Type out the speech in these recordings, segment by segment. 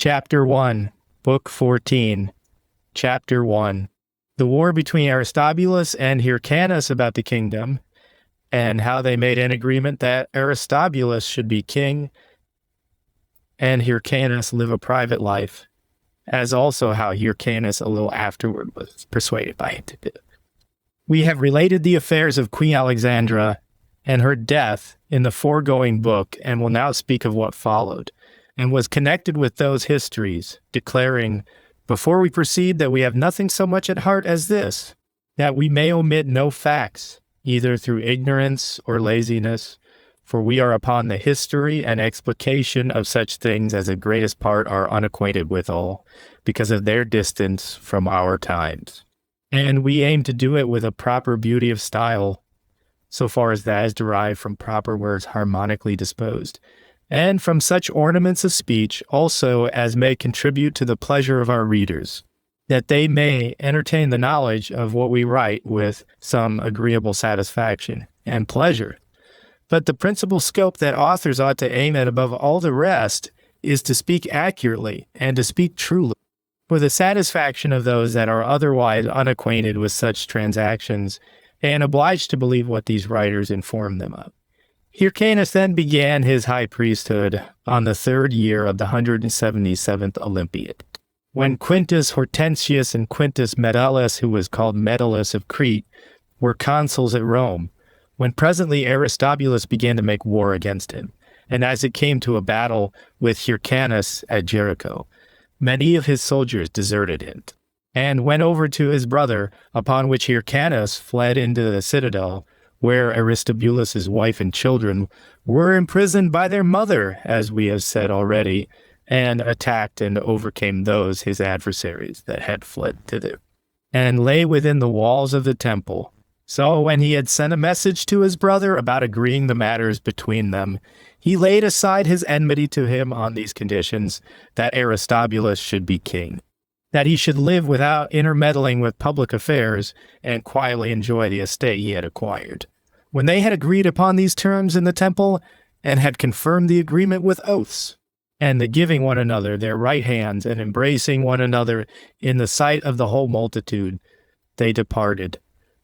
Chapter 1, Book 14, Chapter 1. The war between Aristobulus and Hyrcanus about the kingdom, and how they made an agreement that Aristobulus should be king and Hyrcanus live a private life, as also how Hyrcanus a little afterward was persuaded by him to do. We have related the affairs of Queen Alexandra and her death in the foregoing book, and will now speak of what followed, and was connected with those histories, declaring, before we proceed, that we have nothing so much at heart as this, that we may omit no facts, either through ignorance or laziness, for we are upon the history and explication of such things as the greatest part are unacquainted withal, because of their distance from our times. And we aim to do it with a proper beauty of style, so far as that is derived from proper words harmonically disposed, and from such ornaments of speech also as may contribute to the pleasure of our readers, that they may entertain the knowledge of what we write with some agreeable satisfaction and pleasure. But the principal scope that authors ought to aim at above all the rest is to speak accurately and to speak truly, for the satisfaction of those that are otherwise unacquainted with such transactions, and obliged to believe what these writers inform them of. Hyrcanus then began his high priesthood on the 3rd year of the 177th Olympiad, when Quintus Hortensius and Quintus Metellus, who was called Metellus of Crete, were consuls at Rome, when presently Aristobulus began to make war against him, and as it came to a battle with Hyrcanus at Jericho, many of his soldiers deserted him, and went over to his brother, upon which Hyrcanus fled into the citadel, where Aristobulus' wife and children were imprisoned by their mother, as we have said already, and attacked and overcame those his adversaries that had fled thither, and lay within the walls of the temple. So when he had sent a message to his brother about agreeing the matters between them, he laid aside his enmity to him on these conditions, that Aristobulus should be king, that he should live without intermeddling with public affairs, and quietly enjoy the estate he had acquired. When they had agreed upon these terms in the temple, and had confirmed the agreement with oaths, and the giving one another their right hands, and embracing one another in the sight of the whole multitude, they departed,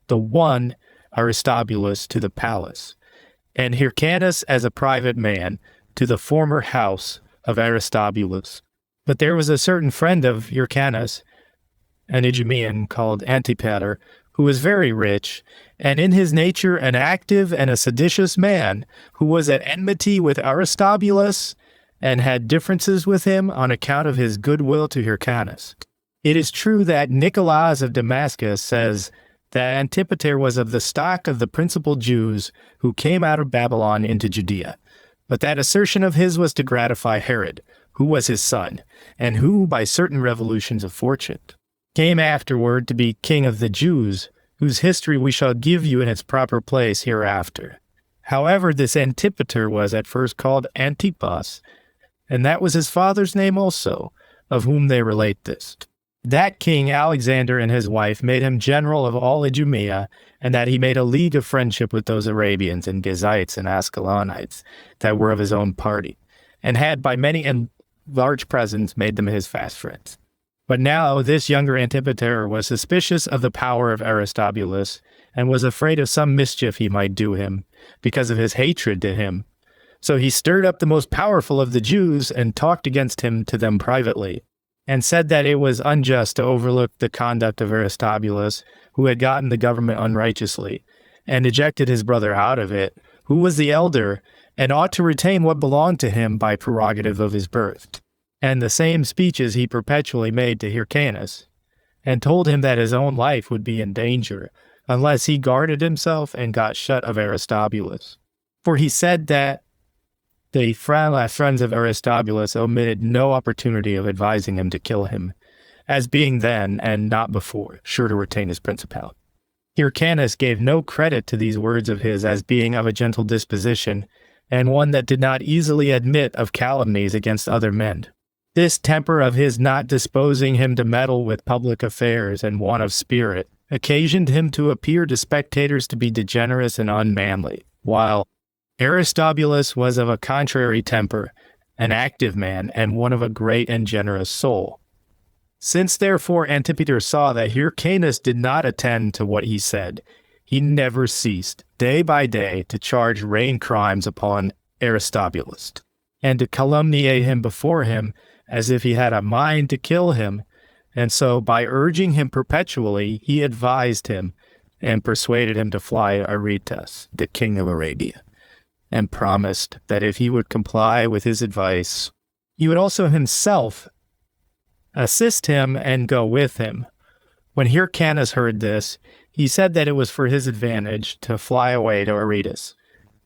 the one, Aristobulus, to the palace, and Hyrcanus as a private man to the former house of Aristobulus. But there was a certain friend of Hyrcanus, an Idumean called Antipater, who was very rich, and in his nature an active and a seditious man, who was at enmity with Aristobulus, and had differences with him on account of his goodwill to Hyrcanus. It is true that Nicholas of Damascus says that Antipater was of the stock of the principal Jews who came out of Babylon into Judea, but that assertion of his was to gratify Herod, who was his son, and who, by certain revolutions of fortune, came afterward to be king of the Jews, whose history we shall give you in its proper place hereafter. However, this Antipater was at first called Antipas, and that was his father's name also, of whom they relate this. That king Alexander and his wife made him general of all Idumea, and that he made a league of friendship with those Arabians and Gezites and Ascalonites that were of his own party, and had by many and large presents made them his fast friends. But now this younger Antipater was suspicious of the power of Aristobulus, and was afraid of some mischief he might do him, because of his hatred to him. So he stirred up the most powerful of the Jews, and talked against him to them privately, and said that it was unjust to overlook the conduct of Aristobulus, who had gotten the government unrighteously, and ejected his brother out of it, who was the elder, and ought to retain what belonged to him by prerogative of his birth. And the same speeches he perpetually made to Hyrcanus, and told him that his own life would be in danger, unless he guarded himself and got shut of Aristobulus. For he said that the friends of Aristobulus omitted no opportunity of advising him to kill him, as being then, and not before, sure to retain his principality. Hyrcanus gave no credit to these words of his as being of a gentle disposition, and one that did not easily admit of calumnies against other men. This temper of his not disposing him to meddle with public affairs and want of spirit occasioned him to appear to spectators to be degenerate and unmanly, while Aristobulus was of a contrary temper, an active man, and one of a great and generous soul. Since therefore Antipater saw that Hyrcanus did not attend to what he said, he never ceased, day by day, to charge rain crimes upon Aristobulus, and to calumniate him before him, as if he had a mind to kill him. And so, by urging him perpetually, he advised him and persuaded him to fly to Aretas, the king of Arabia, and promised that if he would comply with his advice, he would also himself assist him and go with him. When Hyrcanus heard this, he said that it was for his advantage to fly away to Aretas.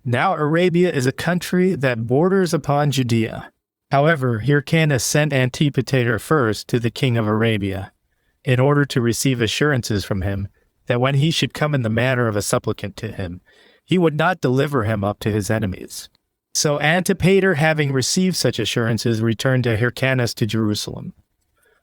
Now Arabia is a country that borders upon Judea. However, Hyrcanus sent Antipater first to the king of Arabia, in order to receive assurances from him that when he should come in the manner of a supplicant to him, he would not deliver him up to his enemies. So Antipater, having received such assurances, returned to Hyrcanus to Jerusalem.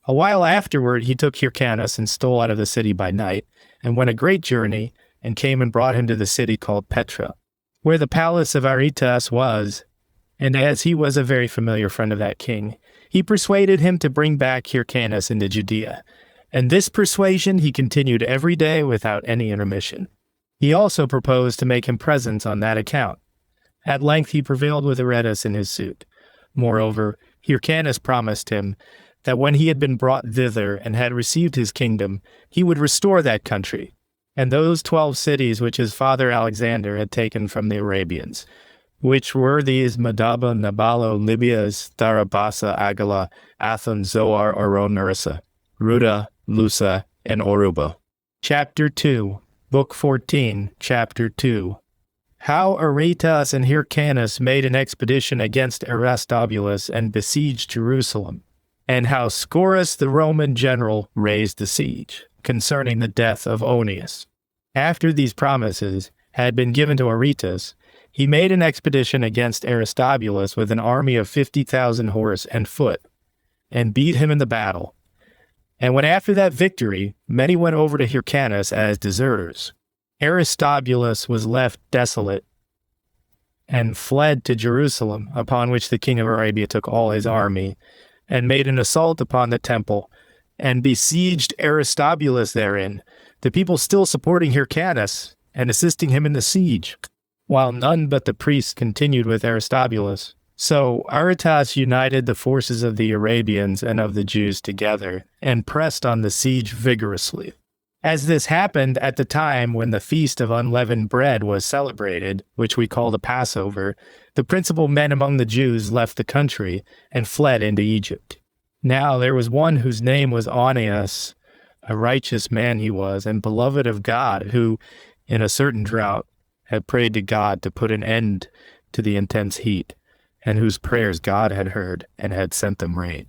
A while afterward he took Hyrcanus and stole out of the city by night, and went a great journey, and came and brought him to the city called Petra, where the palace of Aretas was. And as he was a very familiar friend of that king, he persuaded him to bring back Hyrcanus into Judea. And this persuasion he continued every day without any intermission. He also proposed to make him presents on that account. At length he prevailed with Aretas in his suit. Moreover, Hyrcanus promised him that when he had been brought thither and had received his kingdom, he would restore that country, and those 12 cities which his father Alexander had taken from the Arabians, which were these: Madaba, Nabalo, Libias, Tharabasa, Agala, Athon, Zoar, Oron, Nerissa, Ruda, Lusa, and Oruba. Chapter 2, Book 14, Chapter 2. How Aretas and Hyrcanus made an expedition against Aristobulus and besieged Jerusalem, and how Scaurus the Roman general raised the siege, concerning the death of Onias. After these promises had been given to Aretas, he made an expedition against Aristobulus with an army of 50,000 horse and foot, and beat him in the battle. And when after that victory, many went over to Hyrcanus as deserters, Aristobulus was left desolate and fled to Jerusalem, upon which the king of Arabia took all his army, and made an assault upon the temple, and besieged Aristobulus therein, the people still supporting Hyrcanus and assisting him in the siege, while none but the priests continued with Aristobulus. So Aretas united the forces of the Arabians and of the Jews together, and pressed on the siege vigorously. As this happened at the time when the Feast of Unleavened Bread was celebrated, which we call the Passover, the principal men among the Jews left the country and fled into Egypt. Now there was one whose name was Onias, a righteous man he was, and beloved of God, who, in a certain drought, had prayed to God to put an end to the intense heat, and whose prayers God had heard and had sent them rain.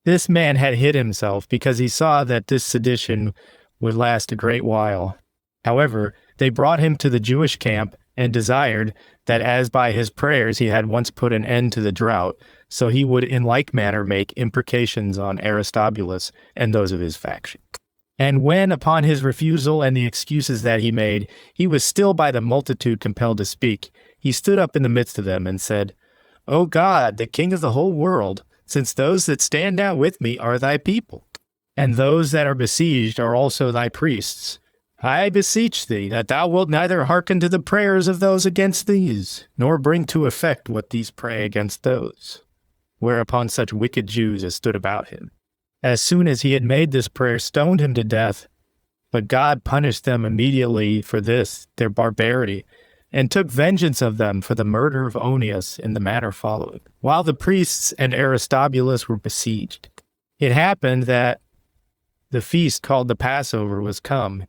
This man had hid himself because he saw that this sedition would last a great while. However, they brought him to the Jewish camp and desired that as by his prayers he had once put an end to the drought, so he would in like manner make imprecations on Aristobulus and those of his faction. And when, upon his refusal and the excuses that he made, he was still by the multitude compelled to speak, he stood up in the midst of them and said, O God, the King of the whole world, since those that stand now with me are thy people, and those that are besieged are also thy priests, I beseech thee that thou wilt neither hearken to the prayers of those against these, nor bring to effect what these pray against those. Whereupon such wicked Jews as stood about him, as soon as he had made this prayer, stoned him to death. But God punished them immediately for this, their barbarity, and took vengeance of them for the murder of Onias in the manner following, while the priests and Aristobulus were besieged. It happened that the feast called the Passover was come,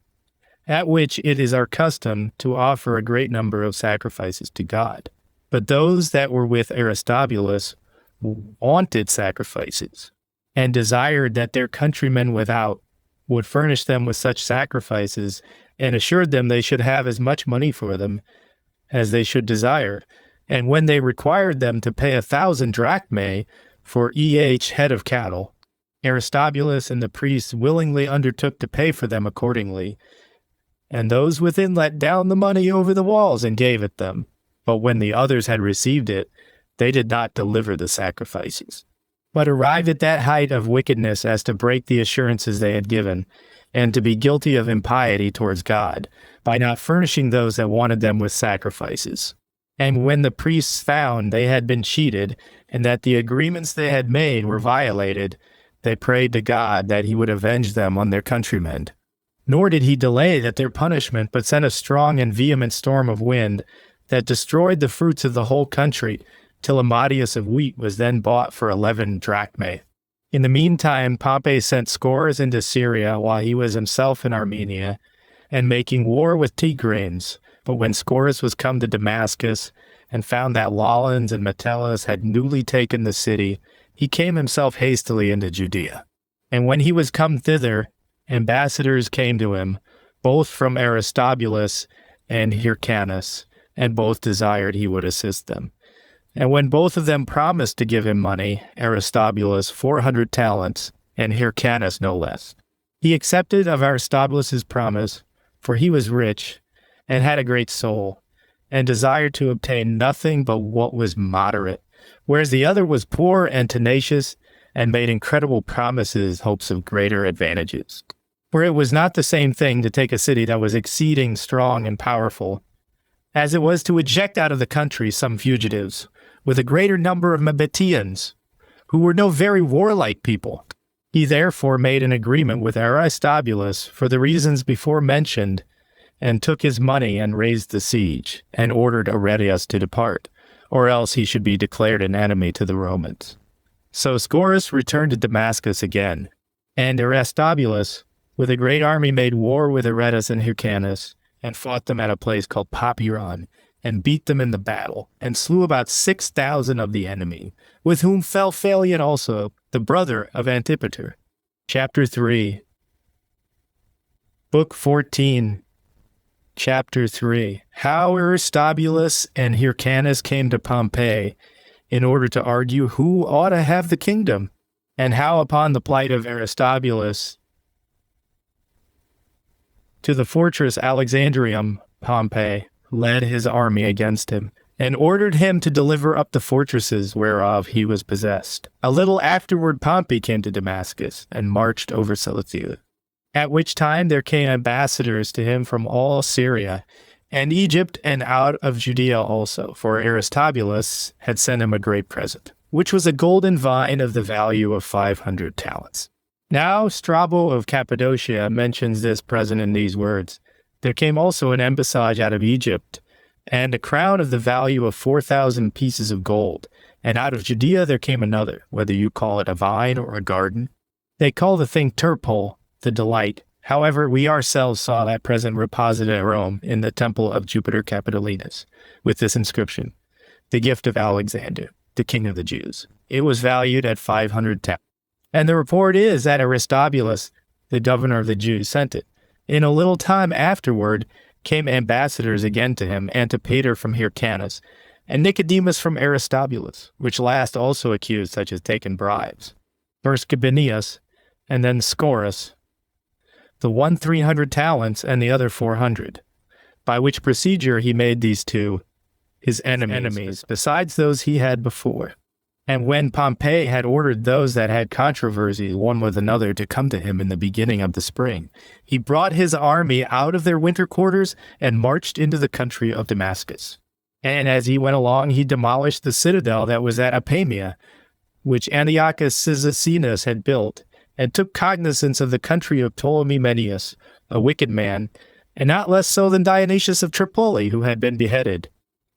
at which it is our custom to offer a great number of sacrifices to God. But those that were with Aristobulus wanted sacrifices, and desired that their countrymen without would furnish them with such sacrifices, and assured them they should have as much money for them as they should desire. And when they required them to pay 1,000 drachmae for each head of cattle, Aristobulus and the priests willingly undertook to pay for them accordingly. And those within let down the money over the walls and gave it them. But when the others had received it, they did not deliver the sacrifices, but arrived at that height of wickedness as to break the assurances they had given, and to be guilty of impiety towards God, by not furnishing those that wanted them with sacrifices. And when the priests found they had been cheated, and that the agreements they had made were violated, they prayed to God that he would avenge them on their countrymen. Nor did he delay at their punishment, but sent a strong and vehement storm of wind that destroyed the fruits of the whole country, till a modius of wheat was then bought for 11 drachmae. In the meantime, Pompey sent Scourus into Syria, while he was himself in Armenia, and making war with Tigranes. But when Scourus was come to Damascus, and found that Lawlins and Metellus had newly taken the city, he came himself hastily into Judea. And when he was come thither, ambassadors came to him, both from Aristobulus and Hyrcanus, and both desired he would assist them. And when both of them promised to give him money, Aristobulus 400 talents, and Hyrcanus no less, he accepted of Aristobulus's promise, for he was rich, and had a great soul, and desired to obtain nothing but what was moderate, whereas the other was poor and tenacious, and made incredible promises, hopes of greater advantages. For it was not the same thing to take a city that was exceeding strong and powerful, as it was to eject out of the country some fugitives, with a greater number of Mabbitians, who were no very warlike people. He therefore made an agreement with Aristobulus for the reasons before mentioned, and took his money and raised the siege, and ordered Aurelius to depart, or else he should be declared an enemy to the Romans. So Scourus returned to Damascus again, and Aristobulus, with a great army, made war with Aretas and Hyrcanus, and fought them at a place called Papyron, and beat them in the battle, and slew about 6,000 of the enemy, with whom fell Phalion also, the brother of Antipater. Chapter 3. Book 14. Chapter 3. How Aristobulus and Hyrcanus came to Pompey, in order to argue who ought to have the kingdom, and how upon the plight of Aristobulus to the fortress Alexandrium, Pompey led his army against him, and ordered him to deliver up the fortresses whereof he was possessed. A little afterward Pompey came to Damascus, and marched over Cilicia. At which time there came ambassadors to him from all Syria, and Egypt, and out of Judea also, for Aristobulus had sent him a great present, which was a golden vine of the value of 500 talents. Now Strabo of Cappadocia mentions this present in these words: There came also an embassage out of Egypt, and a crown of the value of 4,000 pieces of gold. And out of Judea there came another, whether you call it a vine or a garden. They call the thing Turpole, the delight. However, we ourselves saw that present reposited at Rome in the temple of Jupiter Capitolinus, with this inscription: The gift of Alexander, the king of the Jews. It was valued at 500 talents. And the report is that Aristobulus, the governor of the Jews, sent it. In a little time afterward came ambassadors again to him, Antipater from Hyrcanus, and Nicodemus from Aristobulus, which last also accused such as taken bribes. First Gabinius, and then Scourus, the one 300 talents, and the other 400, by which procedure he made these two his enemies, besides those he had before. And when Pompey had ordered those that had controversy one with another to come to him in the beginning of the spring, he brought his army out of their winter quarters and marched into the country of Damascus. And as he went along, he demolished the citadel that was at Apamia, which Antiochus Cyzicenus had built, and took cognizance of the country of Ptolemy Menneus, a wicked man, and not less so than Dionysius of Tripoli, who had been beheaded,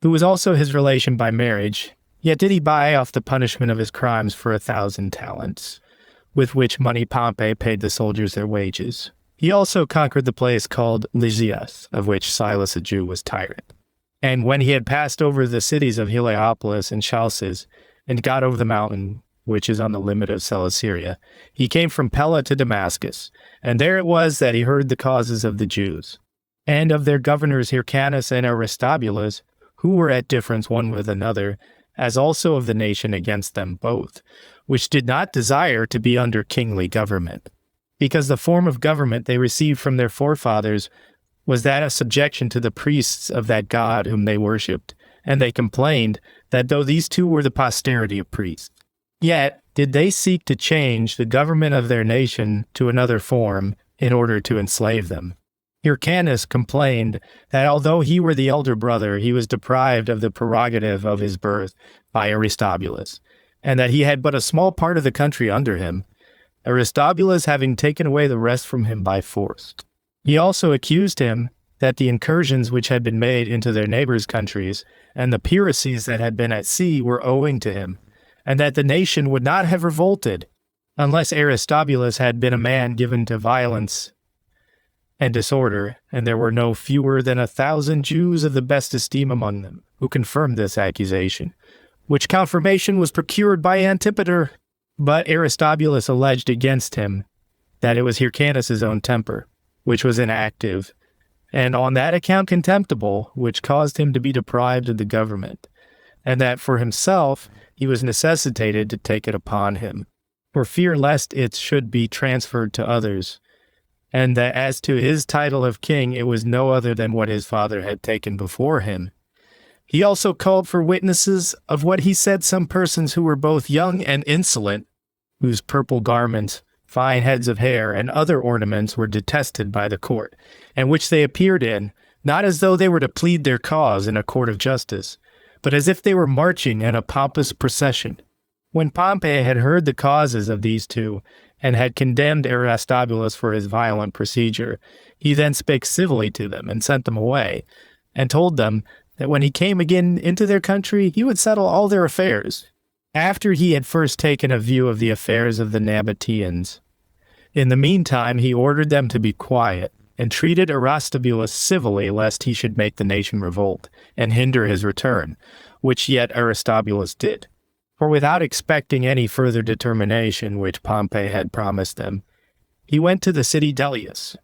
who was also his relation by marriage. Yet did he buy off the punishment of his crimes for 1,000 talents, with which money Pompey paid the soldiers their wages. He also conquered the place called Lysias, of which Silas a Jew was tyrant. And when he had passed over the cities of Heliopolis and Chalcis, and got over the mountain, which is on the limit of Celesyria, he came from Pella to Damascus, and there it was that he heard the causes of the Jews, and of their governors Hyrcanus and Aristobulus, who were at difference one with another, as also of the nation against them both, which did not desire to be under kingly government, because the form of government they received from their forefathers was that of subjection to the priests of that God whom they worshipped, and they complained that though these two were the posterity of priests, yet did they seek to change the government of their nation to another form in order to enslave them. Hyrcanus complained that although he were the elder brother, he was deprived of the prerogative of his birth by Aristobulus, and that he had but a small part of the country under him, Aristobulus having taken away the rest from him by force. He also accused him that the incursions which had been made into their neighbors' countries and the piracies that had been at sea were owing to him, and that the nation would not have revolted unless Aristobulus had been a man given to violence and disorder, and there were no fewer than 1,000 Jews of the best esteem among them, who confirmed this accusation, which confirmation was procured by Antipater. But Aristobulus alleged against him that it was Hyrcanus' own temper, which was inactive, and on that account contemptible, which caused him to be deprived of the government, and that for himself he was necessitated to take it upon him, for fear lest it should be transferred to others, and that as to his title of king, it was no other than what his father had taken before him. He also called for witnesses of what he said some persons who were both young and insolent, whose purple garments, fine heads of hair, and other ornaments were detested by the court, and which they appeared in, not as though they were to plead their cause in a court of justice, but as if they were marching in a pompous procession. When Pompey had heard the causes of these two, and had condemned Aristobulus for his violent procedure, he then spake civilly to them, and sent them away, and told them that when he came again into their country, he would settle all their affairs, after he had first taken a view of the affairs of the Nabateans. In the meantime, he ordered them to be quiet, and treated Aristobulus civilly, lest he should make the nation revolt, and hinder his return, which yet Aristobulus did. For without expecting any further determination which Pompey had promised them, he went to the city Delius,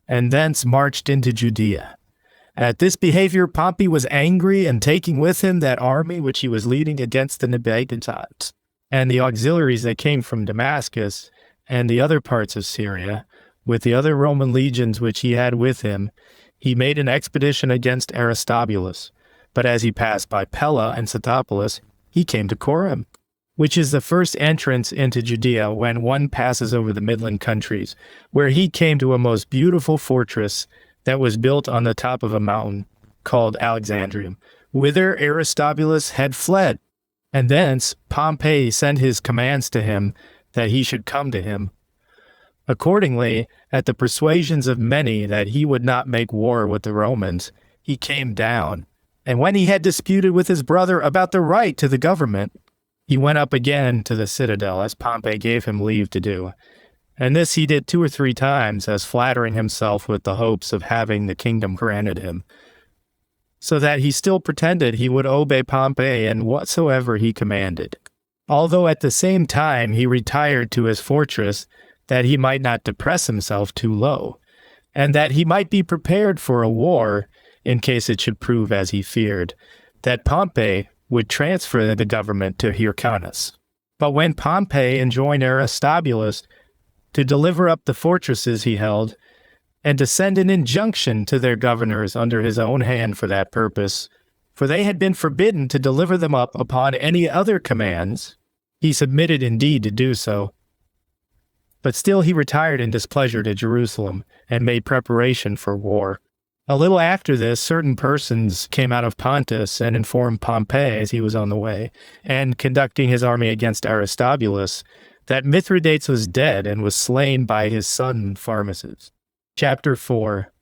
and thence marched into Judea. At this behavior Pompey was angry, and taking with him that army which he was leading against the Nabateans, and the auxiliaries that came from Damascus, and the other parts of Syria, with the other Roman legions which he had with him, he made an expedition against Aristobulus. But as he passed by Pella and Scythopolis, he came to Corinth, which is the first entrance into Judea when one passes over the midland countries, where he came to a most beautiful fortress that was built on the top of a mountain called Alexandrium, whither Aristobulus had fled. And thence Pompey sent his commands to him that he should come to him. Accordingly, at the persuasions of many that he would not make war with the Romans, he came down. And when he had disputed with his brother about the right to the government, he went up again to the citadel, as Pompey gave him leave to do. And this he did 2 or 3 times, as flattering himself with the hopes of having the kingdom granted him, so that he still pretended he would obey Pompey in whatsoever he commanded. Although at the same time he retired to his fortress, that he might not depress himself too low, and that he might be prepared for a war, in case it should prove as he feared, that Pompey would transfer the government to Hyrcanus. But when Pompey enjoined Aristobulus to deliver up the fortresses he held, and to send an injunction to their governors under his own hand for that purpose, for they had been forbidden to deliver them up upon any other commands, he submitted indeed to do so. But still he retired in displeasure to Jerusalem, and made preparation for war. A little after this, certain persons came out of Pontus and informed Pompey as he was on the way, and conducting his army against Aristobulus, that Mithridates was dead and was slain by his son Pharmaces. Chapter 4.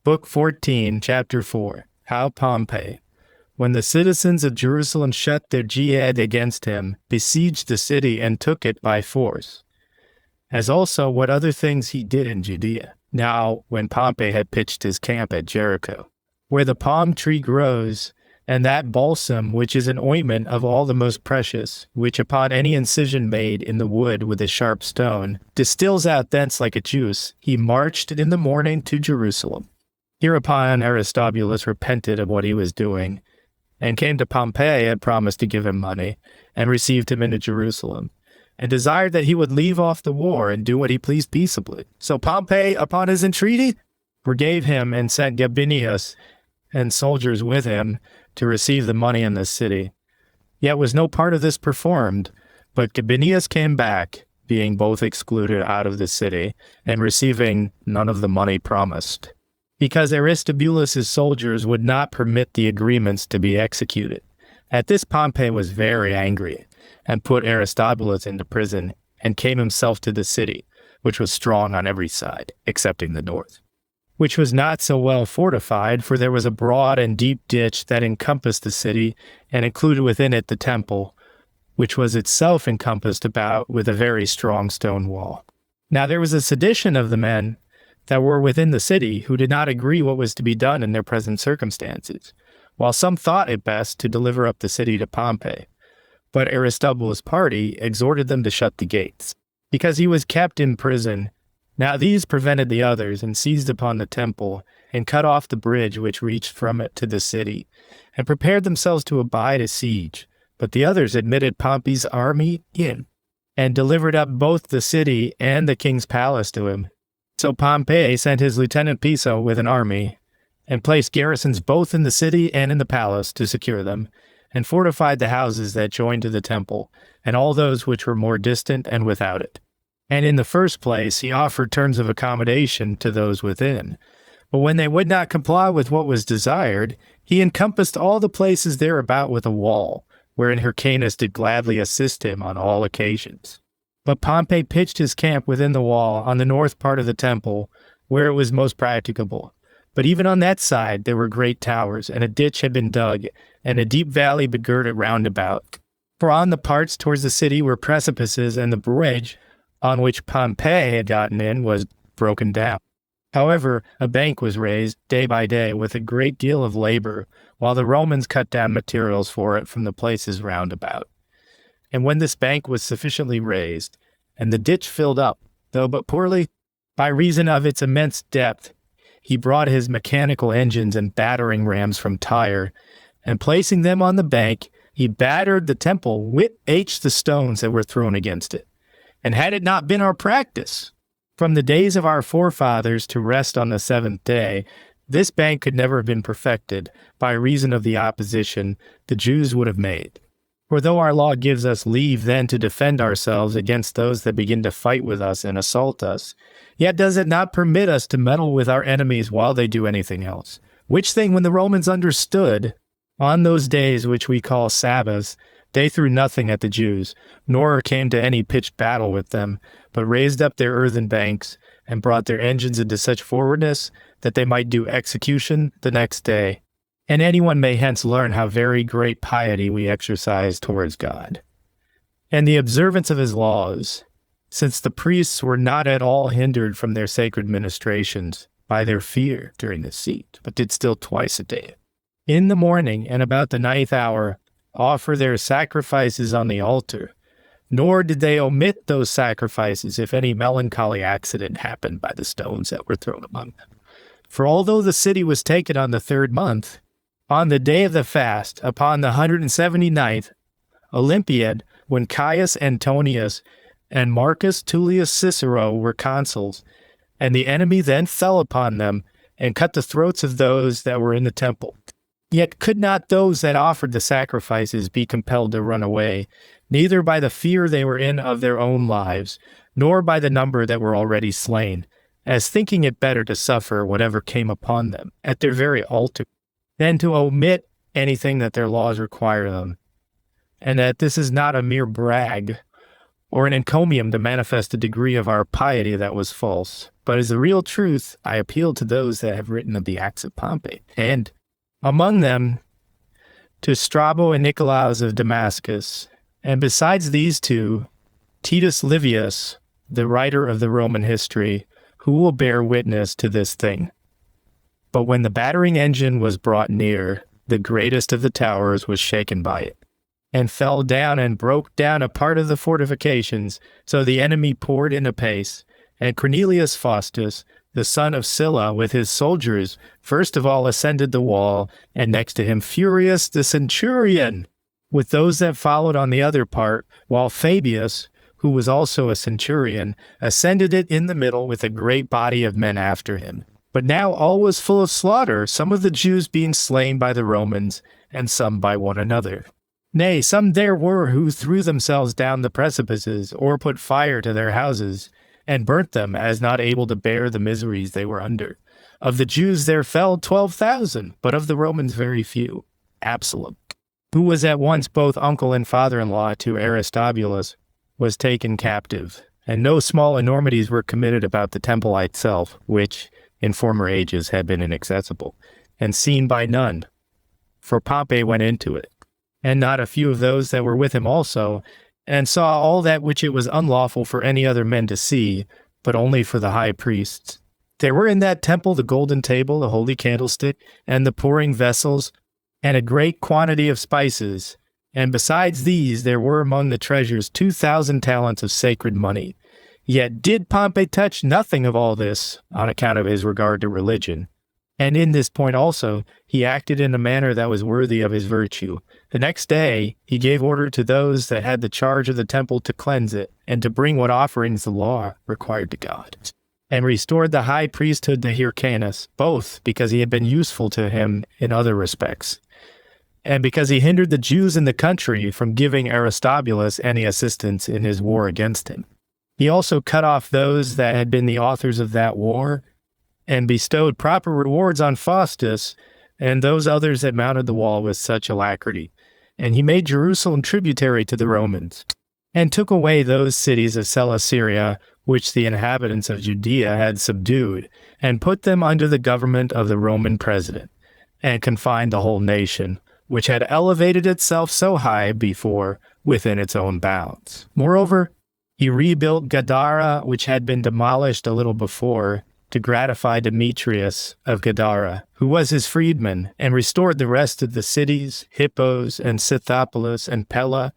Book 14, Chapter 4. How Pompey, when the citizens of Jerusalem shut their jihad against him, besieged the city and took it by force, as also what other things he did in Judea. Now, when Pompey had pitched his camp at Jericho, where the palm tree grows, and that balsam, which is an ointment of all the most precious, which upon any incision made in the wood with a sharp stone, distills out thence like a juice, he marched in the morning to Jerusalem. Hereupon Aristobulus repented of what he was doing, and came to Pompey and promised to give him money, and received him into Jerusalem, and desired that he would leave off the war and do what he pleased peaceably. So Pompey, upon his entreaty, forgave him and sent Gabinius, and soldiers with him to receive the money in the city. Yet was no part of this performed, but Gabinius came back, being both excluded out of the city, and receiving none of the money promised, because Aristobulus' soldiers would not permit the agreements to be executed. At this Pompey was very angry, and put Aristobulus into prison, and came himself to the city, which was strong on every side, excepting the north, which was not so well fortified, for there was a broad and deep ditch that encompassed the city, and included within it the temple, which was itself encompassed about with a very strong stone wall. Now there was a sedition of the men that were within the city, who did not agree what was to be done in their present circumstances, while some thought it best to deliver up the city to Pompey. But Aristobulus' party exhorted them to shut the gates, because he was kept in prison. Now these prevented the others, and seized upon the temple, and cut off the bridge which reached from it to the city, and prepared themselves to abide a siege. But the others admitted Pompey's army in, and delivered up both the city and the king's palace to him. So Pompey sent his lieutenant Piso with an army, and placed garrisons both in the city and in the palace to secure them, and fortified the houses that joined to the temple, and all those which were more distant and without it. And in the first place he offered terms of accommodation to those within. But when they would not comply with what was desired, he encompassed all the places thereabout with a wall, wherein Hyrcanus did gladly assist him on all occasions. But Pompey pitched his camp within the wall on the north part of the temple, where it was most practicable. But even on that side there were great towers, and a ditch had been dug, and a deep valley begirt it round about. For on the parts towards the city were precipices, and the bridge on which Pompey had gotten in was broken down. However, a bank was raised day by day with a great deal of labor, while the Romans cut down materials for it from the places round about. And when this bank was sufficiently raised, and the ditch filled up, though but poorly, by reason of its immense depth, he brought his mechanical engines and battering rams from Tyre, and placing them on the bank, he battered the temple with the stones that were thrown against it. And had it not been our practice, from the days of our forefathers to rest on the seventh day, this bank could never have been perfected by reason of the opposition the Jews would have made. For though our law gives us leave then to defend ourselves against those that begin to fight with us and assault us, yet does it not permit us to meddle with our enemies while they do anything else. Which thing when the Romans understood, on those days which we call Sabbaths, they threw nothing at the Jews, nor came to any pitched battle with them, but raised up their earthen banks, and brought their engines into such forwardness that they might do execution the next day. And anyone may hence learn how very great piety we exercise towards God, and the observance of his laws, since the priests were not at all hindered from their sacred ministrations by their fear during the siege, but did still twice a day, in the morning and about the 9th hour, offer their sacrifices on the altar, nor did they omit those sacrifices if any melancholy accident happened by the stones that were thrown among them. For although the city was taken on the 3rd month, on the day of the fast, upon the 179th Olympiad, when Caius Antonius and Marcus Tullius Cicero were consuls, and the enemy then fell upon them, and cut the throats of those that were in the temple. Yet could not those that offered the sacrifices be compelled to run away, neither by the fear they were in of their own lives, nor by the number that were already slain, as thinking it better to suffer whatever came upon them at their very altar, than to omit anything that their laws require them, and that this is not a mere brag, or an encomium to manifest a degree of our piety that was false, but as the real truth. I appeal to those that have written of the acts of Pompey, and among them to Strabo and Nicolaus of Damascus, and besides these two, Titus Livius, the writer of the Roman history, who will bear witness to this thing. But when the battering engine was brought near, the greatest of the towers was shaken by it, and fell down and broke down a part of the fortifications, so the enemy poured in apace, and Cornelius Faustus, the son of Sylla, with his soldiers, first of all ascended the wall, and next to him Furius the centurion, with those that followed on the other part, while Fabius, who was also a centurion, ascended it in the middle with a great body of men after him. But now all was full of slaughter, some of the Jews being slain by the Romans, and some by one another. Nay, some there were who threw themselves down the precipices, or put fire to their houses, and burnt them, as not able to bear the miseries they were under. Of the Jews there fell 12,000, but of the Romans very few. Absalom, who was at once both uncle and father-in-law to Aristobulus, was taken captive, and no small enormities were committed about the temple itself, which, in former ages, had been inaccessible, and seen by none, for Pompey went into it, and not a few of those that were with him also, and saw all that which it was unlawful for any other men to see, but only for the high priests. There were in that temple the golden table, the holy candlestick, and the pouring vessels, and a great quantity of spices, and besides these there were among the treasures 2,000 talents of sacred money. Yet did Pompey touch nothing of all this, on account of his regard to religion. And in this point also, he acted in a manner that was worthy of his virtue. The next day, he gave order to those that had the charge of the temple to cleanse it, and to bring what offerings the law required to God, and restored the high priesthood to Hyrcanus, both because he had been useful to him in other respects, and because he hindered the Jews in the country from giving Aristobulus any assistance in his war against him. He also cut off those that had been the authors of that war, and bestowed proper rewards on Faustus and those others that mounted the wall with such alacrity. And he made Jerusalem tributary to the Romans, and took away those cities of Celesyria which the inhabitants of Judea had subdued, and put them under the government of the Roman president, and confined the whole nation, which had elevated itself so high before within its own bounds. Moreover, he rebuilt Gadara, which had been demolished a little before, to gratify Demetrius of Gadara, who was his freedman, and restored the rest of the cities, Hippos, and Scythopolis, and Pella,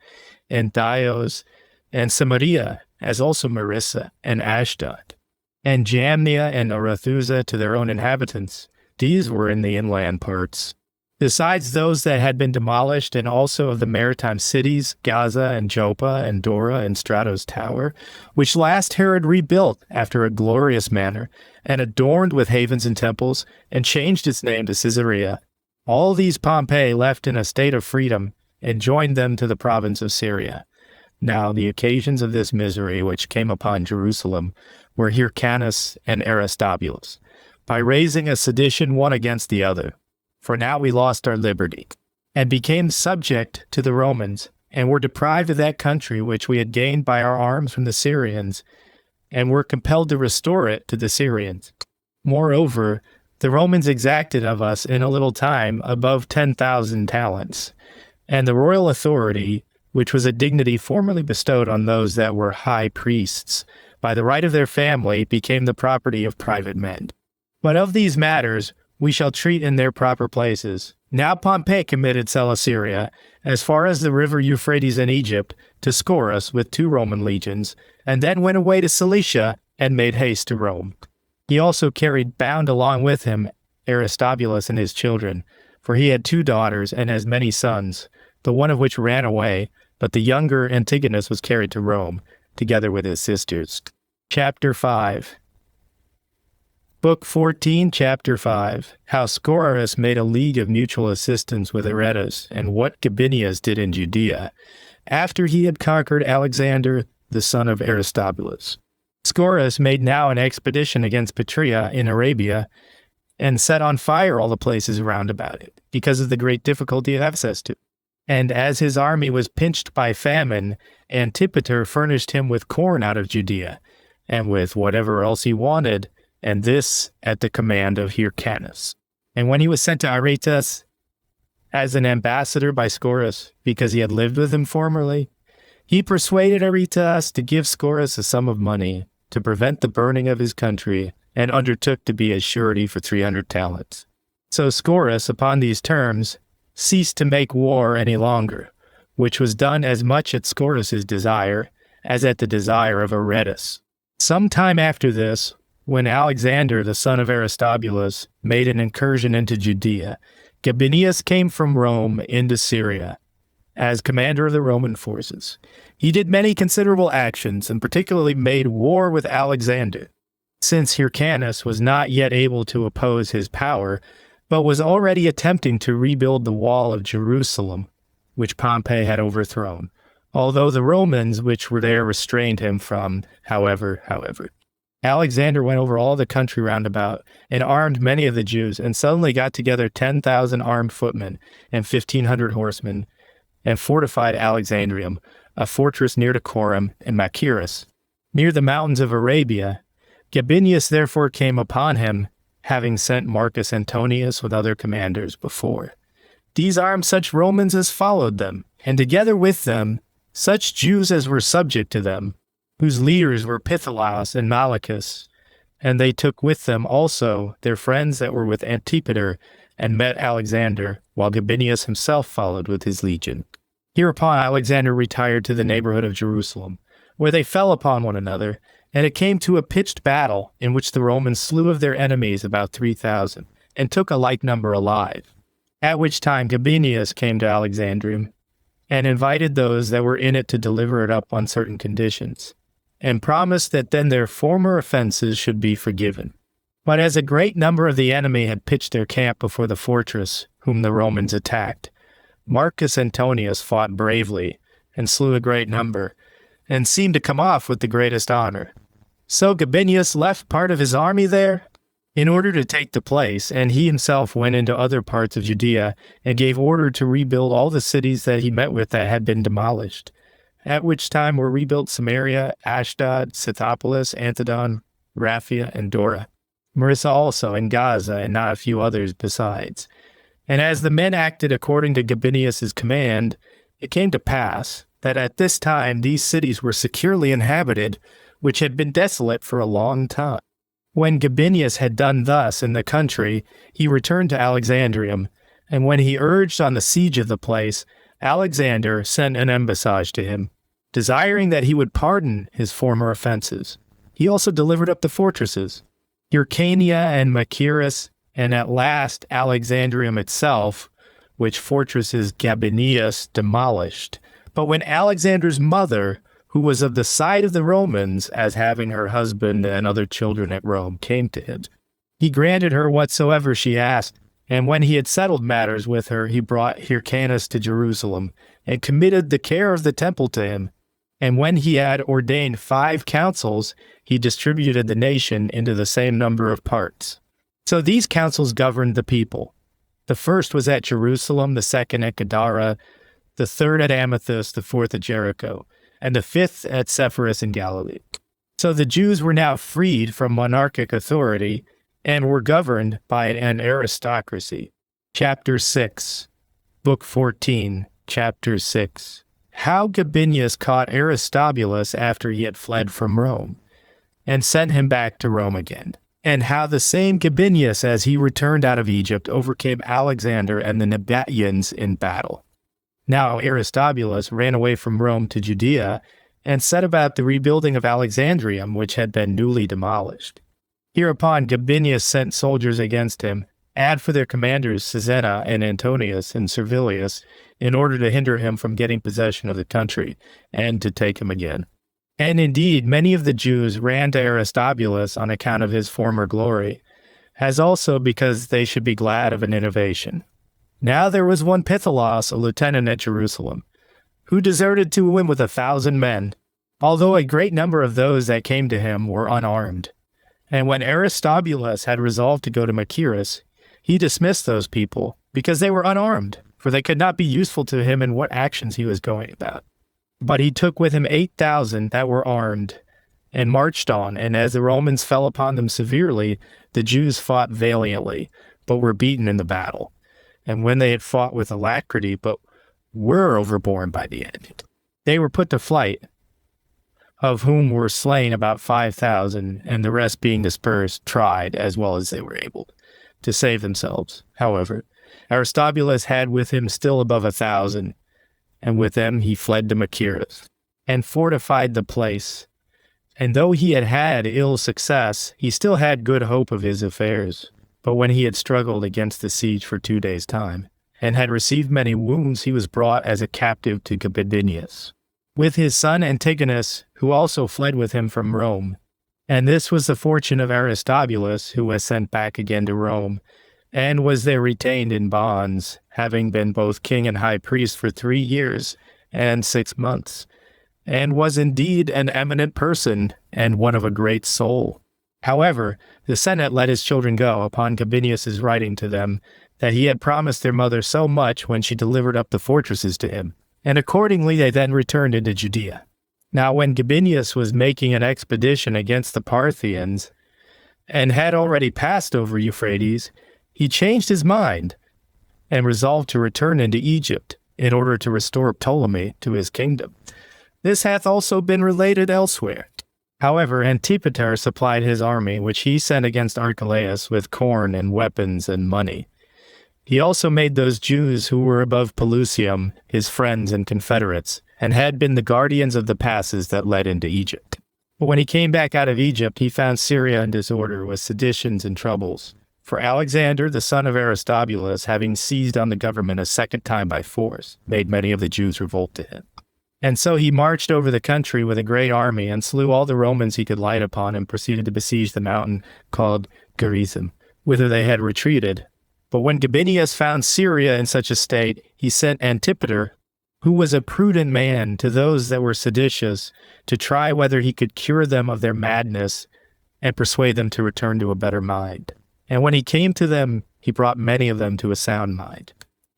and Dios, and Samaria, as also Marissa, and Ashdod, and Jamnia, and Arathusa to their own inhabitants. These were in the inland parts. Besides those that had been demolished, and also of the maritime cities, Gaza, and Joppa, and Dora, and Strato's tower, which last Herod rebuilt after a glorious manner, and adorned with havens and temples, and changed its name to Caesarea. All these Pompey left in a state of freedom, and joined them to the province of Syria. Now the occasions of this misery which came upon Jerusalem were Hyrcanus and Aristobulus, by raising a sedition one against the other. For now we lost our liberty, and became subject to the Romans, and were deprived of that country which we had gained by our arms from the Syrians, and were compelled to restore it to the Syrians. Moreover, the Romans exacted of us in a little time above 10,000 talents, and the royal authority, which was a dignity formerly bestowed on those that were high priests, by the right of their family, became the property of private men. But of these matters we shall treat in their proper places. Now Pompey committed Celesyria, as far as the river Euphrates in Egypt, to Scaurus with 2 Roman legions, and then went away to Cilicia, and made haste to Rome. He also carried bound along with him Aristobulus and his children, for he had 2 daughters and as many sons, the one of which ran away, but the younger Antigonus was carried to Rome, together with his sisters. Chapter 5. Book 14, Chapter 5. How Scaurus made a league of mutual assistance with Aretas, and what Gabinius did in Judea, after he had conquered Alexander, the son of Aristobulus. Scaurus made now an expedition against Petrea in Arabia, and set on fire all the places round about it, because of the great difficulty of access to it. And as his army was pinched by famine, Antipater furnished him with corn out of Judea, and with whatever else he wanted, and this at the command of Hyrcanus. And when he was sent to Aretas as an ambassador by Scaurus, because he had lived with him formerly, he persuaded Aretas to give Scaurus a sum of money to prevent the burning of his country, and undertook to be his surety for 300 talents. So Scaurus, upon these terms, ceased to make war any longer, which was done as much at Scaurus's desire as at the desire of Aretas. Some time after this, when Alexander, the son of Aristobulus, made an incursion into Judea, Gabinius came from Rome into Syria as commander of the Roman forces. He did many considerable actions, and particularly made war with Alexander. since Hyrcanus was not yet able to oppose his power, but was already attempting to rebuild the wall of Jerusalem, which Pompey had overthrown, although the Romans which were there restrained him from, however. Alexander went over all the country round about, and armed many of the Jews, and suddenly got together 10,000 armed footmen and 1,500 horsemen, and fortified Alexandrium, a fortress near to Corinth and Machaerus, near the mountains of Arabia. Gabinius therefore came upon him, having sent Marcus Antonius with other commanders before. These armed such Romans as followed them, and together with them such Jews as were subject to them, whose leaders were Pythilas and Malachus. And they took with them also their friends that were with Antipater, and met Alexander, while Gabinius himself followed with his legion. Hereupon Alexander retired to the neighborhood of Jerusalem, where they fell upon one another, and it came to a pitched battle, in which the Romans slew of their enemies about 3,000, and took a like number alive. At which time Gabinius came to Alexandrium, and invited those that were in it to deliver it up on certain conditions, and promised that then their former offenses should be forgiven. But as a great number of the enemy had pitched their camp before the fortress, whom the Romans attacked, Marcus Antonius fought bravely, and slew a great number, and seemed to come off with the greatest honor. So Gabinius left part of his army there, in order to take the place, and he himself went into other parts of Judea, and gave order to rebuild all the cities that he met with that had been demolished, at which time were rebuilt Samaria, Ashdod, Scythopolis, Antidote, Raphia, and Dora, Marissa also, and Gaza, and not a few others besides. And as the men acted according to Gabinius' command, it came to pass that at this time these cities were securely inhabited, which had been desolate for a long time. When Gabinius had done thus in the country, he returned to Alexandrium, and when he urged on the siege of the place, Alexander sent an embassage to him, desiring that he would pardon his former offenses. He also delivered up the fortresses, Hyrcania and Machaerus, and at last Alexandrium itself, which fortresses Gabinius demolished. But when Alexander's mother, who was of the side of the Romans, as having her husband and other children at Rome, came to him, he granted her whatsoever she asked. And when he had settled matters with her, he brought Hyrcanus to Jerusalem, and committed the care of the temple to him. And when he had ordained 5 councils, he distributed the nation into the same number of parts. So these councils governed the people. The first was at Jerusalem, the second at Gadara, the third at Amethyst, the fourth at Jericho, and the 5th at Sepphoris in Galilee. So the Jews were now freed from monarchic authority, and were governed by an aristocracy. Chapter 6, Book 14, Chapter 6. How Gabinius caught Aristobulus after he had fled from Rome, and sent him back to Rome again. And how the same Gabinius, as he returned out of Egypt, overcame Alexander and the Nabateans in battle. Now Aristobulus ran away from Rome to Judea, and set about the rebuilding of Alexandrium, which had been newly demolished. Hereupon Gabinius sent soldiers against him, and for their commanders Sisenna and Antonius and Servilius, in order to hinder him from getting possession of the country, and to take him again. And indeed many of the Jews ran to Aristobulus on account of his former glory, as also because they should be glad of an innovation. Now there was one Pythilas, a lieutenant at Jerusalem, who deserted to him with 1,000 men, although a great number of those that came to him were unarmed. And when Aristobulus had resolved to go to Machaerus, he dismissed those people, because they were unarmed, for they could not be useful to him in what actions he was going about. But he took with him 8,000 that were armed, and marched on, and as the Romans fell upon them severely, the Jews fought valiantly, but were beaten in the battle. And when they had fought with alacrity, but were overborne by the end, they were put to flight, of whom were slain about 5,000, and the rest being dispersed, tried, as well as they were able, to save themselves. However, Aristobulus had with him still above 1,000, and with them he fled to Machaerus, and fortified the place. And though he had had ill success, he still had good hope of his affairs. But when he had struggled against the siege for 2 days' time, and had received many wounds, he was brought as a captive to Gabinius, with his son Antigonus, who also fled with him from Rome. And this was the fortune of Aristobulus, who was sent back again to Rome, and was there retained in bonds, having been both king and high priest for 3 years and 6 months, and was indeed an eminent person, and one of a great soul. However, the Senate let his children go upon Gabinius's writing to them that he had promised their mother so much when she delivered up the fortresses to him, and accordingly they then returned into Judea. Now when Gabinius was making an expedition against the Parthians, and had already passed over Euphrates, he changed his mind, and resolved to return into Egypt, in order to restore Ptolemy to his kingdom. This hath also been related elsewhere. However, Antipater supplied his army, which he sent against Archelaus with corn and weapons and money. He also made those Jews who were above Pelusium his friends and confederates, and had been the guardians of the passes that led into Egypt. But when he came back out of Egypt, he found Syria in disorder, with seditions and troubles. For Alexander, the son of Aristobulus, having seized on the government a second time by force, made many of the Jews revolt to him. And so he marched over the country with a great army, and slew all the Romans he could light upon, and proceeded to besiege the mountain called Gerizim, whither they had retreated. But when Gabinius found Syria in such a state, he sent Antipater, who was a prudent man, to those that were seditious, to try whether he could cure them of their madness, and persuade them to return to a better mind. And when he came to them, he brought many of them to a sound mind,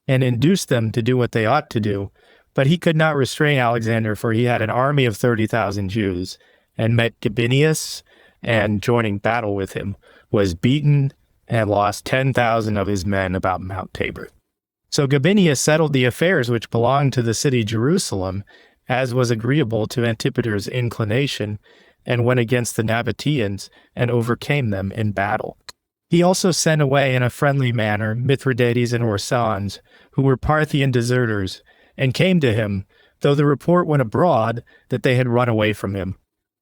and induced them to do what they ought to do. But he could not restrain Alexander, for he had an army of 30,000 Jews, and met Gabinius, and joining battle with him, was beaten, and lost 10,000 of his men about Mount Tabor. So Gabinius settled the affairs which belonged to the city Jerusalem, as was agreeable to Antipater's inclination, and went against the Nabateans, and overcame them in battle. He also sent away in a friendly manner Mithridates and Orsans, who were Parthian deserters, and came to him, though the report went abroad that they had run away from him.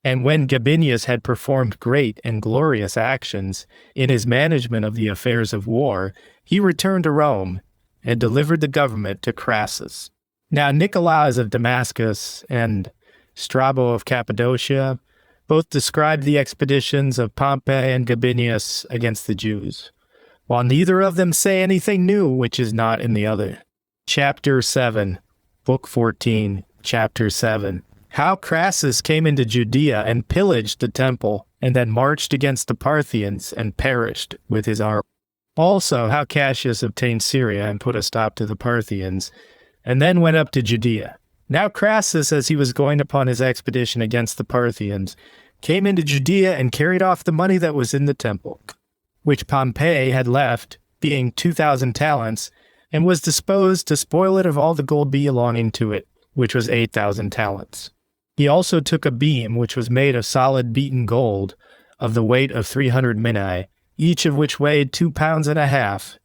And when Gabinius had performed great and glorious actions in his management of the affairs of war, he returned to Rome, and delivered the government to Crassus. Now Nicolaus of Damascus and Strabo of Cappadocia both described the expeditions of Pompey and Gabinius against the Jews, while neither of them say anything new which is not in the other. Chapter 7, Book 14, Chapter 7. How Crassus came into Judea and pillaged the temple, and then marched against the Parthians and perished with his army. Also, how Cassius obtained Syria and put a stop to the Parthians, and then went up to Judea. Now Crassus, as he was going upon his expedition against the Parthians, came into Judea and carried off the money that was in the temple, which Pompey had left, being 2,000 talents, and was disposed to spoil it of all the gold belonging to it, which was 8,000 talents. He also took a beam, which was made of solid beaten gold, of the weight of 300 minae, each of which weighed 2.5 pounds.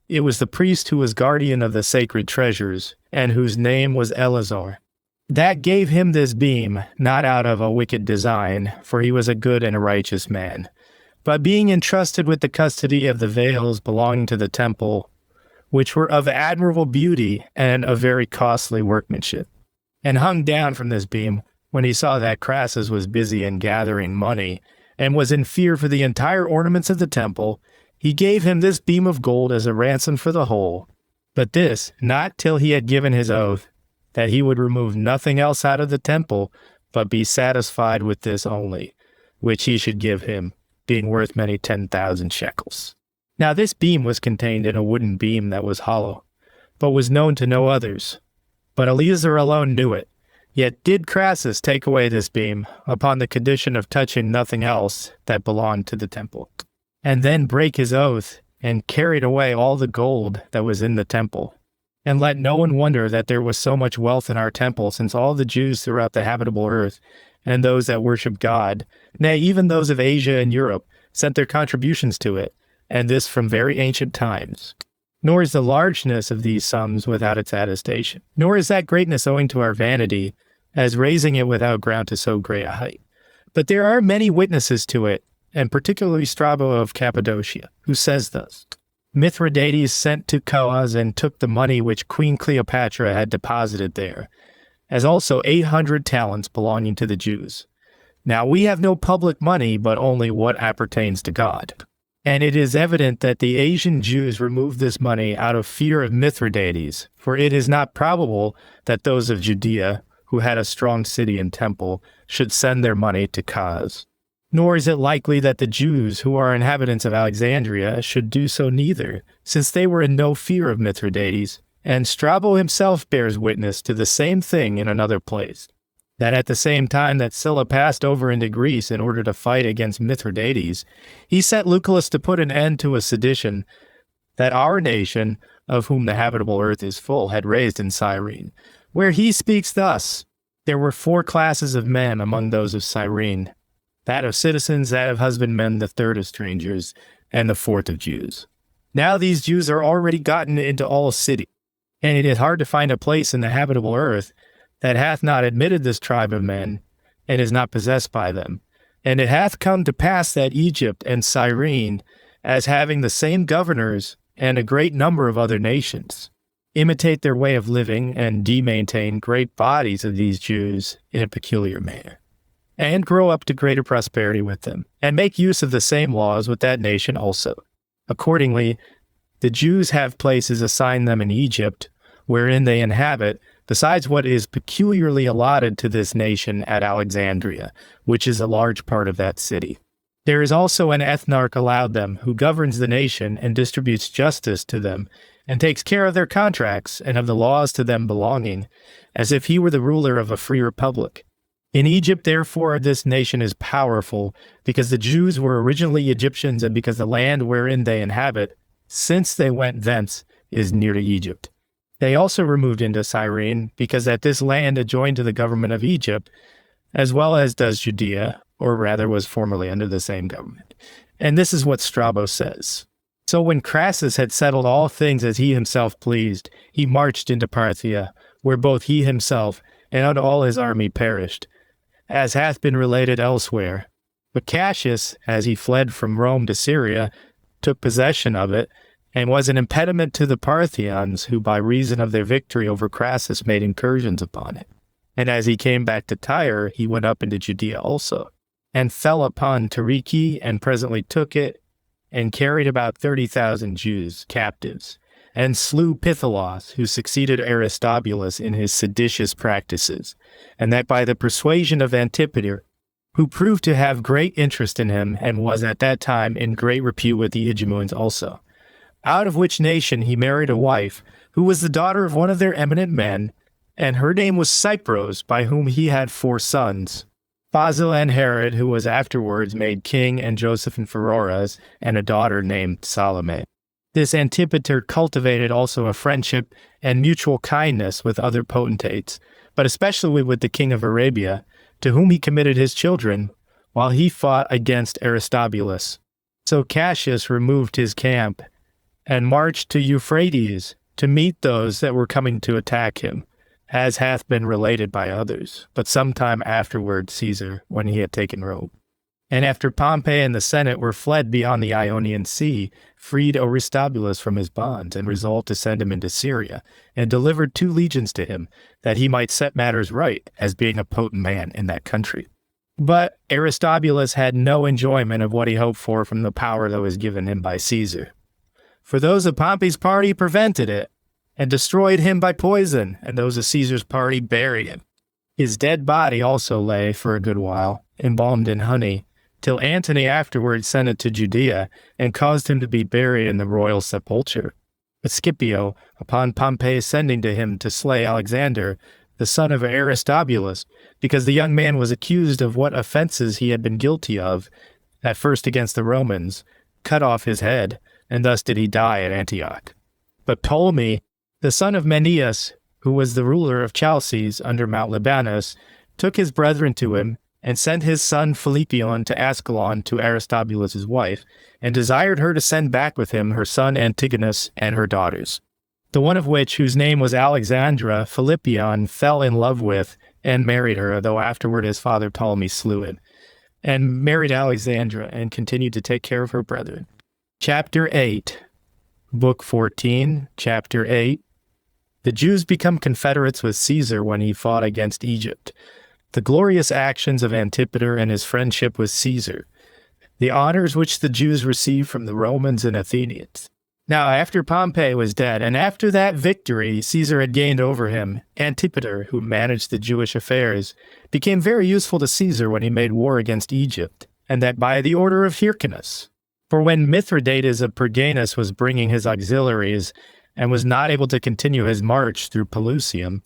It was the priest who was guardian of the sacred treasures, and whose name was Eleazar, that gave him this beam, not out of a wicked design, for he was a good and a righteous man, but being entrusted with the custody of the veils belonging to the temple, which were of admirable beauty and of very costly workmanship, and hung down from this beam when he saw that Crassus was busy in gathering money, and was in fear for the entire ornaments of the temple. He gave him this beam of gold as a ransom for the whole, but this not till he had given his oath, that he would remove nothing else out of the temple, but be satisfied with this only, which he should give him, being worth many 10,000 shekels. Now this beam was contained in a wooden beam that was hollow, but was known to no others. But Eleazar alone knew it. Yet did Crassus take away this beam, upon the condition of touching nothing else that belonged to the temple, and then brake his oath, and carried away all the gold that was in the temple. And let no one wonder that there was so much wealth in our temple, since all the Jews throughout the habitable earth, and those that worship God, nay, even those of Asia and Europe, sent their contributions to it, and this from very ancient times. Nor is the largeness of these sums without its attestation, nor is that greatness owing to our vanity, as raising it without ground to so great a height. But there are many witnesses to it, and particularly Strabo of Cappadocia, who says thus: Mithridates sent to Coos and took the money which Queen Cleopatra had deposited there, as also 800 talents belonging to the Jews. Now we have no public money, but only what appertains to God. And it is evident that the Asian Jews removed this money out of fear of Mithridates, for it is not probable that those of Judea, who had a strong city and temple, should send their money to cause. Nor is it likely that the Jews, who are inhabitants of Alexandria, should do so neither, since they were in no fear of Mithridates, and Strabo himself bears witness to the same thing in another place, that at the same time that Sylla passed over into Greece in order to fight against Mithridates, he sent Lucullus to put an end to a sedition that our nation, of whom the habitable earth is full, had raised in Cyrene, where he speaks thus: there were 4 classes of men among those of Cyrene, that of citizens, that of husbandmen, the third of strangers, and the fourth of Jews. Now these Jews are already gotten into all cities, and it is hard to find a place in the habitable earth that hath not admitted this tribe of men, and is not possessed by them. And it hath come to pass that Egypt and Cyrene, as having the same governors and a great number of other nations, imitate their way of living, and maintain great bodies of these Jews in a peculiar manner, and grow up to greater prosperity with them, and make use of the same laws with that nation also. Accordingly, the Jews have places assigned them in Egypt, wherein they inhabit, besides what is peculiarly allotted to this nation at Alexandria, which is a large part of that city. There is also an ethnarch allowed them, who governs the nation and distributes justice to them, and takes care of their contracts and of the laws to them belonging, as if he were the ruler of a free republic. In Egypt, therefore, this nation is powerful, because the Jews were originally Egyptians, and because the land wherein they inhabit, since they went thence, is near to Egypt. They also removed into Cyrene, because that this land adjoined to the government of Egypt, as well as does Judea, or rather was formerly under the same government. And this is what Strabo says. So when Crassus had settled all things as he himself pleased, he marched into Parthia, where both he himself and all his army perished, as hath been related elsewhere. But Cassius, as he fled from Rome to Syria, took possession of it, and was an impediment to the Parthians, who by reason of their victory over Crassus made incursions upon it. And as he came back to Tyre, he went up into Judea also, and fell upon Tarichi, and presently took it, and carried about 30,000 Jews captives, and slew Pithalos, who succeeded Aristobulus in his seditious practices, and that by the persuasion of Antipater, who proved to have great interest in him, and was at that time in great repute with the Idumeans also. Out of which nation he married a wife, who was the daughter of one of their eminent men, and her name was Cypros, by whom he had 4 sons, Basil and Herod, who was afterwards made king, and Joseph and Pheroras, and a daughter named Salome. This Antipater cultivated also a friendship and mutual kindness with other potentates, but especially with the king of Arabia, to whom he committed his children, while he fought against Aristobulus. So Cassius removed his camp, and marched to Euphrates to meet those that were coming to attack him, as hath been related by others, but some time afterward Caesar, when he had taken Rome. And after Pompey and the Senate were fled beyond the Ionian Sea, freed Aristobulus from his bonds, and resolved to send him into Syria, and delivered 2 legions to him, that he might set matters right, as being a potent man in that country. But Aristobulus had no enjoyment of what he hoped for from the power that was given him by Caesar. For those of Pompey's party prevented it, and destroyed him by poison, and those of Caesar's party buried him. His dead body also lay for a good while, embalmed in honey, till Antony afterwards sent it to Judea, and caused him to be buried in the royal sepulchre. But Scipio, upon Pompey sending to him to slay Alexander, the son of Aristobulus, because the young man was accused of what offenses he had been guilty of, at first against the Romans, cut off his head, and thus did he die at Antioch. But Ptolemy, the son of Menneus, who was the ruler of Chalcis under Mount Libanus, took his brethren to him, and sent his son Philippion to Ascalon to Aristobulus' wife, and desired her to send back with him her son Antigonus and her daughters. The one of which, whose name was Alexandra, Philippion fell in love with, and married her, though afterward his father Ptolemy slew him, and married Alexandra, and continued to take care of her brethren. Chapter 8, Book 14, Chapter 8. The Jews become confederates with Caesar when he fought against Egypt. the glorious actions of Antipater and his friendship with Caesar, the honors which the Jews received from the Romans and Athenians. Now, after Pompey was dead, and after that victory Caesar had gained over him, Antipater, who managed the Jewish affairs, became very useful to Caesar when he made war against Egypt, and that by the order of Hyrcanus. For when Mithridates of Pergamus was bringing his auxiliaries, and was not able to continue his march through Pelusium,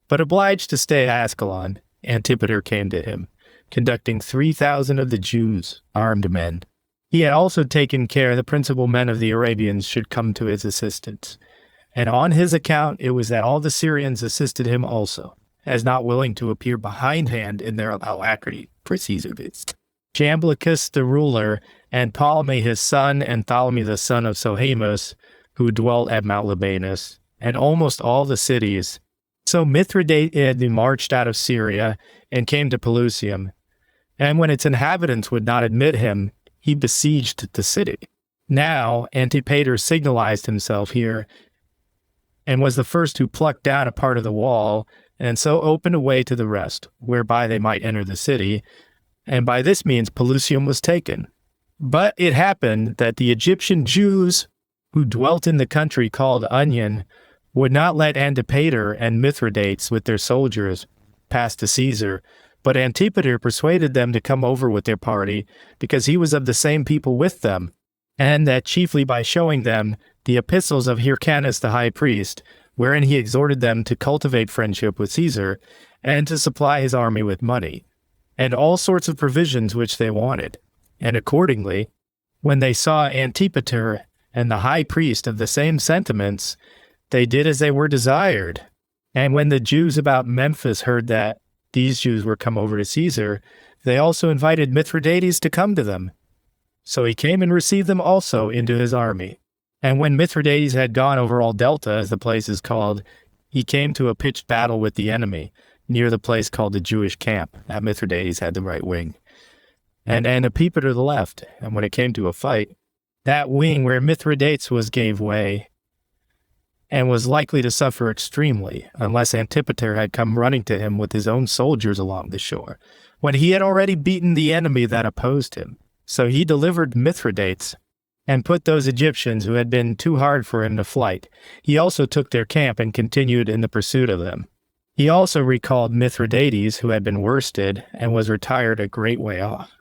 but obliged to stay at Ascalon, Antipater came to him, conducting 3,000 of the Jews, armed men. He had also taken care the principal men of the Arabians should come to his assistance. And on his account it was that all the Syrians assisted him also, as not willing to appear behindhand in their alacrity for Caesar did. Jamblichus the ruler, and Ptolemy his son, and Ptolemy the son of Sohaemus, who dwelt at Mount Libanus, and almost all the cities. So Mithridates had marched out of Syria, and came to Pelusium. And when its inhabitants would not admit him, he besieged the city. Now Antipater signalized himself here, and was the first who plucked down a part of the wall, and so opened a way to the rest, whereby they might enter the city, and by this means Pelusium was taken. But it happened that the Egyptian Jews, who dwelt in the country called Onion, would not let Antipater and Mithridates with their soldiers pass to Caesar, but Antipater persuaded them to come over with their party, because he was of the same people with them, and that chiefly by showing them the epistles of Hyrcanus the high priest, wherein he exhorted them to cultivate friendship with Caesar, and to supply his army with money, and all sorts of provisions which they wanted. And accordingly, when they saw Antipater and the high priest of the same sentiments, they did as they were desired. And when the Jews about Memphis heard that these Jews were come over to Caesar, they also invited Mithridates to come to them. So he came and received them also into his army. And when Mithridates had gone over all Delta, as the place is called, he came to a pitched battle with the enemy, near the place called the Jewish camp. That Mithridates had the right wing, and Antipater the left. And when it came to a fight, that wing where Mithridates was gave way, and was likely to suffer extremely, unless Antipater had come running to him with his own soldiers along the shore, when he had already beaten the enemy that opposed him. So he delivered Mithridates, and put those Egyptians who had been too hard for him to flight. He also took their camp and continued in the pursuit of them. He also recalled Mithridates, who had been worsted, and was retired a great way off,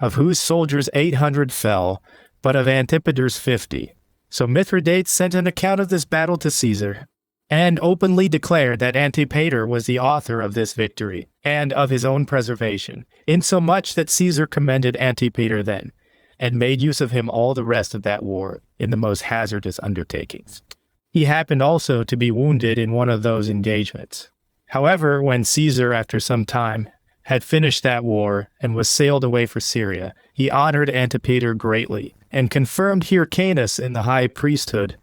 of whose soldiers 800 fell, but of Antipater's 50. So Mithridates sent an account of this battle to Caesar, and openly declared that Antipater was the author of this victory, and of his own preservation, insomuch that Caesar commended Antipater then, and made use of him all the rest of that war in the most hazardous undertakings. He happened also to be wounded in one of those engagements. However, when Caesar, after some time, had finished that war, and was sailed away for Syria, he honored Antipater greatly, and confirmed Hyrcanus in the high priesthood,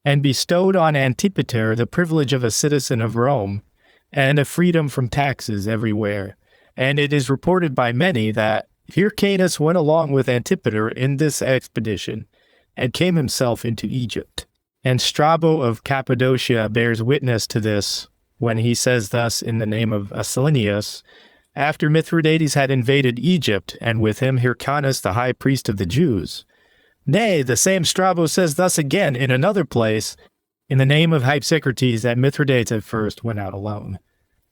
and bestowed on Antipater the privilege of a citizen of Rome, and a freedom from taxes everywhere. And it is reported by many that Hyrcanus went along with Antipater in this expedition, and came himself into Egypt. And Strabo of Cappadocia bears witness to this, when he says thus in the name of Asinius, after Mithridates had invaded Egypt, and with him Hyrcanus the high priest of the Jews. Nay, the same Strabo says thus again in another place, in the name of Hypsicrates, that Mithridates at first went out alone,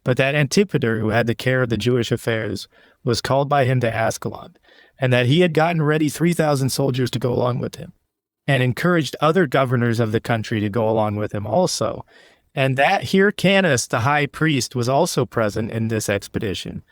but that Antipater, who had the care of the Jewish affairs, was called by him to Ascalon, and that he had gotten ready 3,000 soldiers to go along with him, and encouraged other governors of the country to go along with him also, and that Hyrcanus the high priest was also present in this expedition.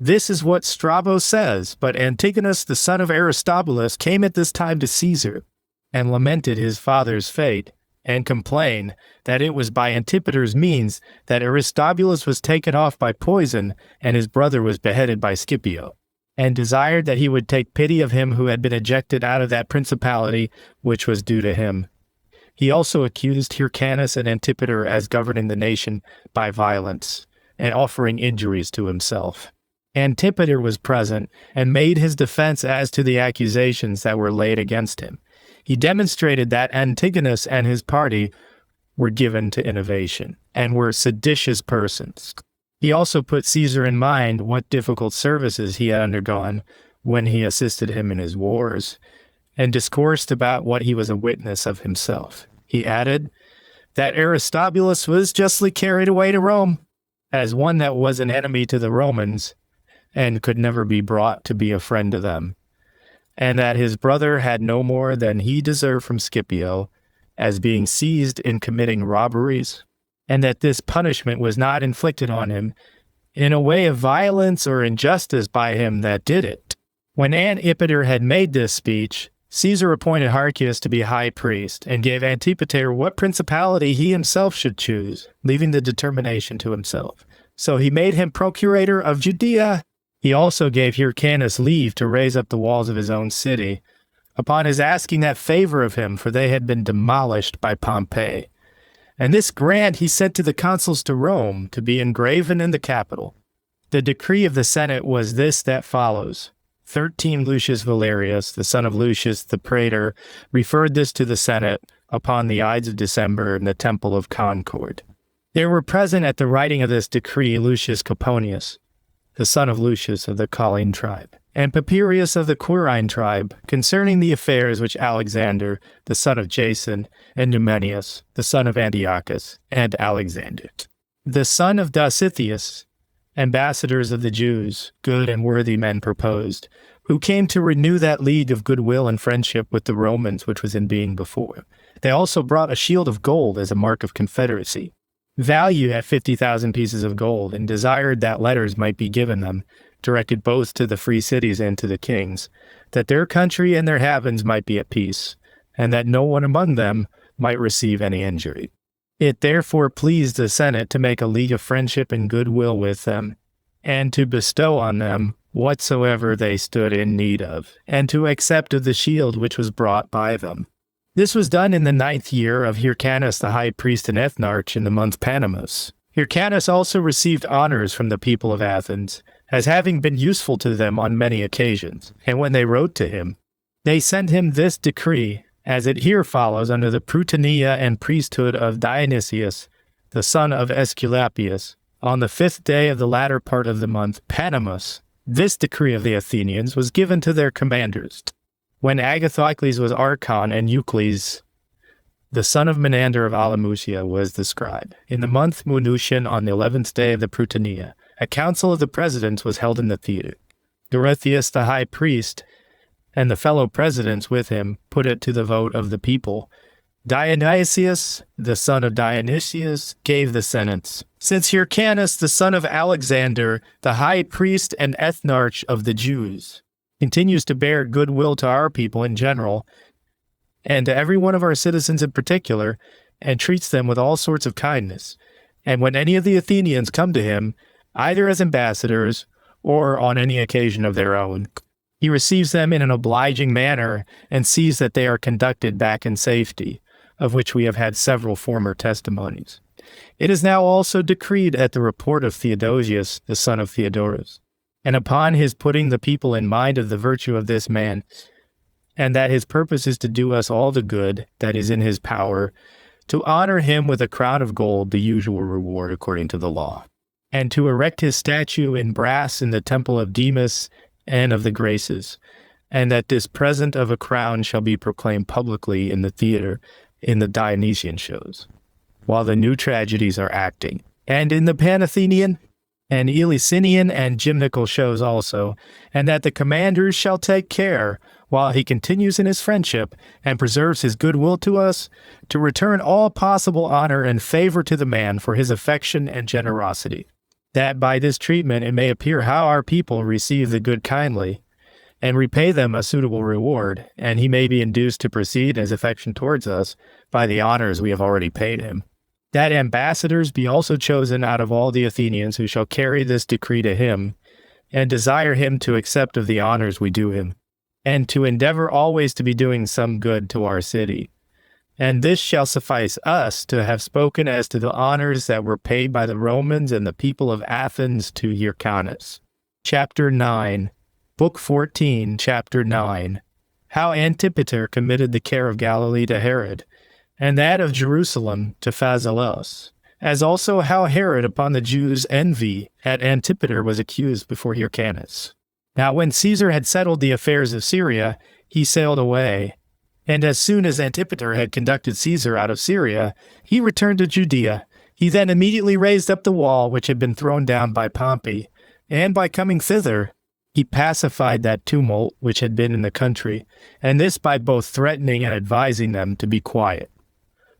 This is what Strabo says, but Antigonus the son of Aristobulus came at this time to Caesar, and lamented his father's fate, and complained that it was by Antipater's means that Aristobulus was taken off by poison, and his brother was beheaded by Scipio, and desired that he would take pity of him who had been ejected out of that principality which was due to him. He also accused Hyrcanus and Antipater as governing the nation by violence, and offering injuries to himself. Antipater was present, and made his defense as to the accusations that were laid against him. He demonstrated that Antigonus and his party were given to innovation, and were seditious persons, He also put Caesar in mind what difficult services he had undergone when he assisted him in his wars, and discoursed about what he was a witness of himself. He added that Aristobulus was justly carried away to Rome as one that was an enemy to the Romans and could never be brought to be a friend to them, and that his brother had no more than he deserved from Scipio, as being seized in committing robberies, and that this punishment was not inflicted on him in a way of violence or injustice by him that did it. When Antipater had made this speech, Caesar appointed Harcius to be high priest, and gave Antipater what principality he himself should choose, leaving the determination to himself. So he made him procurator of Judea. He also gave Hyrcanus leave to raise up the walls of his own city, upon his asking that favor of him, for they had been demolished by Pompey. And this grant he sent to the consuls to Rome, to be engraven in the Capitol. The decree of the Senate was this that follows. 13 Lucius Valerius, the son of Lucius the praetor, referred this to the Senate upon the Ides of December in the Temple of Concord. There were present at the writing of this decree Lucius Coponius, the son of Lucius of the Colline tribe, and Papirius of the Quirine tribe, concerning the affairs which Alexander, the son of Jason, and Numenius, the son of Antiochus, and Alexander, the son of Dositheus, ambassadors of the Jews, good and worthy men proposed, who came to renew that league of goodwill and friendship with the Romans which was in being before. They also brought a shield of gold as a mark of confederacy, valued at 50,000 pieces of gold, and desired that letters might be given them, directed both to the free cities and to the kings, that their country and their havens might be at peace, and that no one among them might receive any injury. It therefore pleased the Senate to make a league of friendship and goodwill with them, and to bestow on them whatsoever they stood in need of, and to accept of the shield which was brought by them. This was done in the 9th year of Hyrcanus the high priest and ethnarch in the month Panemus. Hyrcanus also received honors from the people of Athens, as having been useful to them on many occasions, and when they wrote to him, they sent him this decree, as it here follows under the prutenea and priesthood of Dionysius, the son of Aesculapius, on the 5th day of the latter part of the month Panemus. This decree of the Athenians was given to their commanders, when Agathocles was archon and Eucles, the son of Menander of Alamusia, was the scribe. In the month Munutian, on the 11th day of the prutenea, a council of the presidents was held in the theater. Dorotheus the high priest and the fellow presidents with him put it to the vote of the people. Dionysius, the son of Dionysius, gave the sentence. Since Hyrcanus, the son of Alexander, the high priest and ethnarch of the Jews, continues to bear goodwill to our people in general, and to every one of our citizens in particular, and treats them with all sorts of kindness, and when any of the Athenians come to him, either as ambassadors or on any occasion of their own, he receives them in an obliging manner, and sees that they are conducted back in safety, of which we have had several former testimonies. It is now also decreed at the report of Theodosius, the son of Theodorus, and upon his putting the people in mind of the virtue of this man, and that his purpose is to do us all the good that is in his power, to honor him with a crown of gold, the usual reward according to the law, and to erect his statue in brass in the temple of Demas and of the Graces, and that this present of a crown shall be proclaimed publicly in the theater in the Dionysian shows, while the new tragedies are acting, and in the Panathenian and Eleusinian and gymnical shows also, and that the commanders shall take care, while he continues in his friendship and preserves his goodwill to us, to return all possible honor and favor to the man for his affection and generosity, that by this treatment it may appear how our people receive the good kindly, and repay them a suitable reward, and he may be induced to proceed in his affection towards us by the honors we have already paid him. That ambassadors be also chosen out of all the Athenians who shall carry this decree to him, and desire him to accept of the honors we do him, and to endeavor always to be doing some good to our city. And this shall suffice us to have spoken as to the honors that were paid by the Romans and the people of Athens to Hyrcanus. Chapter 9. Book 14, Chapter 9. How Antipater committed the care of Galilee to Herod, and that of Jerusalem to Phasaelus, as also how Herod upon the Jews' envy at Antipater was accused before Hyrcanus. Now when Caesar had settled the affairs of Syria, he sailed away, and as soon as Antipater had conducted Caesar out of Syria, he returned to Judea. He then immediately raised up the wall which had been thrown down by Pompey, and by coming thither, he pacified that tumult which had been in the country, and this by both threatening and advising them to be quiet.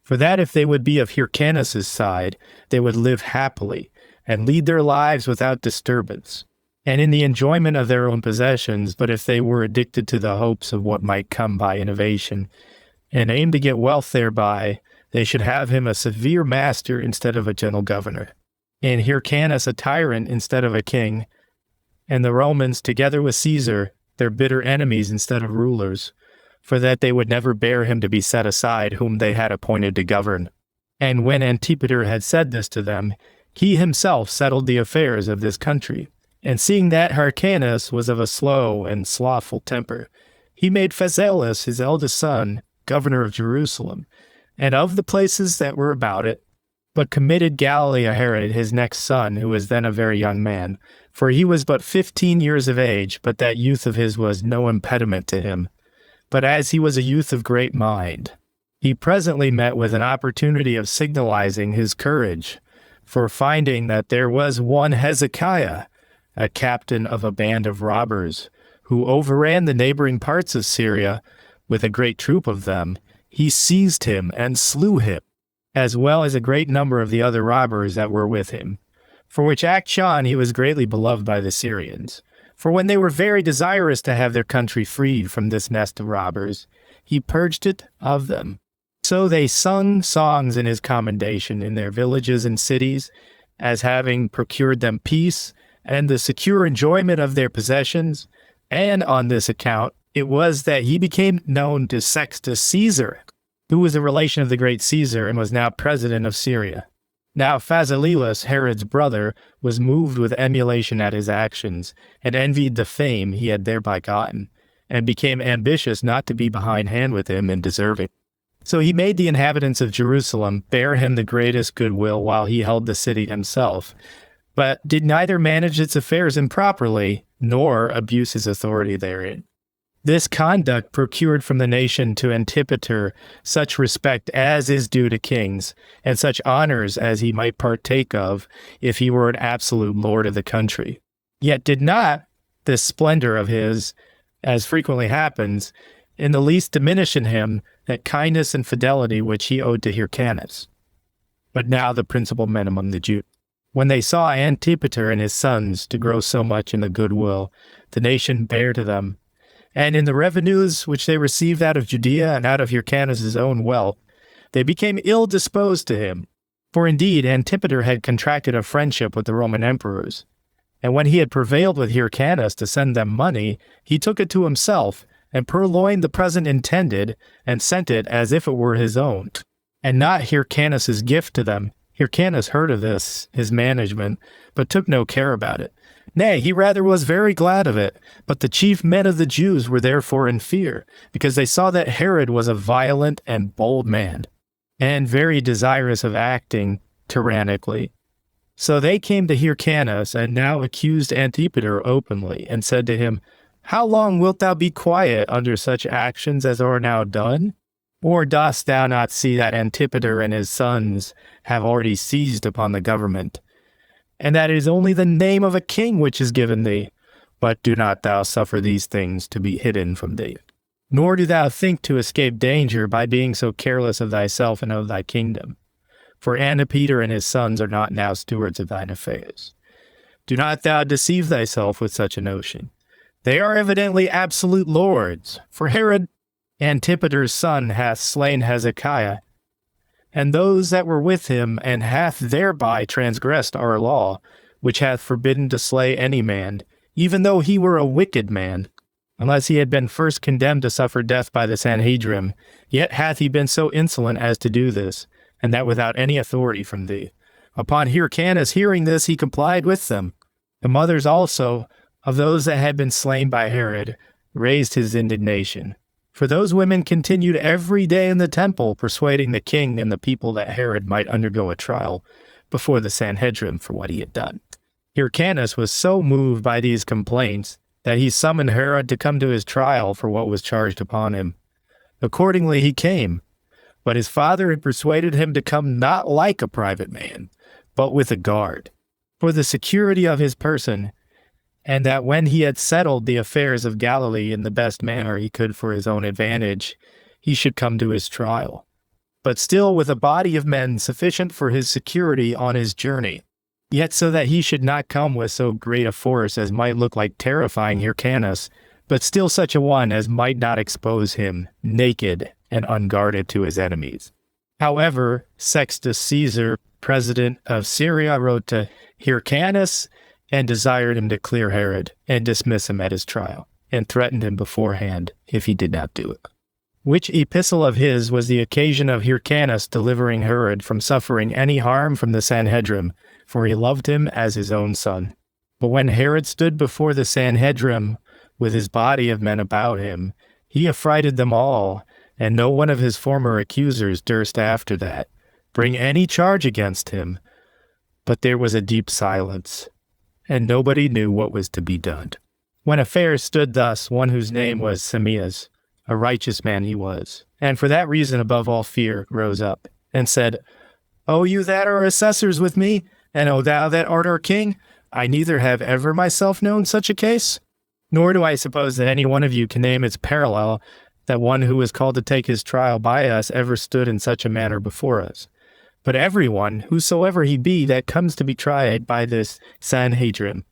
For that if they would be of Hyrcanus' side, they would live happily, and lead their lives without disturbance, and in the enjoyment of their own possessions, but if they were addicted to the hopes of what might come by innovation, and aimed to get wealth thereby, they should have him a severe master instead of a gentle governor, and Hyrcanus a tyrant instead of a king, and the Romans, together with Caesar, their bitter enemies instead of rulers, for that they would never bear him to be set aside whom they had appointed to govern. And when Antipater had said this to them, he himself settled the affairs of this country. And seeing that Hyrcanus was of a slow and slothful temper, he made Phasaelus his eldest son governor of Jerusalem, and of the places that were about it, but committed Galilee to Herod his next son, who was then a very young man, for he was but 15 years of age, but that youth of his was no impediment to him. But as he was a youth of great mind, he presently met with an opportunity of signalizing his courage, for finding that there was one Hezekiah, a captain of a band of robbers, who overran the neighboring parts of Syria with a great troop of them, he seized him and slew him, as well as a great number of the other robbers that were with him. For which action he was greatly beloved by the Syrians. For when they were very desirous to have their country freed from this nest of robbers, he purged it of them. So they sung songs in his commendation in their villages and cities, as having procured them peace and the secure enjoyment of their possessions. And on this account it was that he became known to Sextus Caesar, who was a relation of the great Caesar and was now president of Syria. Now Phasaelus, Herod's brother, was moved with emulation at his actions, and envied the fame he had thereby gotten, and became ambitious not to be behindhand with him in deserving. So he made the inhabitants of Jerusalem bear him the greatest goodwill while he held the city himself, but did neither manage its affairs improperly, nor abuse his authority therein. This conduct procured from the nation to Antipater such respect as is due to kings, and such honors as he might partake of if he were an absolute lord of the country. Yet did not this splendor of his, as frequently happens, in the least diminish in him that kindness and fidelity which he owed to Hyrcanus. But now the principal men among the Jews, when they saw Antipater and his sons to grow so much in the goodwill the nation bare to them, and in the revenues which they received out of Judea and out of Hyrcanus' own wealth, they became ill disposed to him. For indeed Antipater had contracted a friendship with the Roman emperors, and when he had prevailed with Hyrcanus to send them money, he took it to himself, and purloined the present intended, and sent it as if it were his own, and not Hyrcanus' gift to them. Hyrcanus heard of this, his management, but took no care about it. Nay, he rather was very glad of it, but the chief men of the Jews were therefore in fear, because they saw that Herod was a violent and bold man, and very desirous of acting tyrannically. So they came to Hyrcanus, and now accused Antipater openly, and said to him, How long wilt thou be quiet under such actions as are now done? Or dost thou not see that Antipater and his sons have already seized upon the government, and that it is only the name of a king which is given thee? But do not thou suffer these things to be hidden from thee, nor do thou think to escape danger by being so careless of thyself and of thy kingdom. For Antipater and his sons are not now stewards of thine affairs. Do not thou deceive thyself with such a notion. They are evidently absolute lords, for Herod, Antipater's son, hath slain Hezekiah, and those that were with him, and hath thereby transgressed our law, which hath forbidden to slay any man, even though he were a wicked man, unless he had been first condemned to suffer death by the Sanhedrim. Yet hath he been so insolent as to do this, and that without any authority from thee. Upon Hyrcanus hearing this, he complied with them. The mothers also of those that had been slain by Herod raised his indignation, For those women continued every day in the temple, persuading the king and the people that Herod might undergo a trial before the Sanhedrin for what he had done. Hyrcanus was so moved by these complaints that he summoned Herod to come to his trial for what was charged upon him. Accordingly, he came, but his father had persuaded him to come not like a private man, but with a guard, for the security of his person, and that when he had settled the affairs of Galilee in the best manner he could for his own advantage, he should come to his trial, but still with a body of men sufficient for his security on his journey, yet so that he should not come with so great a force as might look like terrifying Hyrcanus, but still such a one as might not expose him naked and unguarded to his enemies. However, Sextus Caesar, president of Syria, wrote to Hyrcanus and desired him to clear Herod and dismiss him at his trial, and threatened him beforehand if he did not do it. Which epistle of his was the occasion of Hyrcanus delivering Herod from suffering any harm from the Sanhedrim, for he loved him as his own son. But when Herod stood before the Sanhedrim with his body of men about him, he affrighted them all, and no one of his former accusers durst after that bring any charge against him. But there was a deep silence, and nobody knew what was to be done. When affairs stood thus, one whose name was Simeas, a righteous man he was, and for that reason above all fear, rose up, and said, O you that are assessors with me, and O thou that art our king, I neither have ever myself known such a case, nor do I suppose that any one of you can name its parallel, that one who was called to take his trial by us ever stood in such a manner before us. But everyone, whosoever he be, that comes to be tried by this Sanhedrim,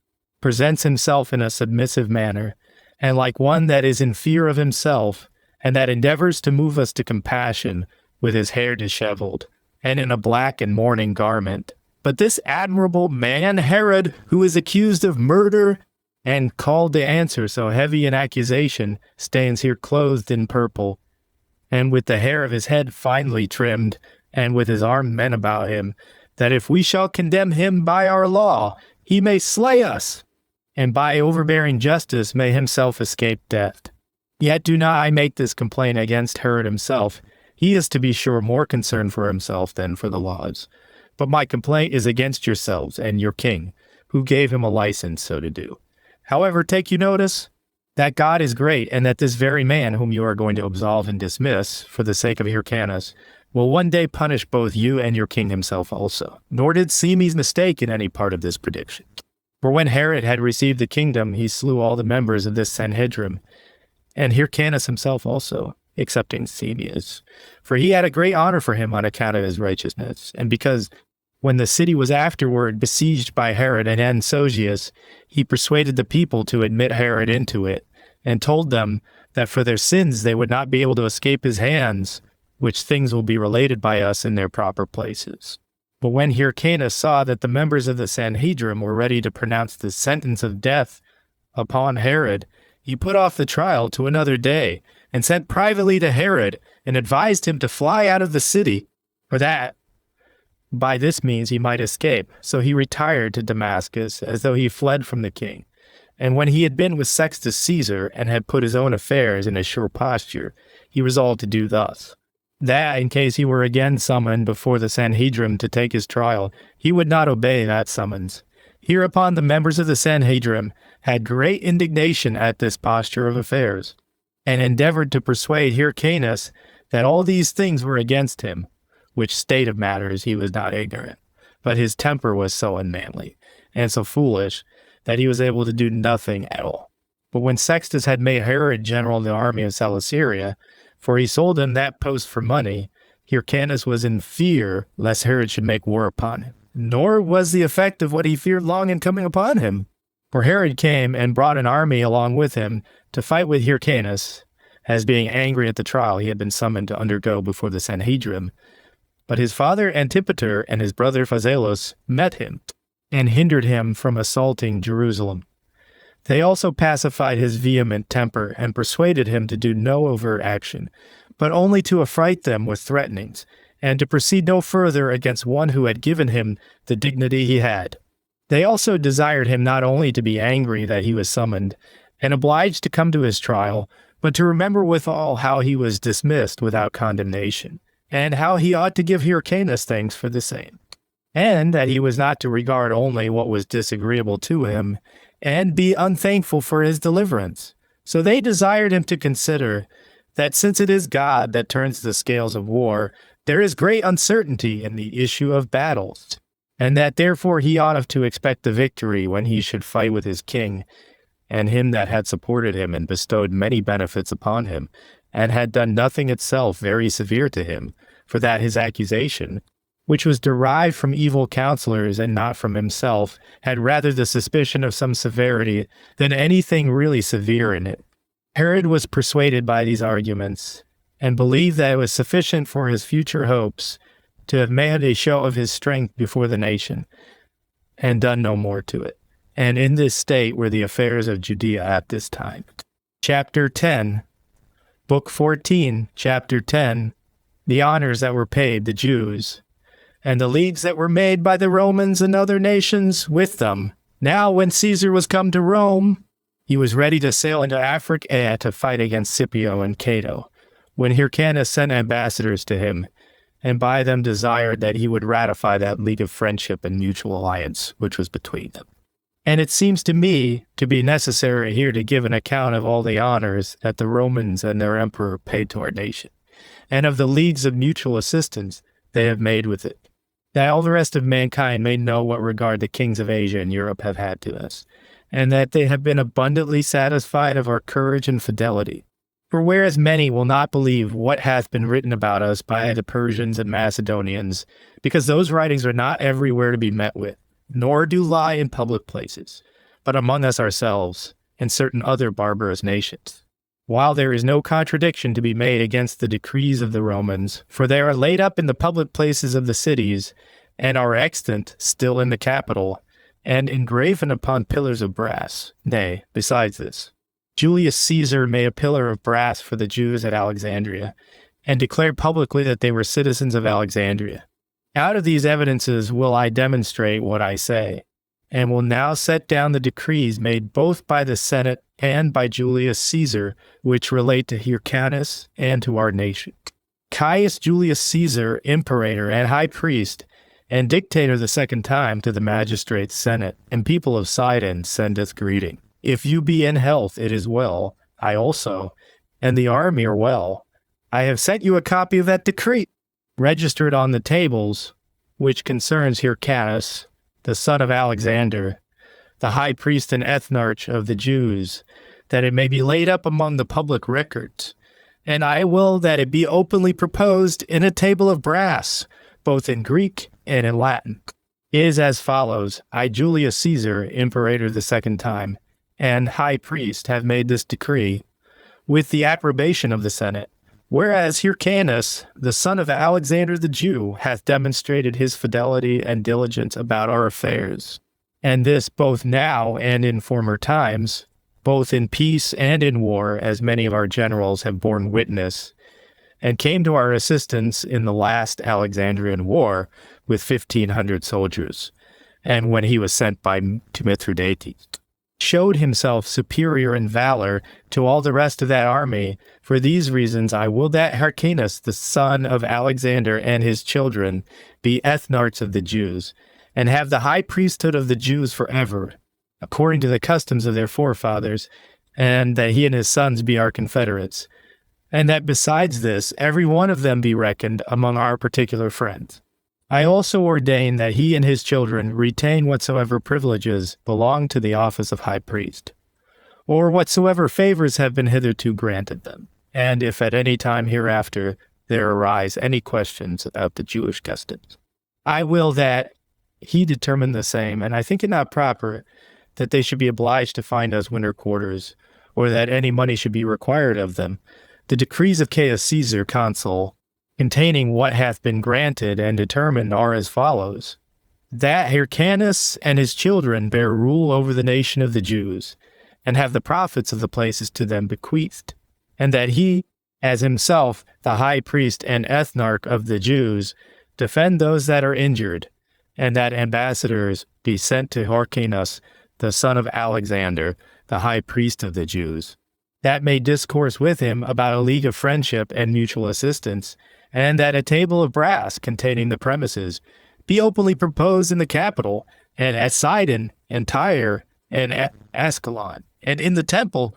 presents himself in a submissive manner, and like one that is in fear of himself, and that endeavors to move us to compassion, with his hair disheveled, and in a black and mourning garment. But this admirable man, Herod, who is accused of murder, and called to answer so heavy an accusation, stands here clothed in purple, and with the hair of his head finely trimmed, and with his armed men about him, that if we shall condemn him by our law, he may slay us, and by overbearing justice may himself escape death. Yet do not I make this complaint against Herod himself. He is to be sure more concerned for himself than for the laws. But my complaint is against yourselves and your king, who gave him a license so to do. However, take you notice that God is great, and that this very man whom you are going to absolve and dismiss, for the sake of Hyrcanus, will one day punish both you and your king himself also. Nor did Simeas mistake in any part of this prediction. For when Herod had received the kingdom, he slew all the members of this Sanhedrim, and Hyrcanus himself also, excepting Simeas. For he had a great honor for him on account of his righteousness, and because when the city was afterward besieged by Herod and Antiochus, he persuaded the people to admit Herod into it, and told them that for their sins they would not be able to escape his hands, which things will be related by us in their proper places. But when Hyrcanus saw that the members of the Sanhedrim were ready to pronounce the sentence of death upon Herod, he put off the trial to another day, and sent privately to Herod, and advised him to fly out of the city, for that by this means he might escape. So he retired to Damascus, as though he fled from the king. And when he had been with Sextus Caesar, and had put his own affairs in a sure posture, he resolved to do thus: that, in case he were again summoned before the Sanhedrim to take his trial, he would not obey that summons. Hereupon the members of the Sanhedrim had great indignation at this posture of affairs, and endeavored to persuade Hyrcanus that all these things were against him, which state of matters he was not ignorant, but his temper was so unmanly, and so foolish, that he was able to do nothing at all. But when Sextus had made Herod general in the army of Celesyria, for he sold him that post for money, Hyrcanus was in fear lest Herod should make war upon him. Nor was the effect of what he feared long in coming upon him. For Herod came and brought an army along with him to fight with Hyrcanus, as being angry at the trial he had been summoned to undergo before the Sanhedrim. But his father Antipater and his brother Phasaelus met him, and hindered him from assaulting Jerusalem. They also pacified his vehement temper, and persuaded him to do no overt action, but only to affright them with threatenings, and to proceed no further against one who had given him the dignity he had. They also desired him not only to be angry that he was summoned, and obliged to come to his trial, but to remember withal how he was dismissed without condemnation, and how he ought to give Hyrcanus thanks for the same, and that he was not to regard only what was disagreeable to him, and be unthankful for his deliverance. So they desired him to consider that since it is God that turns the scales of war, there is great uncertainty in the issue of battles, and that therefore he ought to expect the victory when he should fight with his king, and him that had supported him and bestowed many benefits upon him, and had done nothing itself very severe to him, for that his accusation, which was derived from evil counselors and not from himself, had rather the suspicion of some severity than anything really severe in it. Herod was persuaded by these arguments, and believed that it was sufficient for his future hopes to have made a show of his strength before the nation, and done no more to it. And in this state were the affairs of Judea at this time. Chapter 10, Book 14, Chapter 10, the honors that were paid the Jews, and the leagues that were made by the Romans and other nations with them. Now when Caesar was come to Rome, he was ready to sail into Africa to fight against Scipio and Cato, when Hyrcanus sent ambassadors to him, and by them desired that he would ratify that league of friendship and mutual alliance which was between them. And it seems to me to be necessary here to give an account of all the honors that the Romans and their emperor paid to our nation, and of the leagues of mutual assistance they have made with it, that all the rest of mankind may know what regard the kings of Asia and Europe have had to us, and that they have been abundantly satisfied of our courage and fidelity. For whereas many will not believe what hath been written about us by the Persians and Macedonians, because those writings are not everywhere to be met with, nor do lie in public places, but among us ourselves and certain other barbarous nations. While there is no contradiction to be made against the decrees of the Romans, for they are laid up in the public places of the cities, and are extant still in the Capitol, and engraven upon pillars of brass. Nay, besides this, Julius Caesar made a pillar of brass for the Jews at Alexandria, and declared publicly that they were citizens of Alexandria. Out of these evidences will I demonstrate what I say, and will now set down the decrees made both by the Senate and by Julius Caesar, which relate to Hyrcanus and to our nation. Caius Julius Caesar, imperator and high priest, and dictator the second time to the magistrates, senate, and people of Sidon, sendeth greeting. If you be in health, it is well. I also, and the army are well. I have sent you a copy of that decree, registered on the tables, which concerns Hyrcanus, the son of Alexander, the high priest and ethnarch of the Jews, that it may be laid up among the public records. And I will that it be openly proposed in a table of brass, both in Greek and in Latin. It is as follows: I, Julius Caesar, imperator the second time, and high priest, have made this decree, with the approbation of the Senate. Whereas Hyrcanus, the son of Alexander the Jew, hath demonstrated his fidelity and diligence about our affairs, and this both now and in former times, both in peace and in war, as many of our generals have borne witness, and came to our assistance in the last Alexandrian war with 1,500 soldiers, and when he was sent to Mithridates, showed himself superior in valor to all the rest of that army. For these reasons I will that Hyrcanus, the son of Alexander, and his children be ethnarchs of the Jews, and have the high priesthood of the Jews forever, according to the customs of their forefathers, and that he and his sons be our confederates, and that besides this every one of them be reckoned among our particular friends. I also ordain that he and his children retain whatsoever privileges belong to the office of high priest, or whatsoever favors have been hitherto granted them. And if at any time hereafter there arise any questions about the Jewish customs, I will that he determine the same, and I think it not proper that they should be obliged to find us winter quarters, or that any money should be required of them. The decrees of Caius Caesar, consul, containing what hath been granted and determined, are as follows: that Hyrcanus and his children bear rule over the nation of the Jews, and have the profits of the places to them bequeathed, and that he, as himself the high priest and ethnarch of the Jews, defend those that are injured, and that ambassadors be sent to Hyrcanus, the son of Alexander, the high priest of the Jews, that may discourse with him about a league of friendship and mutual assistance, and that a table of brass containing the premises be openly proposed in the capital, and at Sidon, and Tyre, and at Ascalon, and in the temple,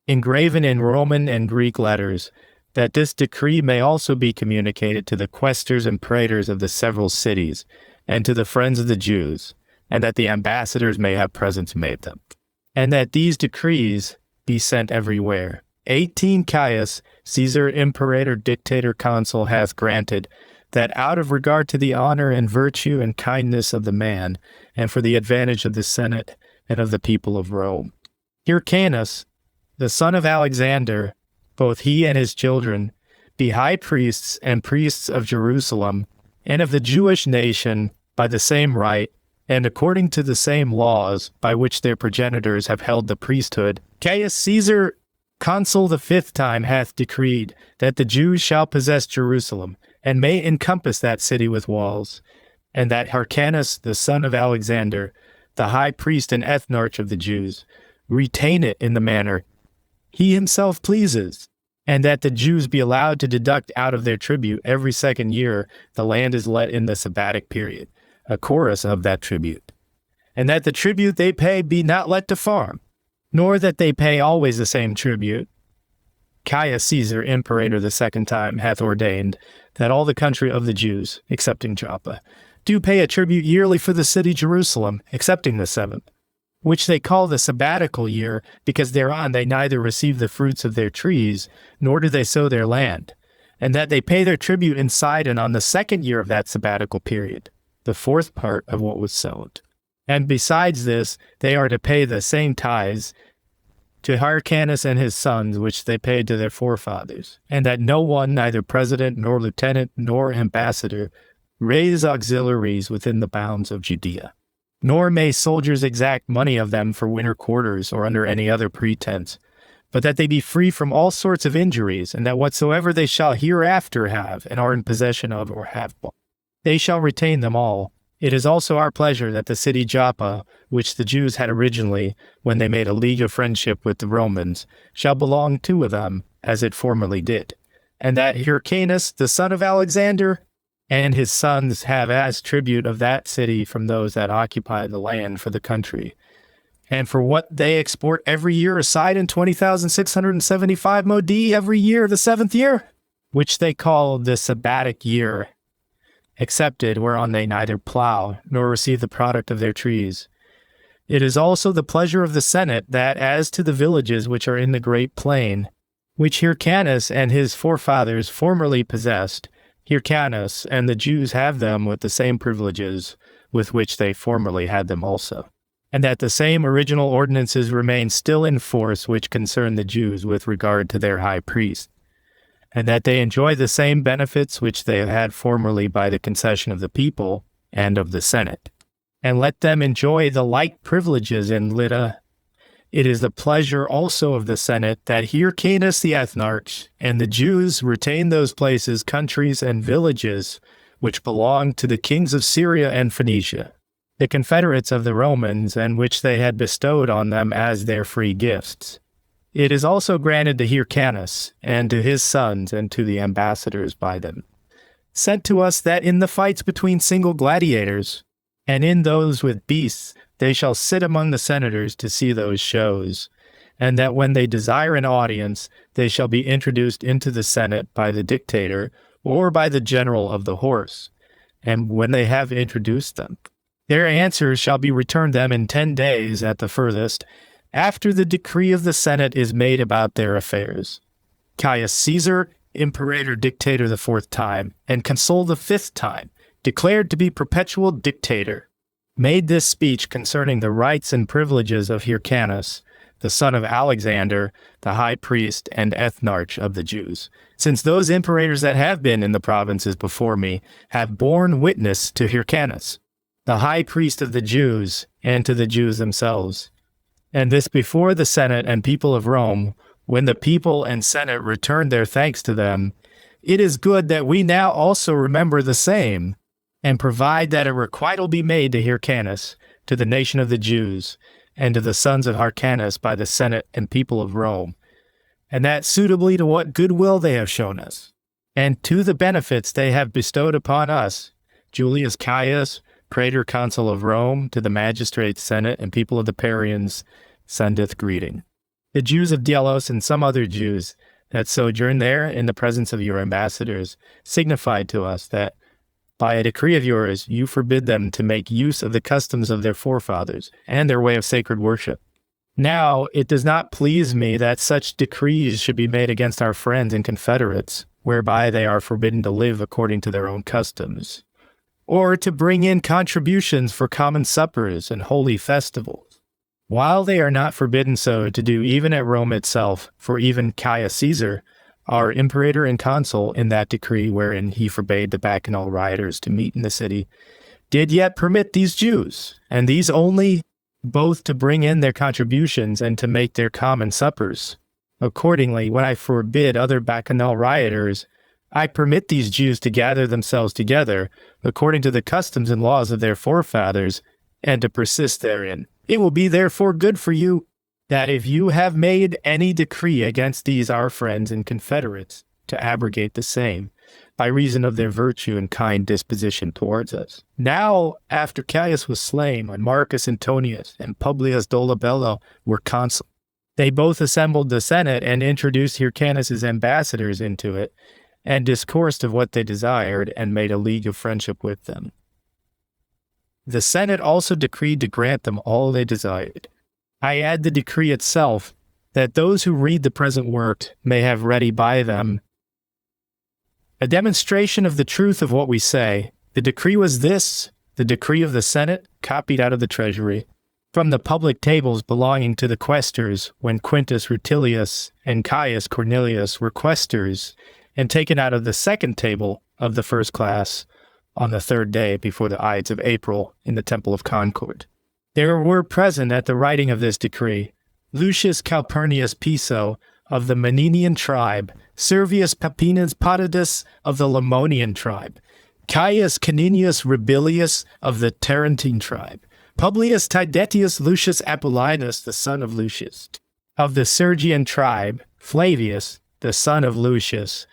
engraven in Roman and Greek letters, that this decree may also be communicated to the quaestors and praetors of the several cities, and to the friends of the Jews, and that the ambassadors may have presents made them, and that these decrees be sent everywhere. 18 Caius, Caesar, Imperator, Dictator, Consul, hath granted, that out of regard to the honor and virtue and kindness of the man, and for the advantage of the Senate and of the people of Rome, Hyrcanus, the son of Alexander, both he and his children, be high priests and priests of Jerusalem, and of the Jewish nation by the same right, and according to the same laws by which their progenitors have held the priesthood. Caius Caesar, consul the 5th time, hath decreed that the Jews shall possess Jerusalem, and may encompass that city with walls, and that Hyrcanus, the son of Alexander, the high priest and ethnarch of the Jews, retain it in the manner he himself pleases, and that the Jews be allowed to deduct out of their tribute every 2nd year the land is let in the sabbatic period, a chorus of that tribute, and that the tribute they pay be not let to farm, nor that they pay always the same tribute. Caius Caesar, Imperator the 2nd time, hath ordained that all the country of the Jews, excepting Joppa, do pay a tribute yearly for the city Jerusalem, excepting the 7th, which they call the sabbatical year, because thereon they neither receive the fruits of their trees, nor do they sow their land, and that they pay their tribute in Sidon on the 2nd year of that sabbatical period, the 4th part of what was sowed. And besides this, they are to pay the same tithes to Hyrcanus and his sons, which they paid to their forefathers, and that no one, neither president, nor lieutenant, nor ambassador, raise auxiliaries within the bounds of Judea. Nor may soldiers exact money of them for winter quarters or under any other pretense, but that they be free from all sorts of injuries, and that whatsoever they shall hereafter have, and are in possession of, or have bought, they shall retain them all. It is also our pleasure that the city Joppa, which the Jews had originally, when they made a league of friendship with the Romans, shall belong to them, as it formerly did, and that Hyrcanus, the son of Alexander, and his sons have as tribute of that city from those that occupy the land for the country, and for what they export every year aside in 20,675 modii every year, the 7th year, which they call the sabbatic year, excepted whereon they neither plow nor receive the product of their trees. It is also the pleasure of the Senate that as to the villages which are in the great plain, which Hyrcanus and his forefathers formerly possessed, Hyrcanus and the Jews have them with the same privileges with which they formerly had them also, and that the same original ordinances remain still in force which concern the Jews with regard to their high priest, and that they enjoy the same benefits which they have had formerly by the concession of the people and of the Senate, and let them enjoy the like privileges in Lydda. It is the pleasure also of the Senate that Hyrcanus the ethnarch and the Jews retain those places, countries, and villages which belonged to the kings of Syria and Phoenicia, the confederates of the Romans, and which they had bestowed on them as their free gifts. It is also granted to Hyrcanus, and to his sons, and to the ambassadors by them, sent to us that in the fights between single gladiators, and in those with beasts, they shall sit among the senators to see those shows, and that when they desire an audience, they shall be introduced into the Senate by the dictator, or by the general of the horse, and when they have introduced them, their answers shall be returned them in 10 days at the furthest, after the decree of the Senate is made about their affairs. Caius Caesar, Imperator Dictator the 4th time, and Consul the 5th time, declared to be perpetual dictator, made this speech concerning the rights and privileges of Hyrcanus, the son of Alexander, the high priest and ethnarch of the Jews, since those imperators that have been in the provinces before me have borne witness to Hyrcanus, the high priest of the Jews, and to the Jews themselves. And this before the Senate and people of Rome, when the people and Senate returned their thanks to them. It is good that we now also remember the same, and provide that a requital be made to Hyrcanus, to the nation of the Jews, and to the sons of Hyrcanus by the Senate and people of Rome, and that suitably to what goodwill they have shown us, and to the benefits they have bestowed upon us. Julius Caius, Praetor Consul of Rome, to the magistrates, senate, and people of the Parians, sendeth greeting. The Jews of Delos and some other Jews that sojourn there in the presence of your ambassadors signified to us that by a decree of yours you forbid them to make use of the customs of their forefathers and their way of sacred worship. Now it does not please me that such decrees should be made against our friends and confederates, whereby they are forbidden to live according to their own customs, or to bring in contributions for common suppers and holy festivals, while they are not forbidden so to do even at Rome itself, for even Caius Caesar, our imperator and consul, in that decree wherein he forbade the Bacchanal rioters to meet in the city, did yet permit these Jews, and these only, both to bring in their contributions and to make their common suppers. Accordingly, when I forbid other Bacchanal rioters, I permit these Jews to gather themselves together, according to the customs and laws of their forefathers, and to persist therein. It will be therefore good for you, that if you have made any decree against these our friends and confederates, to abrogate the same, by reason of their virtue and kind disposition towards us. Now, after Caius was slain, when Marcus Antonius and Publius Dolabella were consul, they both assembled the Senate and introduced Hyrcanus' ambassadors into it, and discoursed of what they desired, and made a league of friendship with them. The Senate also decreed to grant them all they desired. I add the decree itself, that those who read the present work may have ready by them a demonstration of the truth of what we say. The decree was this, the decree of the Senate, copied out of the treasury, from the public tables belonging to the quaestors, when Quintus Rutilius and Caius Cornelius were quaestors, and taken out of the second table of the first class on the third day before the Ides of April in the Temple of Concord. There were present at the writing of this decree Lucius Calpurnius Piso of the Maninian tribe, Servius Papinus Potidus of the Lemonian tribe, Caius Caninius Rebilius of the Tarentine tribe, Publius Tidetius Lucius Apollinus, the son of Lucius, of the Sergian tribe, Flavius, the son of Lucius,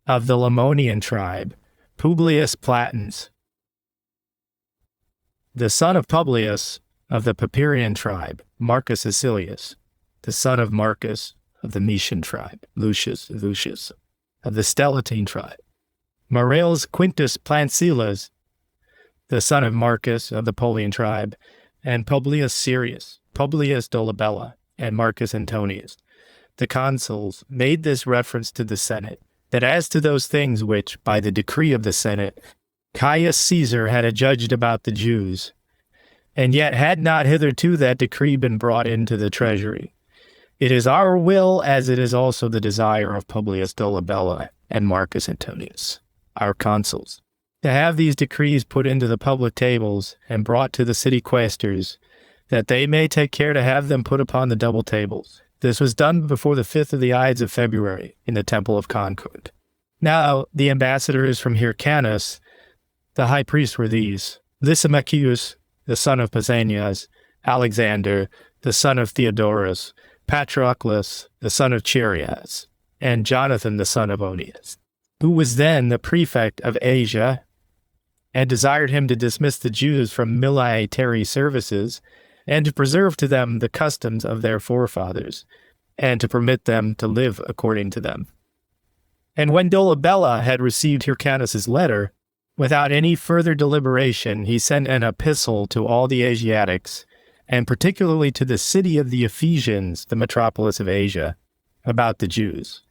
of the Lemonian tribe, Publius Platens, the son of Publius, of the Papirian tribe, Marcus Acilius, the son of Marcus, of the Metian tribe, Lucius, of the Stelatine tribe, Mareus Quintus Plancilas, the son of Marcus, of the Polian tribe, and Publius Sirius, Publius Dolabella, and Marcus Antonius. The consuls made this reference to the Senate, that as to those things which, by the decree of the Senate, Caius Caesar had adjudged about the Jews, and yet had not hitherto that decree been brought into the treasury. It is our will, as it is also the desire of Publius Dolabella and Marcus Antonius, our consuls, to have these decrees put into the public tables and brought to the city quaestors, that they may take care to have them put upon the double tables. This was done before the 5th of the Ides of February in the Temple of Concord. Now the ambassadors from Hyrcanus, the high priests, were these: Lysimachus, the son of Pausanias, Alexander, the son of Theodorus, Patroclus, the son of Cherias, and Jonathan, the son of Onias, who was then the prefect of Asia, and desired him to dismiss the Jews from military services, and to preserve to them the customs of their forefathers, and to permit them to live according to them. And when Dolabella had received Hyrcanus' letter, without any further deliberation, he sent an epistle to all the Asiatics, and particularly to the city of the Ephesians, the metropolis of Asia, about the Jews.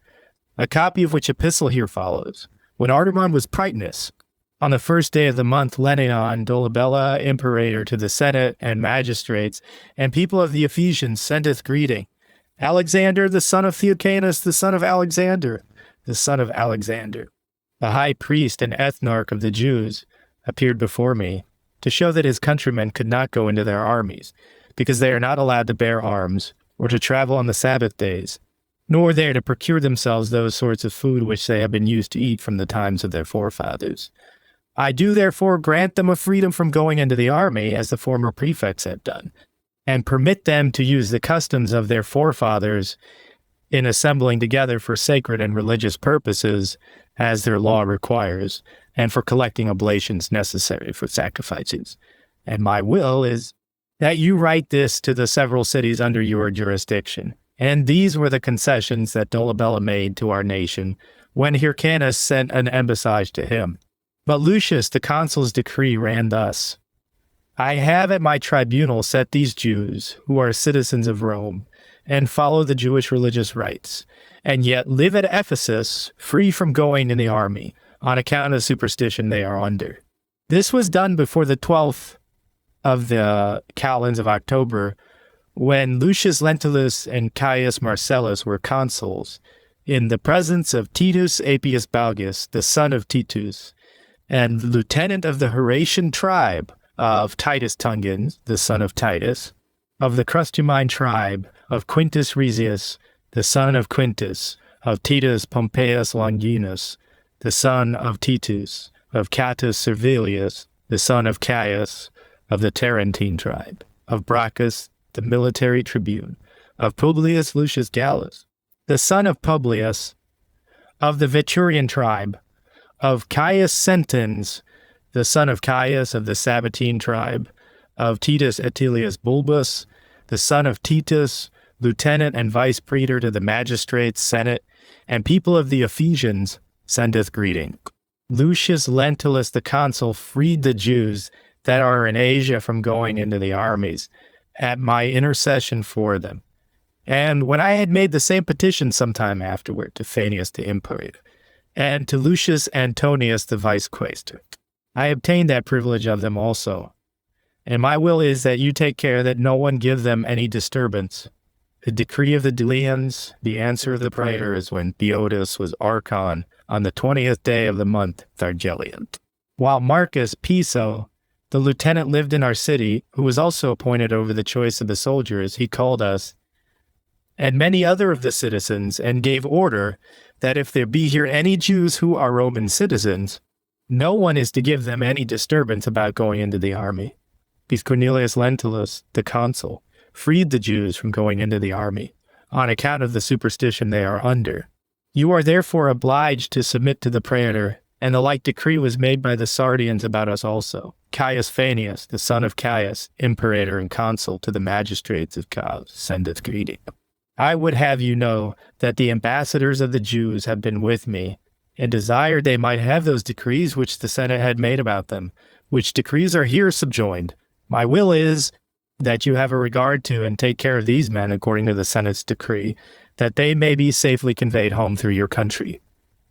A copy of which epistle here follows. When Artemon was Prytanis, on the first day of the month Leneon, Dolabella, imperator to the Senate and magistrates, and people of the Ephesians, sendeth greeting. Alexander, the son of Theocanus, the son of Alexander, the son of Alexander, the high priest and ethnarch of the Jews, appeared before me, to show that his countrymen could not go into their armies, because they are not allowed to bear arms, or to travel on the Sabbath days, nor there to procure themselves those sorts of food which they have been used to eat from the times of their forefathers. I do therefore grant them a freedom from going into the army, as the former prefects have done, and permit them to use the customs of their forefathers in assembling together for sacred and religious purposes, as their law requires, and for collecting oblations necessary for sacrifices. And my will is that you write this to the several cities under your jurisdiction. And these were the concessions that Dolabella made to our nation when Hyrcanus sent an embassage to him. But Lucius, the consul's decree ran thus: I have at my tribunal set these Jews, who are citizens of Rome, and follow the Jewish religious rites, and yet live at Ephesus, free from going in the army, on account of the superstition they are under. This was done before the 12th of the calends of October, when Lucius Lentulus and Caius Marcellus were consuls, in the presence of Titus Appius Balgus, the son of Titus, and the lieutenant of the Horatian tribe of Titus Tungans, the son of Titus, of the Crustumine tribe of Quintus Resius, the son of Quintus, of Titus Pompeius Longinus, the son of Titus, of Catus Servilius, the son of Caius, of the Tarentine tribe, of Brachus, the military tribune, of Publius Lucius Gallus, the son of Publius, of the Veturian tribe, of Caius Sentens, the son of Caius of the Sabbatine tribe, of Titus Atilius Bulbus, the son of Titus, lieutenant and vice praetor to the magistrates, senate, and people of the Ephesians, sendeth greeting. Lucius Lentulus the consul freed the Jews that are in Asia from going into the armies, at my intercession for them. And when I had made the same petition sometime afterward to Phanius the imperator, and to Lucius Antonius the vice-quaestor, I obtained that privilege of them also. And my will is that you take care that no one give them any disturbance. The decree of the Delians, the answer of the praetor, is when Theodos was archon on the 20th day of the month Thargelian. While Marcus Piso, the lieutenant, lived in our city, who was also appointed over the choice of the soldiers, he called us, and many other of the citizens, and gave order that if there be here any Jews who are Roman citizens, no one is to give them any disturbance about going into the army. Because Cornelius Lentulus, the consul, freed the Jews from going into the army, on account of the superstition they are under. You are therefore obliged to submit to the praetor, and the like decree was made by the Sardians about us also. Caius Phanius, the son of Caius, imperator and consul to the magistrates of Caius, sendeth greeting. I would have you know that the ambassadors of the Jews have been with me, and desired they might have those decrees which the Senate had made about them, which decrees are here subjoined. My will is that you have a regard to and take care of these men according to the Senate's decree, that they may be safely conveyed home through your country.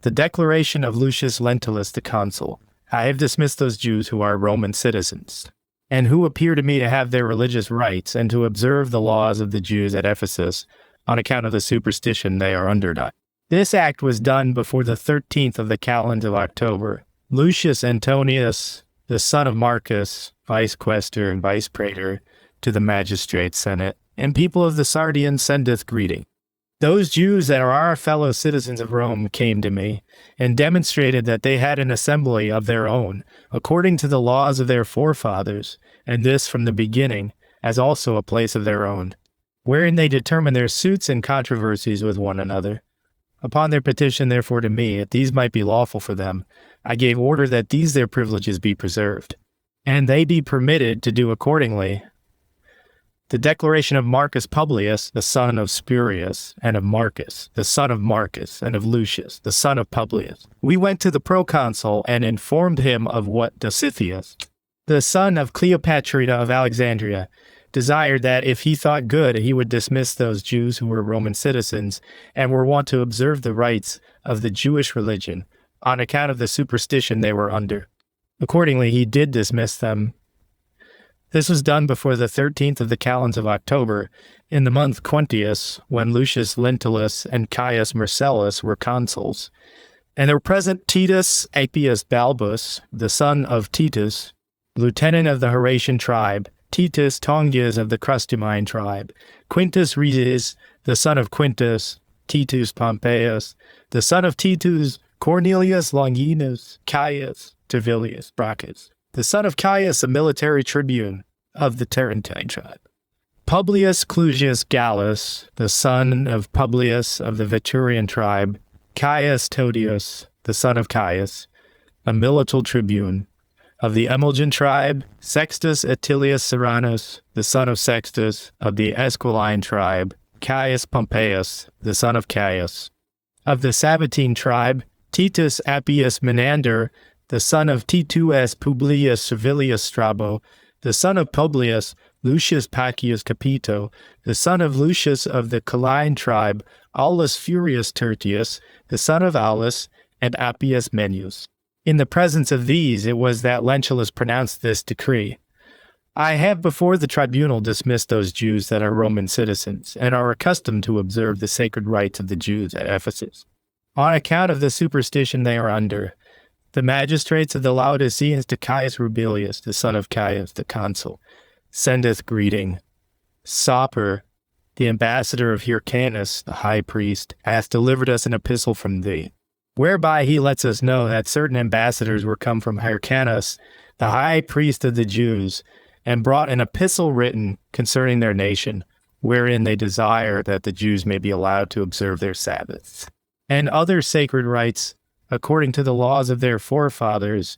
The declaration of Lucius Lentulus the consul: I have dismissed those Jews who are Roman citizens, and who appear to me to have their religious rights, and to observe the laws of the Jews at Ephesus, on account of the superstition they are under. This act was done before the 13th of the calends of October. Lucius Antonius, the son of Marcus, vice-quaestor and vice-praetor, to the magistrates, senate, and people of the Sardians, sendeth greeting. Those Jews that are our fellow citizens of Rome came to me, and demonstrated that they had an assembly of their own, according to the laws of their forefathers, and this from the beginning, as also a place of their own, wherein they determined their suits and controversies with one another. Upon their petition, therefore, to me, if these might be lawful for them, I gave order that these their privileges be preserved, and they be permitted to do accordingly. The declaration of Marcus Publius, the son of Spurius, and of Marcus, the son of Marcus, and of Lucius, the son of Publius. We went to the proconsul and informed him of what Josephus, the son of Cleopatrina of Alexandria, desired that if he thought good, he would dismiss those Jews who were Roman citizens and were wont to observe the rites of the Jewish religion on account of the superstition they were under. Accordingly, he did dismiss them. This was done before the 13th of the calends of October, in the month Quintius, when Lucius Lentulus and Caius Marcellus were consuls. And there were present Titus Appius Balbus, the son of Titus, lieutenant of the Horatian tribe, Titus Tongius of the Crustumine tribe, Quintus Resius, the son of Quintus, Titus Pompeius, the son of Titus Cornelius Longinus, Caius Servilius Brachus, the son of Caius, a military tribune of the Tarentine tribe, Publius Clusius Gallus, the son of Publius of the Veturian tribe, Caius Todius, the son of Caius, a milital tribune, of the Emulgian tribe, Sextus Attilius Serranus, the son of Sextus, of the Esquiline tribe, Caius Pompeius, the son of Caius, of the Sabbatine tribe, Titus Appius Menander, the son of Titus Publius Servilius Strabo, the son of Publius Lucius Pacius Capito, the son of Lucius of the Colline tribe, Aulus Furius Tertius, the son of Aulus, and Appius Menus. In the presence of these it was that Lentulus pronounced this decree. I have before the tribunal dismissed those Jews that are Roman citizens, and are accustomed to observe the sacred rites of the Jews at Ephesus. On account of the superstition they are under, the magistrates of the Laodiceans to Caius Rubilius, the son of Caius, the consul, sendeth greeting. Soper, the ambassador of Hyrcanus, the high priest, hath delivered us an epistle from thee, whereby he lets us know that certain ambassadors were come from Hyrcanus, the high priest of the Jews, and brought an epistle written concerning their nation, wherein they desire that the Jews may be allowed to observe their Sabbaths, and other sacred rites according to the laws of their forefathers,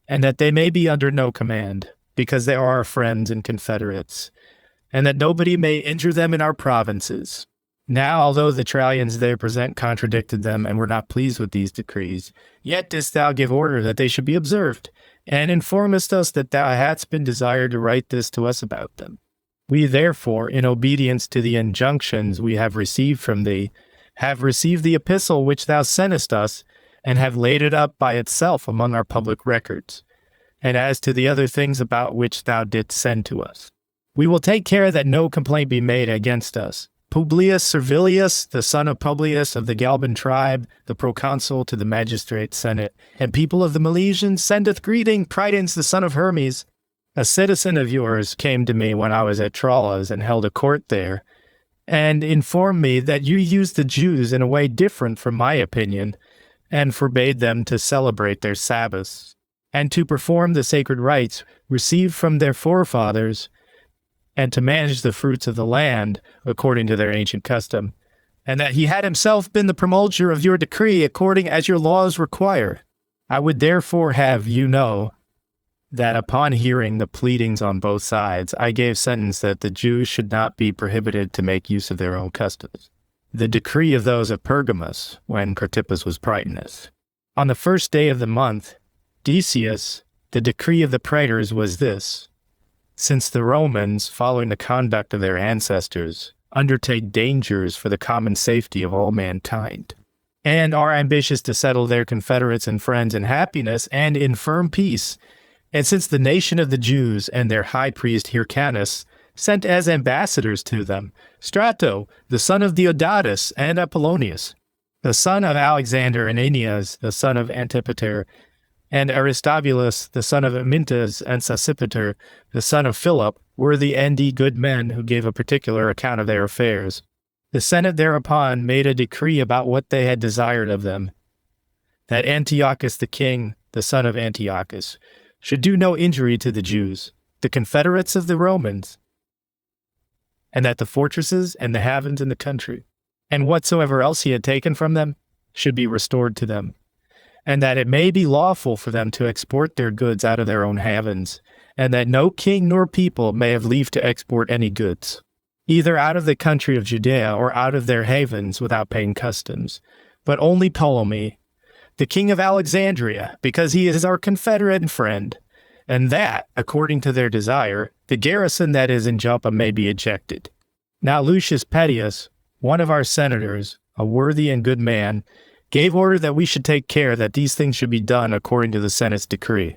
and that they may be under no command, because they are our friends and confederates, and that nobody may injure them in our provinces. Now, although the Trallians there present contradicted them and were not pleased with these decrees, yet didst thou give order that they should be observed, and informest us that thou hadst been desired to write this to us about them. We therefore, in obedience to the injunctions we have received from thee, have received the epistle which thou sentest us, and have laid it up by itself among our public records. And as to the other things about which thou didst send to us, we will take care that no complaint be made against us. Publius Servilius, the son of Publius of the Galban tribe, the proconsul to the magistrate senate, and people of the Milesians, sendeth greeting. Prydens, the son of Hermes, a citizen of yours, came to me when I was at Tralles and held a court there, and informed me that you used the Jews in a way different from my opinion, and forbade them to celebrate their Sabbaths, and to perform the sacred rites received from their forefathers, and to manage the fruits of the land according to their ancient custom, and that he had himself been the promulgator of your decree according as your laws require. I would therefore have you know that upon hearing the pleadings on both sides, I gave sentence that the Jews should not be prohibited to make use of their own customs. The decree of those of Pergamus, when Cartippus was praetonus. On the first day of the month, Decius, the decree of the praetors was this: since the Romans, following the conduct of their ancestors, undertake dangers for the common safety of all mankind, and are ambitious to settle their confederates and friends in happiness and in firm peace, and since the nation of the Jews and their high priest Hyrcanus sent as ambassadors to them Strato, the son of Deodatus, and Apollonius, the son of Alexander, and Aeneas, the son of Antipater, and Aristobulus, the son of Amintas, and Sosipater, the son of Philip, worthy and good men who gave a particular account of their affairs. The Senate thereupon made a decree about what they had desired of them, that Antiochus the king, the son of Antiochus, should do no injury to the Jews, the confederates of the Romans, and that the fortresses and the havens in the country, and whatsoever else he had taken from them, should be restored to them, and that it may be lawful for them to export their goods out of their own havens, and that no king nor people may have leave to export any goods, either out of the country of Judea or out of their havens without paying customs, but only Ptolemy, the king of Alexandria, because he is our confederate and friend, and that, according to their desire, the garrison that is in Joppa may be ejected. Now Lucius Pettius, one of our senators, a worthy and good man, gave order that we should take care that these things should be done according to the Senate's decree,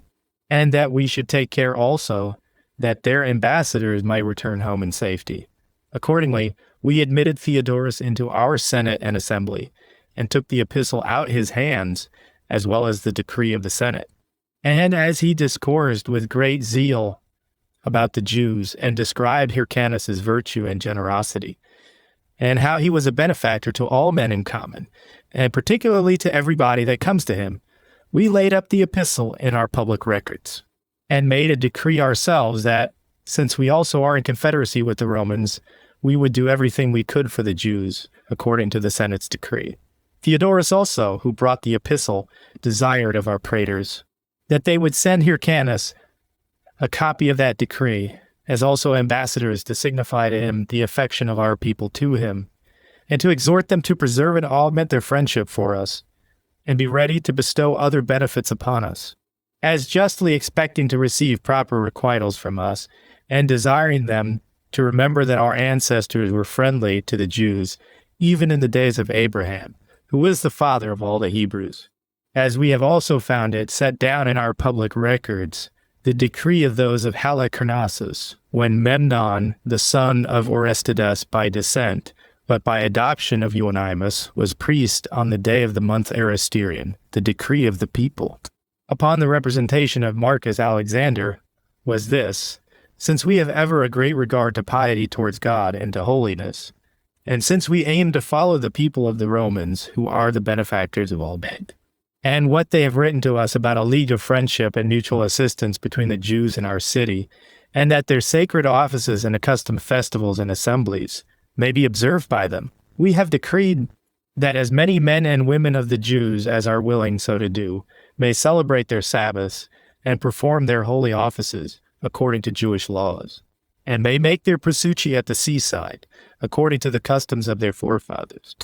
and that we should take care also that their ambassadors might return home in safety. Accordingly, we admitted Theodorus into our Senate and Assembly, and took the epistle out his hands, as well as the decree of the Senate. And as he discoursed with great zeal about the Jews, and described Hyrcanus' virtue and generosity, and how he was a benefactor to all men in common, and particularly to everybody that comes to him, we laid up the epistle in our public records, and made a decree ourselves that, Since we also are in confederacy with the Romans, we would do everything we could for the Jews, according to the Senate's decree. Theodorus also, who brought the epistle, desired of our praetors that they would send Hyrcanus a copy of that decree, as also ambassadors to signify to him the affection of our people to him, and to exhort them to preserve and augment their friendship for us, and be ready to bestow other benefits upon us, as justly expecting to receive proper requitals from us, and desiring them to remember that our ancestors were friendly to the Jews, even in the days of Abraham, who is the father of all the Hebrews. As we have also found it set down in our public records, the decree of those of Halicarnassus, when Memnon, the son of Orestes by descent, but by adoption of Euonymus, was priest on the day of the month Aristerian, the decree of the people, upon the representation of Marcus Alexander, was this: since we have ever a great regard to piety towards God and to holiness, and since we aim to follow the people of the Romans, who are the benefactors of all men, and what they have written to us about a league of friendship and mutual assistance between the Jews and our city, and that their sacred offices and accustomed festivals and assemblies may be observed by them, we have decreed that as many men and women of the Jews as are willing so to do may celebrate their Sabbaths and perform their holy offices according to Jewish laws, and may make their prosuci at the seaside according to the customs of their forefathers.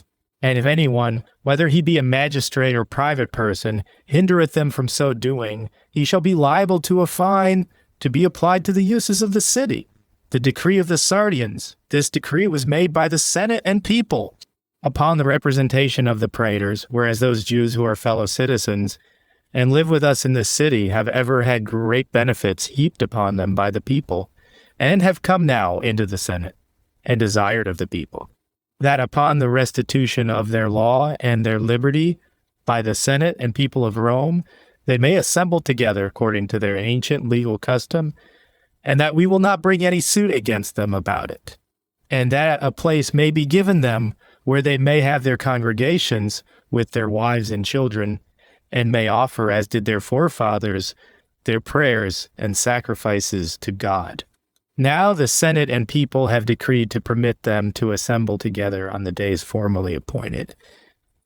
And if anyone, whether he be a magistrate or private person, hindereth them from so doing, he shall be liable to a fine to be applied to the uses of the city. The decree of the Sardians, this decree was made by the Senate and people, upon the representation of the praetors, whereas those Jews who are fellow citizens and live with us in the city have ever had great benefits heaped upon them by the people, and have come now into the Senate, and desired of the people, that upon the restitution of their law and their liberty by the Senate and people of Rome, they may assemble together according to their ancient legal custom, and that we will not bring any suit against them about it, and that a place may be given them where they may have their congregations with their wives and children, and may offer, as did their forefathers, their prayers and sacrifices to God. Now the Senate and people have decreed to permit them to assemble together on the days formally appointed,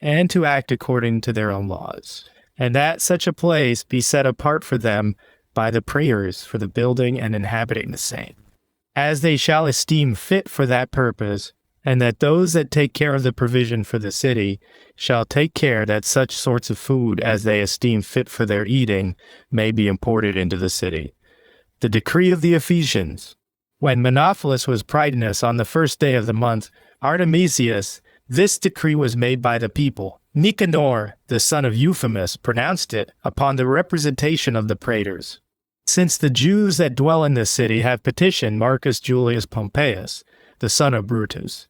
and to act according to their own laws, and that such a place be set apart for them by the praetors for the building and inhabiting the same, as they shall esteem fit for that purpose, and that those that take care of the provision for the city shall take care that such sorts of food as they esteem fit for their eating may be imported into the city. The decree of the Ephesians. When Monophilus was Pridinus on the first day of the month, Artemisius, this decree was made by the people. Nicanor, the son of Euphemus, pronounced it upon the representation of the praetors. Since the Jews that dwell in this city have petitioned Marcus Julius Pompeius, the son of Brutus,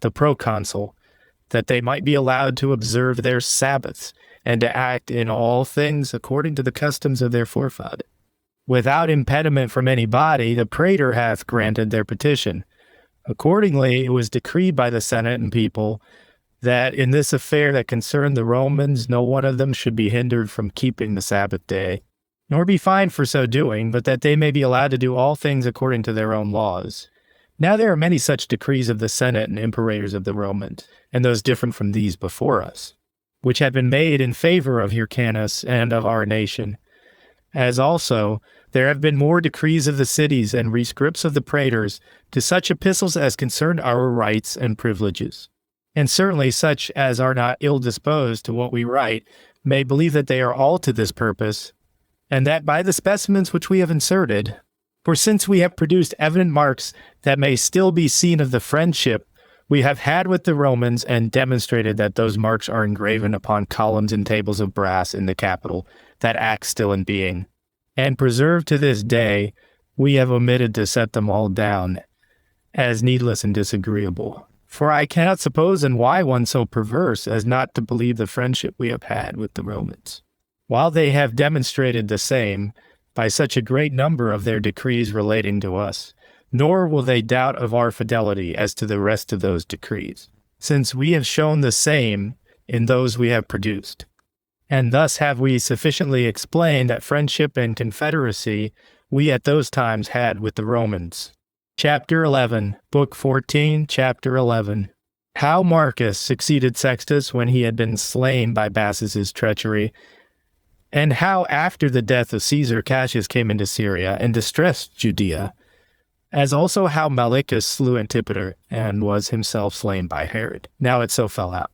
the proconsul, that they might be allowed to observe their Sabbaths and to act in all things according to the customs of their forefathers. Without impediment from any body, the praetor hath granted their petition. Accordingly, it was decreed by the Senate and people that in this affair that concerned the Romans, no one of them should be hindered from keeping the Sabbath day, nor be fined for so doing, but that they may be allowed to do all things according to their own laws. Now there are many such decrees of the Senate and imperators of the Romans, and those different from these before us, which have been made in favor of Hyrcanus and of our nation. As also, there have been more decrees of the cities and rescripts of the praetors to such epistles as concern our rights and privileges. And certainly such as are not ill disposed to what we write may believe that they are all to this purpose, and that by the specimens which we have inserted, for since we have produced evident marks that may still be seen of the friendship we have had with the Romans, and demonstrated that those marks are engraven upon columns and tables of brass in the Capitol, that act still in being, and preserved to this day, we have omitted to set them all down as needless and disagreeable. For I cannot suppose and why one so perverse as not to believe the friendship we have had with the Romans, while they have demonstrated the same by such a great number of their decrees relating to us, nor will they doubt of our fidelity as to the rest of those decrees, since we have shown the same in those we have produced. And thus have we sufficiently explained that friendship and confederacy we at those times had with the Romans. Chapter 11, Book 14, Chapter 11. How Marcus succeeded Sextus when he had been slain by Bassus's treachery, and how after the death of Caesar Cassius came into Syria and distressed Judea, as also how Malichus slew Antipater and was himself slain by Herod. Now it so fell out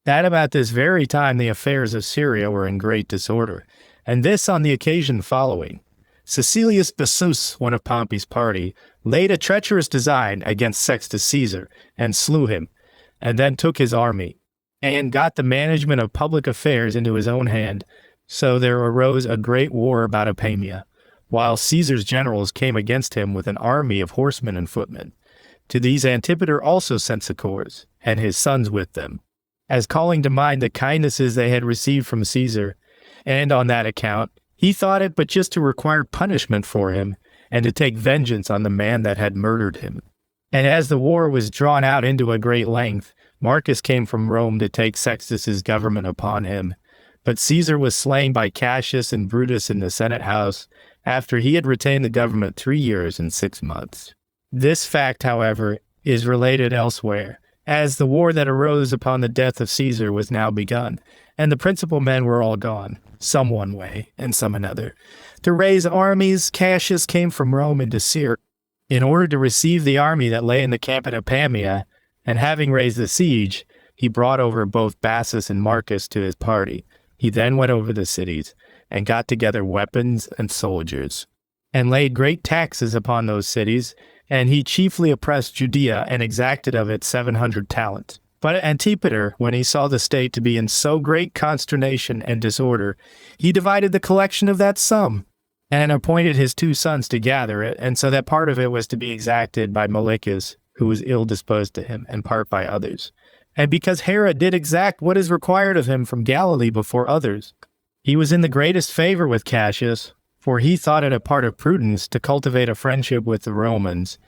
that about this very time the affairs of Syria were in great disorder, and this on the occasion following. Caecilius Bassus, one of Pompey's party, laid a treacherous design against Sextus Caesar, and slew him, and then took his army, and got the management of public affairs into his own hand. So there arose a great war about Apamia, while Caesar's generals came against him with an army of horsemen and footmen. To these Antipater also sent succors, and his sons with them, as calling to mind the kindnesses they had received from Caesar, and on that account he thought it but just to require punishment for him, and to take vengeance on the man that had murdered him. And as the war was drawn out into a great length, Marcus came from Rome to take Sextus's government upon him. But Caesar was slain by Cassius and Brutus in the Senate house, after he had retained the government 3 years and 6 months. This fact, however, is related elsewhere, as the war that arose upon the death of Caesar was now begun, and the principal men were all gone, some one way and some another. To raise armies, Cassius came from Rome into Syria, in order to receive the army that lay in the camp at Apamia, and having raised the siege, he brought over both Bassus and Marcus to his party. He then went over the cities, and got together weapons and soldiers, and laid great taxes upon those cities, and he chiefly oppressed Judea, and exacted of it 700 talents. But Antipater, when he saw the state to be in so great consternation and disorder, he divided the collection of that sum, and appointed his 2 sons to gather it, and so that part of it was to be exacted by Malichus, who was ill disposed to him, and part by others. And because Herod did exact what is required of him from Galilee before others, he was in the greatest favor with Cassius, for he thought it a part of prudence to cultivate a friendship with the Romans,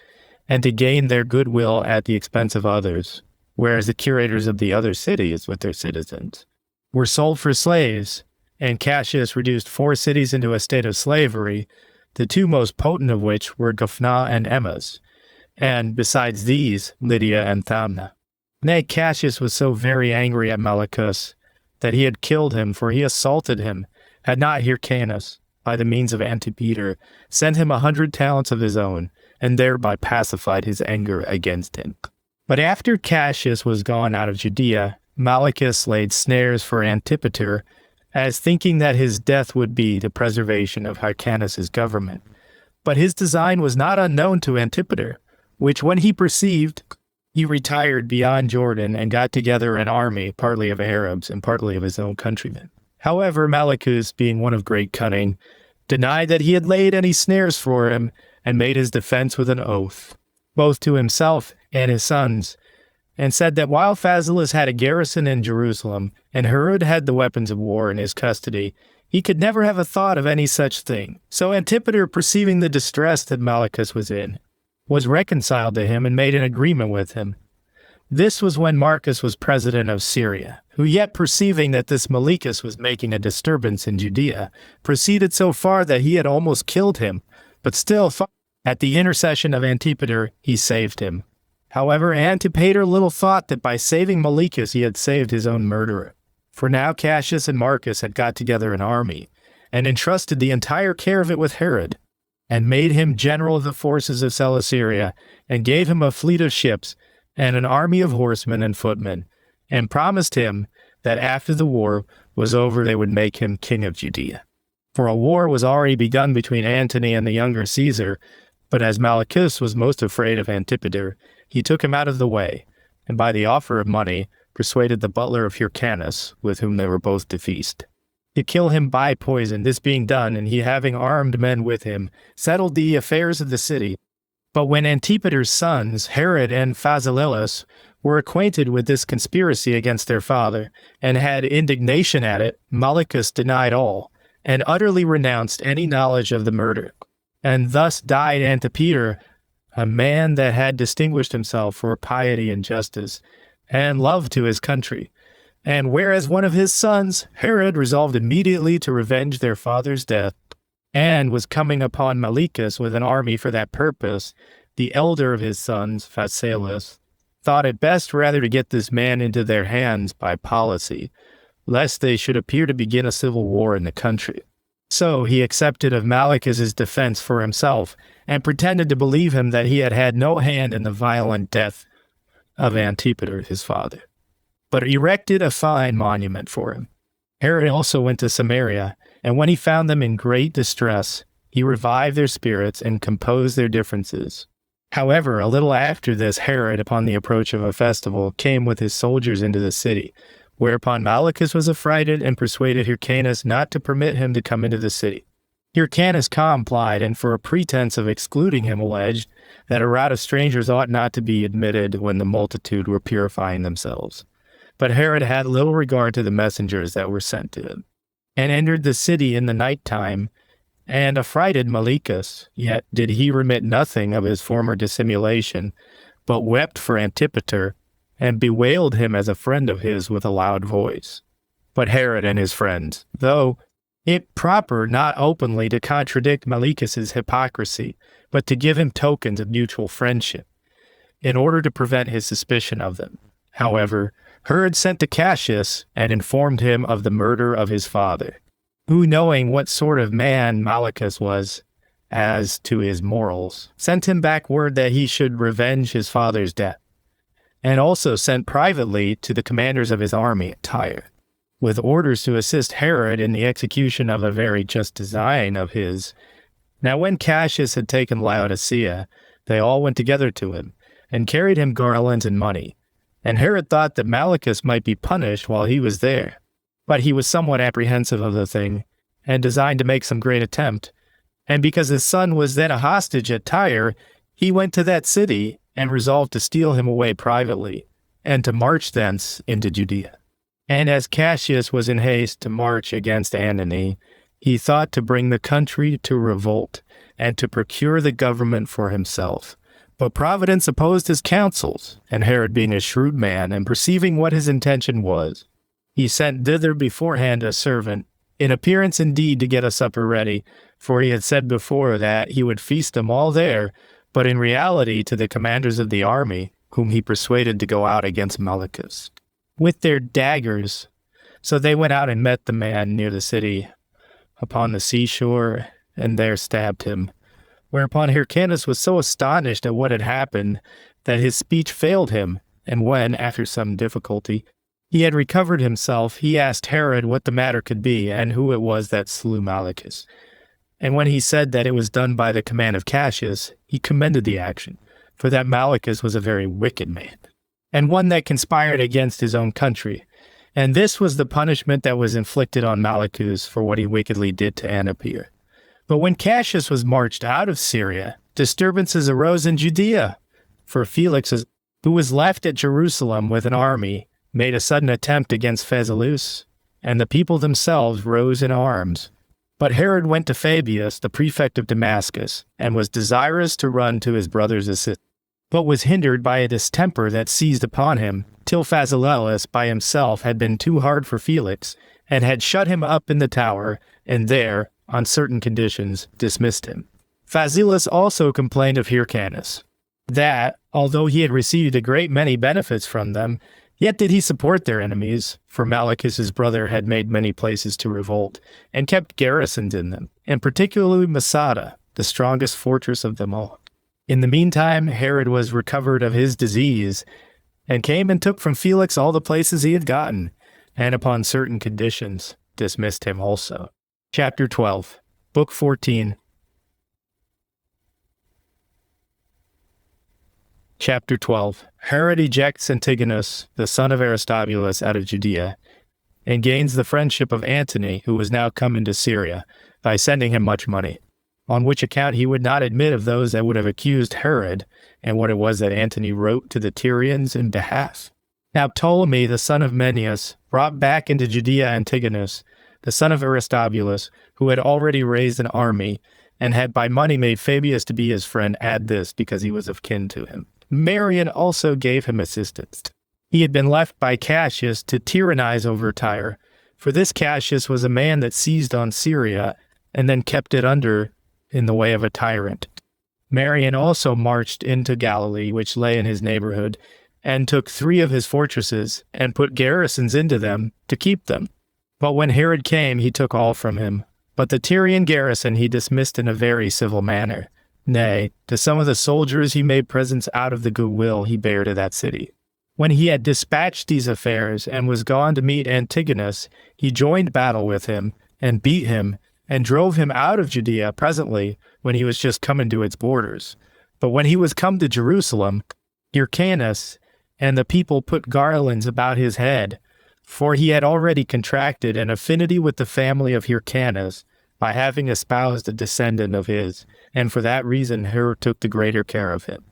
and to gain their goodwill at the expense of others, whereas the curators of the other cities with their citizens were sold for slaves, and Cassius reduced 4 cities into a state of slavery, the 2 most potent of which were Gophna and Emmaus, and besides these, Lydia and Thamna. Nay, Cassius was so very angry at Malichus that he had killed him, for he assaulted him, had not Hyrcanus, by the means of Antipater, sent him 100 talents of his own, and thereby pacified his anger against him. But after Cassius was gone out of Judea, Malichus laid snares for Antipater, as thinking that his death would be the preservation of Hyrcanus's government. But his design was not unknown to Antipater, which when he perceived, he retired beyond Jordan and got together an army, partly of Arabs and partly of his own countrymen. However, Malichus, being one of great cunning, denied that he had laid any snares for him, and made his defense with an oath, both to himself and his sons, and said that while Phasaelus had a garrison in Jerusalem, and Herod had the weapons of war in his custody, he could never have a thought of any such thing. So Antipater, perceiving the distress that Malichus was in, was reconciled to him and made an agreement with him. This was when Marcus was president of Syria, who yet perceiving that this Malichus was making a disturbance in Judea, proceeded so far that he had almost killed him, but still, at the intercession of Antipater, he saved him. However, Antipater little thought that by saving Malichus he had saved his own murderer. For now Cassius and Marcus had got together an army, and entrusted the entire care of it with Herod, and made him general of the forces of Celesyria, and gave him a fleet of ships, and an army of horsemen and footmen, and promised him that after the war was over they would make him king of Judea. For a war was already begun between Antony and the younger Caesar, but as Malichus was most afraid of Antipater, he took him out of the way, and by the offer of money persuaded the butler of Hyrcanus, with whom they were both to feast, to kill him by poison. This being done, and he having armed men with him, settled the affairs of the city. But when Antipater's sons, Herod and Phasaelus, were acquainted with this conspiracy against their father, and had indignation at it, Malichus denied all, and utterly renounced any knowledge of the murder. And thus died Antipater, a man that had distinguished himself for piety and justice, and love to his country. And whereas one of his sons, Herod, resolved immediately to revenge their father's death, and was coming upon Malichus with an army for that purpose, the elder of his sons, Phasaelus, thought it best rather to get this man into their hands by policy, lest they should appear to begin a civil war in the country. So he accepted of Malichus's defense for himself, and pretended to believe him that he had had no hand in the violent death of Antipater, his father, but erected a fine monument for him. Herod also went to Samaria, and when he found them in great distress, he revived their spirits and composed their differences. However, a little after this, Herod, upon the approach of a festival, came with his soldiers into the city, whereupon Malichus was affrighted and persuaded Hyrcanus not to permit him to come into the city. Hyrcanus complied, and for a pretense of excluding him alleged that a rout of strangers ought not to be admitted when the multitude were purifying themselves. But Herod had little regard to the messengers that were sent to him, and entered the city in the night time, and affrighted Malichus. Yet did he remit nothing of his former dissimulation, but wept for Antipater, and bewailed him as a friend of his with a loud voice. But Herod and his friends, though it proper not openly to contradict Malichus's hypocrisy, but to give him tokens of mutual friendship, in order to prevent his suspicion of them. However, Herod sent to Cassius, and informed him of the murder of his father, who, knowing what sort of man Malichus was, as to his morals, sent him back word that he should revenge his father's death, and also sent privately to the commanders of his army at Tyre, with orders to assist Herod in the execution of a very just design of his. Now when Cassius had taken Laodicea, they all went together to him, and carried him garlands and money. And Herod thought that Malichus might be punished while he was there. But he was somewhat apprehensive of the thing, and designed to make some great attempt. And because his son was then a hostage at Tyre, he went to that city, and resolved to steal him away privately, and to march thence into Judea. And as Cassius was in haste to march against Antony, he thought to bring the country to revolt, and to procure the government for himself. But Providence opposed his counsels, and Herod being a shrewd man, and perceiving what his intention was, he sent thither beforehand a servant, in appearance indeed to get a supper ready, for he had said before that he would feast them all there, but in reality to the commanders of the army, whom he persuaded to go out against Malichus, with their daggers. So they went out and met the man near the city, upon the seashore, and there stabbed him. Whereupon Hyrcanus was so astonished at what had happened that his speech failed him, and when, after some difficulty, he had recovered himself, he asked Herod what the matter could be, and who it was that slew Malichus. And when he said that it was done by the command of Cassius, he commended the action, for that Malichus was a very wicked man, and one that conspired against his own country. And this was the punishment that was inflicted on Malichus for what he wickedly did to Antipater. But when Cassius was marched out of Syria, disturbances arose in Judea, for Felix, who was left at Jerusalem with an army, made a sudden attempt against Phasaelus, and the people themselves rose in arms. But Herod went to Fabius, the prefect of Damascus, and was desirous to run to his brother's assistance, but was hindered by a distemper that seized upon him, till Phasaelus by himself had been too hard for Felix, and had shut him up in the tower, and there, on certain conditions, dismissed him. Phasaelus also complained of Hyrcanus, that, although he had received a great many benefits from them, yet did he support their enemies, for Malichus his brother had made many places to revolt, and kept garrisons in them, and particularly Masada, the strongest fortress of them all. In the meantime, Herod was recovered of his disease, and came and took from Felix all the places he had gotten, and upon certain conditions dismissed him also. Chapter 12, Book 14. Chapter 12. Herod ejects Antigonus, the son of Aristobulus, out of Judea, and gains the friendship of Antony, who was now come into Syria, by sending him much money, on which account he would not admit of those that would have accused Herod, and what it was that Antony wrote to the Tyrians in behalf. Now Ptolemy, the son of Menneus, brought back into Judea Antigonus, the son of Aristobulus, who had already raised an army, and had by money made Fabius to be his friend, add this, because he was of kin to him. Marion also gave him assistance. He had been left by Cassius to tyrannize over Tyre, for this Cassius was a man that seized on Syria, and then kept it under in the way of a tyrant. Marion also marched into Galilee, which lay in his neighborhood, and took 3 of his fortresses, and put garrisons into them to keep them. But when Herod came, he took all from him. But the Tyrian garrison he dismissed in a very civil manner. Nay, to some of the soldiers he made presents out of the goodwill he bare to that city. When he had dispatched these affairs, and was gone to meet Antigonus, he joined battle with him, and beat him, and drove him out of Judea presently, when he was just coming to its borders. But when he was come to Jerusalem, Hyrcanus and the people put garlands about his head, for he had already contracted an affinity with the family of Hyrcanus, by having espoused a descendant of his, and for that reason Herod took the greater care of him,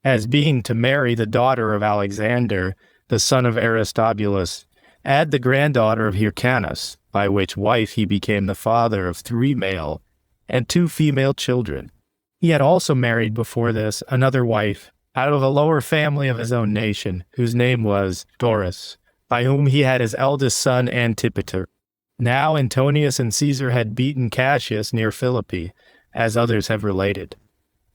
as being to marry the daughter of Alexander, the son of Aristobulus, and the granddaughter of Hyrcanus, by which wife he became the father of 3 male and 2 female children. He had also married before this another wife, out of a lower family of his own nation, whose name was Doris, by whom he had his eldest son Antipater. Now Antonius and Caesar had beaten Cassius near Philippi, as others have related.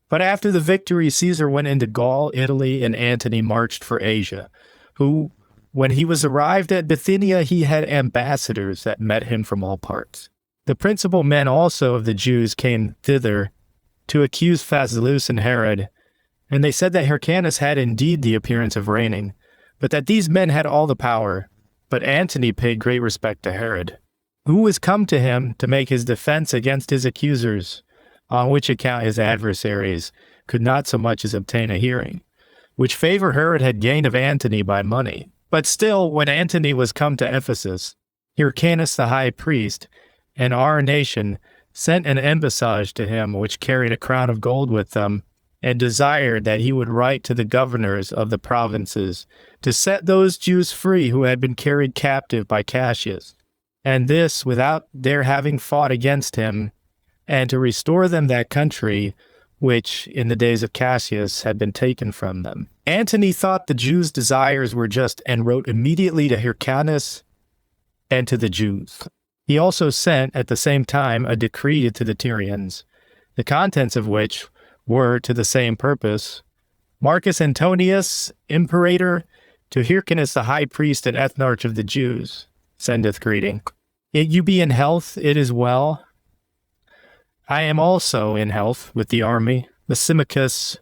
But after the victory, Caesar went into Gaul, Italy, and Antony marched for Asia, who, when he was arrived at Bithynia, he had ambassadors that met him from all parts. The principal men also of the Jews came thither to accuse Phasaelus and Herod, and they said that Hyrcanus had indeed the appearance of reigning, but that these men had all the power. But Antony paid great respect to Herod, who was come to him to make his defense against his accusers, on which account his adversaries could not so much as obtain a hearing, which favor Herod had gained of Antony by money. But still, when Antony was come to Ephesus, Hyrcanus the high priest, and our nation, sent an embassage to him, which carried a crown of gold with them, and desired that he would write to the governors of the provinces to set those Jews free who had been carried captive by Cassius, and this without their having fought against him, and to restore them that country which in the days of Cassius had been taken from them. Antony thought the Jews' desires were just, and wrote immediately to Hyrcanus and to the Jews. He also sent at the same time a decree to the Tyrians, the contents of which were to the same purpose. Marcus Antonius, imperator, to Hyrcanus the high priest and ethnarch of the Jews, sendeth greeting. You be in health, it is well. I am also in health with the army, Lysimachus,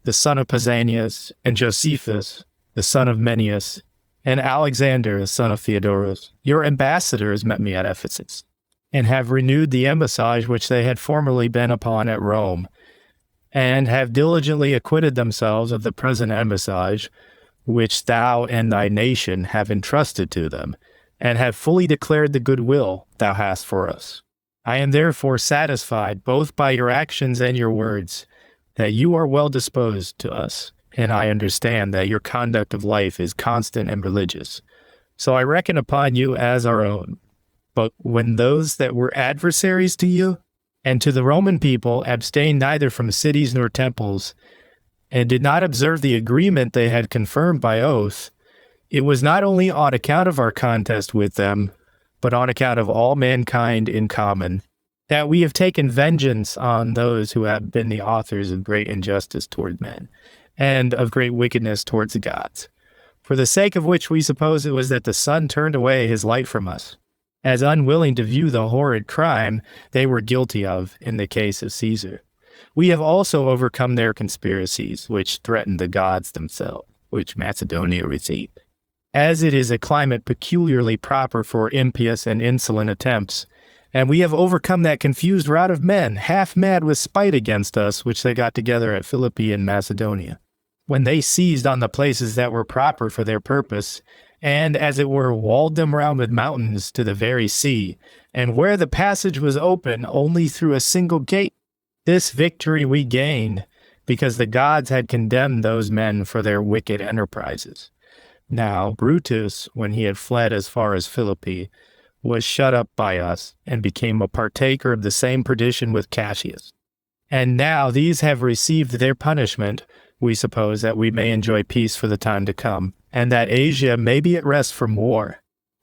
the son of Pausanias, and Josephus, the son of Mennius, and Alexander, the son of Theodorus. Your ambassadors met me at Ephesus, and have renewed the embassage which they had formerly been upon at Rome, and have diligently acquitted themselves of the present embassage, which thou and thy nation have entrusted to them, and have fully declared the goodwill thou hast for us. I am therefore satisfied, both by your actions and your words, that you are well disposed to us, and I understand that your conduct of life is constant and religious. So I reckon upon you as our own. But when those that were adversaries to you and to the Roman people abstained neither from cities nor temples, and did not observe the agreement they had confirmed by oath, it was not only on account of our contest with them, but on account of all mankind in common, that we have taken vengeance on those who have been the authors of great injustice toward men, and of great wickedness towards the gods, for the sake of which we suppose it was that the sun turned away his light from us, as unwilling to view the horrid crime they were guilty of in the case of Caesar. We have also overcome their conspiracies, which threatened the gods themselves, which Macedonia received. As it is a climate peculiarly proper for impious and insolent attempts, and we have overcome that confused rout of men, half mad with spite against us, which they got together at Philippi in Macedonia, when they seized on the places that were proper for their purpose, and, as it were, walled them round with mountains to the very sea, and where the passage was open only through a single gate. This victory we gained, because the gods had condemned those men for their wicked enterprises. Now Brutus, when he had fled as far as Philippi, was shut up by us, and became a partaker of the same perdition with Cassius. And now these have received their punishment, we suppose that we may enjoy peace for the time to come, and that Asia may be at rest from war.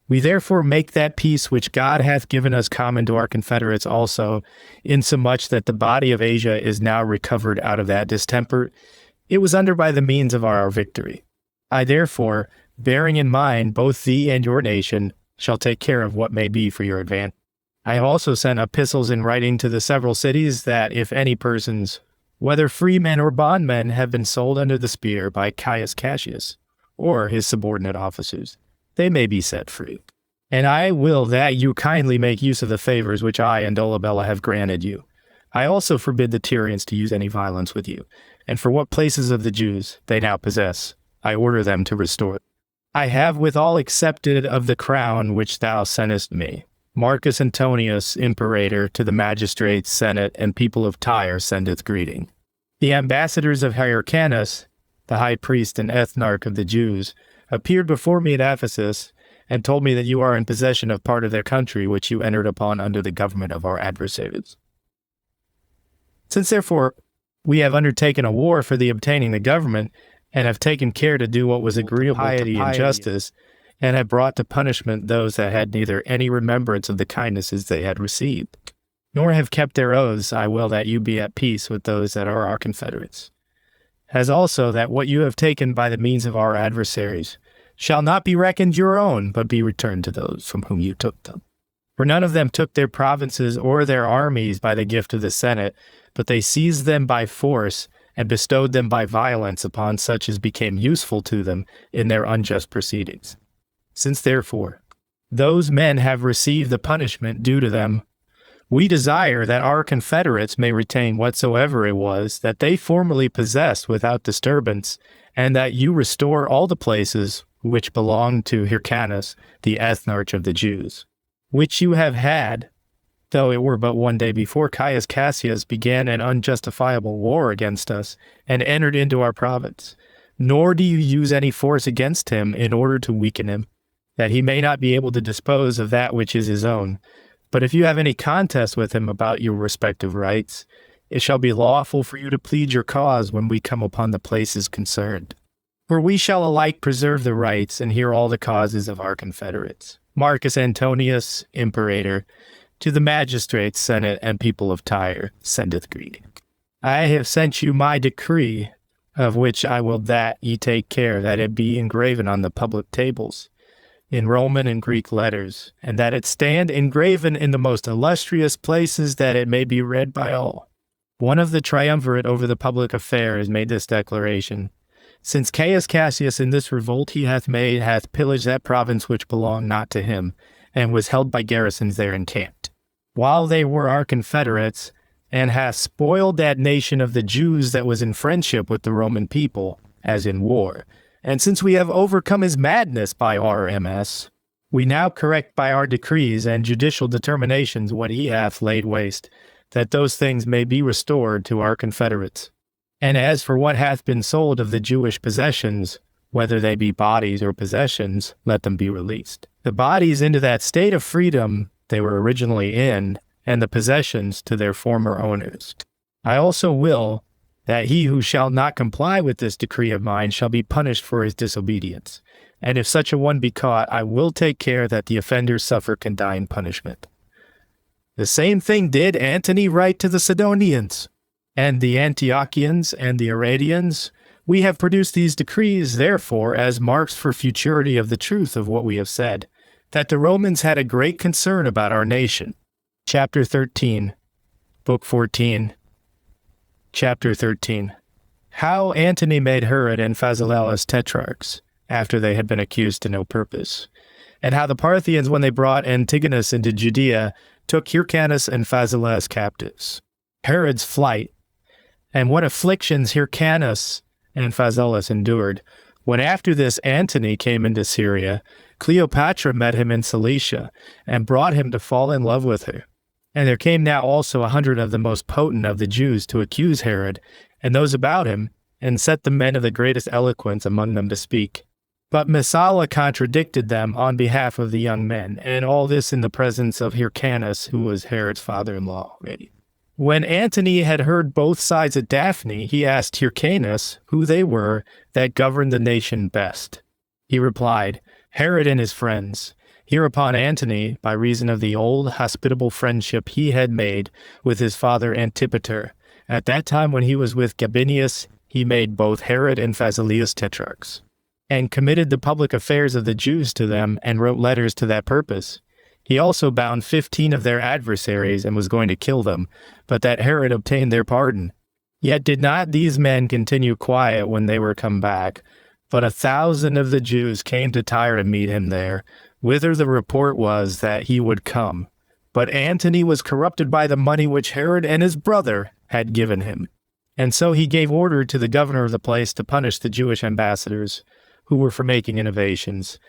We therefore make that peace which God hath given us common to our confederates also, insomuch that the body of Asia is now recovered out of that distemper it was under by the means of our victory. I therefore, bearing in mind both thee and your nation, shall take care of what may be for your advantage. I have also sent epistles in writing to the several cities that if any persons, whether freemen or bondmen, have been sold under the spear by Caius Cassius, or his subordinate officers, they may be set free. And I will that you kindly make use of the favors which I and Dolabella have granted you. I also forbid the Tyrians to use any violence with you, and for what places of the Jews they now possess, I order them to restore it. I have withal accepted of the crown which thou sentest me. Marcus Antonius, imperator, to the magistrates, senate, and people of Tyre sendeth greeting. The ambassadors of Hyrcanus, the high priest and ethnarch of the Jews, appeared before me at Ephesus, and told me that you are in possession of part of their country which you entered upon under the government of our adversaries. Since therefore we have undertaken a war for the obtaining the government, and have taken care to do what was agreeable to piety and justice, and have brought to punishment those that had neither any remembrance of the kindnesses they had received, nor have kept their oaths, I will that you be at peace with those that are our confederates. As also that what you have taken by the means of our adversaries shall not be reckoned your own, but be returned to those from whom you took them. For none of them took their provinces or their armies by the gift of the Senate, but they seized them by force and bestowed them by violence upon such as became useful to them in their unjust proceedings. Since therefore those men have received the punishment due to them, we desire that our confederates may retain whatsoever it was that they formerly possessed without disturbance, and that you restore all the places which belonged to Hyrcanus, the ethnarch of the Jews, which you have had, though it were but one day before Caius Cassius began an unjustifiable war against us, and entered into our province. Nor do you use any force against him in order to weaken him, that he may not be able to dispose of that which is his own. But if you have any contest with him about your respective rights, it shall be lawful for you to plead your cause when we come upon the places concerned. For we shall alike preserve the rights and hear all the causes of our confederates. Marcus Antonius, imperator, to the magistrates, senate, and people of Tyre, sendeth greeting. I have sent you my decree, of which I will that ye take care that it be engraven on the public tables, in Roman and Greek letters, and that it stand engraven in the most illustrious places, that it may be read by all. One of the triumvirate over the public affair has made this declaration. Since Caius Cassius in this revolt he hath pillaged that province which belonged not to him, and was held by garrisons there encamped, while they were our confederates, and hath spoiled that nation of the Jews that was in friendship with the Roman people, as in war. And since we have overcome his madness by our MS, we now correct by our decrees and judicial determinations what he hath laid waste, that those things may be restored to our confederates. And as for what hath been sold of the Jewish possessions, whether they be bodies or possessions, let them be released. The bodies into that state of freedom they were originally in, and the possessions to their former owners. I also will that he who shall not comply with this decree of mine shall be punished for his disobedience. And if such a one be caught, I will take care that the offenders suffer condign punishment. The same thing did Antony write to the Sidonians, and the Antiochians, and the Aradians. We have produced these decrees, therefore, as marks for futurity of the truth of what we have said, that the Romans had a great concern about our nation. Chapter 13, Book 14. Chapter 13. How Antony made Herod and Phasaelus tetrarchs, after they had been accused to no purpose, and how the Parthians, when they brought Antigonus into Judea, took Hyrcanus and Phasaelus captives. Herod's flight, and what afflictions Hyrcanus and Phasaelus endured. When after this Antony came into Syria, Cleopatra met him in Cilicia, and brought him to fall in love with her. And there came now also 100 of the most potent of the Jews to accuse Herod, and those about him, and set the men of the greatest eloquence among them to speak. But Messala contradicted them on behalf of the young men, and all this in the presence of Hyrcanus, who was Herod's father-in-law already. When Antony had heard both sides at Daphne, he asked Hyrcanus who they were that governed the nation best. He replied, Herod and his friends. Hereupon Antony, by reason of the old hospitable friendship he had made with his father Antipater, at that time when he was with Gabinius, he made both Herod and Phasaelus tetrarchs, and committed the public affairs of the Jews to them, and wrote letters to that purpose. He also bound 15 of their adversaries, and was going to kill them, but that Herod obtained their pardon. Yet did not these men continue quiet when they were come back, but 1,000 of the Jews came to Tyre to meet him there, whither the report was that he would come. But Antony was corrupted by the money which Herod and his brother had given him. And so he gave order to the governor of the place to punish the Jewish ambassadors, who were for making innovations,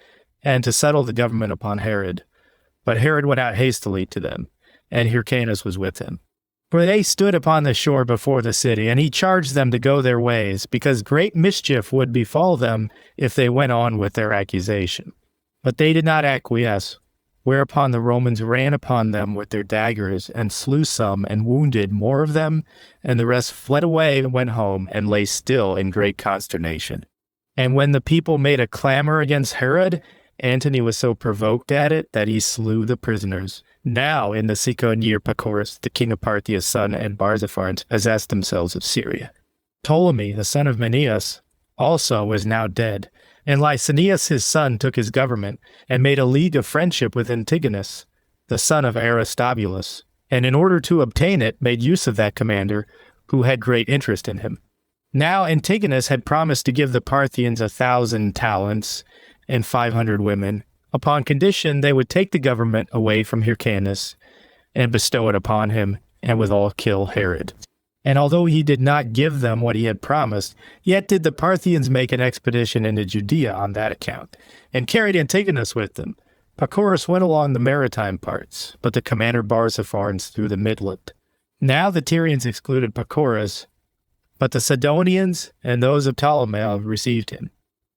and to settle the government upon Herod. But Herod went out hastily to them, and Hyrcanus was with him. For they stood upon the shore before the city, and he charged them to go their ways, because great mischief would befall them if they went on with their accusation. But they did not acquiesce, whereupon the Romans ran upon them with their daggers, and slew some, and wounded more of them, and the rest fled away and went home, and lay still in great consternation. And when the people made a clamor against Herod, Antony was so provoked at it that he slew the prisoners. Now in the 2nd year Pacorus, the king of Parthia's son, and Barzapharnes possessed themselves of Syria. Ptolemy, the son of Menneus, also was now dead, and Licinius his son took his government, and made a league of friendship with Antigonus, the son of Aristobulus, and in order to obtain it made use of that commander, who had great interest in him. Now Antigonus had promised to give the Parthians 1,000 talents, and 500 women, upon condition they would take the government away from Hyrcanus, and bestow it upon him, and withal kill Herod. And although he did not give them what he had promised, yet did the Parthians make an expedition into Judea on that account, and carried Antigonus with them. Pacorus went along the maritime parts, but the commander Barzapharnes through the midland. Now the Tyrians excluded Pacorus, but the Sidonians and those of Ptolemy received him.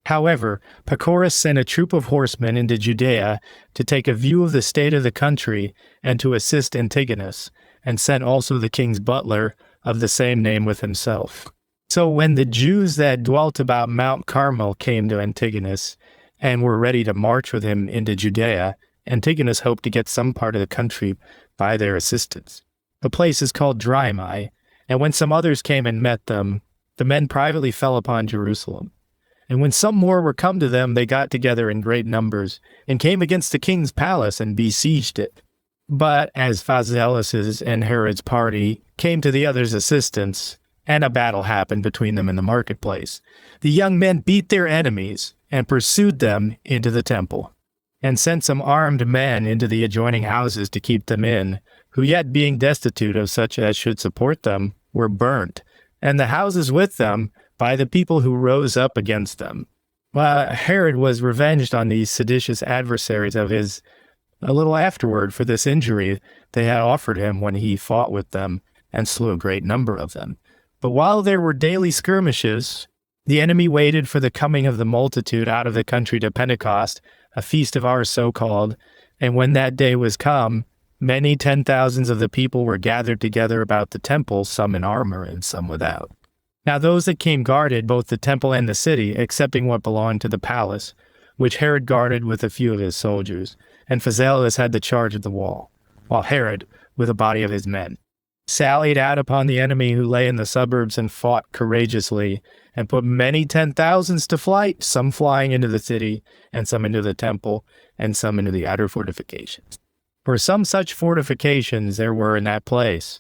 However, Pacorus sent a troop of horsemen into Judea to take a view of the state of the country and to assist Antigonus, and sent also the king's butler of the same name with himself. So when the Jews that dwelt about Mount Carmel came to Antigonus, and were ready to march with him into Judea, Antigonus hoped to get some part of the country by their assistance. The place is called Drymi, and when some others came and met them, the men privately fell upon Jerusalem. And when some more were come to them, they got together in great numbers, and came against the king's palace, and besieged it. But as Phasaelus's and Herod's party came to the others' assistance, and a battle happened between them in the marketplace, the young men beat their enemies, and pursued them into the temple, and sent some armed men into the adjoining houses to keep them in, who yet being destitute of such as should support them, were burnt, and the houses with them, by the people who rose up against them. Herod was revenged on these seditious adversaries of his a little afterward for this injury they had offered him when he fought with them, and slew a great number of them. But while there were daily skirmishes, the enemy waited for the coming of the multitude out of the country to Pentecost, a feast of ours so called, and when that day was come, many 10,000s of the people were gathered together about the temple, some in armor and some without. Now those that came guarded both the temple and the city, excepting what belonged to the palace, which Herod guarded with a few of his soldiers, and Phasaelus had the charge of the wall, while Herod, with a body of his men, sallied out upon the enemy who lay in the suburbs and fought courageously, and put many 10,000s to flight, some flying into the city, and some into the temple, and some into the outer fortifications. For some such fortifications there were in that place.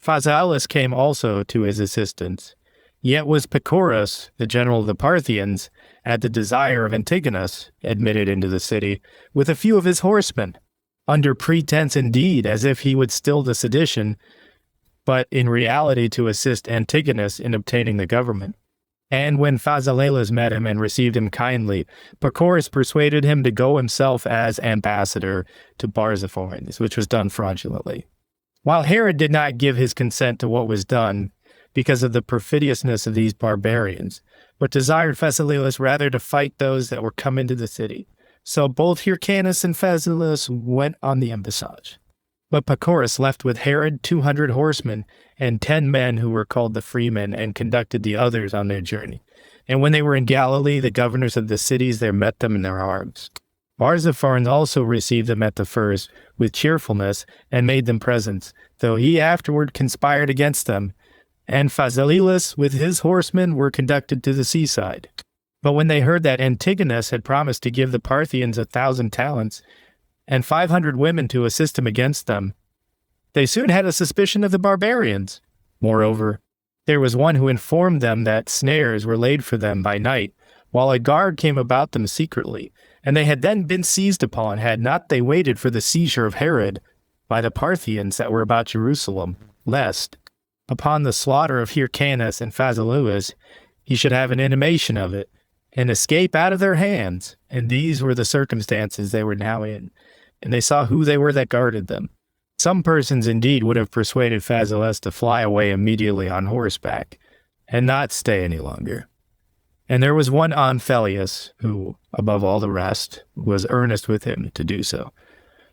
Phasaelus came also to his assistance. Yet was Pacorus, the general of the Parthians, at the desire of Antigonus, admitted into the city, with a few of his horsemen, under pretense indeed as if he would still the sedition, but in reality to assist Antigonus in obtaining the government. And when Phasaelus met him and received him kindly, Pacorus persuaded him to go himself as ambassador to Barzapharnes, which was done fraudulently. While Herod did not give his consent to what was done, because of the perfidiousness of these barbarians, but desired Phasaelus rather to fight those that were come into the city. So both Hyrcanus and Phasaelus went on the embassage. But Pacorus left with Herod 200 horsemen, and 10 men who were called the freemen, and conducted the others on their journey. And when they were in Galilee, the governors of the cities there met them in their arms. Barzapharnes also received them at the first with cheerfulness and made them presents, though he afterward conspired against them. And Phasaelus with his horsemen were conducted to the seaside. But when they heard that Antigonus had promised to give the Parthians 1,000 talents, and 500 women to assist him against them, they soon had a suspicion of the barbarians. Moreover, there was one who informed them that snares were laid for them by night, while a guard came about them secretly, and they had then been seized upon, had not they waited for the seizure of Herod by the Parthians that were about Jerusalem, lest, upon the slaughter of Hyrcanus and Phasaelus, he should have an intimation of it, and escape out of their hands. And these were the circumstances they were now in, and they saw who they were that guarded them. Some persons indeed would have persuaded Phasaelus to fly away immediately on horseback, and not stay any longer. And there was one Onphelius, who, above all the rest, was earnest with him to do so.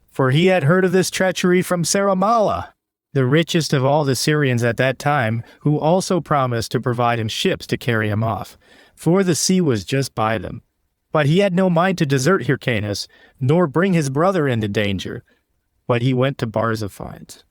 For he had heard of this treachery from Saramalla, the richest of all the Syrians at that time, who also promised to provide him ships to carry him off, for the sea was just by them. But he had no mind to desert Hyrcanus, nor bring his brother into danger. But he went to Barzapharnes,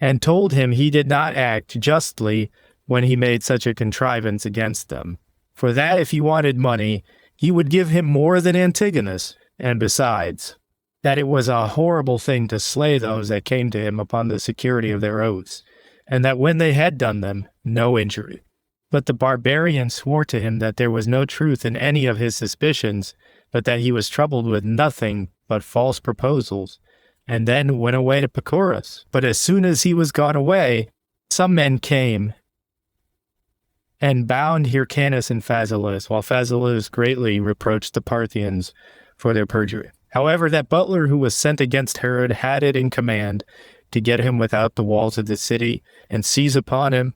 and told him he did not act justly when he made such a contrivance against them, for that if he wanted money, he would give him more than Antigonus, and besides, that it was a horrible thing to slay those that came to him upon the security of their oaths, and that when they had done them, no injury. But the barbarian swore to him that there was no truth in any of his suspicions, but that he was troubled with nothing but false proposals, and then went away to Pacorus. But as soon as he was gone away, some men came and bound Hyrcanus and Phasaelus, while Phasaelus greatly reproached the Parthians for their perjury. However, that butler who was sent against Herod had it in command to get him without the walls of the city and seize upon him.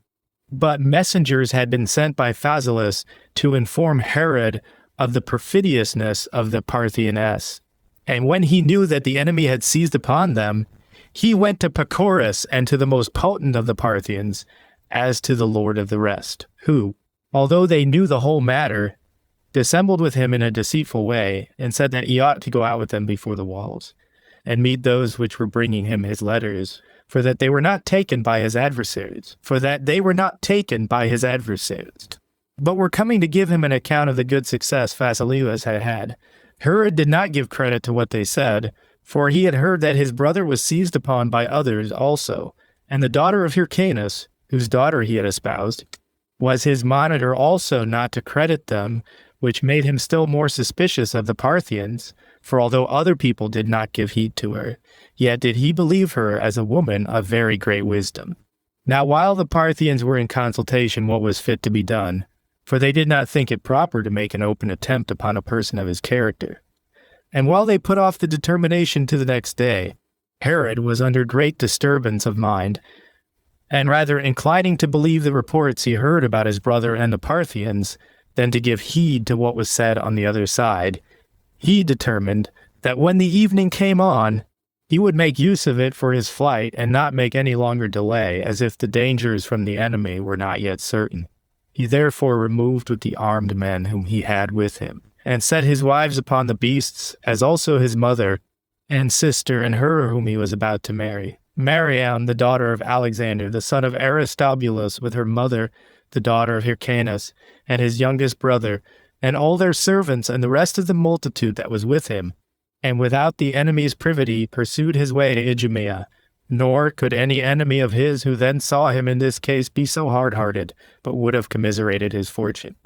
But messengers had been sent by Phasaelus to inform Herod of the perfidiousness of the Parthians. And when he knew that the enemy had seized upon them, he went to Pacorus and to the most potent of the Parthians, as to the lord of the rest, who, although they knew the whole matter, dissembled with him in a deceitful way, and said that he ought to go out with them before the walls, and meet those which were bringing him his letters, for that they were not taken by his adversaries, but were coming to give him an account of the good success Phasaelus had had. Herod did not give credit to what they said, for he had heard that his brother was seized upon by others also, and the daughter of Hyrcanus, whose daughter he had espoused, was his monitor also not to credit them, which made him still more suspicious of the Parthians, for although other people did not give heed to her, yet did he believe her as a woman of very great wisdom. Now while the Parthians were in consultation what was fit to be done, for they did not think it proper to make an open attempt upon a person of his character, and while they put off the determination to the next day, Herod was under great disturbance of mind, and rather inclining to believe the reports he heard about his brother and the Parthians than to give heed to what was said on the other side, he determined that when the evening came on, he would make use of it for his flight and not make any longer delay, as if the dangers from the enemy were not yet certain. He therefore removed with the armed men whom he had with him, and set his wives upon the beasts, as also his mother and sister and her whom he was about to marry. Mariam, the daughter of Alexander, the son of Aristobulus, with her mother, the daughter of Hyrcanus, and his youngest brother, and all their servants and the rest of the multitude that was with him, and without the enemy's privity pursued his way to Idumea. Nor could any enemy of his who then saw him in this case be so hard-hearted, but would have commiserated his fortune.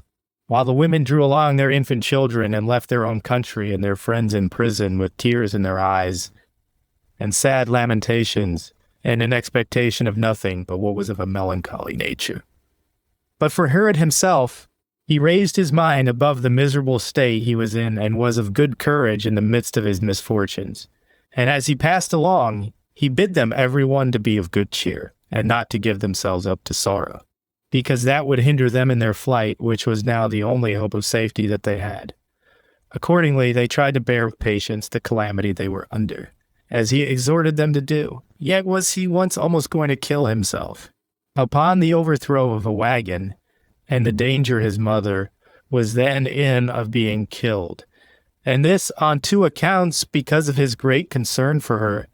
While the women drew along their infant children and left their own country and their friends in prison with tears in their eyes, and sad lamentations, and in expectation of nothing but what was of a melancholy nature. But for Herod himself, he raised his mind above the miserable state he was in, and was of good courage in the midst of his misfortunes. And as he passed along, he bid them every one to be of good cheer, and not to give themselves up to sorrow, because that would hinder them in their flight, which was now the only hope of safety that they had. Accordingly, they tried to bear with patience the calamity they were under, as he exhorted them to do. Yet was he once almost going to kill himself. Upon the overthrow of a wagon, and the danger his mother was then in of being killed, And this on two accounts, because of his great concern for her,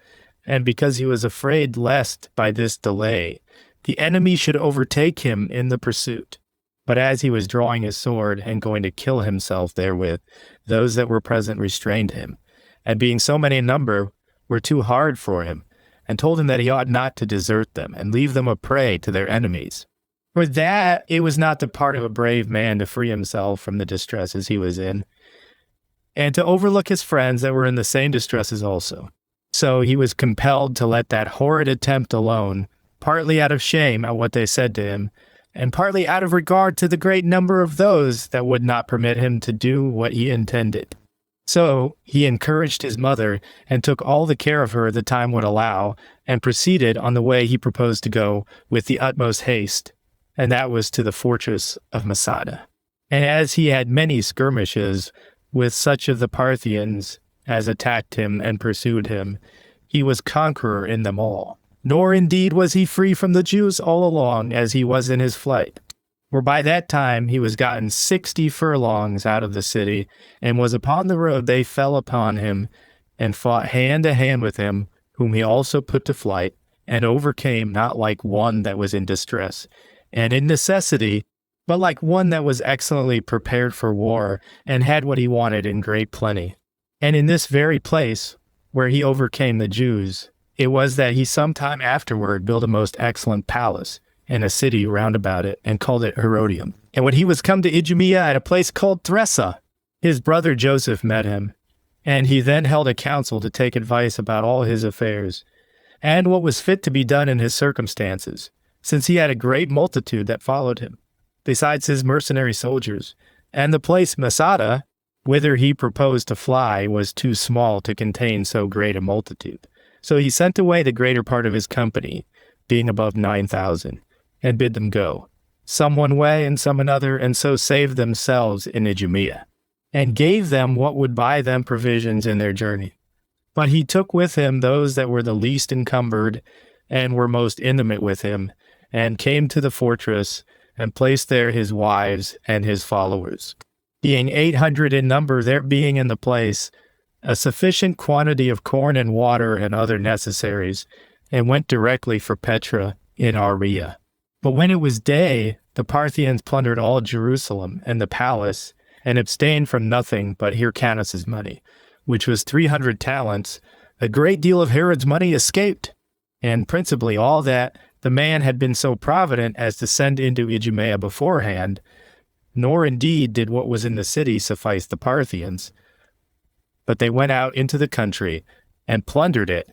and because he was afraid lest, by this delay, the enemy should overtake him in the pursuit. But as he was drawing his sword and going to kill himself therewith, those that were present restrained him, and being so many in number, were too hard for him, and told him that he ought not to desert them, and leave them a prey to their enemies. For that it was not the part of a brave man to free himself from the distresses he was in, and to overlook his friends that were in the same distresses also. So he was compelled to let that horrid attempt alone, partly out of shame at what they said to him, and partly out of regard to the great number of those that would not permit him to do what he intended. So he encouraged his mother, and took all the care of her the time would allow, and proceeded on the way he proposed to go with the utmost haste, and that was to the fortress of Masada. And as he had many skirmishes with such of the Parthians as attacked him and pursued him, he was conqueror in them all. Nor indeed was he free from the Jews all along, as he was in his flight. For by that time he was gotten 60 furlongs out of the city, and was upon the road. They fell upon him, and fought hand to hand with him, whom he also put to flight, and overcame, not like one that was in distress, and in necessity, but like one that was excellently prepared for war, and had what he wanted in great plenty. And in this very place, where he overcame the Jews, it was that he some time afterward built a most excellent palace, and a city round about it, and called it Herodium. And when he was come to Idumea at a place called Thressa, his brother Joseph met him, and he then held a council to take advice about all his affairs, and what was fit to be done in his circumstances, since he had a great multitude that followed him, besides his mercenary soldiers. And the place Masada, whither he proposed to fly, was too small to contain so great a multitude. So he sent away the greater part of his company, being above 9,000, and bid them go, some one way and some another, and so saved themselves in Idumea, and gave them what would buy them provisions in their journey. But he took with him those that were the least encumbered, and were most intimate with him, and came to the fortress, and placed there his wives and his followers, being 800 in number, there being in the place a sufficient quantity of corn and water and other necessaries, and went directly for Petra in Aria. But when it was day, the Parthians plundered all Jerusalem and the palace, and abstained from nothing but Hyrcanus's money, which was 300 talents. A great deal of Herod's money escaped, and principally all that the man had been so provident as to send into Idumea beforehand, nor indeed did what was in the city suffice the Parthians, but they went out into the country, and plundered it,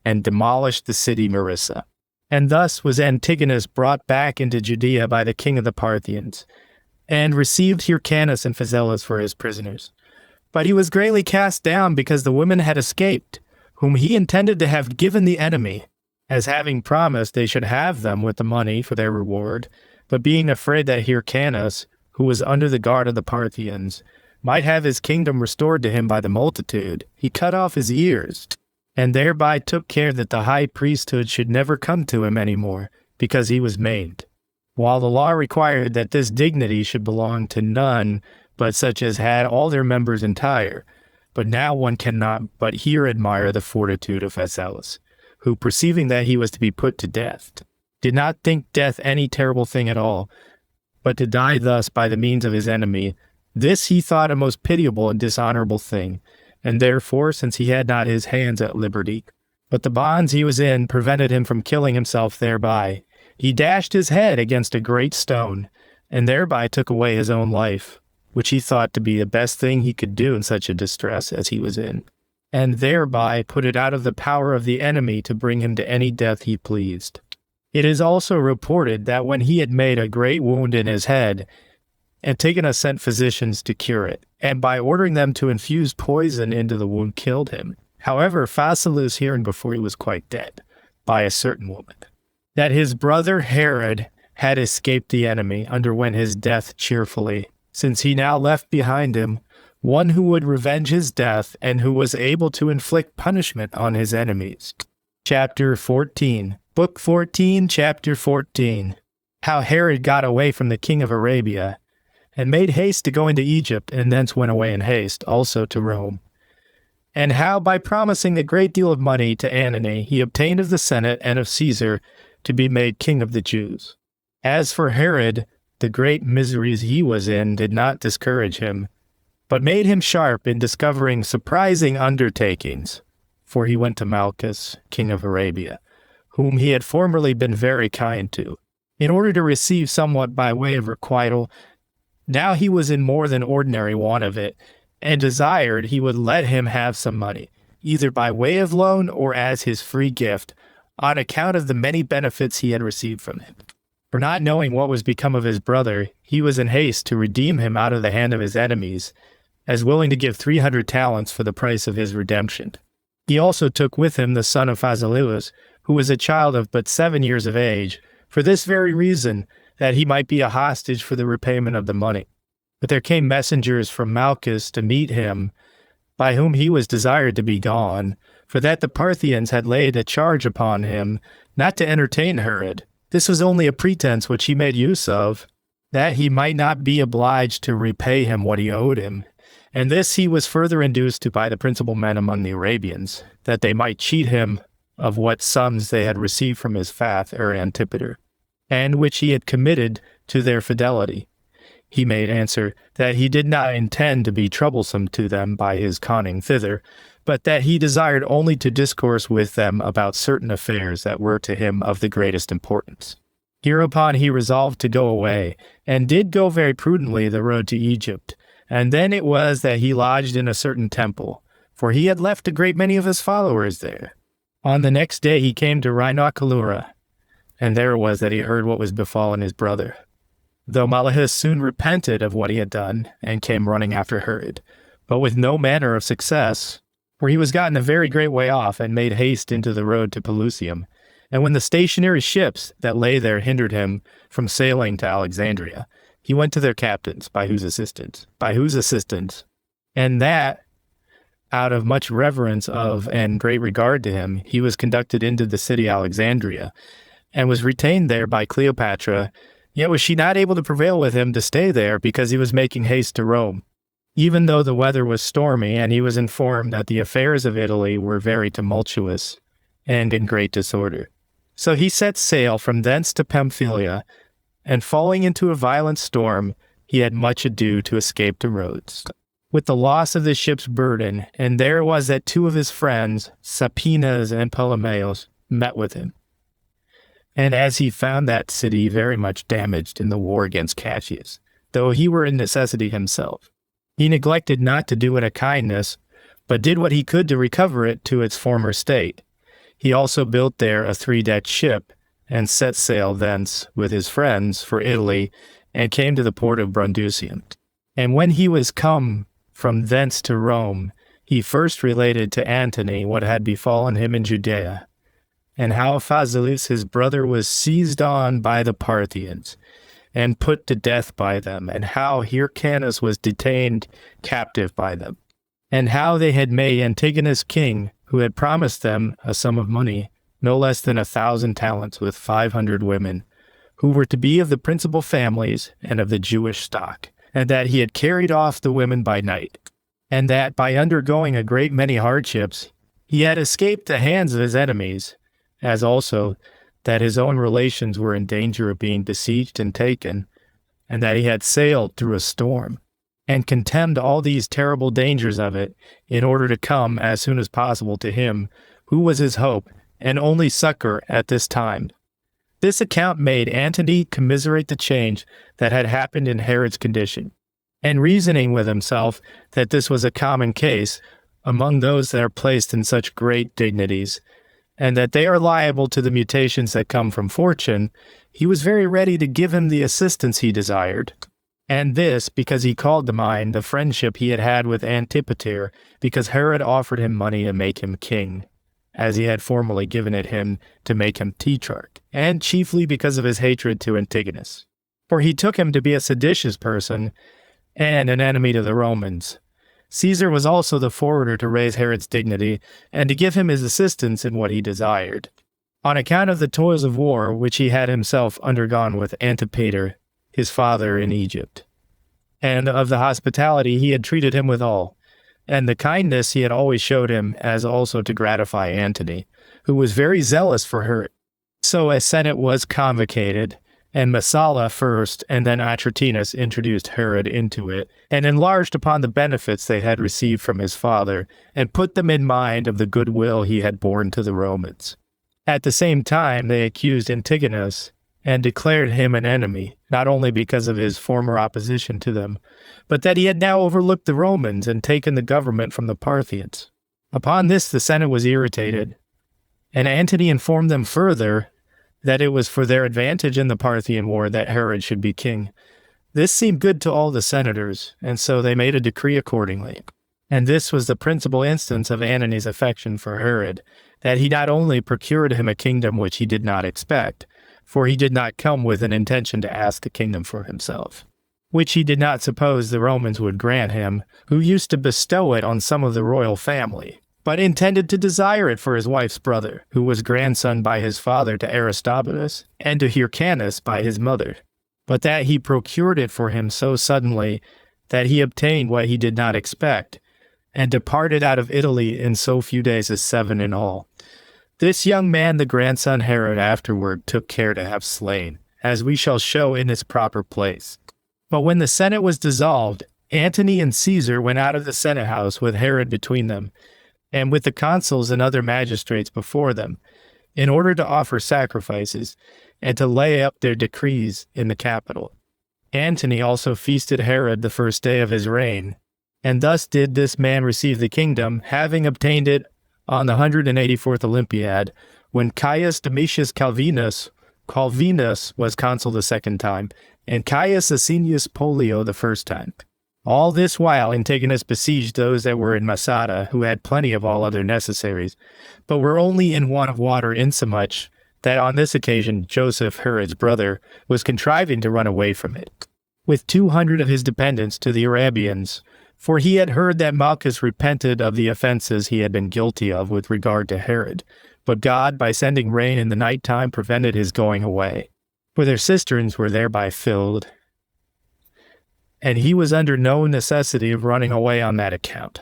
and demolished the city Marissa. And thus was Antigonus brought back into Judea by the king of the Parthians, and received Hyrcanus and Phasaelus for his prisoners. But he was greatly cast down, because the women had escaped, whom he intended to have given the enemy, as having promised they should have them with the money for their reward. But being afraid that Hyrcanus, who was under the guard of the Parthians, might have his kingdom restored to him by the multitude, he cut off his ears, and thereby took care that the high priesthood should never come to him any more, because he was maimed. While the law required that this dignity should belong to none but such as had all their members entire. But now one cannot but here admire the fortitude of Phasaelus, who, perceiving that he was to be put to death, did not think death any terrible thing at all, but to die thus by the means of his enemy. This he thought a most pitiable and dishonorable thing, and therefore, since he had not his hands at liberty, but the bonds he was in prevented him from killing himself thereby, he dashed his head against a great stone, and thereby took away his own life, which he thought to be the best thing he could do in such a distress as he was in, and thereby put it out of the power of the enemy to bring him to any death he pleased. It is also reported that when he had made a great wound in his head, Antigonus sent physicians to cure it, and by ordering them to infuse poison into the wound killed him. However, Phasaelus hearing before he was quite dead, by a certain woman, that his brother Herod had escaped the enemy, underwent his death cheerfully, since he now left behind him one who would revenge his death, and who was able to inflict punishment on his enemies. Chapter 14. Book 14, Chapter 14. How Herod got away from the king of Arabia, and made haste to go into Egypt, and thence went away in haste also to Rome. And how by promising a great deal of money to Antony, he obtained of the Senate and of Caesar to be made king of the Jews. As for Herod, the great miseries he was in did not discourage him, but made him sharp in discovering surprising undertakings. For he went to Malchus, king of Arabia, whom he had formerly been very kind to, in order to receive somewhat by way of requital. Now he was in more than ordinary want of it, and desired he would let him have some money, either by way of loan or as his free gift, on account of the many benefits he had received from him. For not knowing what was become of his brother, he was in haste to redeem him out of the hand of his enemies, as willing to give 300 talents for the price of his redemption. He also took with him the son of Phasaelus, who was a child of but 7 years of age, for this very reason, that he might be a hostage for the repayment of the money. But there came messengers from Malchus to meet him, by whom he was desired to be gone, for that the Parthians had laid a charge upon him, not to entertain Herod. This was only a pretense which he made use of, that he might not be obliged to repay him what he owed him. And this he was further induced to by the principal men among the Arabians, that they might cheat him of what sums they had received from his fath Antipater, and which he had committed to their fidelity. He made answer that he did not intend to be troublesome to them by his conning thither, but that he desired only to discourse with them about certain affairs that were to him of the greatest importance. Hereupon he resolved to go away, and did go very prudently the road to Egypt. And then it was that he lodged in a certain temple, for he had left a great many of his followers there. On the next day he came to Rhinocolura, and there it was that he heard what was befallen his brother. Though Malchus soon repented of what he had done, and came running after Herod, but with no manner of success, for he was gotten a very great way off, and made haste into the road to Pelusium. And when the stationary ships that lay there hindered him from sailing to Alexandria, he went to their captains, by whose assistance, and that, out of much reverence of and great regard to him, he was conducted into the city Alexandria, and was retained there by Cleopatra, yet was she not able to prevail with him to stay there, because he was making haste to Rome, even though the weather was stormy, and he was informed that the affairs of Italy were very tumultuous, and in great disorder. So he set sail from thence to Pamphylia, and falling into a violent storm, he had much ado to escape to Rhodes, with the loss of the ship's burden, and there it was that 2 of his friends, Sapinas and Ptolemaeus, met with him. And as he found that city very much damaged in the war against Cassius, though he were in necessity himself, he neglected not to do it a kindness, but did what he could to recover it to its former state. He also built there a 3-decked ship, and set sail thence with his friends for Italy, and came to the port of Brundusium. And when he was come from thence to Rome, he first related to Antony what had befallen him in Judea, and how Phasaelus his brother was seized on by the Parthians, and put to death by them, and how Hyrcanus was detained captive by them, and how they had made Antigonus king, who had promised them a sum of money, no less than 1,000 talents, with 500 women, who were to be of the principal families and of the Jewish stock, and that he had carried off the women by night, and that by undergoing a great many hardships, he had escaped the hands of his enemies, as also that his own relations were in danger of being besieged and taken, and that he had sailed through a storm, and contemned all these terrible dangers of it, in order to come as soon as possible to him, who was his hope, and only succor at this time. This account made Antony commiserate the change that had happened in Herod's condition, and reasoning with himself that this was a common case among those that are placed in such great dignities, and that they are liable to the mutations that come from fortune, he was very ready to give him the assistance he desired. And this because he called to mind the friendship he had had with Antipater, because Herod offered him money to make him king, as he had formerly given it him to make him tetrarch, and chiefly because of his hatred to Antigonus. For he took him to be a seditious person, and an enemy to the Romans. Caesar was also the forwarder to raise Herod's dignity, and to give him his assistance in what he desired, on account of the toils of war which he had himself undergone with Antipater, his father, in Egypt. and of the hospitality he had treated him withal, and the kindness he had always showed him, as also to gratify Antony, who was very zealous for Herod. So a senate was convocated, and Messala first, and then Atratinus introduced Herod into it, and enlarged upon the benefits they had received from his father, and put them in mind of the goodwill he had borne to the Romans. At the same time they accused Antigonus, and declared him an enemy, not only because of his former opposition to them, but that he had now overlooked the Romans and taken the government from the Parthians. Upon this the Senate was irritated, and Antony informed them further that it was for their advantage in the Parthian war that Herod should be king. This seemed good to all the senators, and so they made a decree accordingly. And this was the principal instance of Antony's affection for Herod, that he not only procured him a kingdom which he did not expect, for he did not come with an intention to ask the kingdom for himself, which he did not suppose the Romans would grant him, who used to bestow it on some of the royal family, but intended to desire it for his wife's brother, who was grandson by his father to Aristobulus, and to Hyrcanus by his mother, but that he procured it for him so suddenly that he obtained what he did not expect, and departed out of Italy in so few days as 7 in all. This young man the grandson Herod afterward took care to have slain, as we shall show in its proper place. But when the Senate was dissolved, Antony and Caesar went out of the Senate house with Herod between them, and with the consuls and other magistrates before them, in order to offer sacrifices, and to lay up their decrees in the Capitol. Antony also feasted Herod the first day of his reign, and thus did this man receive the kingdom, having obtained it on the 184th Olympiad, when Caius Domitius Calvinus was consul the second time, and Caius Asinius Pollio the first time. All this while Antigonus besieged those that were in Masada, who had plenty of all other necessaries, but were only in want of water, insomuch that on this occasion Joseph, Herod's brother, was contriving to run away from it, with 200 of his dependents to the Arabians, for he had heard that Malchus repented of the offenses he had been guilty of with regard to Herod, but God, by sending rain in the night time, prevented his going away, for their cisterns were thereby filled, and he was under no necessity of running away on that account.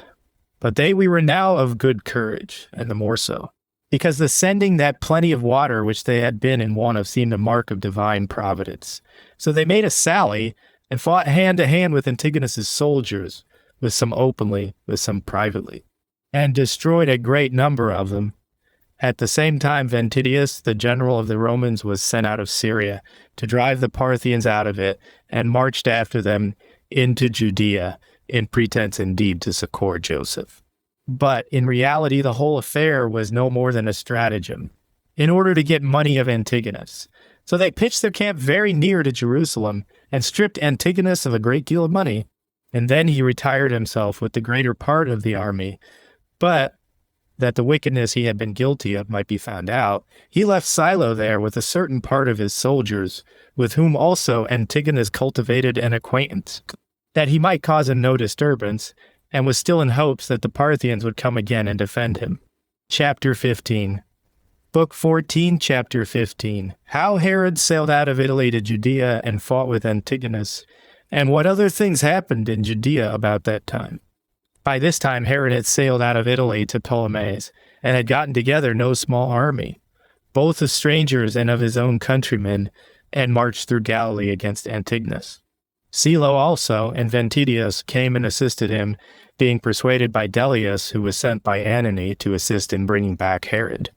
But we were now of good courage, and the more so, because the sending that plenty of water which they had been in want of seemed a mark of divine providence. So they made a sally, and fought hand to hand with Antigonus's soldiers, with some openly, with some privately, and destroyed a great number of them. At the same time, Ventidius, the general of the Romans, was sent out of Syria to drive the Parthians out of it, and marched after them into Judea, in pretense indeed to succor Joseph. But in reality, the whole affair was no more than a stratagem, in order to get money of Antigonus. So they pitched their camp very near to Jerusalem, and stripped Antigonus of a great deal of money, and then he retired himself with the greater part of the army. But that the wickedness he had been guilty of might be found out, he left Silo there with a certain part of his soldiers, with whom also Antigonus cultivated an acquaintance, that he might cause him no disturbance, and was still in hopes that the Parthians would come again and defend him. Chapter 15. Book 14, Chapter 15. How Herod sailed out of Italy to Judea and fought with Antigonus, and what other things happened in Judea about that time. By this time Herod had sailed out of Italy to Ptolemais, and had gotten together no small army, both of strangers and of his own countrymen, and marched through Galilee against Antigonus. Silo also and Ventidius came and assisted him, being persuaded by Dellius, who was sent by Antony to assist in bringing back Herod.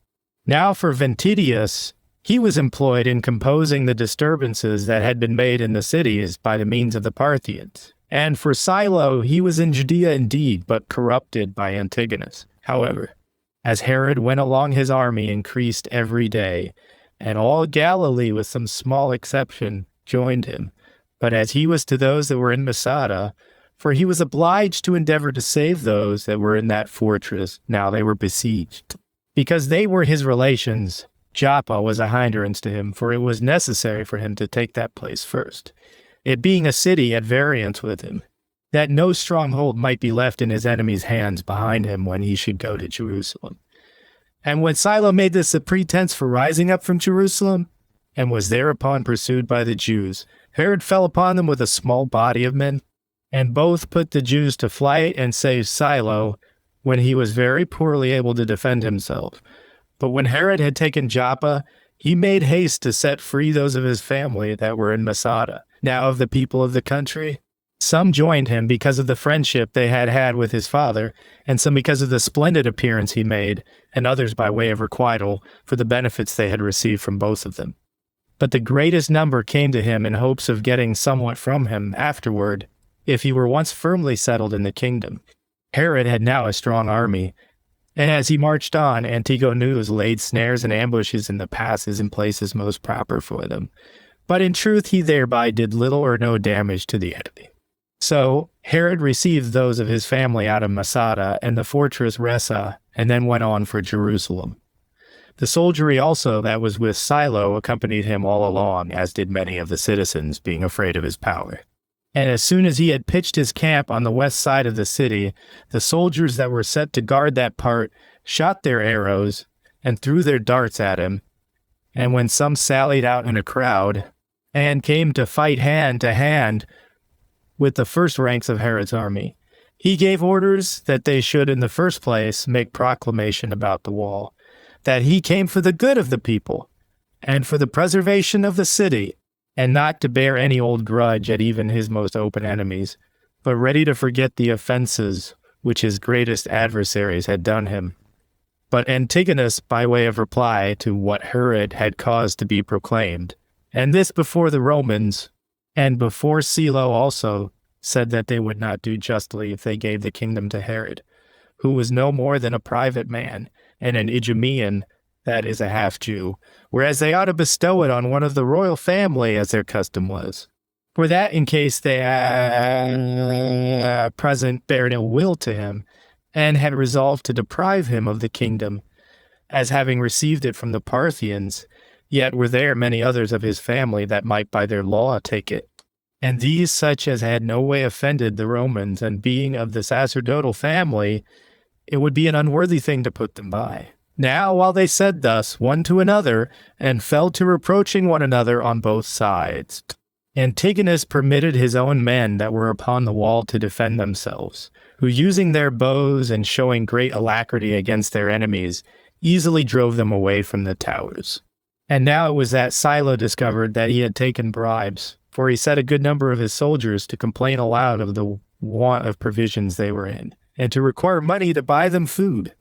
Now for Ventidius, he was employed in composing the disturbances that had been made in the cities by the means of the Parthians. And for Silo, he was in Judea indeed, but corrupted by Antigonus. However, as Herod went along, his army increased every day, and all Galilee, with some small exception, joined him. But as he was to those that were in Masada, for he was obliged to endeavor to save those that were in that fortress, now they were besieged. Because they were his relations, Joppa was a hindrance to him, for it was necessary for him to take that place first, it being a city at variance with him, that no stronghold might be left in his enemies' hands behind him when he should go to Jerusalem. And when Silo made this a pretense for rising up from Jerusalem, and was thereupon pursued by the Jews, Herod fell upon them with a small body of men, and both put the Jews to flight and saved Silo when he was very poorly able to defend himself. But when Herod had taken Joppa, he made haste to set free those of his family that were in Masada. Now of the people of the country, some joined him because of the friendship they had had with his father, and some because of the splendid appearance he made, and others by way of requital for the benefits they had received from both of them. But the greatest number came to him in hopes of getting somewhat from him afterward, if he were once firmly settled in the kingdom. Herod had now a strong army, and as he marched on, Antigonus laid snares and ambushes in the passes and places most proper for them. But in truth he thereby did little or no damage to the enemy. So Herod received those of his family out of Masada and the fortress Ressa, and then went on for Jerusalem. The soldiery also that was with Silo accompanied him all along, as did many of the citizens, being afraid of his power. And as soon as he had pitched his camp on the west side of the city, the soldiers that were set to guard that part shot their arrows and threw their darts at him. And when some sallied out in a crowd and came to fight hand to hand with the first ranks of Herod's army, he gave orders that they should in the first place make proclamation about the wall, that he came for the good of the people and for the preservation of the city, and not to bear any old grudge at even his most open enemies, but ready to forget the offenses which his greatest adversaries had done him. But Antigonus, by way of reply to what Herod had caused to be proclaimed, and this before the Romans, and before Silo also, said that they would not do justly if they gave the kingdom to Herod, who was no more than a private man, and an Idumean, that is a half-Jew, whereas they ought to bestow it on one of the royal family, as their custom was. For that, in case they present bare ill will to him, and had resolved to deprive him of the kingdom, as having received it from the Parthians, yet were there many others of his family that might by their law take it. And these such as had no way offended the Romans, and being of the sacerdotal family, it would be an unworthy thing to put them by. Now, while they said thus one to another, and fell to reproaching one another on both sides, Antigonus permitted his own men that were upon the wall to defend themselves, who using their bows and showing great alacrity against their enemies, easily drove them away from the towers. And now it was that Silo discovered that he had taken bribes, for he set a good number of his soldiers to complain aloud of the want of provisions they were in, and to require money to buy them food,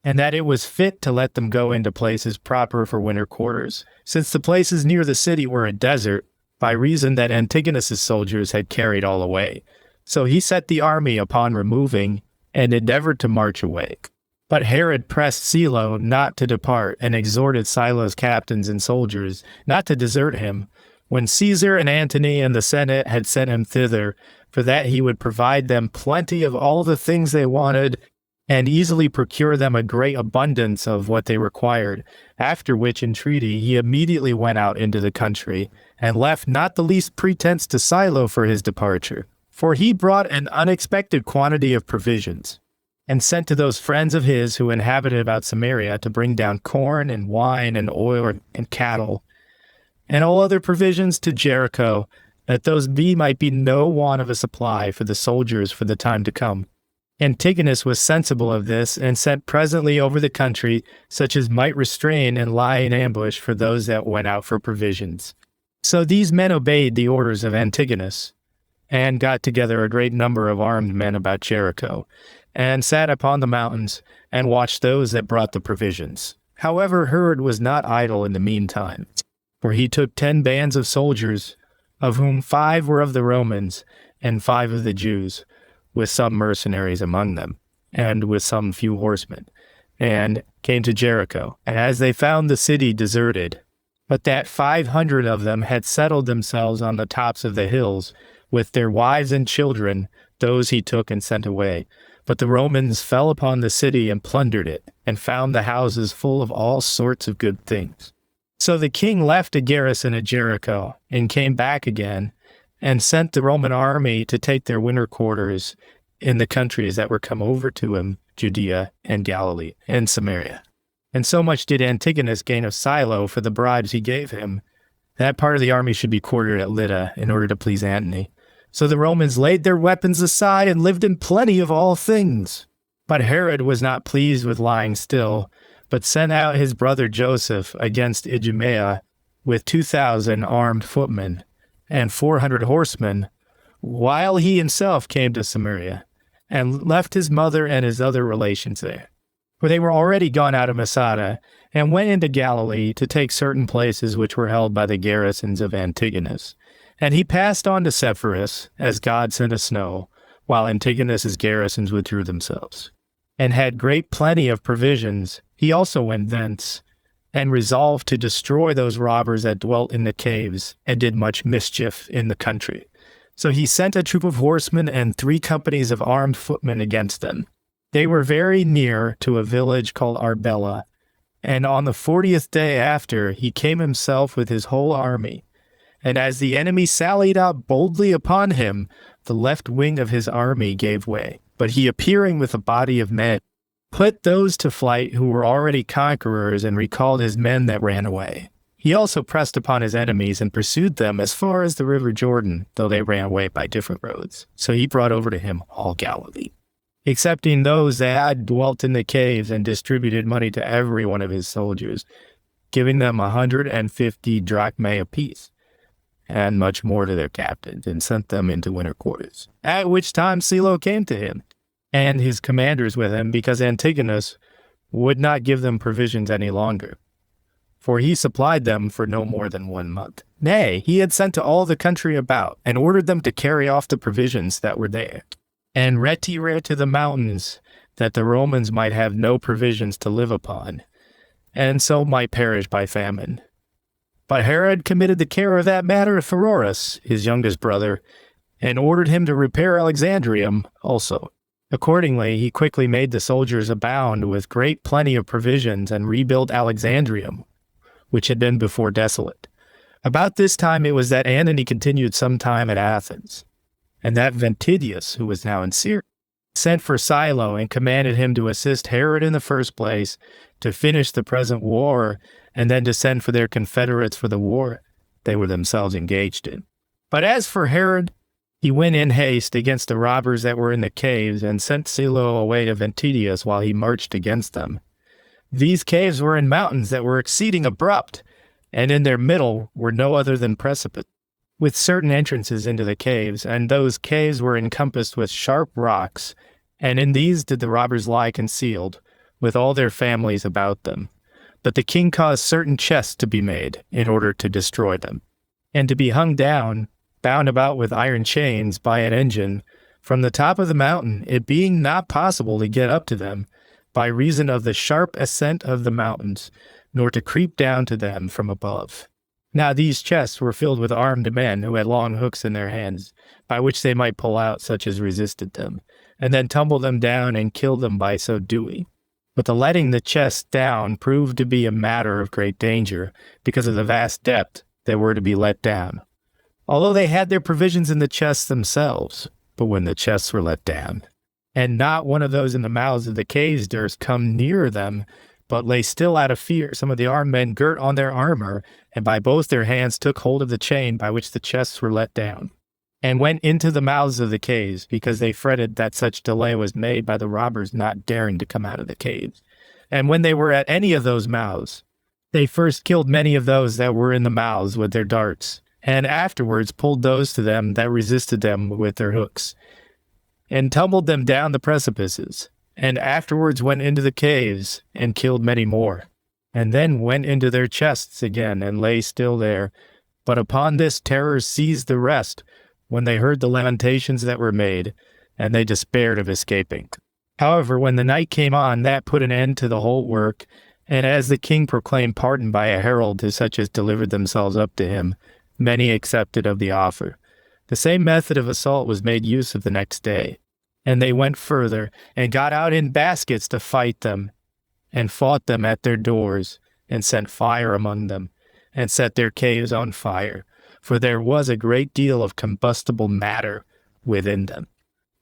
and that it was fit to let them go into places proper for winter quarters, since the places near the city were a desert, by reason that Antigonus's soldiers had carried all away. So he set the army upon removing, and endeavored to march away. But Herod pressed Silo not to depart, and exhorted Silo's captains and soldiers not to desert him, when Caesar and Antony and the Senate had sent him thither, for that he would provide them plenty of all the things they wanted, and easily procure them a great abundance of what they required, after which entreaty he immediately went out into the country, and left not the least pretense to Silo for his departure. For he brought an unexpected quantity of provisions, and sent to those friends of his who inhabited about Samaria to bring down corn and wine and oil and cattle, and all other provisions to Jericho, that those might be no want of a supply for the soldiers for the time to come. Antigonus was sensible of this, and sent presently over the country such as might restrain and lie in ambush for those that went out for provisions. So these men obeyed the orders of Antigonus, and got together a great number of armed men about Jericho, and sat upon the mountains, and watched those that brought the provisions. However, Herod was not idle in the meantime, for he took 10 bands of soldiers, of whom 5 were of the Romans, and 5 of the Jews, with some mercenaries among them, and with some few horsemen, and came to Jericho. And as they found the city deserted, but that 500 of them had settled themselves on the tops of the hills, with their wives and children, those he took and sent away. But the Romans fell upon the city and plundered it, and found the houses full of all sorts of good things. So the king left a garrison at Jericho, and came back again, and sent the Roman army to take their winter quarters in the countries that were come over to him, Judea and Galilee and Samaria. And so much did Antigonus gain of Silo for the bribes he gave him. That part of the army should be quartered at Lydda in order to please Antony. So the Romans laid their weapons aside and lived in plenty of all things. But Herod was not pleased with lying still, but sent out his brother Joseph against Idumea with 2,000 armed footmen and 400 horsemen, while he himself came to Samaria, and left his mother and his other relations there. For they were already gone out of Masada, and went into Galilee to take certain places which were held by the garrisons of Antiquities. And he passed on to Sepphoris, as God sent a snow, while Antiquities' garrisons withdrew themselves, and had great plenty of provisions. He also went thence, and resolved to destroy those robbers that dwelt in the caves, and did much mischief in the country. So he sent a troop of horsemen and 3 companies of armed footmen against them. They were very near to a village called Arbela, and on the 40th day after, he came himself with his whole army. And as the enemy sallied out boldly upon him, the left wing of his army gave way. But he, appearing with a body of men, put those to flight who were already conquerors, and recalled his men that ran away. He also pressed upon his enemies and pursued them as far as the river Jordan, though they ran away by different roads. So he brought over to him all Galilee, excepting those that had dwelt in the caves, and distributed money to every one of his soldiers, giving them 150 drachmae apiece, and much more to their captains, and sent them into winter quarters. At which time Silo came to him, and his commanders with him, because Antigonus would not give them provisions any longer, for he supplied them for no more than 1 month. Nay, he had sent to all the country about, and ordered them to carry off the provisions that were there, and retire to the mountains, that the Romans might have no provisions to live upon, and so might perish by famine. But Herod committed the care of that matter to Pheroras, his youngest brother, and ordered him to repair Alexandrium also. Accordingly, he quickly made the soldiers abound with great plenty of provisions, and rebuilt Alexandrium, which had been before desolate. About this time it was that Antony continued some time at Athens, and that Ventidius, who was now in Syria, sent for Silo, and commanded him to assist Herod in the first place, to finish the present war, and then to send for their confederates for the war they were themselves engaged in. But as for Herod, he went in haste against the robbers that were in the caves, and sent Silo away to Ventidius while he marched against them. These caves were in mountains that were exceeding abrupt, and in their middle were no other than precipices, with certain entrances into the caves, and those caves were encompassed with sharp rocks, and in these did the robbers lie concealed, with all their families about them. But the king caused certain chests to be made, in order to destroy them, and to be hung down, bound about with iron chains by an engine, from the top of the mountain, it being not possible to get up to them, by reason of the sharp ascent of the mountains, nor to creep down to them from above. Now these chests were filled with armed men who had long hooks in their hands, by which they might pull out such as resisted them, and then tumble them down and kill them by so doing. But the letting the chests down proved to be a matter of great danger, because of the vast depth they were to be let down, although they had their provisions in the chests themselves. But when the chests were let down, and not one of those in the mouths of the caves durst come near them, but lay still out of fear, some of the armed men girt on their armor, and by both their hands took hold of the chain by which the chests were let down, and went into the mouths of the caves, because they fretted that such delay was made by the robbers not daring to come out of the caves. And when they were at any of those mouths, they first killed many of those that were in the mouths with their darts, and afterwards pulled those to them that resisted them with their hooks, and tumbled them down the precipices, and afterwards went into the caves, and killed many more, and then went into their chests again, and lay still there. But upon this terror seized the rest, when they heard the lamentations that were made, and they despaired of escaping. However, when the night came on, that put an end to the whole work, and as the king proclaimed pardon by a herald to such as delivered themselves up to him, many accepted of the offer. The same method of assault was made use of the next day, and they went further, and got out in baskets to fight them, and fought them at their doors, and sent fire among them, and set their caves on fire, for there was a great deal of combustible matter within them.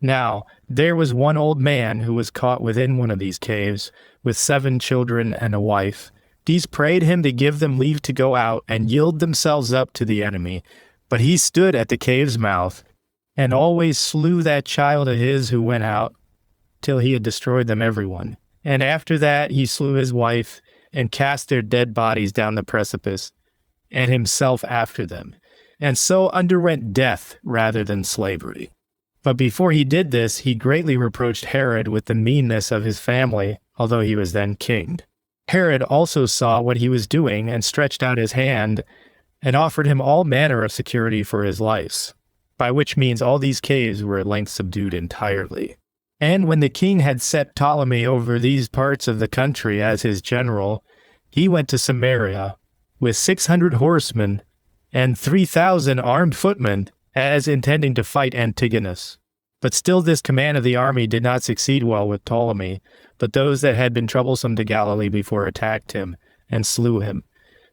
Now there was one old man who was caught within one of these caves, with 7 children and a wife. These prayed him to give them leave to go out, and yield themselves up to the enemy. But he stood at the cave's mouth, and always slew that child of his who went out, till he had destroyed them everyone. And after that he slew his wife, and cast their dead bodies down the precipice, and himself after them, and so underwent death rather than slavery. But before he did this, he greatly reproached Herod with the meanness of his family, although he was then king. Herod also saw what he was doing, and stretched out his hand, and offered him all manner of security for his life, by which means all these caves were at length subdued entirely. And when the king had set Ptolemy over these parts of the country as his general, he went to Samaria with 600 horsemen and 3,000 armed footmen, as intending to fight Antigonus. But still this command of the army did not succeed well with Ptolemy, but those that had been troublesome to Galilee before attacked him and slew him.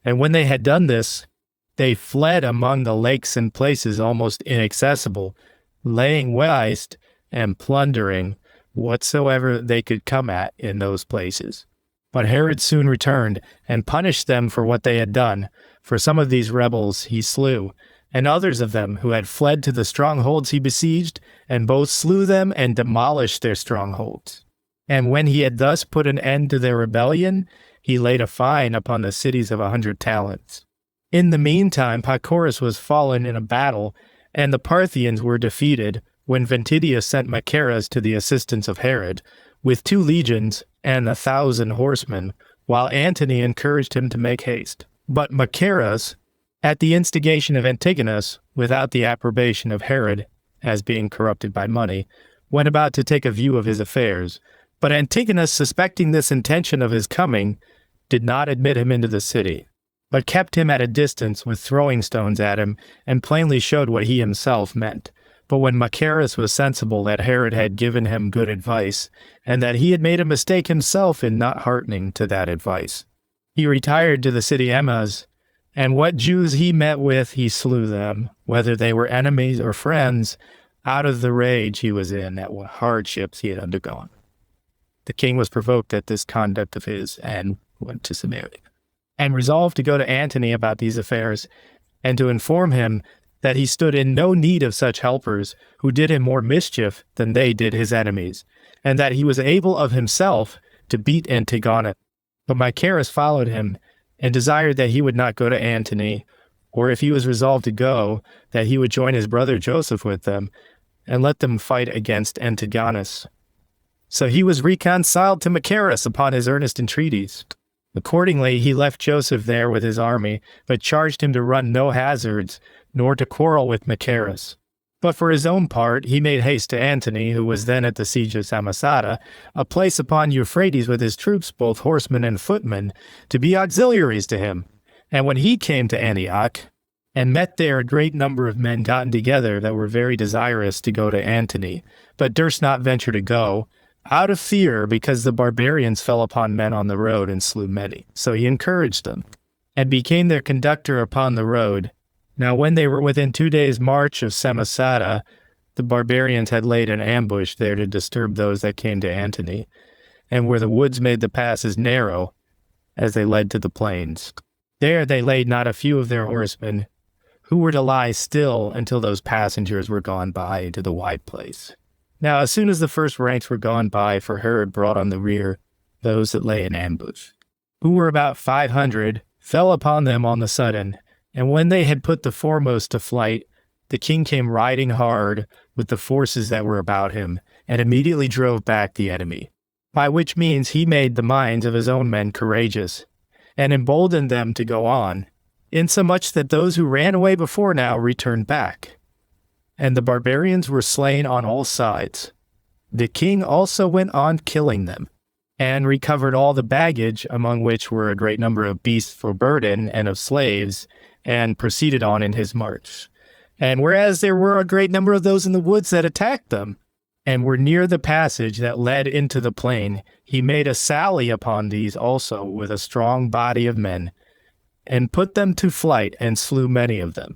And when they had done this, they fled among the lakes and places almost inaccessible, laying waste and plundering whatsoever they could come at in those places. But Herod soon returned, and punished them for what they had done. For some of these rebels he slew, and others of them who had fled to the strongholds he besieged, and both slew them and demolished their strongholds. And when he had thus put an end to their rebellion, he laid a fine upon the cities of 100 talents. In the meantime Pacorus was fallen in a battle, and the Parthians were defeated, when Ventidius sent Machaerus to the assistance of Herod, with 2 legions and 1,000 horsemen, while Antony encouraged him to make haste. But Machaerus, at the instigation of Antigonus, without the approbation of Herod, as being corrupted by money, went about to take a view of his affairs. But Antigonus, suspecting this intention of his coming, did not admit him into the city, but kept him at a distance with throwing stones at him, and plainly showed what he himself meant. But when Machaerus was sensible that Herod had given him good advice, and that he had made a mistake himself in not hearkening to that advice, he retired to the city Emmaus, and what Jews he met with he slew them, whether they were enemies or friends, out of the rage he was in at what hardships he had undergone. The king was provoked at this conduct of his, and went to Samaria, and resolved to go to Antony about these affairs, and to inform him that he stood in no need of such helpers, who did him more mischief than they did his enemies, and that he was able of himself to beat Antigonus. But Machaerus followed him, and desired that he would not go to Antony, or if he was resolved to go, that he would join his brother Joseph with them, and let them fight against Antigonus. So he was reconciled to Machaerus upon his earnest entreaties. Accordingly, he left Joseph there with his army, but charged him to run no hazards, nor to quarrel with Machaerus. But for his own part, he made haste to Antony, who was then at the siege of Samosata, a place upon Euphrates with his troops, both horsemen and footmen, to be auxiliaries to him. And when he came to Antioch, and met there a great number of men gotten together that were very desirous to go to Antony, but durst not venture to go, out of fear, because the barbarians fell upon men on the road and slew many. So he encouraged them, and became their conductor upon the road. Now when they were within 2 days' march of Samosata, the barbarians had laid an ambush there to disturb those that came to Antony, and where the woods made the passes narrow, as they led to the plains. There they laid not a few of their horsemen, who were to lie still until those passengers were gone by into the wide place. Now as soon as the first ranks were gone by, for Herod brought on the rear those that lay in ambush, who were about 500, fell upon them on the sudden. And when they had put the foremost to flight, the king came riding hard with the forces that were about him, and immediately drove back the enemy, by which means he made the minds of his own men courageous, and emboldened them to go on, insomuch that those who ran away before now returned back. And the barbarians were slain on all sides. The king also went on killing them, and recovered all the baggage, among which were a great number of beasts for burden and of slaves, and proceeded on in his march. And whereas there were a great number of those in the woods that attacked them, and were near the passage that led into the plain, he made a sally upon these also with a strong body of men, and put them to flight, and slew many of them,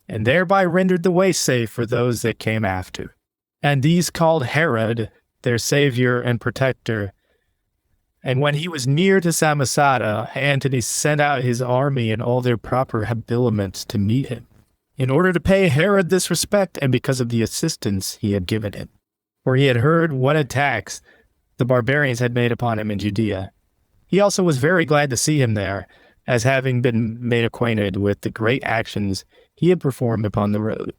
and thereby rendered the way safe for those that came after. And these called Herod their savior and protector. And when he was near to Samosata, Antony sent out his army in all their proper habiliments to meet him, in order to pay Herod this respect and because of the assistance he had given him. For he had heard what attacks the barbarians had made upon him in Judea. He also was very glad to see him there, as having been made acquainted with the great actions he had performed upon the road.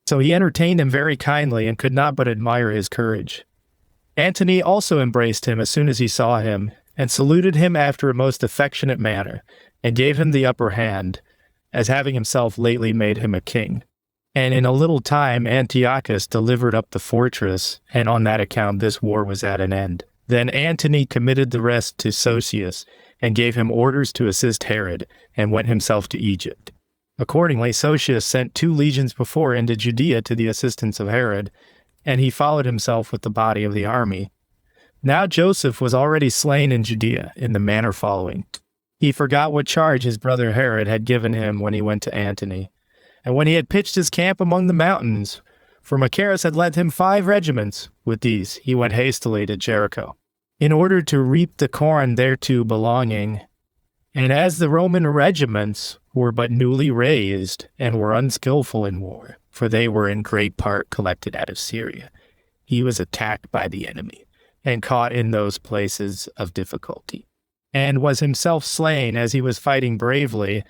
So he entertained him very kindly and could not but admire his courage. Antony also embraced him as soon as he saw him, and saluted him after a most affectionate manner, and gave him the upper hand, as having himself lately made him a king. And in a little time Antiochus delivered up the fortress, and on that account this war was at an end. Then Antony committed the rest to Sosius, and gave him orders to assist Herod, and went himself to Egypt. Accordingly, Sosius sent 2 legions before into Judea to the assistance of Herod, and he followed himself with the body of the army. Now Joseph was already slain in Judea, in the manner following. He forgot what charge his brother Herod had given him when he went to Antony. And when he had pitched his camp among the mountains, for Machaerus had lent him 5 regiments, with these he went hastily to Jericho, in order to reap the corn thereto belonging. And as the Roman regiments were but newly raised, and were unskillful in war, for they were in great part collected out of Syria, he was attacked by the enemy, and caught in those places of difficulty, and was himself slain as he was fighting bravely,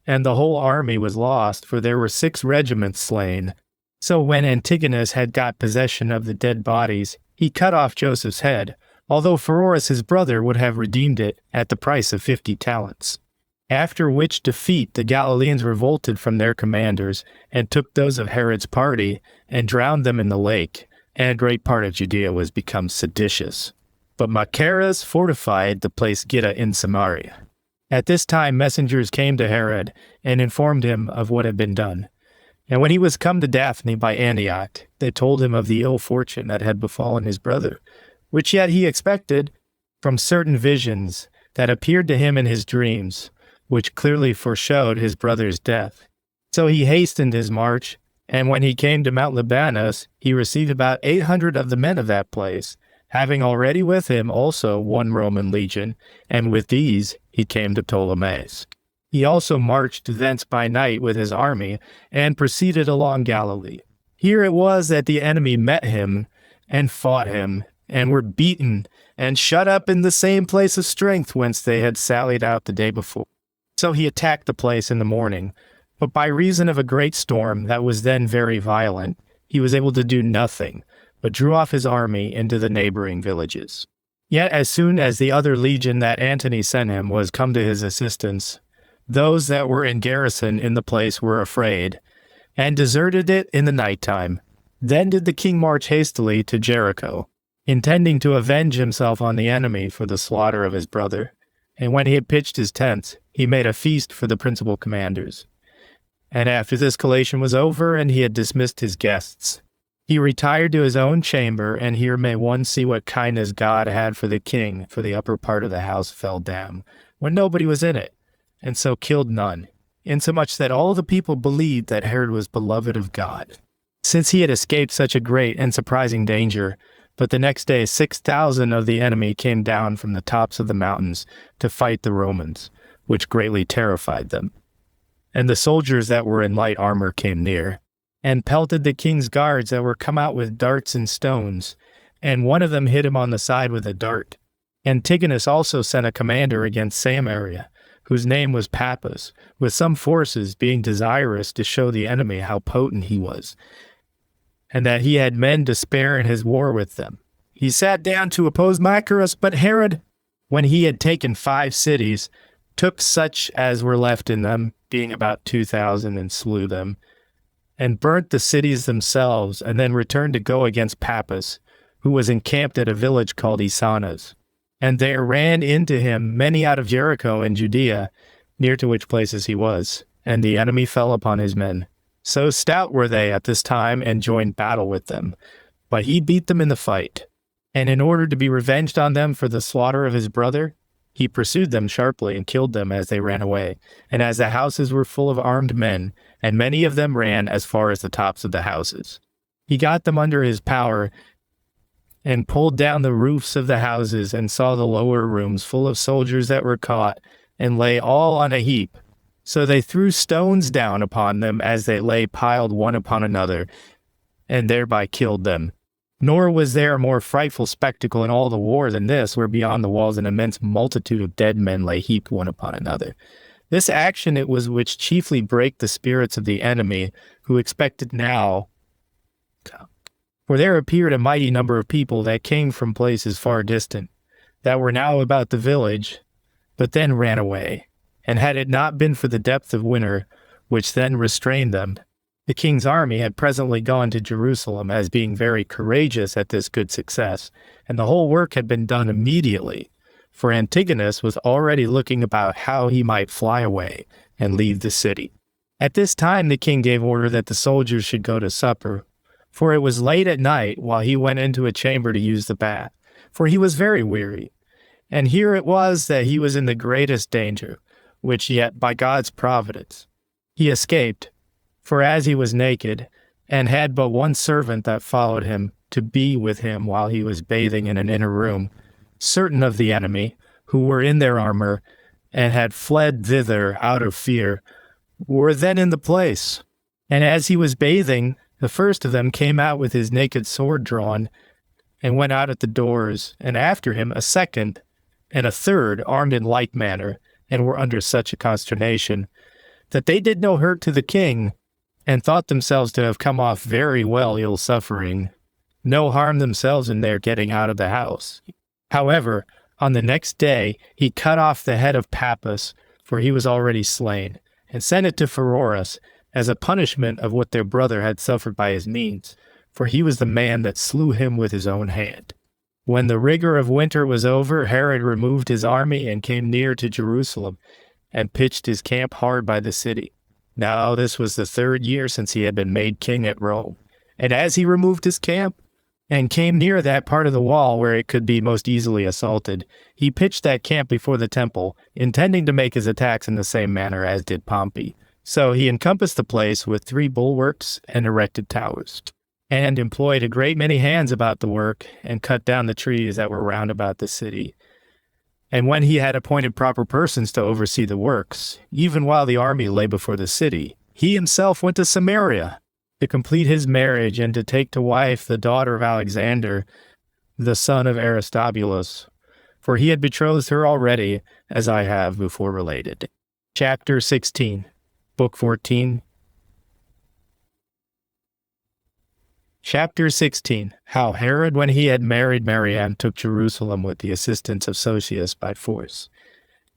and the whole army was lost, for there were 6 regiments slain. So when Antigonus had got possession of the dead bodies, he cut off Joseph's head, although Pheroras his brother would have redeemed it at the price of 50 talents. After which defeat the Galileans revolted from their commanders, and took those of Herod's party, and drowned them in the lake, and a great part of Judea was become seditious. But Machaerus fortified the place Gitta in Samaria. At this time messengers came to Herod, and informed him of what had been done. And when he was come to Daphne by Antioch, they told him of the ill fortune that had befallen his brother, which yet he expected from certain visions that appeared to him in his dreams, which clearly foreshowed his brother's death. So he hastened his march, and when he came to Mount Libanus, he received about 800 of the men of that place, having already with him also 1 Roman legion, and with these he came to Ptolemais. He also marched thence by night with his army, and proceeded along Galilee. Here it was that the enemy met him, and fought him, and were beaten, and shut up in the same place of strength whence they had sallied out the day before. So he attacked the place in the morning, but by reason of a great storm that was then very violent, he was able to do nothing, but drew off his army into the neighboring villages. Yet as soon as the other legion that Antony sent him was come to his assistance, those that were in garrison in the place were afraid, and deserted it in the night time. Then did the king march hastily to Jericho, intending to avenge himself on the enemy for the slaughter of his brother. And when he had pitched his tents, he made a feast for the principal commanders. And after this collation was over, and he had dismissed his guests, he retired to his own chamber, and here may one see what kindness God had for the king, for the upper part of the house fell down, when nobody was in it, and so killed none, insomuch that all the people believed that Herod was beloved of God, since he had escaped such a great and surprising danger. But the next day 6,000 of the enemy came down from the tops of the mountains to fight the Romans, which greatly terrified them. And the soldiers that were in light armor came near, and pelted the king's guards that were come out with darts and stones, and one of them hit him on the side with a dart. Antigonus also sent a commander against Samaria, whose name was Pappus, with some forces, being desirous to show the enemy how potent he was, and that he had men to spare in his war with them. He sat down to oppose Machaerus, but Herod, when he had taken 5 cities, took such as were left in them, being about 2,000, and slew them, and burnt the cities themselves, and then returned to go against Pappus, who was encamped at a village called Isanas. And there ran into him many out of Jericho and Judea, near to which places he was, and the enemy fell upon his men. So stout were they at this time, and joined battle with them. But he beat them in the fight. And in order to be revenged on them for the slaughter of his brother, he pursued them sharply and killed them as they ran away. And as the houses were full of armed men, and many of them ran as far as the tops of the houses, he got them under his power, and pulled down the roofs of the houses, and saw the lower rooms full of soldiers that were caught, and lay all on a heap. So they threw stones down upon them as they lay piled one upon another, and thereby killed them. Nor was there a more frightful spectacle in all the war than this, where beyond the walls an immense multitude of dead men lay heaped one upon another. This action it was which chiefly brake the spirits of the enemy, who expected now. For there appeared a mighty number of people that came from places far distant, that were now about the village, but then ran away. And had it not been for the depth of winter, which then restrained them, the king's army had presently gone to Jerusalem, as being very courageous at this good success, and the whole work had been done immediately, for Antigonus was already looking about how he might fly away and leave the city. At this time the king gave order that the soldiers should go to supper, for it was late at night, while he went into a chamber to use the bath, for he was very weary. And here it was that he was in the greatest danger, which yet by God's providence he escaped. For as he was naked, and had but one servant that followed him to be with him while he was bathing in an inner room, certain of the enemy, who were in their armor, and had fled thither out of fear, were then in the place. And as he was bathing, the first of them came out with his naked sword drawn, and went out at the doors, and after him a second, and a third, armed in like manner, and were under such a consternation, that they did no hurt to the king, and thought themselves to have come off very well ill-suffering, no harm themselves in their getting out of the house. However, on the next day he cut off the head of Pappus, for he was already slain, and sent it to Pheroras, as a punishment of what their brother had suffered by his means, for he was the man that slew him with his own hand. When the rigor of winter was over, Herod removed his army and came near to Jerusalem, and pitched his camp hard by the city. Now this was the 3rd year since he had been made king at Rome. And as he removed his camp, and came near that part of the wall where it could be most easily assaulted, he pitched that camp before the temple, intending to make his attacks in the same manner as did Pompey. So he encompassed the place with 3 bulwarks and erected towers, and employed a great many hands about the work, and cut down the trees that were round about the city. And when he had appointed proper persons to oversee the works, even while the army lay before the city, he himself went to Samaria to complete his marriage and to take to wife the daughter of Alexander, the son of Aristobulus, for he had betrothed her already, as I have before related. Chapter 16, Book 14. Chapter 16. How Herod, when he had married Marianne, took Jerusalem with the assistance of Josephus by force,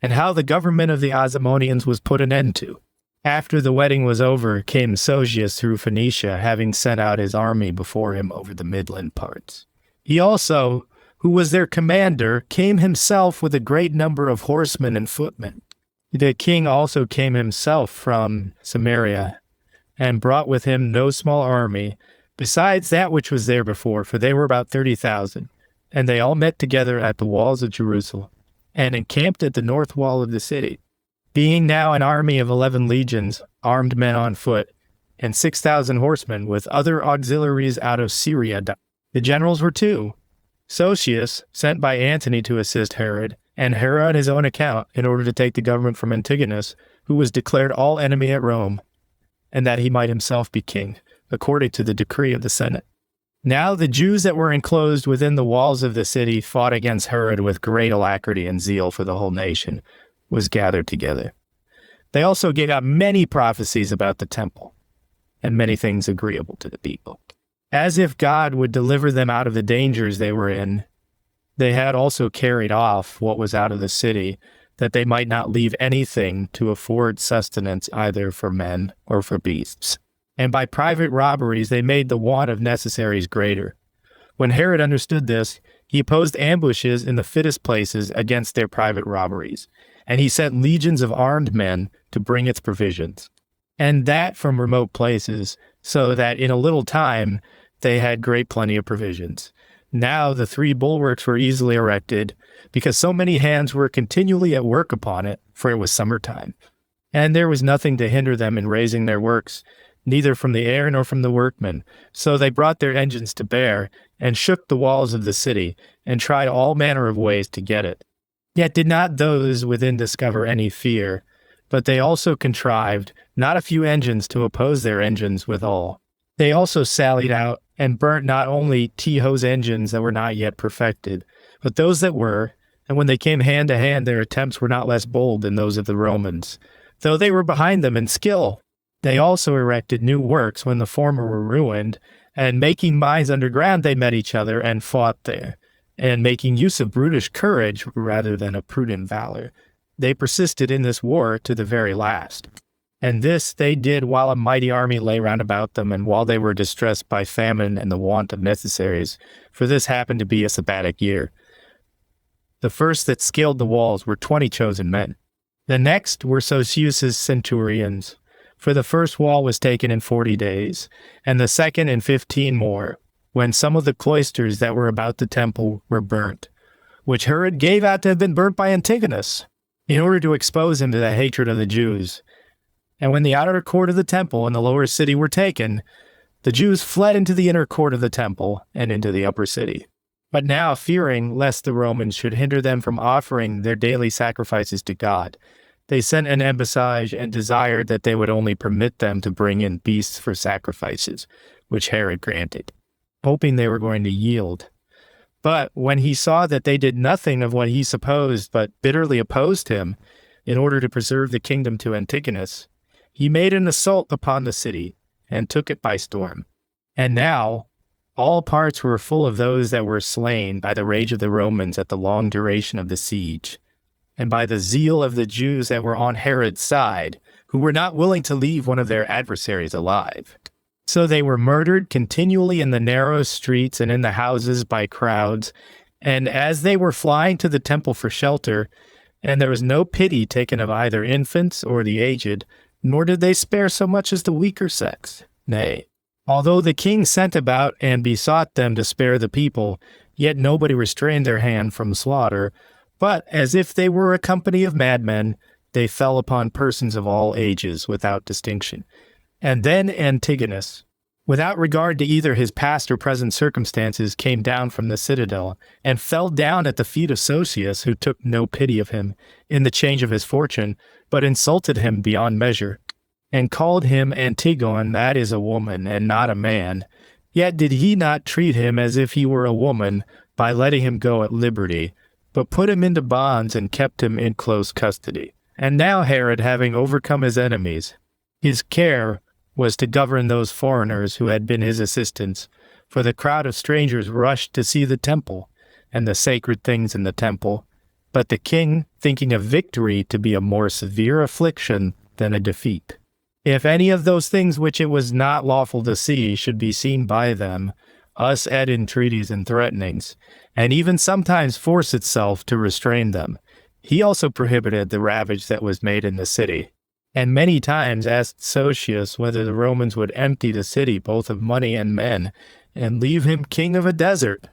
and how the government of the Asamoneans was put an end to. After the wedding was over, came Josephus through Phoenicia, having sent out his army before him over the midland parts. He also, who was their commander, came himself with a great number of horsemen and footmen. The king also came himself from Samaria, and brought with him no small army, besides that which was there before, for they were about 30,000. And they all met together at the walls of Jerusalem, and encamped at the north wall of the city, being now an army of 11 legions, armed men on foot, and 6,000 horsemen, with other auxiliaries out of Syria. The generals were 2, Sosius, sent by Antony to assist Herod, and Herod on his own account, in order to take the government from Antigonus, who was declared all enemy at Rome, and that he might himself be king, according to the decree of the Senate. Now the Jews that were enclosed within the walls of the city fought against Herod with great alacrity, and zeal for the whole nation was gathered together. They also gave out many prophecies about the temple, and many things agreeable to the people. As if God would deliver them out of the dangers they were in, they had also carried off what was out of the city, that they might not leave anything to afford sustenance either for men or for beasts. And by private robberies they made the want of necessaries greater. When Herod understood this, he posed ambushes in the fittest places against their private robberies, and he sent legions of armed men to bring its provisions, and that from remote places, so that in a little time they had great plenty of provisions. Now the 3 bulwarks were easily erected, because so many hands were continually at work upon it, for it was summertime. And there was nothing to hinder them in raising their works, neither from the air nor from the workmen. So they brought their engines to bear, and shook the walls of the city, and tried all manner of ways to get it. Yet did not those within discover any fear, but they also contrived not a few engines to oppose their engines withal. They also sallied out and burnt not only Tiho's engines that were not yet perfected, but those that were, and when they came hand to hand, their attempts were not less bold than those of the Romans, though they were behind them in skill. They also erected new works when the former were ruined, and making mines underground they met each other and fought there, and making use of brutish courage rather than of prudent valor. They persisted in this war to the very last. And this they did while a mighty army lay round about them, and while they were distressed by famine and the want of necessaries, for this happened to be a sabbatic year. The first that scaled the walls were 20 chosen men. The next were Josephus's centurions, for the first wall was taken in 40 days, and the second in 15 more, when some of the cloisters that were about the temple were burnt, which Herod gave out to have been burnt by Antiquities, in order to expose him to the hatred of the Jews. And when the outer court of the temple and the lower city were taken, the Jews fled into the inner court of the temple and into the upper city. But now, fearing lest the Romans should hinder them from offering their daily sacrifices to God, they sent an embassage and desired that they would only permit them to bring in beasts for sacrifices, which Herod granted, hoping they were going to yield. But when he saw that they did nothing of what he supposed, but bitterly opposed him, in order to preserve the kingdom to Antigonus, he made an assault upon the city, and took it by storm. And now all parts were full of those that were slain by the rage of the Romans at the long duration of the siege, and by the zeal of the Jews that were on Herod's side, who were not willing to leave one of their adversaries alive. So they were murdered continually in the narrow streets and in the houses by crowds, and as they were flying to the temple for shelter, and there was no pity taken of either infants or the aged, nor did they spare so much as the weaker sex. Nay, although the king sent about and besought them to spare the people, yet nobody restrained their hand from slaughter, but as if they were a company of madmen, they fell upon persons of all ages without distinction. And then Antigonus, without regard to either his past or present circumstances, came down from the citadel, and fell down at the feet of Socius, who took no pity of him in the change of his fortune, but insulted him beyond measure, and called him Antigon, that is a woman, and not a man. Yet did he not treat him as if he were a woman, by letting him go at liberty, but put him into bonds and kept him in close custody. And now Herod, having overcome his enemies, his care was to govern those foreigners who had been his assistants, for the crowd of strangers rushed to see the temple, and the sacred things in the temple. But the king, thinking of victory to be a more severe affliction than a defeat, if any of those things which it was not lawful to see should be seen by them, us add entreaties and threatenings, and even sometimes force itself to restrain them, he also prohibited the ravage that was made in the city, and many times asked Socius whether the Romans would empty the city both of money and men, and leave him king of a desert,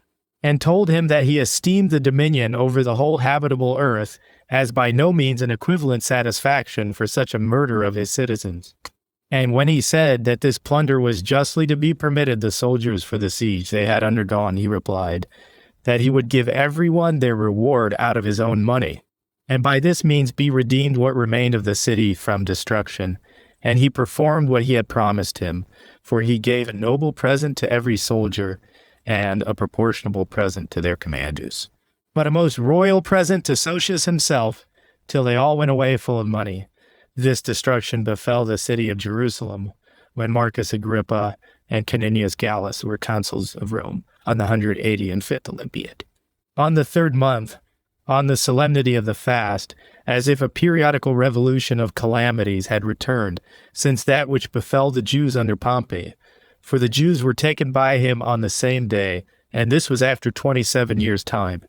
and told him that he esteemed the dominion over the whole habitable earth as by no means an equivalent satisfaction for such a murder of his citizens. And when he said that this plunder was justly to be permitted the soldiers for the siege they had undergone, he replied that he would give everyone their reward out of his own money, and by this means be redeemed what remained of the city from destruction. And he performed what he had promised him, for he gave a noble present to every soldier, and a proportionable present to their commanders, but a most royal present to Socius himself, till they all went away full of money. This destruction befell the city of Jerusalem, when Marcus Agrippa and Caninius Gallus were consuls of Rome, on the 185th Olympiad. On the 3rd month, on the solemnity of the fast, as if a periodical revolution of calamities had returned, since that which befell the Jews under Pompey, for the Jews were taken by him on the same day, and this was after 27 years' time.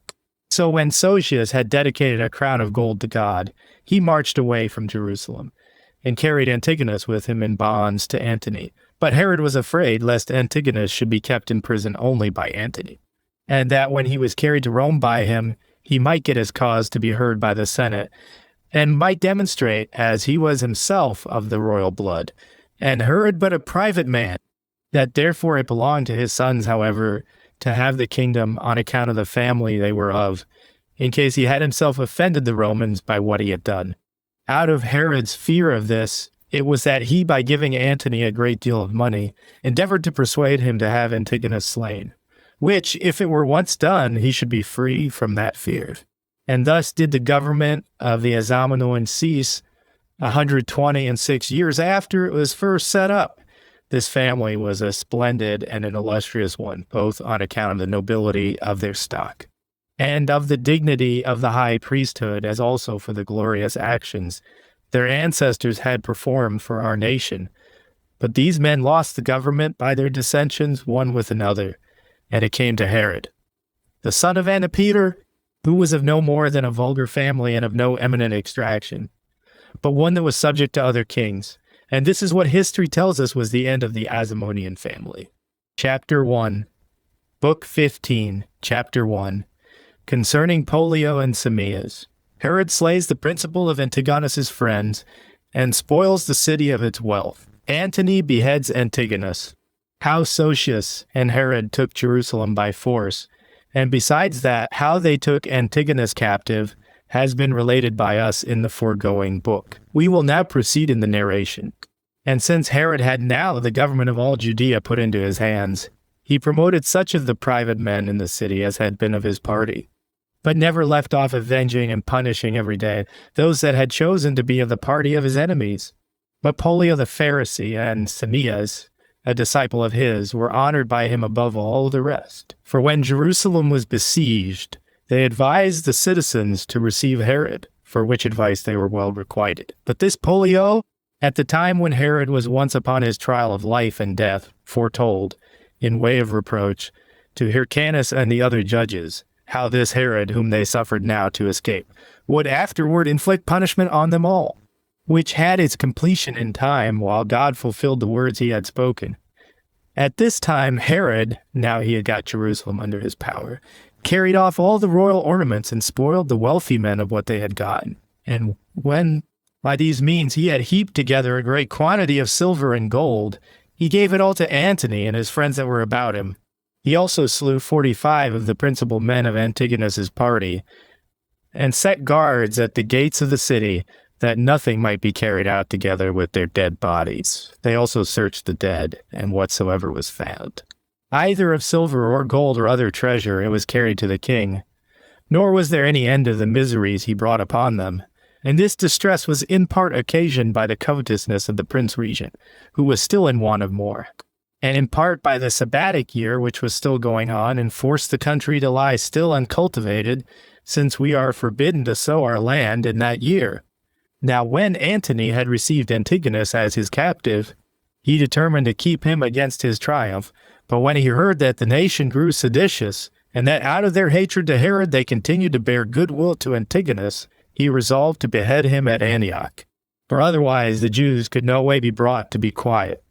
So when Socius had dedicated a crown of gold to God, he marched away from Jerusalem, and carried Antigonus with him in bonds to Antony. But Herod was afraid lest Antigonus should be kept in prison only by Antony, and that when he was carried to Rome by him, he might get his cause to be heard by the Senate, and might demonstrate, as he was himself of the royal blood, and Herod but a private man, that therefore it belonged to his sons, however, to have the kingdom on account of the family they were of, in case he had himself offended the Romans by what he had done. Out of Herod's fear of this, it was that he, by giving Antony a great deal of money, endeavored to persuade him to have Antigonus slain, which, if it were once done, he should be free from that fear. And thus did the government of the Asamoneans cease 126 years after it was first set up. This family was a splendid and an illustrious one, both on account of the nobility of their stock, and of the dignity of the high priesthood, as also for the glorious actions their ancestors had performed for our nation. But these men lost the government by their dissensions one with another, and it came to Herod, the son of Antipater, who was of no more than a vulgar family and of no eminent extraction, but one that was subject to other kings. And this is what history tells us was the end of the Asamonean family. Chapter 1, Book 15, Chapter 1, Concerning Pollio and Sameas. Herod slays the principal of Antigonus's friends and spoils the city of its wealth. Antony beheads Antigonus. How Sosius and Herod took Jerusalem by force, and besides that, how they took Antigonus captive, has been related by us in the foregoing book. We will now proceed in the narration. And since Herod had now the government of all Judea put into his hands, he promoted such of the private men in the city as had been of his party, but never left off avenging and punishing every day those that had chosen to be of the party of his enemies. But Pollio the Pharisee and Sameas, a disciple of his, were honored by him above all the rest. For when Jerusalem was besieged, they advised the citizens to receive Herod, for which advice they were well requited. But this Pollio, at the time when Herod was once upon his trial of life and death, foretold, in way of reproach, to Hyrcanus and the other judges, how this Herod, whom they suffered now to escape, would afterward inflict punishment on them all, which had its completion in time, while God fulfilled the words he had spoken. At this time Herod, now he had got Jerusalem under his power, carried off all the royal ornaments and spoiled the wealthy men of what they had gotten. And when, by these means, he had heaped together a great quantity of silver and gold, he gave it all to Antony and his friends that were about him. He also slew 45 of the principal men of Antigonus's party, and set guards at the gates of the city, that nothing might be carried out together with their dead bodies. They also searched the dead, and whatsoever was found, either of silver or gold or other treasure, it was carried to the king. Nor was there any end of the miseries he brought upon them. And this distress was in part occasioned by the covetousness of the prince regent, who was still in want of more, and in part by the sabbatic year which was still going on, and forced the country to lie still uncultivated, since we are forbidden to sow our land in that year. Now when Antony had received Antigonus as his captive, he determined to keep him against his triumph. But when he heard that the nation grew seditious, and that out of their hatred to Herod they continued to bear goodwill to Antigonus, he resolved to behead him at Antioch. For otherwise the Jews could no way be brought to be quiet.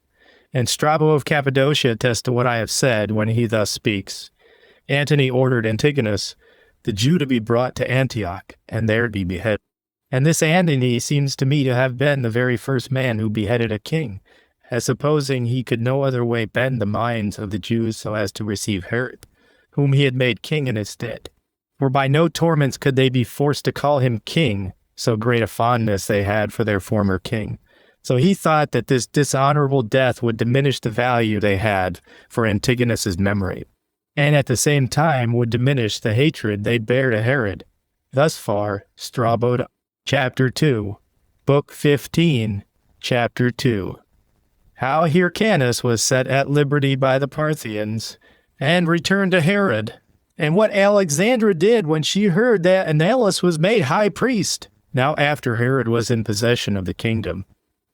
And Strabo of Cappadocia attests to what I have said when he thus speaks. Antony ordered Antigonus, the Jew, to be brought to Antioch, and there be beheaded. And this Antony seems to me to have been the very first man who beheaded a king, as supposing he could no other way bend the minds of the Jews so as to receive Herod, whom he had made king in his stead. For by no torments could they be forced to call him king, so great a fondness they had for their former king. So he thought that this dishonorable death would diminish the value they had for Antigonus's memory, and at the same time would diminish the hatred they bear to Herod. Thus far, Strabo. Chapter 2, Book 15, Chapter 2. How Hyrcanus was set at liberty by the Parthians, and returned to Herod, and what Alexandra did when she heard that Annalus was made high priest, now after Herod was in possession of the kingdom.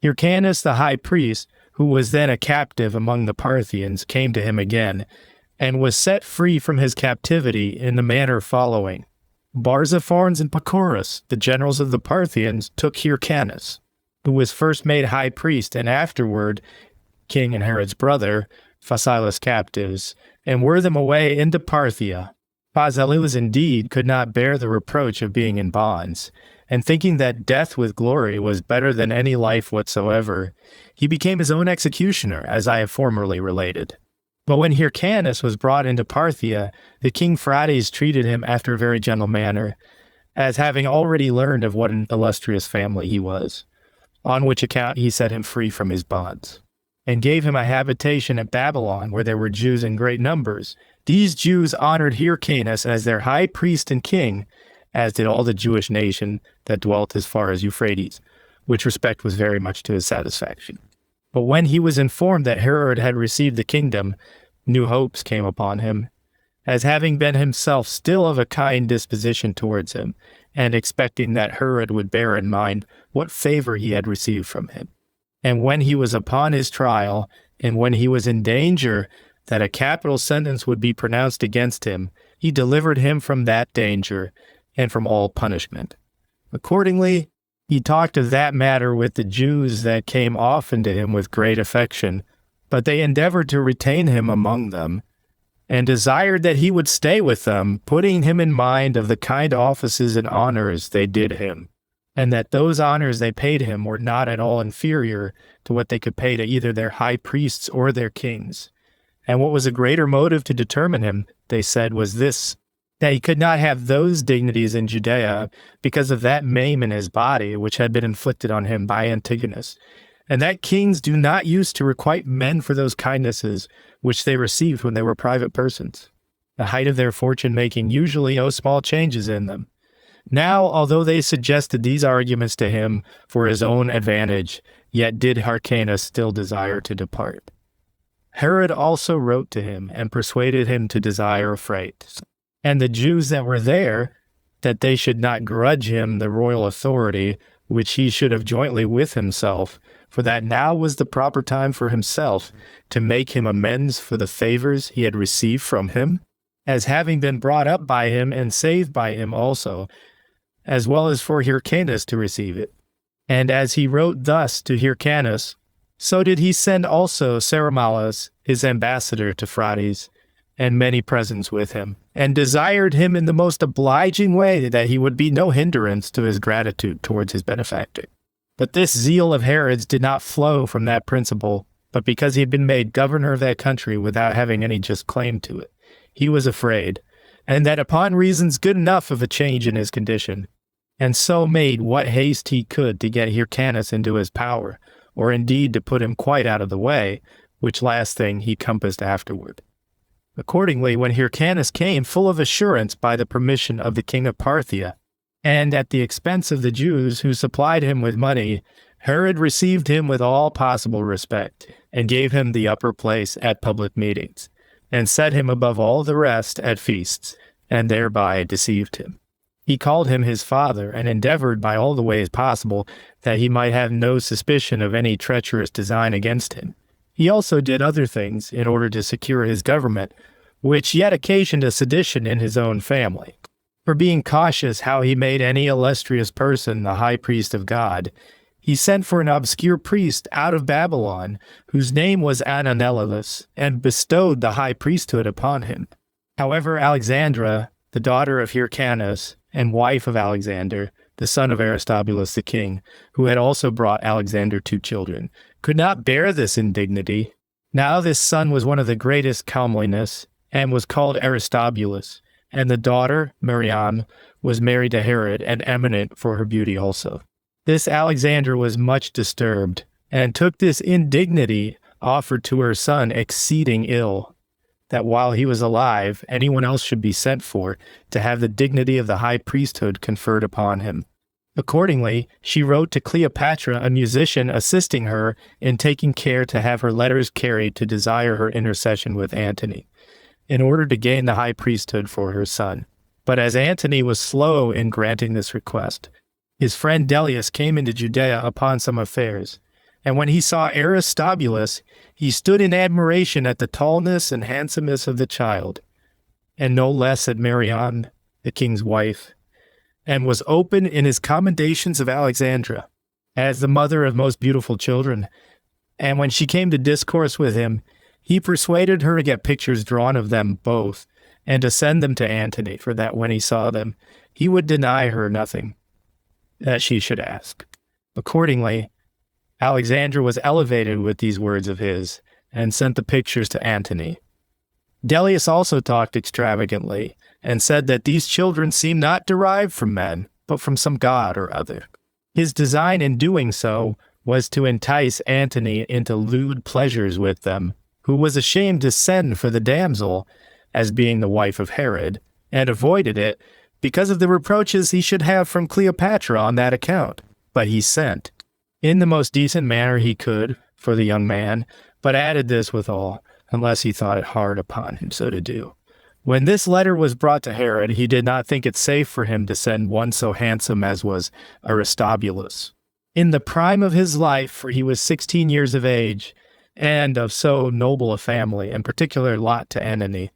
Hyrcanus the high priest, who was then a captive among the Parthians, came to him again, and was set free from his captivity in the manner following. Barzapharnes and Pacorus, the generals of the Parthians, took Hyrcanus, who was first made high priest and afterward king and Herod's brother, Phasaelus, captives, and wore them away into Parthia. Phasaelus indeed could not bear the reproach of being in bonds, and thinking that death with glory was better than any life whatsoever, he became his own executioner, as I have formerly related. But when Hyrcanus was brought into Parthia, the king Phraates treated him after a very gentle manner, as having already learned of what an illustrious family he was, on which account he set him free from his bonds, and gave him a habitation at Babylon, where there were Jews in great numbers. These Jews honored Hyrcanus as their high priest and king, as did all the Jewish nation that dwelt as far as Euphrates, which respect was very much to his satisfaction. But when he was informed that Herod had received the kingdom, new hopes came upon him, as having been himself still of a kind disposition towards him, and expecting that Herod would bear in mind what favor he had received from him. And when he was upon his trial, and when he was in danger that a capital sentence would be pronounced against him, he delivered him from that danger and from all punishment. Accordingly, he talked of that matter with the Jews that came often to him with great affection, but they endeavored to retain him among them, and desired that he would stay with them, putting him in mind of the kind offices and honors they did him, and that those honors they paid him were not at all inferior to what they could pay to either their high priests or their kings. And what was a greater motive to determine him, they said, was this, that he could not have those dignities in Judea because of that maim in his body which had been inflicted on him by Antiquities, and that kings do not use to requite men for those kindnesses which they received when they were private persons. The height of their fortune-making usually owes small changes in them. Now, although they suggested these arguments to him for his own advantage, yet did Hyrcanus still desire to depart. Herod also wrote to him and persuaded him to desire a freight. And the Jews that were there, that they should not grudge him the royal authority, which he should have jointly with himself, for that now was the proper time for himself to make him amends for the favors he had received from him, as having been brought up by him and saved by him also, as well as for Hyrcanus to receive it. And as he wrote thus to Hyrcanus, so did he send also Saramalas, his ambassador to Phraates, and many presents with him, and desired him in the most obliging way that he would be no hindrance to his gratitude towards his benefactor. But this zeal of Herod's did not flow from that principle, but because he had been made governor of that country without having any just claim to it. He was afraid, and that upon reasons good enough of a change in his condition, and so made what haste he could to get Hyrcanus into his power, or indeed to put him quite out of the way, which last thing he compassed afterward. Accordingly, when Hyrcanus came full of assurance by the permission of the king of Parthia, and at the expense of the Jews who supplied him with money, Herod received him with all possible respect, and gave him the upper place at public meetings, and set him above all the rest at feasts, and thereby deceived him. He called him his father, and endeavored by all the ways possible that he might have no suspicion of any treacherous design against him. He also did other things in order to secure his government, which yet occasioned a sedition in his own family. For being cautious how he made any illustrious person the high priest of God, he sent for an obscure priest out of Babylon, whose name was Ananias, and bestowed the high priesthood upon him. However, Alexandra, the daughter of Hyrcanus, and wife of Alexander, the son of Aristobulus the king, who had also brought Alexander 2 children, could not bear this indignity. Now this son was one of the greatest comeliness, and was called Aristobulus, and the daughter, Miriam, was married to Herod, and eminent for her beauty also. This Alexandra was much disturbed, and took this indignity offered to her son exceeding ill, that while he was alive, anyone else should be sent for, to have the dignity of the high priesthood conferred upon him. Accordingly, she wrote to Cleopatra, a musician, assisting her in taking care to have her letters carried to desire her intercession with Antony, in order to gain the high priesthood for her son. But as Antony was slow in granting this request, his friend Dellius came into Judea upon some affairs, and when he saw Aristobulus, he stood in admiration at the tallness and handsomeness of the child, and no less at Miriam, the king's wife, and was open in his commendations of Alexandra, as the mother of most beautiful children. And when she came to discourse with him, he persuaded her to get pictures drawn of them both, and to send them to Antony, for that when he saw them, he would deny her nothing that she should ask. Accordingly, Alexandra was elevated with these words of his, and sent the pictures to Antony. Dellius also talked extravagantly, and said that these children seemed not derived from men, but from some god or other. His design in doing so was to entice Antony into lewd pleasures with them, who was ashamed to send for the damsel, as being the wife of Herod, and avoided it, because of the reproaches he should have from Cleopatra on that account. But he sent, in the most decent manner he could, for the young man, but added this withal, unless he thought it hard upon him so to do. When this letter was brought to Herod, he did not think it safe for him to send one so handsome as was Aristobulus. In the prime of his life, for he was 16 years of age, and of so noble a family, and particular lot to Antony,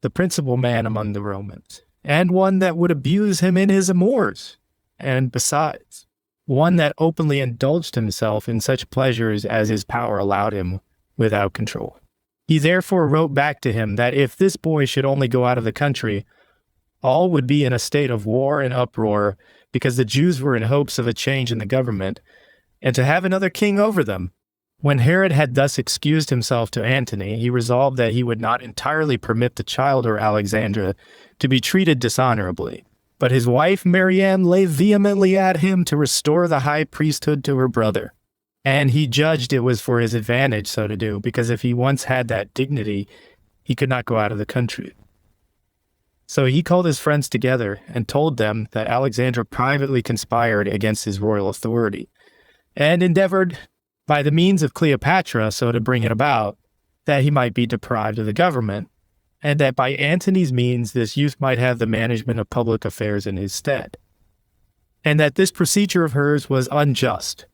the principal man among the Romans, and one that would abuse him in his amours, and besides, one that openly indulged himself in such pleasures as his power allowed him without control. He therefore wrote back to him that if this boy should only go out of the country, all would be in a state of war and uproar, because the Jews were in hopes of a change in the government, and to have another king over them. When Herod had thus excused himself to Antony, he resolved that he would not entirely permit the child or Alexandra to be treated dishonorably. But his wife Marianne lay vehemently at him to restore the high priesthood to her brother. And he judged it was for his advantage so to do, because if he once had that dignity, he could not go out of the country. So he called his friends together and told them that Alexandra privately conspired against his royal authority, and endeavored, by the means of Cleopatra, so to bring it about, that he might be deprived of the government, and that by Antony's means this youth might have the management of public affairs in his stead, and that this procedure of hers was unjust,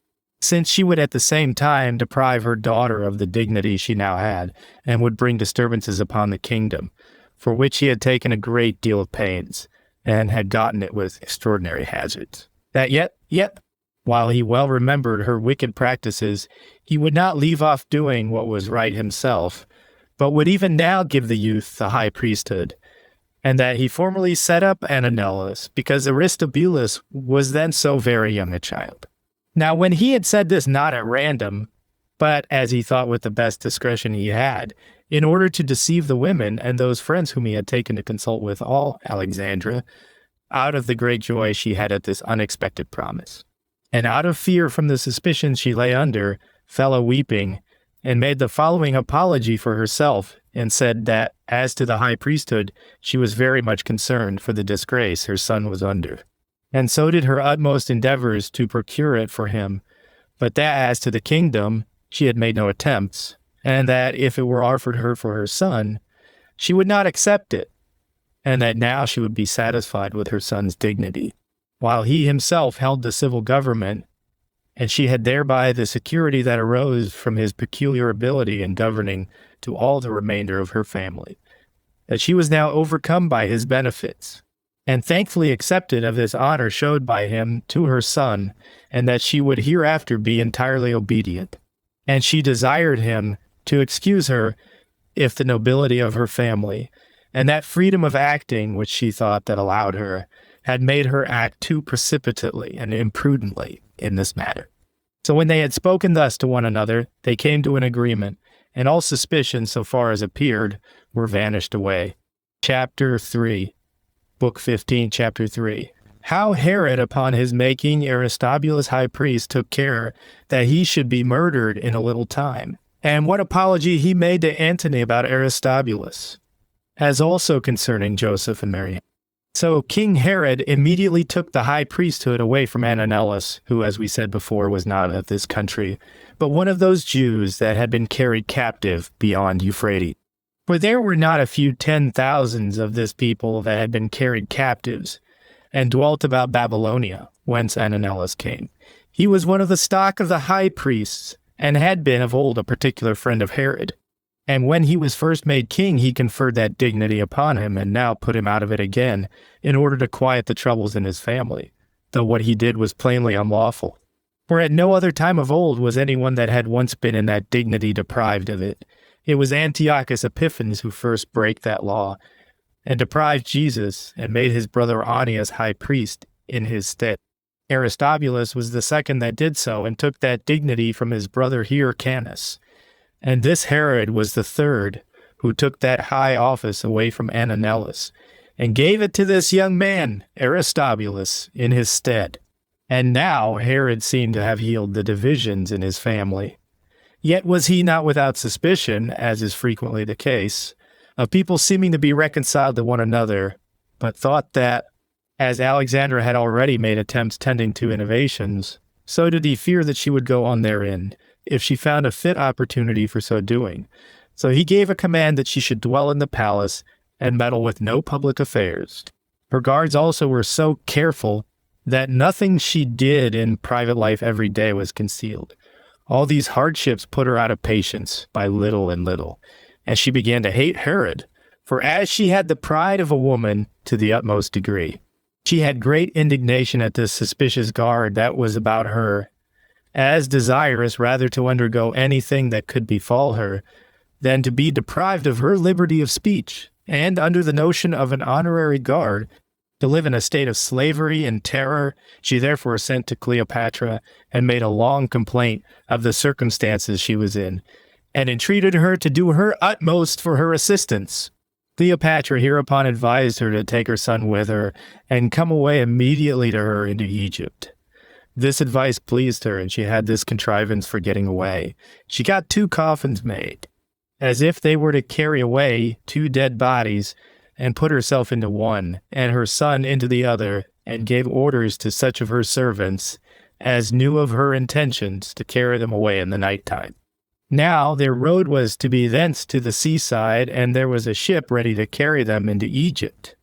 since she would at the same time deprive her daughter of the dignity she now had, and would bring disturbances upon the kingdom, for which he had taken a great deal of pains, and had gotten it with extraordinary hazards. That yet, while he well remembered her wicked practices, he would not leave off doing what was right himself, but would even now give the youth the high priesthood, and that he formerly set up Ananellus, because Aristobulus was then so very young a child. Now when he had said this not at random, but as he thought with the best discretion he had, in order to deceive the women and those friends whom he had taken to consult with all Alexandra, out of the great joy she had at this unexpected promise, and out of fear from the suspicion she lay under, fell a weeping, and made the following apology for herself, and said that, as to the high priesthood, she was very much concerned for the disgrace her son was under, and so did her utmost endeavors to procure it for him, but that as to the kingdom, she had made no attempts, and that if it were offered her for her son, she would not accept it, and that now she would be satisfied with her son's dignity, while he himself held the civil government, and she had thereby the security that arose from his peculiar ability in governing to all the remainder of her family, that she was now overcome by his benefits, and thankfully accepted of this honor showed by him to her son, and that she would hereafter be entirely obedient. And she desired him to excuse her, if the nobility of her family, and that freedom of acting which she thought that allowed her, had made her act too precipitately and imprudently in this matter. So when they had spoken thus to one another, they came to an agreement, and all suspicion, so far as appeared, were vanished away. Chapter 3, Book 15, Chapter 3. How Herod, upon his making Aristobulus high priest, took care that he should be murdered in a little time, and what apology he made to Antony about Aristobulus, as also concerning Joseph and Mary. So King Herod immediately took the high priesthood away from Ananellus, who, as we said before, was not of this country, but one of those Jews that had been carried captive beyond Euphrates. For there were not a few 10,000s of this people that had been carried captives, and dwelt about Babylonia, whence Ananellus came. He was one of the stock of the high priests, and had been of old a particular friend of Herod. And when he was first made king, he conferred that dignity upon him, and now put him out of it again, in order to quiet the troubles in his family, though what he did was plainly unlawful. For at no other time of old was anyone that had once been in that dignity deprived of it. It was Antiochus Epiphanes who first brake that law, and deprived Jesus, and made his brother Onias high priest in his stead. Aristobulus was the second that did so, and took that dignity from his brother Hyrcanus. And this Herod was the third, who took that high office away from Ananelus, and gave it to this young man, Aristobulus, in his stead. And now Herod seemed to have healed the divisions in his family. Yet was he not without suspicion, as is frequently the case, of people seeming to be reconciled to one another, but thought that, as Alexandra had already made attempts tending to innovations, so did he fear that she would go on therein, if she found a fit opportunity for so doing. So he gave a command that she should dwell in the palace and meddle with no public affairs. Her guards also were so careful that nothing she did in private life every day was concealed. All these hardships put her out of patience by little and little, and she began to hate Herod, for as she had the pride of a woman to the utmost degree, she had great indignation at this suspicious guard that was about her, as desirous rather to undergo anything that could befall her than to be deprived of her liberty of speech, and under the notion of an honorary guard, to live in a state of slavery and terror. She therefore sent to Cleopatra and made a long complaint of the circumstances she was in, and entreated her to do her utmost for her assistance. Cleopatra hereupon advised her to take her son with her and come away immediately to her into Egypt. This advice pleased her, and she had this contrivance for getting away. She got 2 coffins made, as if they were to carry away 2 dead bodies, and put herself into one, and her son into the other, and gave orders to such of her servants as knew of her intentions to carry them away in the night time. Now their road was to be thence to the seaside, and there was a ship ready to carry them into Egypt.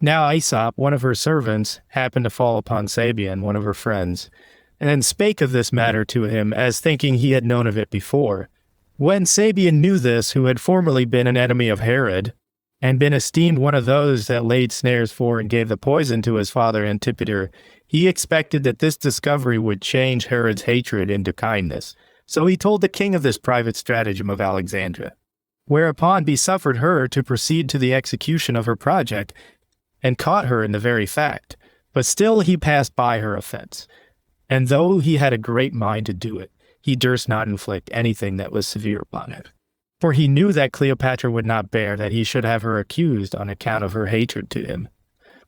Now Aesop, one of her servants, happened to fall upon Sabian, one of her friends, and spake of this matter to him, as thinking he had known of it before. When Sabian knew this, who had formerly been an enemy of Herod, and been esteemed one of those that laid snares for and gave the poison to his father Antipater, he expected that this discovery would change Herod's hatred into kindness. So he told the king of this private stratagem of Alexandra, whereupon he suffered her to proceed to the execution of her project, and caught her in the very fact. But still he passed by her offense, and though he had a great mind to do it, he durst not inflict anything that was severe upon her. For he knew that Cleopatra would not bear that he should have her accused on account of her hatred to him,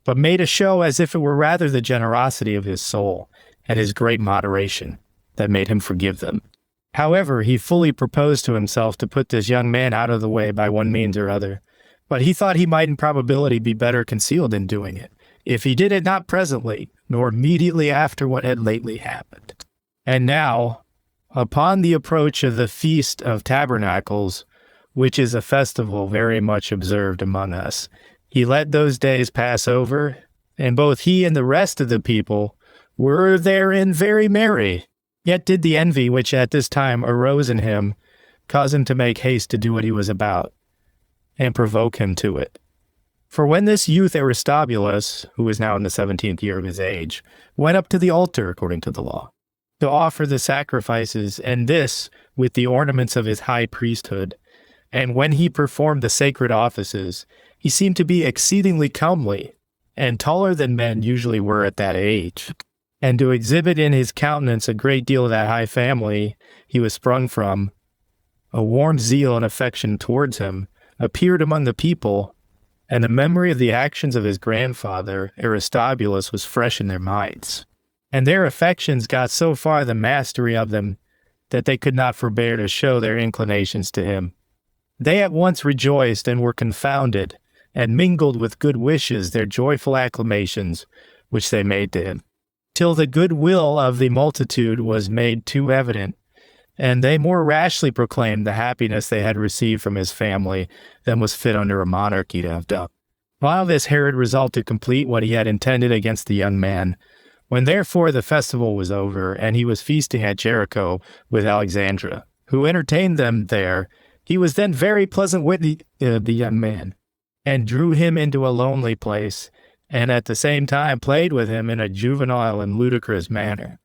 but made a show as if it were rather the generosity of his soul and his great moderation that made him forgive them. However, he fully proposed to himself to put this young man out of the way by one means or other, but he thought he might in probability be better concealed in doing it, if he did it not presently, nor immediately after what had lately happened. And now, upon the approach of the Feast of Tabernacles, which is a festival very much observed among us, he let those days pass over, and both he and the rest of the people were therein very merry. Yet did the envy which at this time arose in him cause him to make haste to do what he was about, and provoke him to it. For when this youth Aristobulus, who was now in the 17th year of his age, went up to the altar according to the law, to offer the sacrifices, and this with the ornaments of his high priesthood. And when he performed the sacred offices, he seemed to be exceedingly comely, and taller than men usually were at that age, and to exhibit in his countenance a great deal of that high family he was sprung from. A warm zeal and affection towards him appeared among the people, and the memory of the actions of his grandfather, Aristobulus, was fresh in their minds. And their affections got so far the mastery of them that they could not forbear to show their inclinations to him. They at once rejoiced and were confounded, and mingled with good wishes their joyful acclamations, which they made to him, till the good will of the multitude was made too evident, and they more rashly proclaimed the happiness they had received from his family than was fit under a monarchy to have done. While this Herod resolved to complete what he had intended against the young man. When therefore the festival was over, and he was feasting at Jericho with Alexandra, who entertained them there, he was then very pleasant with the young man, and drew him into a lonely place, and at the same time played with him in a juvenile and ludicrous manner.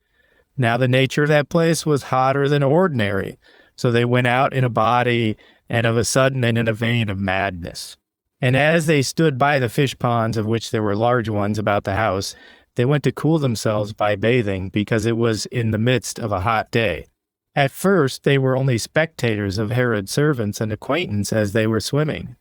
Now the nature of that place was hotter than ordinary, so they went out in a body, and of a sudden and in a vein of madness. And as they stood by the fish ponds, of which there were large ones about the house, they went to cool themselves by bathing, because it was in the midst of a hot day. At first, they were only spectators of Herod's servants and acquaintance as they were swimming.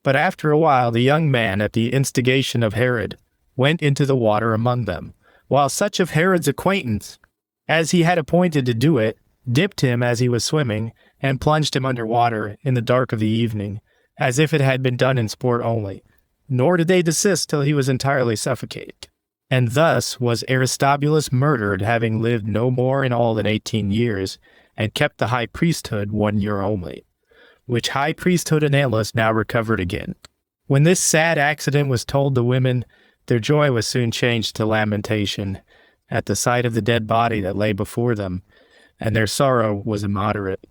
But after a while, the young man, at the instigation of Herod, went into the water among them, while such of Herod's acquaintance as he had appointed to do it, dipped him as he was swimming, and plunged him under water in the dark of the evening, as if it had been done in sport only. Nor did they desist till he was entirely suffocated. And thus was Aristobulus murdered, having lived no more in all than 18 years, and kept the high priesthood 1 year only, which high priesthood Annales now recovered again. When this sad accident was told the women, their joy was soon changed to lamentation at the sight of the dead body that lay before them, and their sorrow was immoderate.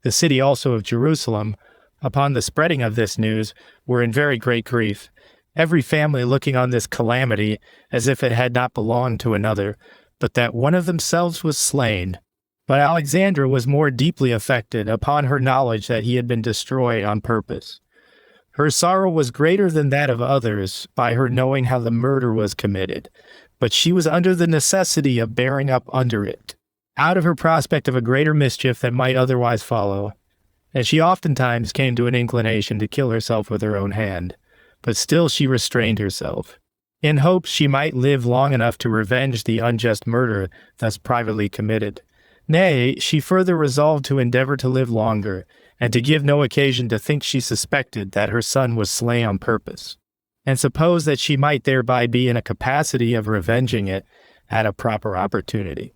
The city also of Jerusalem, upon the spreading of this news, were in very great grief, every family looking on this calamity as if it had not belonged to another, but that one of themselves was slain. But Alexandra was more deeply affected upon her knowledge that he had been destroyed on purpose. Her sorrow was greater than that of others by her knowing how the murder was committed, but she was under the necessity of bearing up under it, out of her prospect of a greater mischief that might otherwise follow, and she oftentimes came to an inclination to kill herself with her own hand, but still she restrained herself, in hopes she might live long enough to revenge the unjust murder thus privately committed. Nay, she further resolved to endeavor to live longer, and to give no occasion to think she suspected that her son was slain on purpose, and suppose that she might thereby be in a capacity of revenging it at a proper opportunity.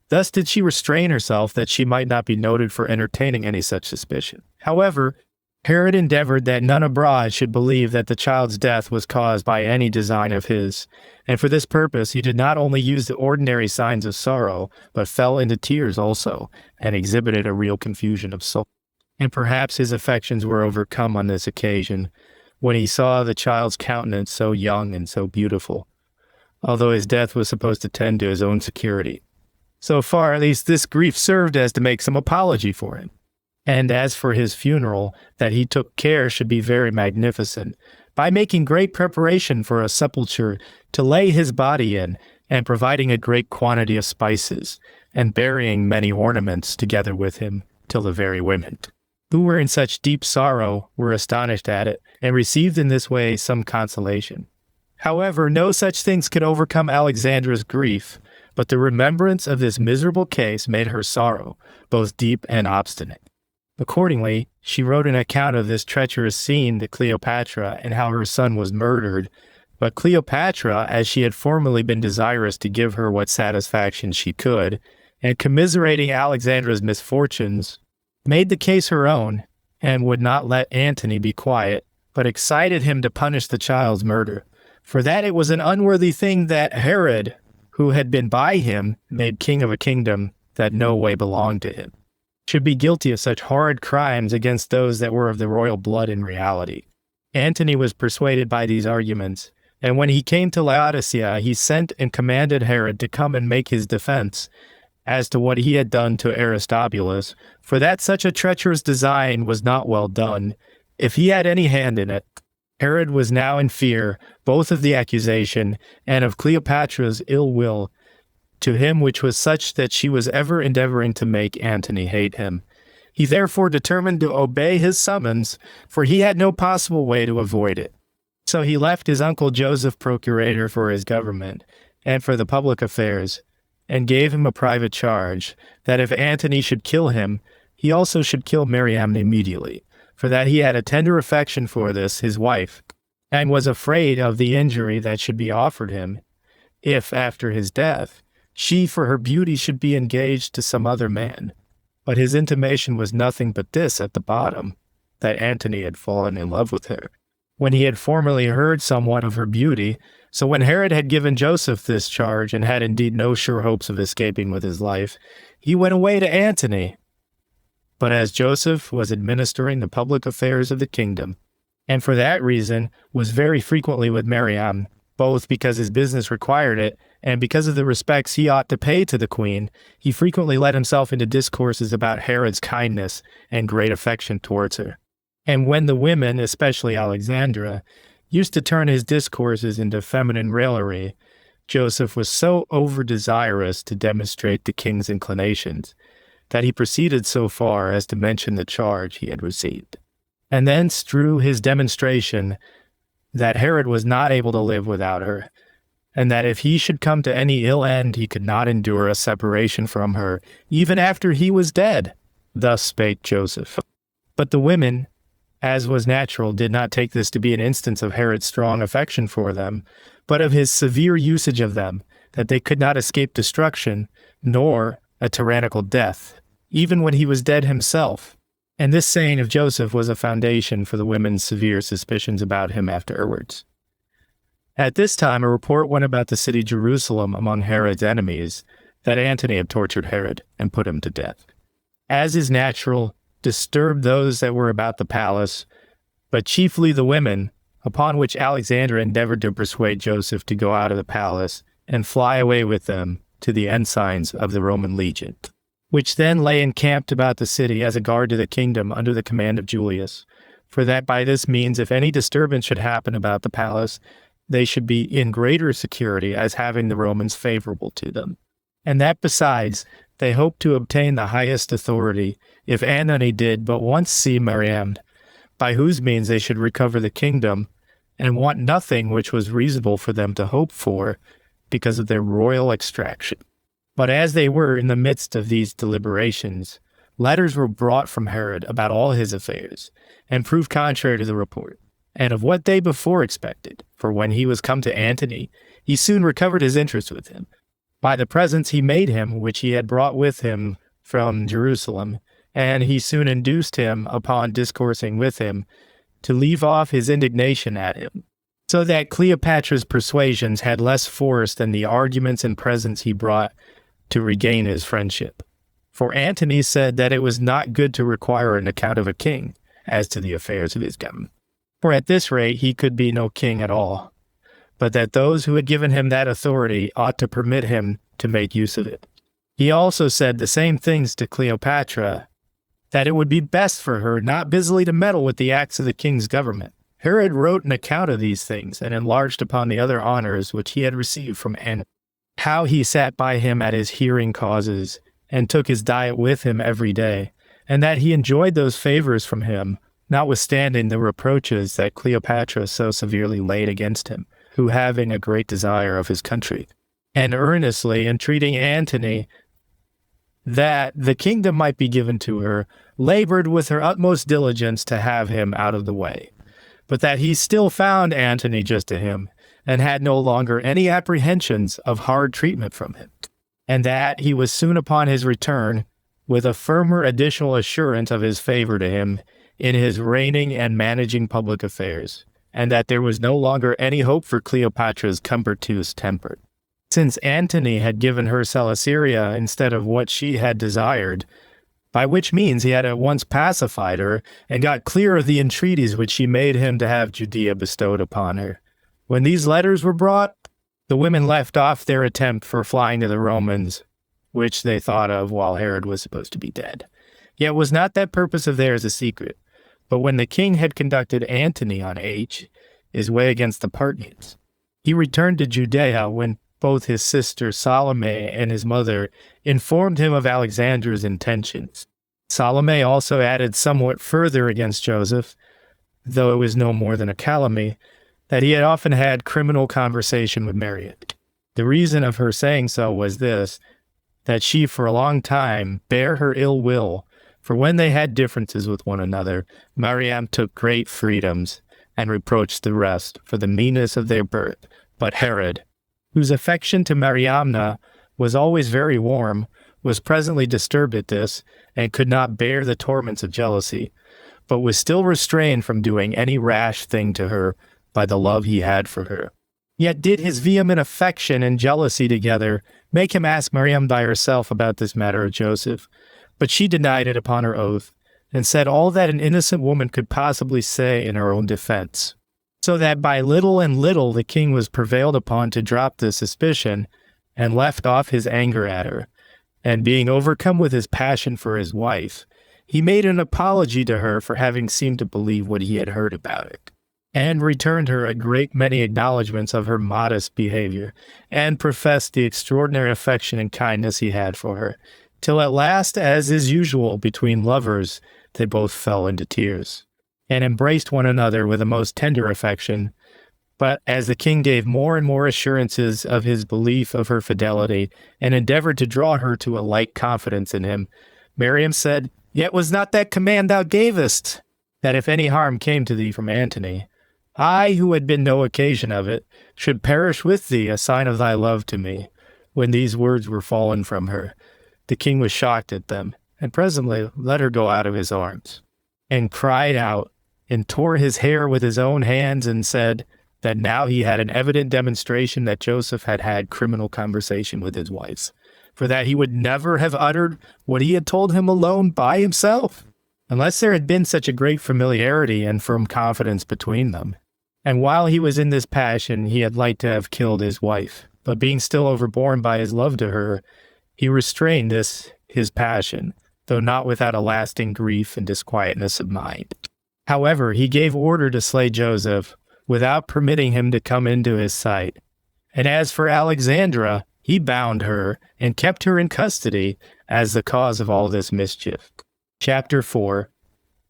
Thus did she restrain herself that she might not be noted for entertaining any such suspicion. However, Herod endeavored that none abroad should believe that the child's death was caused by any design of his, and for this purpose he did not only use the ordinary signs of sorrow, but fell into tears also, and exhibited a real confusion of soul. And perhaps his affections were overcome on this occasion, when he saw the child's countenance so young and so beautiful, although his death was supposed to tend to his own security. So far, at least, this grief served as to make some apology for him. And as for his funeral, that he took care should be very magnificent, by making great preparation for a sepulchre to lay his body in, and providing a great quantity of spices, and burying many ornaments together with him, till the very women, who were in such deep sorrow, were astonished at it, and received in this way some consolation. However, no such things could overcome Alexandra's grief, but the remembrance of this miserable case made her sorrow both deep and obstinate. Accordingly, she wrote an account of this treacherous scene to Cleopatra and how her son was murdered. But Cleopatra, as she had formerly been desirous to give her what satisfaction she could, and commiserating Alexandra's misfortunes, made the case her own, and would not let Antony be quiet, but excited him to punish the child's murder, for that it was an unworthy thing that Herod, who had been by him, made king of a kingdom that no way belonged to him, should be guilty of such horrid crimes against those that were of the royal blood in reality. Antony was persuaded by these arguments, and when he came to Laodicea, he sent and commanded Herod to come and make his defense as to what he had done to Aristobulus, for that such a treacherous design was not well done, if he had any hand in it. Herod was now in fear, both of the accusation and of Cleopatra's ill will to him, which was such that she was ever endeavoring to make Antony hate him. He therefore determined to obey his summons, for he had no possible way to avoid it. So he left his uncle Joseph procurator for his government, and for the public affairs, and gave him a private charge, that if Antony should kill him, he also should kill Mariamne immediately, for that he had a tender affection for this, his wife, and was afraid of the injury that should be offered him, if, after his death, she for her beauty should be engaged to some other man. But his intimation was nothing but this at the bottom, that Antony had fallen in love with her, when he had formerly heard somewhat of her beauty. So when Herod had given Joseph this charge, and had indeed no sure hopes of escaping with his life, he went away to Antony. But as Joseph was administering the public affairs of the kingdom, and for that reason was very frequently with Mariamne, both because his business required it, and because of the respects he ought to pay to the queen, he frequently let himself into discourses about Herod's kindness and great affection towards her. And when the women, especially Alexandra, used to turn his discourses into feminine raillery, Joseph was so over-desirous to demonstrate the king's inclinations, that he proceeded so far as to mention the charge he had received, and thence drew his demonstration that Herod was not able to live without her, and that if he should come to any ill end, he could not endure a separation from her, even after he was dead. Thus spake Joseph. But the women, as was natural, did not take this to be an instance of Herod's strong affection for them, but of his severe usage of them, that they could not escape destruction, nor a tyrannical death, even when he was dead himself. And this saying of Joseph was a foundation for the women's severe suspicions about him afterwards. At this time, a report went about the city Jerusalem among Herod's enemies that Antony had tortured Herod and put him to death. As is natural, disturbed those that were about the palace, but chiefly the women, upon which Alexander endeavored to persuade Joseph to go out of the palace and fly away with them to the ensigns of the Roman legion, which then lay encamped about the city as a guard to the kingdom under the command of Julius, for that by this means, if any disturbance should happen about the palace, they should be in greater security as having the Romans favorable to them. And that besides, they hoped to obtain the highest authority, if Antony did but once see Mariamne, by whose means they should recover the kingdom, and want nothing which was reasonable for them to hope for, because of their royal extraction. But as they were in the midst of these deliberations, letters were brought from Herod about all his affairs, and proved contrary to the report, and of what they before expected. For when he was come to Antony, he soon recovered his interest with him, by the presents he made him, which he had brought with him from Jerusalem, and he soon induced him, upon discoursing with him, to leave off his indignation at him, so that Cleopatra's persuasions had less force than the arguments and presents he brought to regain his friendship. For Antony said that it was not good to require an account of a king as to the affairs of his government, for at this rate he could be no king at all, but that those who had given him that authority ought to permit him to make use of it. He also said the same things to Cleopatra, that it would be best for her not busily to meddle with the acts of the king's government. Herod wrote an account of these things, and enlarged upon the other honors which he had received from Antony, how he sat by him at his hearing causes, and took his diet with him every day, and that he enjoyed those favors from him, notwithstanding the reproaches that Cleopatra so severely laid against him, who having a great desire of his country, and earnestly entreating Antony that the kingdom might be given to her, labored with her utmost diligence to have him out of the way, but that he still found Antony just to him, and had no longer any apprehensions of hard treatment from him, and that he was soon upon his return, with a firmer additional assurance of his favor to him in his reigning and managing public affairs, and that there was no longer any hope for Cleopatra's compertuse temper, since Antony had given her Celesyria instead of what she had desired, by which means he had at once pacified her, and got clear of the entreaties which she made him to have Judea bestowed upon her. When these letters were brought, the women left off their attempt for flying to the Romans, which they thought of while Herod was supposed to be dead. Yet was not that purpose of theirs a secret, but when the king had conducted Antony on his way against the Parthians, he returned to Judea, when both his sister Salome and his mother informed him of Alexander's intentions. Salome also added somewhat further against Joseph, though it was no more than a calumny, that he had often had criminal conversation with Mariamne. The reason of her saying so was this, that she for a long time bare her ill will, for when they had differences with one another, Mariamne took great freedoms, and reproached the rest for the meanness of their birth. But Herod, whose affection to Mariamne was always very warm, was presently disturbed at this, and could not bear the torments of jealousy, but was still restrained from doing any rash thing to her by the love he had for her. Yet did his vehement affection and jealousy together make him ask Mariamne by herself about this matter of Joseph, but she denied it upon her oath, and said all that an innocent woman could possibly say in her own defense. So that by little and little the king was prevailed upon to drop the suspicion, and left off his anger at her, and being overcome with his passion for his wife, he made an apology to her for having seemed to believe what he had heard about it, and returned her a great many acknowledgments of her modest behavior, and professed the extraordinary affection and kindness he had for her, till at last, as is usual between lovers, they both fell into tears, and embraced one another with a most tender affection. But as the king gave more and more assurances of his belief of her fidelity, and endeavored to draw her to a like confidence in him, Miriam said, "Yet was not that command thou gavest, that if any harm came to thee from Antony, I, who had been no occasion of it, should perish with thee, a sign of thy love to me." When these words were fallen from her, the king was shocked at them, and presently let her go out of his arms, and cried out, and tore his hair with his own hands, and said that now he had an evident demonstration that Joseph had had criminal conversation with his wives, for that he would never have uttered what he had told him alone by himself, unless there had been such a great familiarity and firm confidence between them. And while he was in this passion, he had like to have killed his wife, but being still overborne by his love to her, he restrained this his passion, though not without a lasting grief and disquietness of mind. However, he gave order to slay Joseph, without permitting him to come into his sight. And as for Alexandra, he bound her and kept her in custody as the cause of all this mischief. Chapter 4,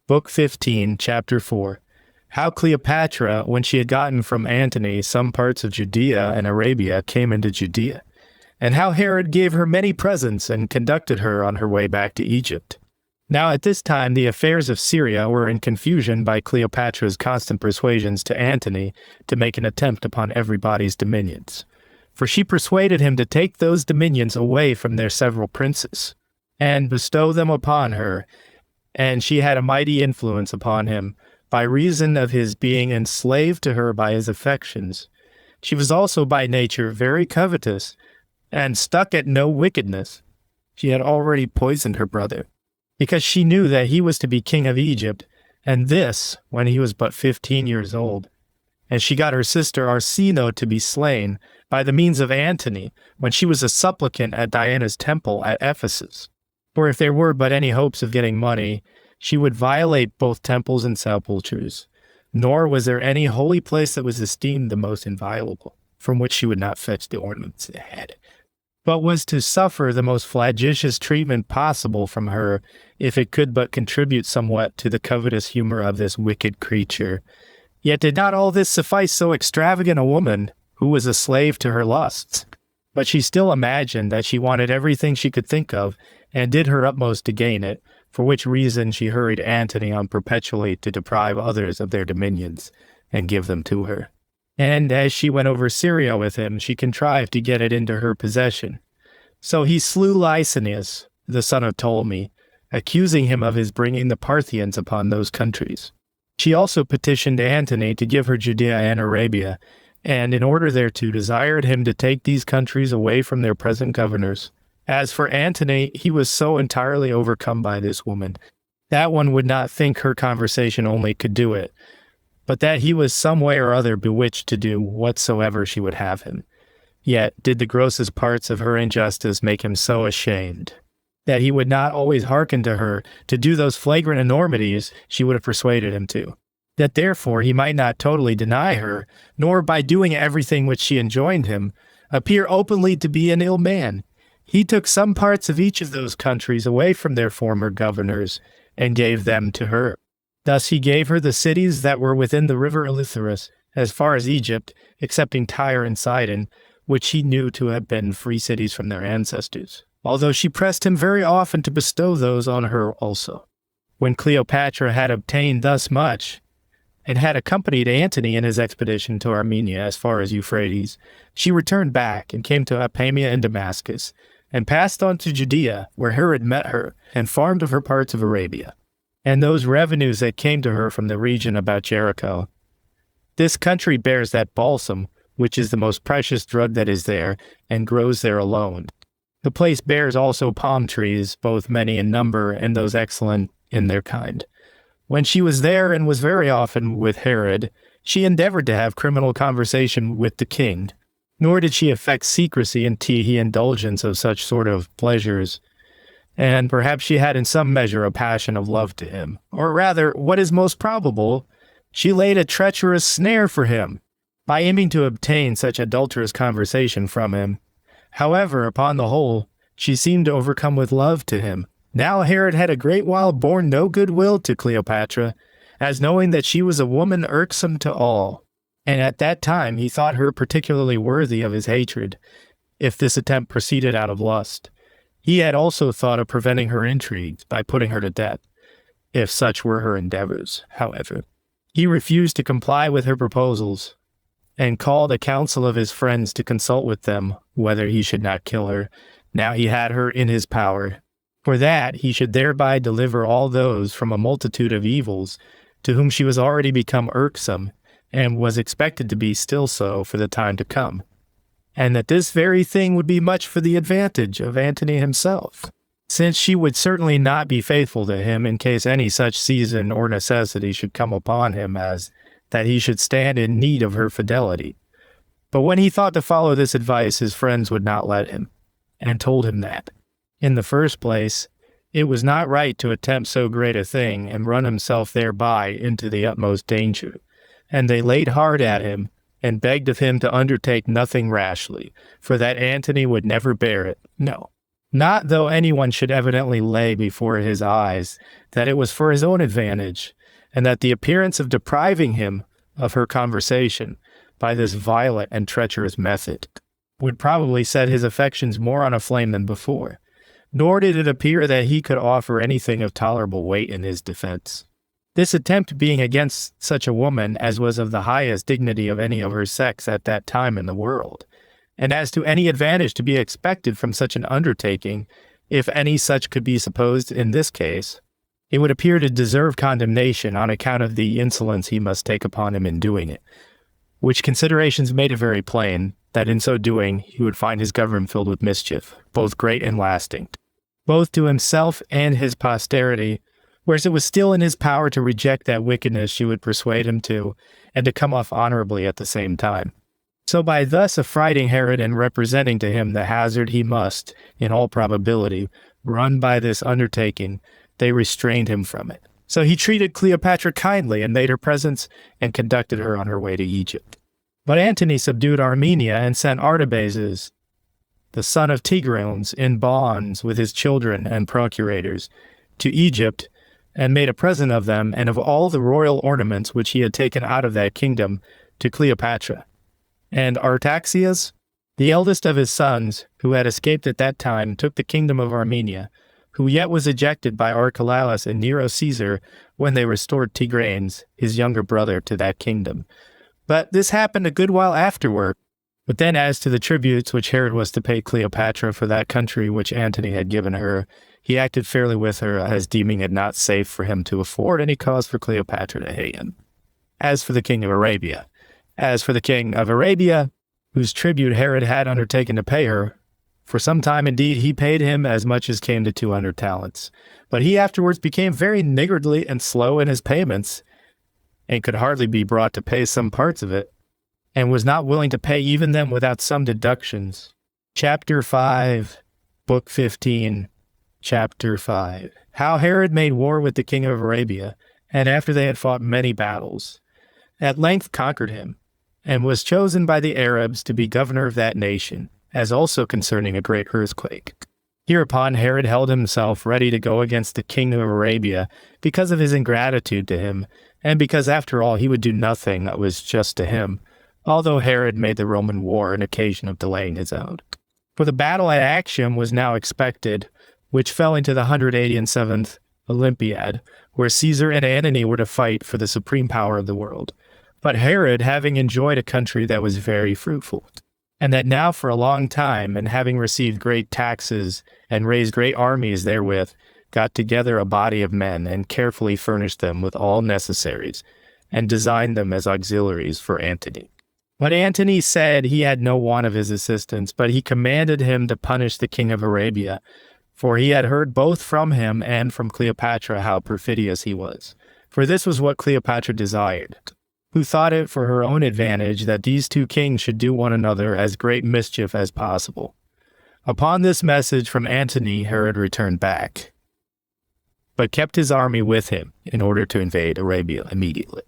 Book 15, Chapter 4. How Cleopatra, when she had gotten from Antony some parts of Judea and Arabia, came into Judea, and how Herod gave her many presents and conducted her on her way back to Egypt. Now at this time the affairs of Syria were in confusion by Cleopatra's constant persuasions to Antony to make an attempt upon everybody's dominions. For she persuaded him to take those dominions away from their several princes, and bestow them upon her, and she had a mighty influence upon him, by reason of his being enslaved to her by his affections. She was also by nature very covetous, and stuck at no wickedness. She had already poisoned her brother, because she knew that he was to be king of Egypt, and this when he was but 15 years old. And she got her sister Arsinoe to be slain by the means of Antony, when she was a supplicant at Diana's temple at Ephesus. For if there were but any hopes of getting money, she would violate both temples and sepulchres, nor was there any holy place that was esteemed the most inviolable, from which she would not fetch the ornaments it had, but was to suffer the most flagitious treatment possible from her, if it could but contribute somewhat to the covetous humor of this wicked creature. Yet did not all this suffice so extravagant a woman, who was a slave to her lusts? But she still imagined that she wanted everything she could think of, and did her utmost to gain it, for which reason she hurried Antony on perpetually to deprive others of their dominions, and give them to her. And as she went over Syria with him, she contrived to get it into her possession. So he slew Licinius, the son of Ptolemy, accusing him of his bringing the Parthians upon those countries. She also petitioned Antony to give her Judea and Arabia, and in order thereto desired him to take these countries away from their present governors. As for Antony, he was so entirely overcome by this woman, that one would not think her conversation only could do it, but that he was some way or other bewitched to do whatsoever she would have him. Yet did the grossest parts of her injustice make him so ashamed, that he would not always hearken to her to do those flagrant enormities she would have persuaded him to, that therefore he might not totally deny her, nor by doing everything which she enjoined him, appear openly to be an ill man. He took some parts of each of those countries away from their former governors, and gave them to her. Thus he gave her the cities that were within the river Eleuthерus, as far as Egypt, excepting Tyre and Sidon, which he knew to have been free cities from their ancestors, although she pressed him very often to bestow those on her also. When Cleopatra had obtained thus much, and had accompanied Antony in his expedition to Armenia as far as Euphrates, she returned back and came to Apamia and Damascus, and passed on to Judea, where Herod met her, and farmed of her parts of Arabia, and those revenues that came to her from the region about Jericho. This country bears that balsam, which is the most precious drug that is there, and grows there alone. The place bears also palm trees, both many in number, and those excellent in their kind. When she was there, and was very often with Herod, she endeavored to have criminal conversation with the king, nor did she affect secrecy until he indulgence of such sort of pleasures, and perhaps she had in some measure a passion of love to him, or rather, what is most probable, she laid a treacherous snare for him, by aiming to obtain such adulterous conversation from him. However, upon the whole, She seemed overcome with love to him. Now Herod had a great while borne no good will to Cleopatra, as knowing that she was a woman irksome to all, and at that time he thought her particularly worthy of his hatred, if this attempt proceeded out of lust. He had also thought of preventing her intrigues by putting her to death, if such were her endeavors. However, he refused to comply with her proposals, and called a council of his friends to consult with them whether he should not kill her, now he had her in his power. For that he should thereby deliver all those from a multitude of evils to whom she was already become irksome, and was expected to be still so for the time to come, and that this very thing would be much for the advantage of Antony himself, since she would certainly not be faithful to him in case any such season or necessity should come upon him as that he should stand in need of her fidelity. But when he thought to follow this advice, his friends would not let him, and told him that, in the first place, it was not right to attempt so great a thing and run himself thereby into the utmost danger. And they laid hard at him, and begged of him to undertake nothing rashly, for that Antony would never bear it, no, not though anyone should evidently lay before his eyes that it was for his own advantage, and that the appearance of depriving him of her conversation by this violent and treacherous method would probably set his affections more on a flame than before, nor did it appear that he could offer anything of tolerable weight in his defense. This attempt being against such a woman as was of the highest dignity of any of her sex at that time in the world, and as to any advantage to be expected from such an undertaking, if any such could be supposed in this case, it would appear to deserve condemnation on account of the insolence he must take upon him in doing it, which considerations made it very plain that in so doing he would find his government filled with mischief, both great and lasting, both to himself and his posterity, whereas it was still in his power to reject that wickedness she would persuade him to, and to come off honorably at the same time. So by thus affrighting Herod and representing to him the hazard he must, in all probability, run by this undertaking, they restrained him from it. So he treated Cleopatra kindly and made her presents and conducted her on her way to Egypt. But Antony subdued Armenia and sent Artabazus, the son of Tigranes, in bonds with his children and procurators, to Egypt, and made a present of them and of all the royal ornaments which he had taken out of that kingdom to Cleopatra. And Artaxias, the eldest of his sons, who had escaped at that time, took the kingdom of Armenia, who yet was ejected by Archelaus and Nero Caesar when they restored Tigranes, his younger brother, to that kingdom. But this happened a good while afterward. But then as to the tributes which Herod was to pay Cleopatra for that country which Antony had given her, he acted fairly with her, as deeming it not safe for him to afford any cause for Cleopatra to hate him. As for the king of Arabia, whose tribute Herod had undertaken to pay her, for some time indeed he paid him as much as came to 200 talents. But he afterwards became very niggardly and slow in his payments, and could hardly be brought to pay some parts of it, and was not willing to pay even them without some deductions. Chapter 5, Book 15. Chapter 5. How Herod made war with the king of Arabia, and after they had fought many battles, at length conquered him, and was chosen by the Arabs to be governor of that nation, as also concerning a great earthquake. Hereupon Herod held himself ready to go against the king of Arabia because of his ingratitude to him, and because after all he would do nothing that was just to him, although Herod made the Roman war an occasion of delaying his own. For the battle at Actium was now expected, which fell into the 187th Olympiad, where Caesar and Antony were to fight for the supreme power of the world. But Herod, having enjoyed a country that was very fruitful, and that now for a long time, and having received great taxes and raised great armies therewith, got together a body of men and carefully furnished them with all necessaries, and designed them as auxiliaries for Antony. But Antony said he had no want of his assistance, but he commanded him to punish the king of Arabia, for he had heard both from him and from Cleopatra how perfidious he was. For this was what Cleopatra desired, who thought it for her own advantage that these two kings should do one another as great mischief as possible. Upon this message from Antony, Herod returned back, but kept his army with him in order to invade Arabia immediately.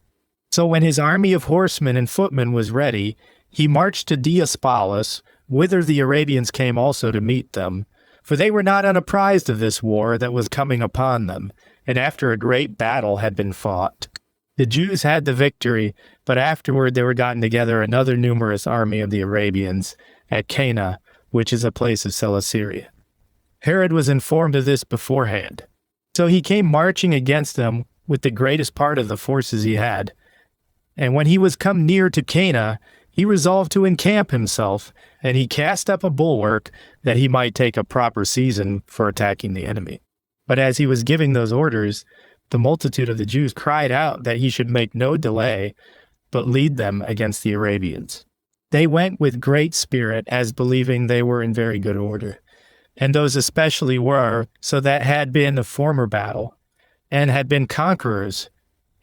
So when his army of horsemen and footmen was ready, he marched to Diospolis, whither the Arabians came also to meet them, For they were not unapprised of this war that was coming upon them, and after a great battle had been fought, the Jews had the victory, but afterward they were gotten together another numerous army of the Arabians at Cana, which is a place of Celesyria. Herod was informed of this beforehand. So he came marching against them with the greatest part of the forces he had. And when he was come near to Cana, he resolved to encamp himself, and he cast up a bulwark that he might take a proper season for attacking the enemy. But as he was giving those orders, the multitude of the Jews cried out that he should make no delay, but lead them against the Arabians. They went with great spirit, as believing they were in very good order. And those especially were, so that had been a former battle, and had been conquerors,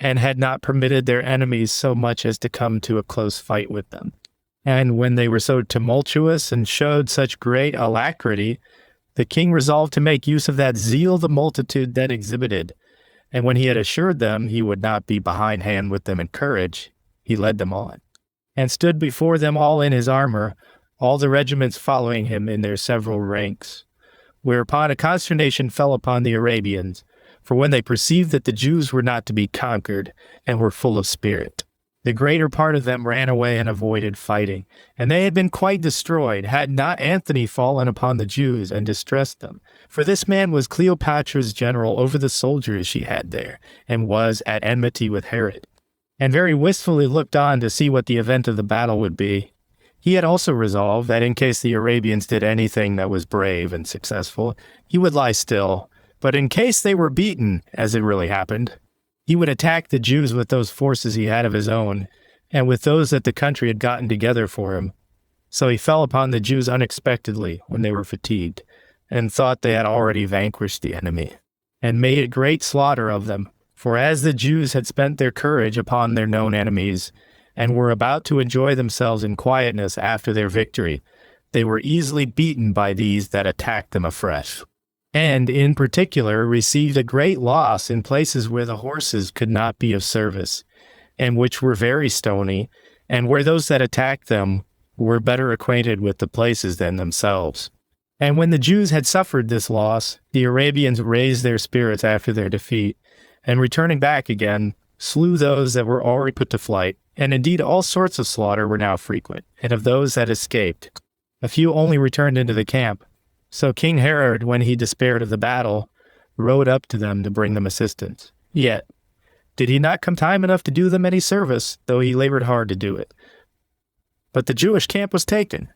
and had not permitted their enemies so much as to come to a close fight with them. And when they were so tumultuous and showed such great alacrity, the king resolved to make use of that zeal the multitude then exhibited. And when he had assured them he would not be behindhand with them in courage, he led them on, and stood before them all in his armor, all the regiments following him in their several ranks. Whereupon a consternation fell upon the Arabians, for when they perceived that the Jews were not to be conquered, and were full of spirit, the greater part of them ran away and avoided fighting, and they had been quite destroyed, had not Antony fallen upon the Jews and distressed them. For this man was Cleopatra's general over the soldiers she had there, and was at enmity with Herod, and very wistfully looked on to see what the event of the battle would be. He had also resolved that in case the Arabians did anything that was brave and successful, he would lie still, but in case they were beaten, as it really happened, he would attack the Jews with those forces he had of his own, and with those that the country had gotten together for him. So he fell upon the Jews unexpectedly when they were fatigued, and thought they had already vanquished the enemy, and made a great slaughter of them. For as the Jews had spent their courage upon their known enemies, and were about to enjoy themselves in quietness after their victory, they were easily beaten by these that attacked them afresh, and in particular received a great loss in places where the horses could not be of service, and which were very stony, and where those that attacked them were better acquainted with the places than themselves. And when the Jews had suffered this loss, the Arabians raised their spirits after their defeat, and returning back again, slew those that were already put to flight, and indeed all sorts of slaughter were now frequent, and of those that escaped, a few only returned into the camp. So King Herod, when he despaired of the battle, rode up to them to bring them assistance. Yet did he not come time enough to do them any service, though he labored hard to do it. But the Jewish camp was taken,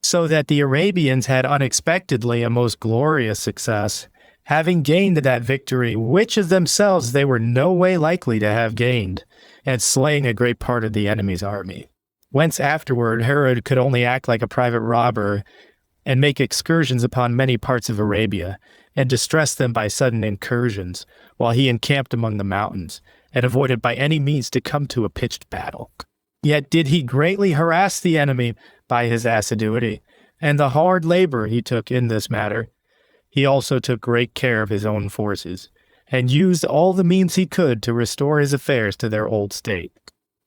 so that the Arabians had unexpectedly a most glorious success, having gained that victory, which of themselves they were no way likely to have gained, and slaying a great part of the enemy's army. Whence afterward Herod could only act like a private robber, and make excursions upon many parts of Arabia, and distress them by sudden incursions, while he encamped among the mountains, and avoided by any means to come to a pitched battle. Yet did he greatly harass the enemy by his assiduity, and the hard labor he took in this matter. He also took great care of his own forces, and used all the means he could to restore his affairs to their old state.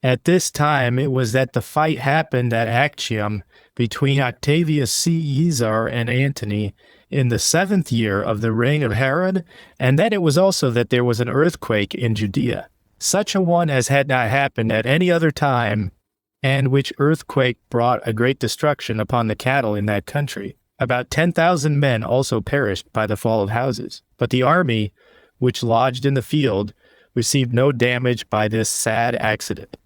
At this time it was that the fight happened at Actium between Octavius Caesar and Antony in the 7th year of the reign of Herod, and that it was also that there was an earthquake in Judea, such a one as had not happened at any other time, and which earthquake brought a great destruction upon the cattle in that country. About 10,000 men also perished by the fall of houses, but the army, which lodged in the field, received no damage by this sad accident.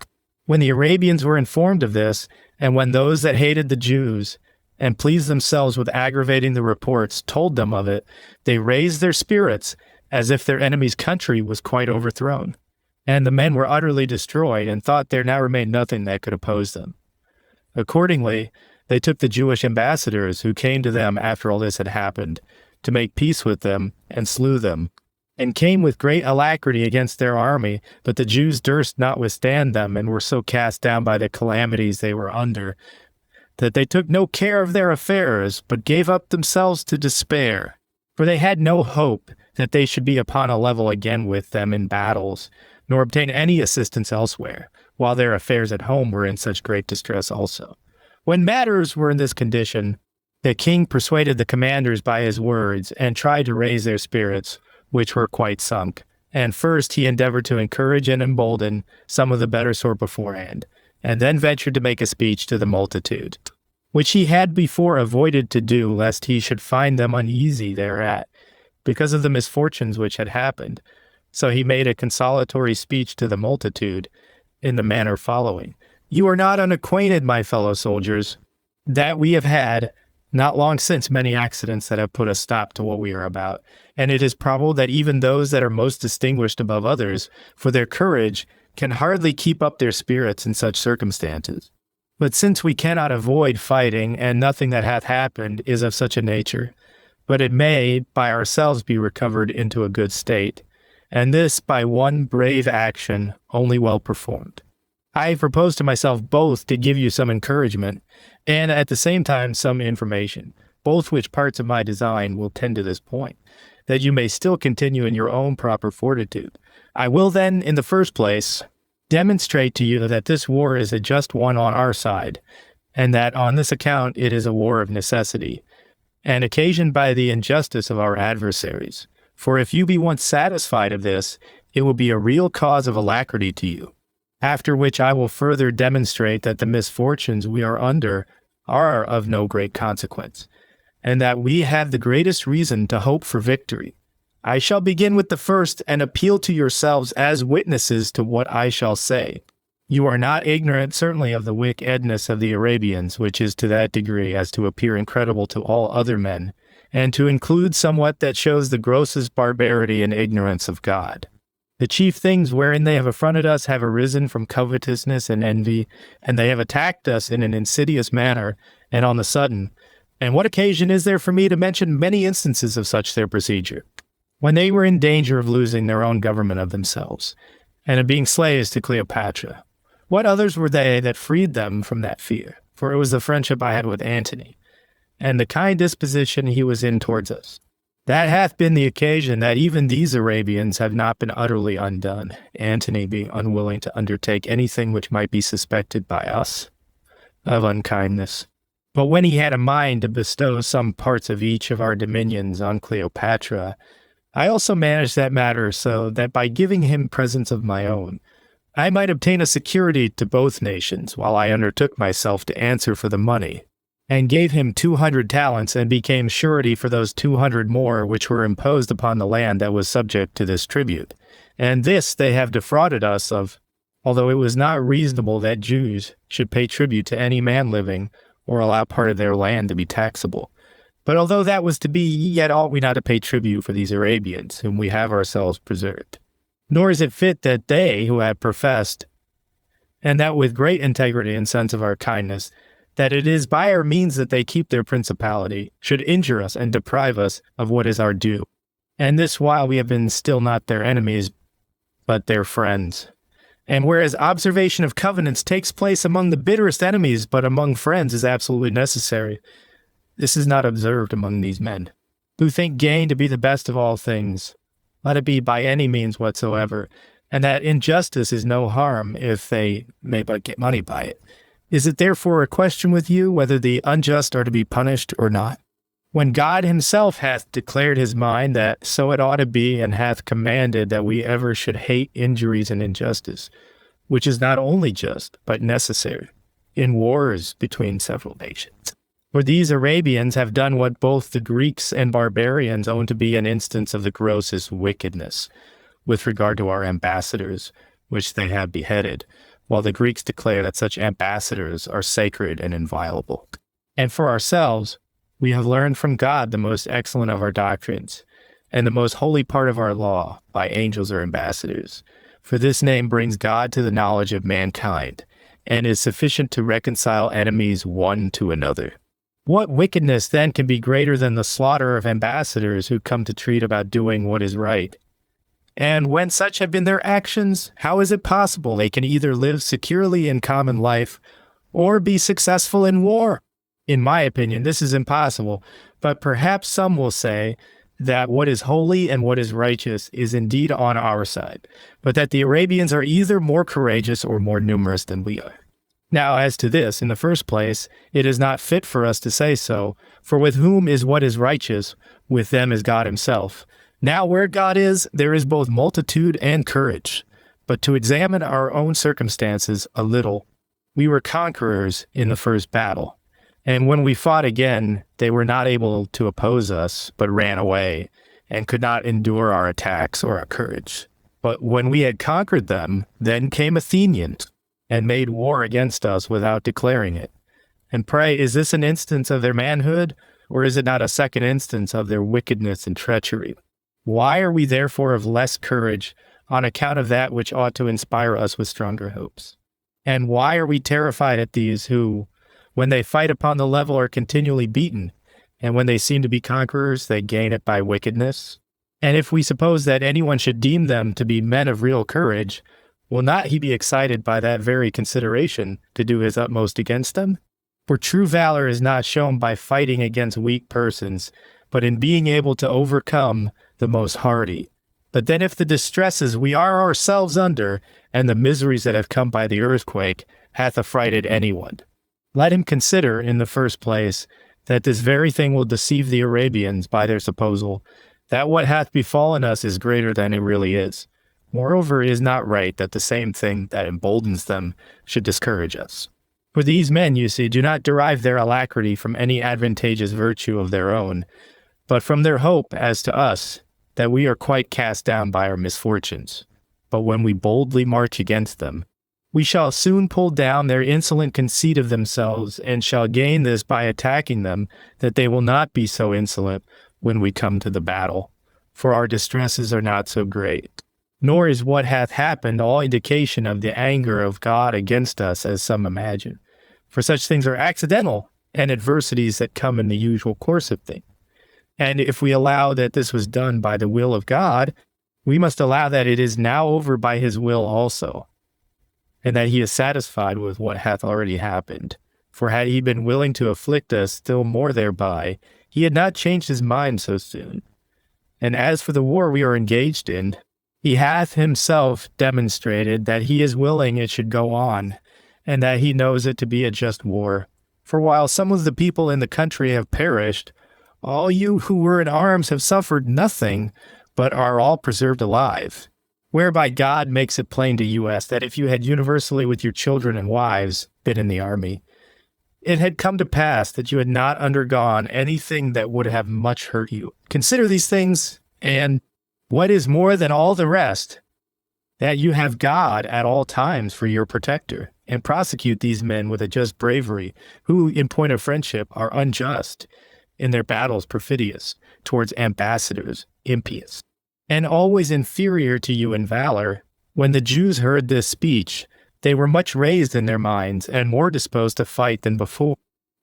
When the Arabians were informed of this, and when those that hated the Jews, and pleased themselves with aggravating the reports, told them of it, they raised their spirits, as if their enemy's country was quite overthrown. And the men were utterly destroyed, and thought there now remained nothing that could oppose them. Accordingly, they took the Jewish ambassadors who came to them after all this had happened, to make peace with them, and slew them, and came with great alacrity against their army, but the Jews durst not withstand them, and were so cast down by the calamities they were under, that they took no care of their affairs, but gave up themselves to despair. For they had no hope that they should be upon a level again with them in battles, nor obtain any assistance elsewhere, while their affairs at home were in such great distress also. When matters were in this condition, The king persuaded the commanders by his words and tried to raise their spirits, which were quite sunk. And first he endeavored to encourage and embolden some of the better sort beforehand, and then ventured to make a speech to the multitude, which he had before avoided to do, lest he should find them uneasy thereat, because of the misfortunes which had happened. So he made a consolatory speech to the multitude, in the manner following: You are not unacquainted, my fellow soldiers, that we have had, not long since, many accidents that have put a stop to what we are about, and it is probable that even those that are most distinguished above others for their courage can hardly keep up their spirits in such circumstances. But since we cannot avoid fighting, and nothing that hath happened is of such a nature, but it may by ourselves be recovered into a good state, and this by one brave action only well performed. I propose to myself both to give you some encouragement, and at the same time some information, both which parts of my design will tend to this point, that you may still continue in your own proper fortitude. I will then, in the first place, demonstrate to you that this war is a just one on our side, and that on this account it is a war of necessity, and occasioned by the injustice of our adversaries. For if you be once satisfied of this, it will be a real cause of alacrity to you. After which I will further demonstrate that the misfortunes we are under are of no great consequence, and that we have the greatest reason to hope for victory. I shall begin with the first, and appeal to yourselves as witnesses to what I shall say. You are not ignorant certainly of the wickedness of the Arabians, which is to that degree as to appear incredible to all other men, and to include somewhat that shows the grossest barbarity and ignorance of God. The chief things wherein they have affronted us have arisen from covetousness and envy, and they have attacked us in an insidious manner, and on the sudden. And what occasion is there for me to mention many instances of such their procedure, when they were in danger of losing their own government of themselves, and of being slaves to Cleopatra? What others were they that freed them from that fear? For it was the friendship I had with Antony, and the kind disposition he was in towards us. That hath been the occasion that even these Arabians have not been utterly undone, Antony being unwilling to undertake anything which might be suspected by us of unkindness. But when he had a mind to bestow some parts of each of our dominions on Cleopatra, I also managed that matter so that by giving him presents of my own, I might obtain a security to both nations, while I undertook myself to answer for the money, and gave him 200 talents, and became surety for those 200 more which were imposed upon the land that was subject to this tribute. And this they have defrauded us of, although it was not reasonable that Jews should pay tribute to any man living, or allow part of their land to be taxable. But although that was to be, yet ought we not to pay tribute for these Arabians, whom we have ourselves preserved. Nor is it fit that they, who have professed, and that with great integrity and sense of our kindness, that it is by our means that they keep their principality, should injure us and deprive us of what is our due. And this while we have been still not their enemies, but their friends. And whereas observation of covenants takes place among the bitterest enemies, but among friends is absolutely necessary, this is not observed among these men, who think gain to be the best of all things, let it be by any means whatsoever, and that injustice is no harm if they may but get money by it. Is it therefore a question with you whether the unjust are to be punished or not? When God himself hath declared his mind that so it ought to be, and hath commanded that we ever should hate injuries and injustice, which is not only just, but necessary, in wars between several nations. For these Arabians have done what both the Greeks and barbarians own to be an instance of the grossest wickedness, with regard to our ambassadors, which they have beheaded, while the Greeks declare that such ambassadors are sacred and inviolable. And for ourselves, we have learned from God the most excellent of our doctrines, and the most holy part of our law, by angels or ambassadors. For this name brings God to the knowledge of mankind, and is sufficient to reconcile enemies one to another. What wickedness then can be greater than the slaughter of ambassadors who come to treat about doing what is right? And when such have been their actions, how is it possible they can either live securely in common life or be successful in war? In my opinion, this is impossible, but perhaps some will say that what is holy and what is righteous is indeed on our side, but that the Arabians are either more courageous or more numerous than we are. Now, as to this, in the first place, it is not fit for us to say so, for with whom is what is righteous, with them is God himself. Now, where God is, there is both multitude and courage. But to examine our own circumstances a little, we were conquerors in the first battle. And when we fought again, they were not able to oppose us, but ran away, and could not endure our attacks or our courage. But when we had conquered them, then came Athenians, and made war against us without declaring it. And pray, is this an instance of their manhood, or is it not a second instance of their wickedness and treachery? Why are we therefore of less courage on account of that which ought to inspire us with stronger hopes? And why are we terrified at these who, when they fight upon the level, are continually beaten, and when they seem to be conquerors, they gain it by wickedness? And if we suppose that anyone should deem them to be men of real courage, will not he be excited by that very consideration to do his utmost against them? For true valor is not shown by fighting against weak persons, but in being able to overcome the most hardy. But then if the distresses we are ourselves under, and the miseries that have come by the earthquake, hath affrighted anyone, let him consider, in the first place, that this very thing will deceive the Arabians by their supposal, that what hath befallen us is greater than it really is. Moreover, it is not right that the same thing that emboldens them should discourage us. For these men, you see, do not derive their alacrity from any advantageous virtue of their own, but from their hope, as to us, that we are quite cast down by our misfortunes. But when we boldly march against them, we shall soon pull down their insolent conceit of themselves, and shall gain this by attacking them, that they will not be so insolent when we come to the battle. For our distresses are not so great. Nor is what hath happened all indication of the anger of God against us, as some imagine. For such things are accidental, and adversities that come in the usual course of things. And if we allow that this was done by the will of God, we must allow that it is now over by his will also, and that he is satisfied with what hath already happened. For had he been willing to afflict us still more thereby, he had not changed his mind so soon. And as for the war we are engaged in, he hath himself demonstrated that he is willing it should go on, and that he knows it to be a just war. For while some of the people in the country have perished, all you who were in arms have suffered nothing, but are all preserved alive. Whereby God makes it plain to you that if you had universally with your children and wives been in the army, it had come to pass that you had not undergone anything that would have much hurt you. Consider these things, and what is more than all the rest, that you have God at all times for your protector, and prosecute these men with a just bravery, who in point of friendship are unjust, in their battles perfidious, towards ambassadors impious, and always inferior to you in valor. When the Jews heard this speech, they were much raised in their minds, and more disposed to fight than before.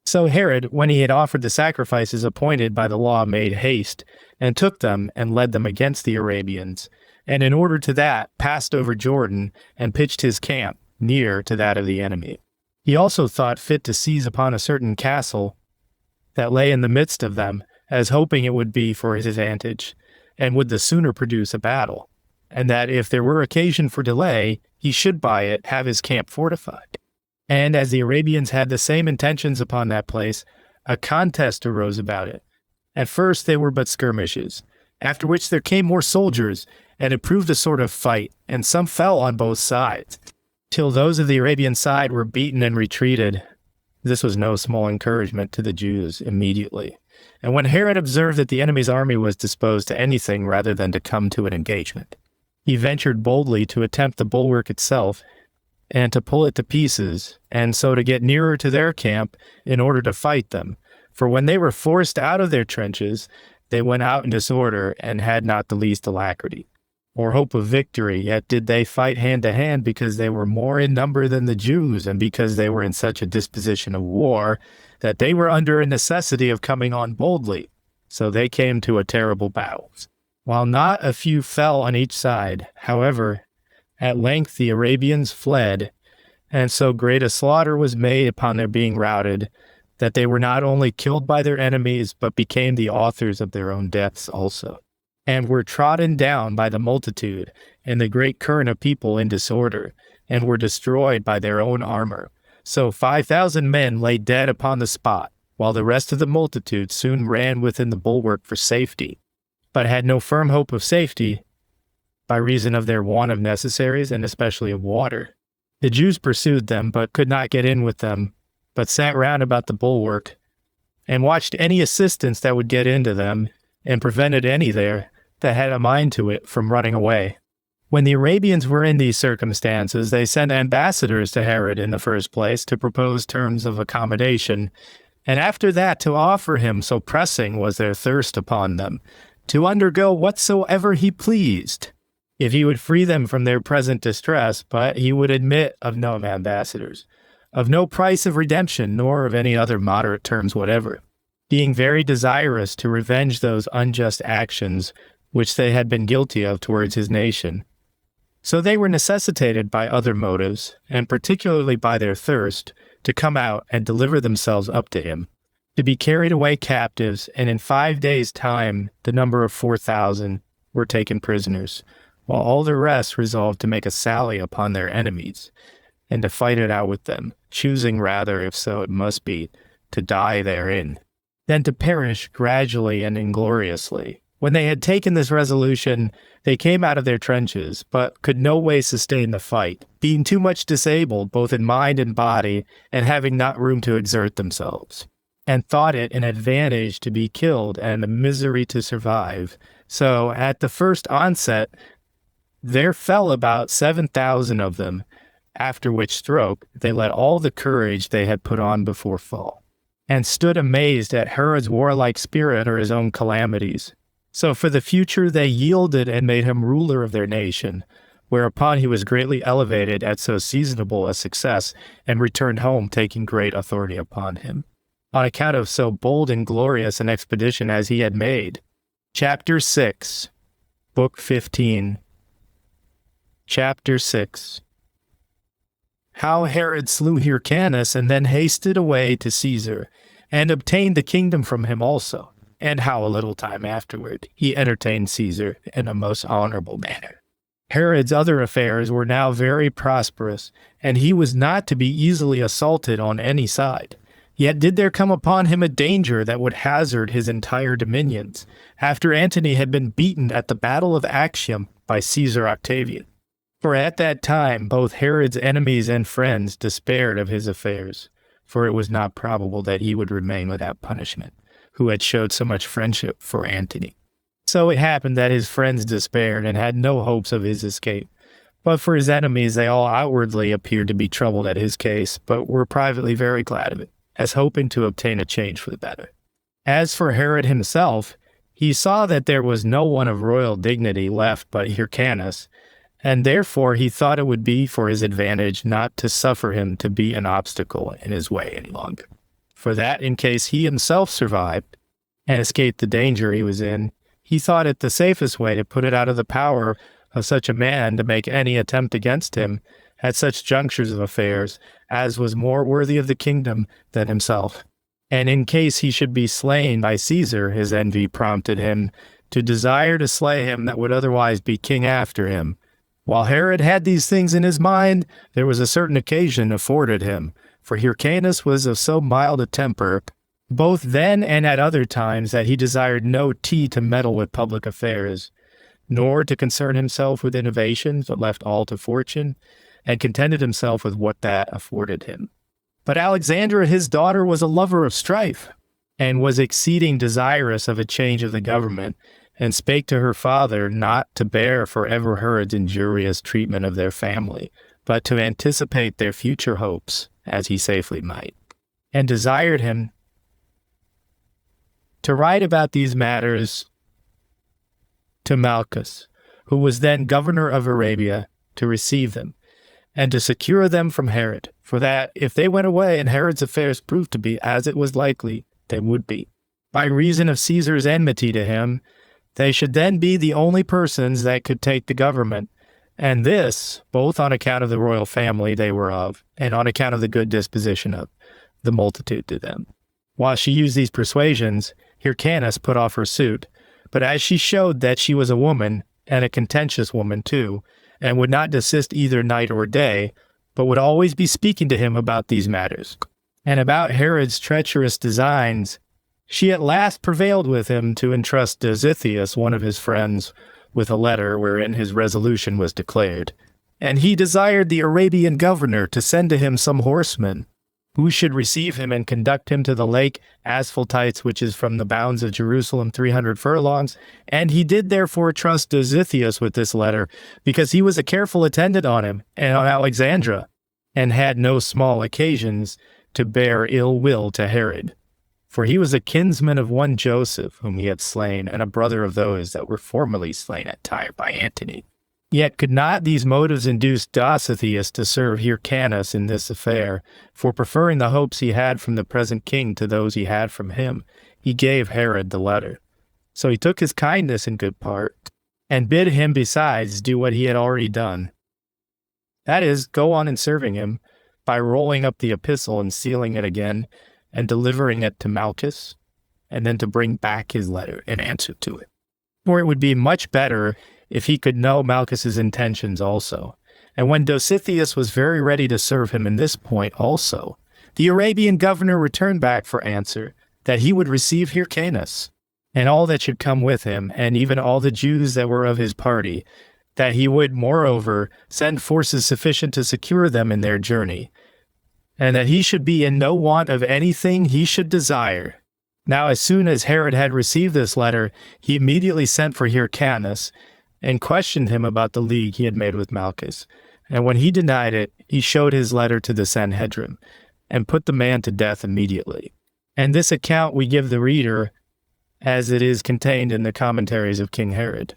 So Herod, when he had offered the sacrifices appointed by the law, made haste, and took them, and led them against the Arabians, and in order to that passed over Jordan, and pitched his camp near to that of the enemy. He also thought fit to seize upon a certain castle that lay in the midst of them, as hoping it would be for his advantage, and would the sooner produce a battle, and that if there were occasion for delay, he should by it have his camp fortified. And as the Arabians had the same intentions upon that place, a contest arose about it. At first they were but skirmishes, after which there came more soldiers, and it proved a sort of fight, and some fell on both sides, till those of the Arabian side were beaten and retreated. This was no small encouragement to the Jews immediately. And when Herod observed that the enemy's army was disposed to anything rather than to come to an engagement, he ventured boldly to attempt the bulwark itself, and to pull it to pieces, and so to get nearer to their camp in order to fight them. For when they were forced out of their trenches, they went out in disorder, and had not the least alacrity or hope of victory, yet did they fight hand to hand, because they were more in number than the Jews, and because they were in such a disposition of war, that they were under a necessity of coming on boldly. So they came to a terrible battle. While not a few fell on each side, however, at length the Arabians fled, and so great a slaughter was made upon their being routed, that they were not only killed by their enemies, but became the authors of their own deaths also, and were trodden down by the multitude and the great current of people in disorder, and were destroyed by their own armor. So 5,000 men lay dead upon the spot, while the rest of the multitude soon ran within the bulwark for safety, but had no firm hope of safety by reason of their want of necessaries and especially of water. The Jews pursued them, but could not get in with them, but sat round about the bulwark, and watched any assistance that would get into them, and prevented any there that had a mind to it from running away. When the Arabians were in these circumstances, they sent ambassadors to Herod in the first place to propose terms of accommodation, and after that to offer him, so pressing was their thirst upon them, to undergo whatsoever he pleased, if he would free them from their present distress. But he would admit of no ambassadors, of no price of redemption, nor of any other moderate terms whatever, being very desirous to revenge those unjust actions which they had been guilty of towards his nation. So they were necessitated by other motives, and particularly by their thirst, to come out and deliver themselves up to him, to be carried away captives, and in 5 days' time the number of 4,000 were taken prisoners, while all the rest resolved to make a sally upon their enemies, and to fight it out with them, choosing rather, if so it must be, to die therein, than to perish gradually and ingloriously. When they had taken this resolution, they came out of their trenches, but could no way sustain the fight, being too much disabled both in mind and body, and having not room to exert themselves, and thought it an advantage to be killed and a misery to survive. So at the first onset there fell about 7,000 of them, after which stroke they let all the courage they had put on before fall, and stood amazed at Herod's warlike spirit or his own calamities. So for the future they yielded and made him ruler of their nation, whereupon he was greatly elevated at so seasonable a success, and returned home taking great authority upon him, on account of so bold and glorious an expedition as he had made. Chapter 6, Book 15. Chapter 6. How Herod slew Hyrcanus, and then hasted away to Caesar, and obtained the kingdom from him also, and how a little time afterward he entertained Caesar in a most honorable manner. Herod's other affairs were now very prosperous, and he was not to be easily assaulted on any side. Yet did there come upon him a danger that would hazard his entire dominions, after Antony had been beaten at the battle of Actium by Caesar Octavian. For at that time both Herod's enemies and friends despaired of his affairs, for it was not probable that he would remain without punishment, who had showed so much friendship for Antony. So it happened that his friends despaired and had no hopes of his escape. But for his enemies they all outwardly appeared to be troubled at his case, but were privately very glad of it, as hoping to obtain a change for the better. As for Herod himself, he saw that there was no one of royal dignity left but Hyrcanus, and therefore he thought it would be for his advantage not to suffer him to be an obstacle in his way any longer. For that, in case he himself survived and escaped the danger he was in, he thought it the safest way to put it out of the power of such a man to make any attempt against him at such junctures of affairs as was more worthy of the kingdom than himself. And in case he should be slain by Caesar, his envy prompted him to desire to slay him that would otherwise be king after him. While Herod had these things in his mind, there was a certain occasion afforded him, for Hyrcanus was of so mild a temper, both then and at other times, that he desired no to meddle with public affairs, nor to concern himself with innovations, but left all to fortune, and contented himself with what that afforded him. But Alexandra his daughter was a lover of strife, and was exceeding desirous of a change of the government, and spake to her father not to bear forever Herod's injurious treatment of their family, but to anticipate their future hopes, as he safely might, and desired him to write about these matters to Malchus, who was then governor of Arabia, to receive them, and to secure them from Herod, for that, if they went away and Herod's affairs proved to be as it was likely they would be, by reason of Caesar's enmity to him, they should then be the only persons that could take the government, and this, both on account of the royal family they were of, and on account of the good disposition of the multitude to them. While she used these persuasions, Hyrcanus put off her suit, but as she showed that she was a woman, and a contentious woman too, and would not desist either night or day, but would always be speaking to him about these matters. And about Herod's treacherous designs, she at last prevailed with him to entrust Josephus, one of his friends, with a letter wherein his resolution was declared. And he desired the Arabian governor to send to him some horsemen, who should receive him and conduct him to the lake Asphaltites, which is from the bounds of Jerusalem 300 furlongs. And he did therefore trust Josephus with this letter, because he was a careful attendant on him and on Alexandra, and had no small occasions to bear ill will to Herod. For he was a kinsman of one Joseph, whom he had slain, and a brother of those that were formerly slain at Tyre by Antony. Yet could not these motives induce Josephus to serve Hyrcanus in this affair, for preferring the hopes he had from the present king to those he had from him, he gave Herod the letter. So he took his kindness in good part, and bid him besides do what he had already done. That is, go on in serving him, by rolling up the epistle and sealing it again, and delivering it to Malchus, and then to bring back his letter in answer to it. For it would be much better if he could know Malchus's intentions also. And when Josephus was very ready to serve him in this point also, the Arabian governor returned back for answer that he would receive Hyrcanus, and all that should come with him, and even all the Jews that were of his party, that he would, moreover, send forces sufficient to secure them in their journey, and that he should be in no want of anything he should desire. Now as soon as Herod had received this letter, he immediately sent for Hyrcanus, and questioned him about the league he had made with Malchus. And when he denied it, he showed his letter to the Sanhedrin, and put the man to death immediately. And this account we give the reader, as it is contained in the commentaries of King Herod.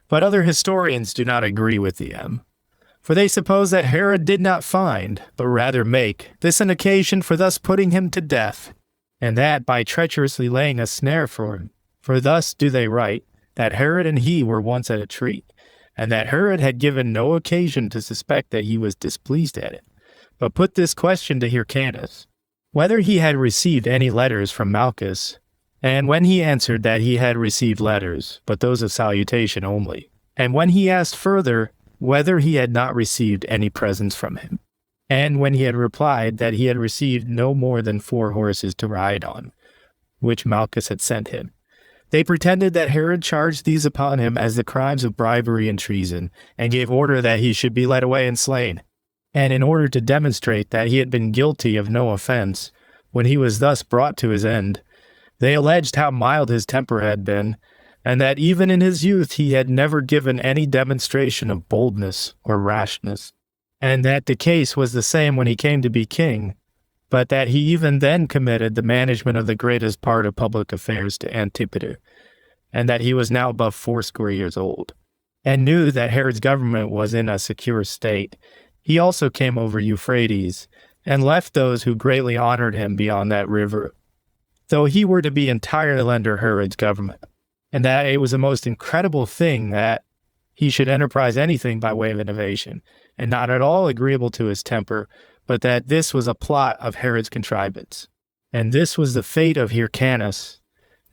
But other historians do not agree with the for they suppose that Herod did not find, but rather make, this an occasion for thus putting him to death, and that by treacherously laying a snare for him. For thus do they write, that Herod and he were once at a treat, and that Herod had given no occasion to suspect that he was displeased at it, but put this question to Hyrcanus, whether he had received any letters from Malchus, and when he answered that he had received letters, but those of salutation only, and when he asked further, whether he had not received any presents from him, and when he had replied that he had received no more than 4 horses to ride on, which Malchus had sent him, they pretended that Herod charged these upon him as the crimes of bribery and treason, and gave order that he should be led away and slain. And in order to demonstrate that he had been guilty of no offense, when he was thus brought to his end, they alleged how mild his temper had been, and that even in his youth he had never given any demonstration of boldness or rashness, and that the case was the same when he came to be king, but that he even then committed the management of the greatest part of public affairs to Antiquities, and that he was now above 80 years old, and knew that Herod's government was in a secure state. He also came over Euphrates, and left those who greatly honored him beyond that river, though he were to be entirely under Herod's government, and that it was a most incredible thing that he should enterprise anything by way of innovation, and not at all agreeable to his temper, but that this was a plot of Herod's contrivance. And this was the fate of Hyrcanus,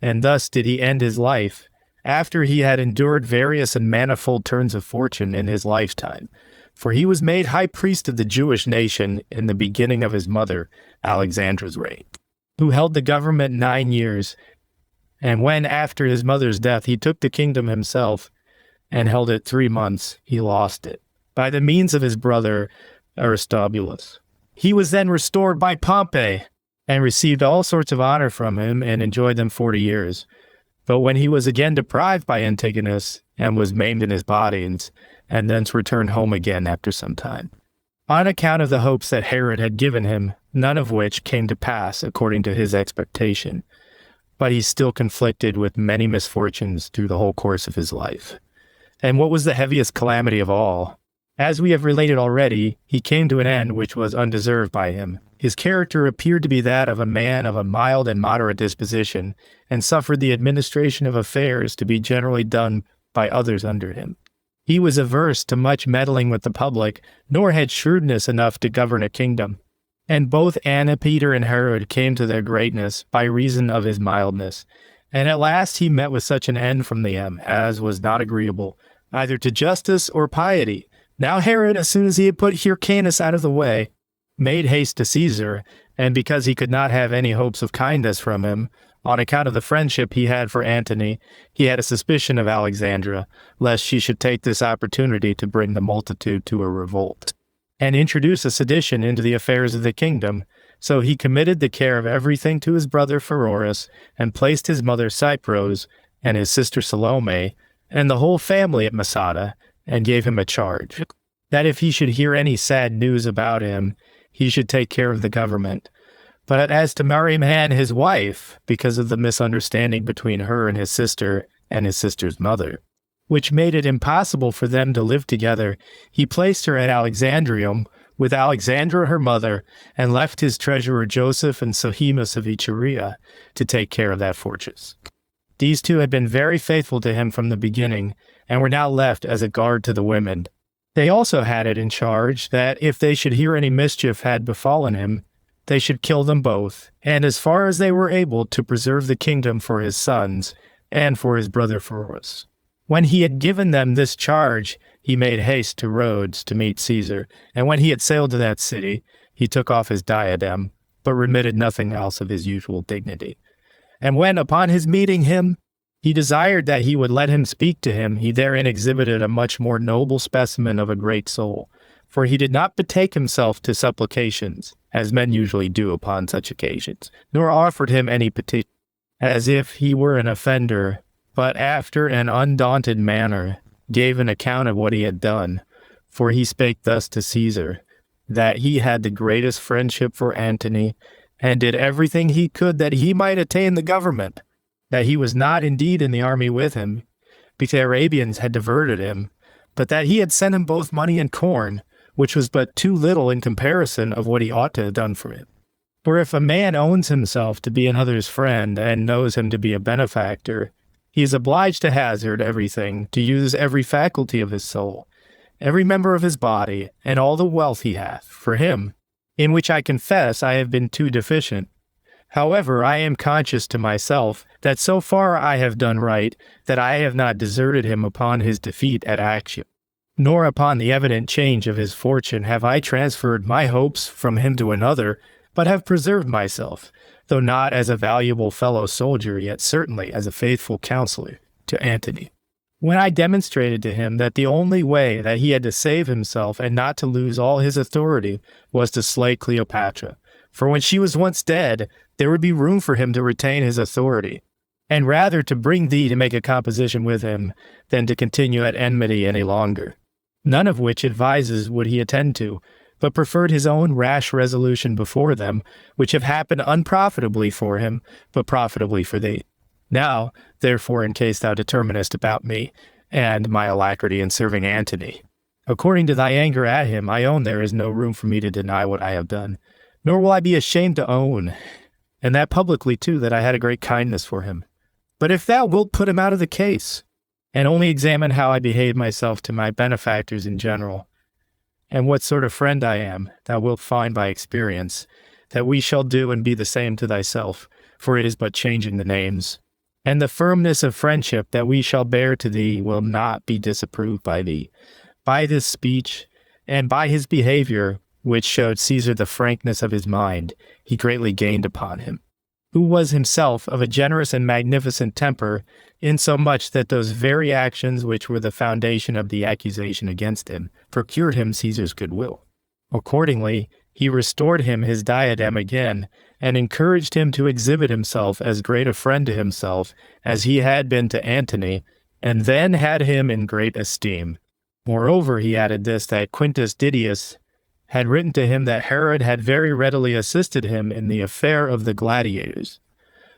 and thus did he end his life, after he had endured various and manifold turns of fortune in his lifetime. For he was made high priest of the Jewish nation in the beginning of his mother, Alexandra's reign, who held the government 9 years, and when, after his mother's death, he took the kingdom himself, and held it 3 months, he lost it, by the means of his brother Aristobulus. He was then restored by Pompey, and received all sorts of honor from him, and enjoyed them 40 years. But when he was again deprived by Antigonus, and was maimed in his body, and thence returned home again after some time, on account of the hopes that Herod had given him, none of which came to pass according to his expectation, but he still conflicted with many misfortunes through the whole course of his life. And what was the heaviest calamity of all? As we have related already, he came to an end which was undeserved by him. His character appeared to be that of a man of a mild and moderate disposition, and suffered the administration of affairs to be generally done by others under him. He was averse to much meddling with the public, nor had shrewdness enough to govern a kingdom. And both Antipater and Herod came to their greatness by reason of his mildness. And at last he met with such an end from them as was not agreeable, either to justice or piety, Now Herod, as soon as he had put Hyrcanus out of the way, made haste to Caesar, and because he could not have any hopes of kindness from him, on account of the friendship he had for Antony, he had a suspicion of Alexandra, lest she should take this opportunity to bring the multitude to a revolt, and introduce a sedition into the affairs of the kingdom. So he committed the care of everything to his brother Pheroras, and placed his mother Cypros, and his sister Salome, and the whole family at Masada, and gave him a charge, that if he should hear any sad news about him, he should take care of the government. But as to Mariamne his wife, because of the misunderstanding between her and his sister's mother, which made it impossible for them to live together, he placed her at Alexandrium with Alexandra her mother, and left his treasurer Joseph and Sohemus of Iturea to take care of that fortress. These two had been very faithful to him from the beginning, and were now left as a guard to the women. They also had it in charge that if they should hear any mischief had befallen him, they should kill them both, and as far as they were able, to preserve the kingdom for his sons, and for his brother Pheroras. When he had given them this charge, he made haste to Rhodes to meet Caesar, and when he had sailed to that city, he took off his diadem, but remitted nothing else of his usual dignity. And when, upon his meeting him, he desired that he would let him speak to him, he therein exhibited a much more noble specimen of a great soul, for he did not betake himself to supplications, as men usually do upon such occasions, nor offered him any petition, as if he were an offender, but after an undaunted manner gave an account of what he had done. For he spake thus to Caesar, that he had the greatest friendship for Antony, and did everything he could that he might attain the government, that he was not indeed in the army with him, because the Arabians had diverted him, but that he had sent him both money and corn, which was but too little in comparison of what he ought to have done for him. For if a man owns himself to be another's friend, and knows him to be a benefactor, he is obliged to hazard everything, to use every faculty of his soul, every member of his body, and all the wealth he hath, for him, in which I confess I have been too deficient. However, I am conscious to myself that so far I have done right, that I have not deserted him upon his defeat at Actium, nor upon the evident change of his fortune have I transferred my hopes from him to another, but have preserved myself, though not as a valuable fellow soldier, yet certainly as a faithful counselor to Antony. When I demonstrated to him that the only way that he had to save himself and not to lose all his authority was to slay Cleopatra, for when she was once dead, there would be room for him to retain his authority, and rather to bring thee to make a composition with him than to continue at enmity any longer. None of which advises would he attend to, but preferred his own rash resolution before them, which have happened unprofitably for him, but profitably for thee. Now, therefore, in case thou determinest about me, and my alacrity in serving Antony, according to thy anger at him, I own there is no room for me to deny what I have done, nor will I be ashamed to own, and that publicly too, that I had a great kindness for him. But if thou wilt put him out of the case, and only examine how I behave myself to my benefactors in general, and what sort of friend I am, thou wilt find by experience that we shall do and be the same to thyself, for it is but changing the names. And the firmness of friendship that we shall bear to thee will not be disapproved by thee. By this speech, and by his behavior, which showed Caesar the frankness of his mind, he greatly gained upon him, who was himself of a generous and magnificent temper, insomuch that those very actions which were the foundation of the accusation against him procured him Caesar's goodwill. Accordingly, he restored him his diadem again, and encouraged him to exhibit himself as great a friend to himself as he had been to Antony, and then had him in great esteem. Moreover, he added this, that Quintus Didius had written to him that Herod had very readily assisted him in the affair of the gladiators.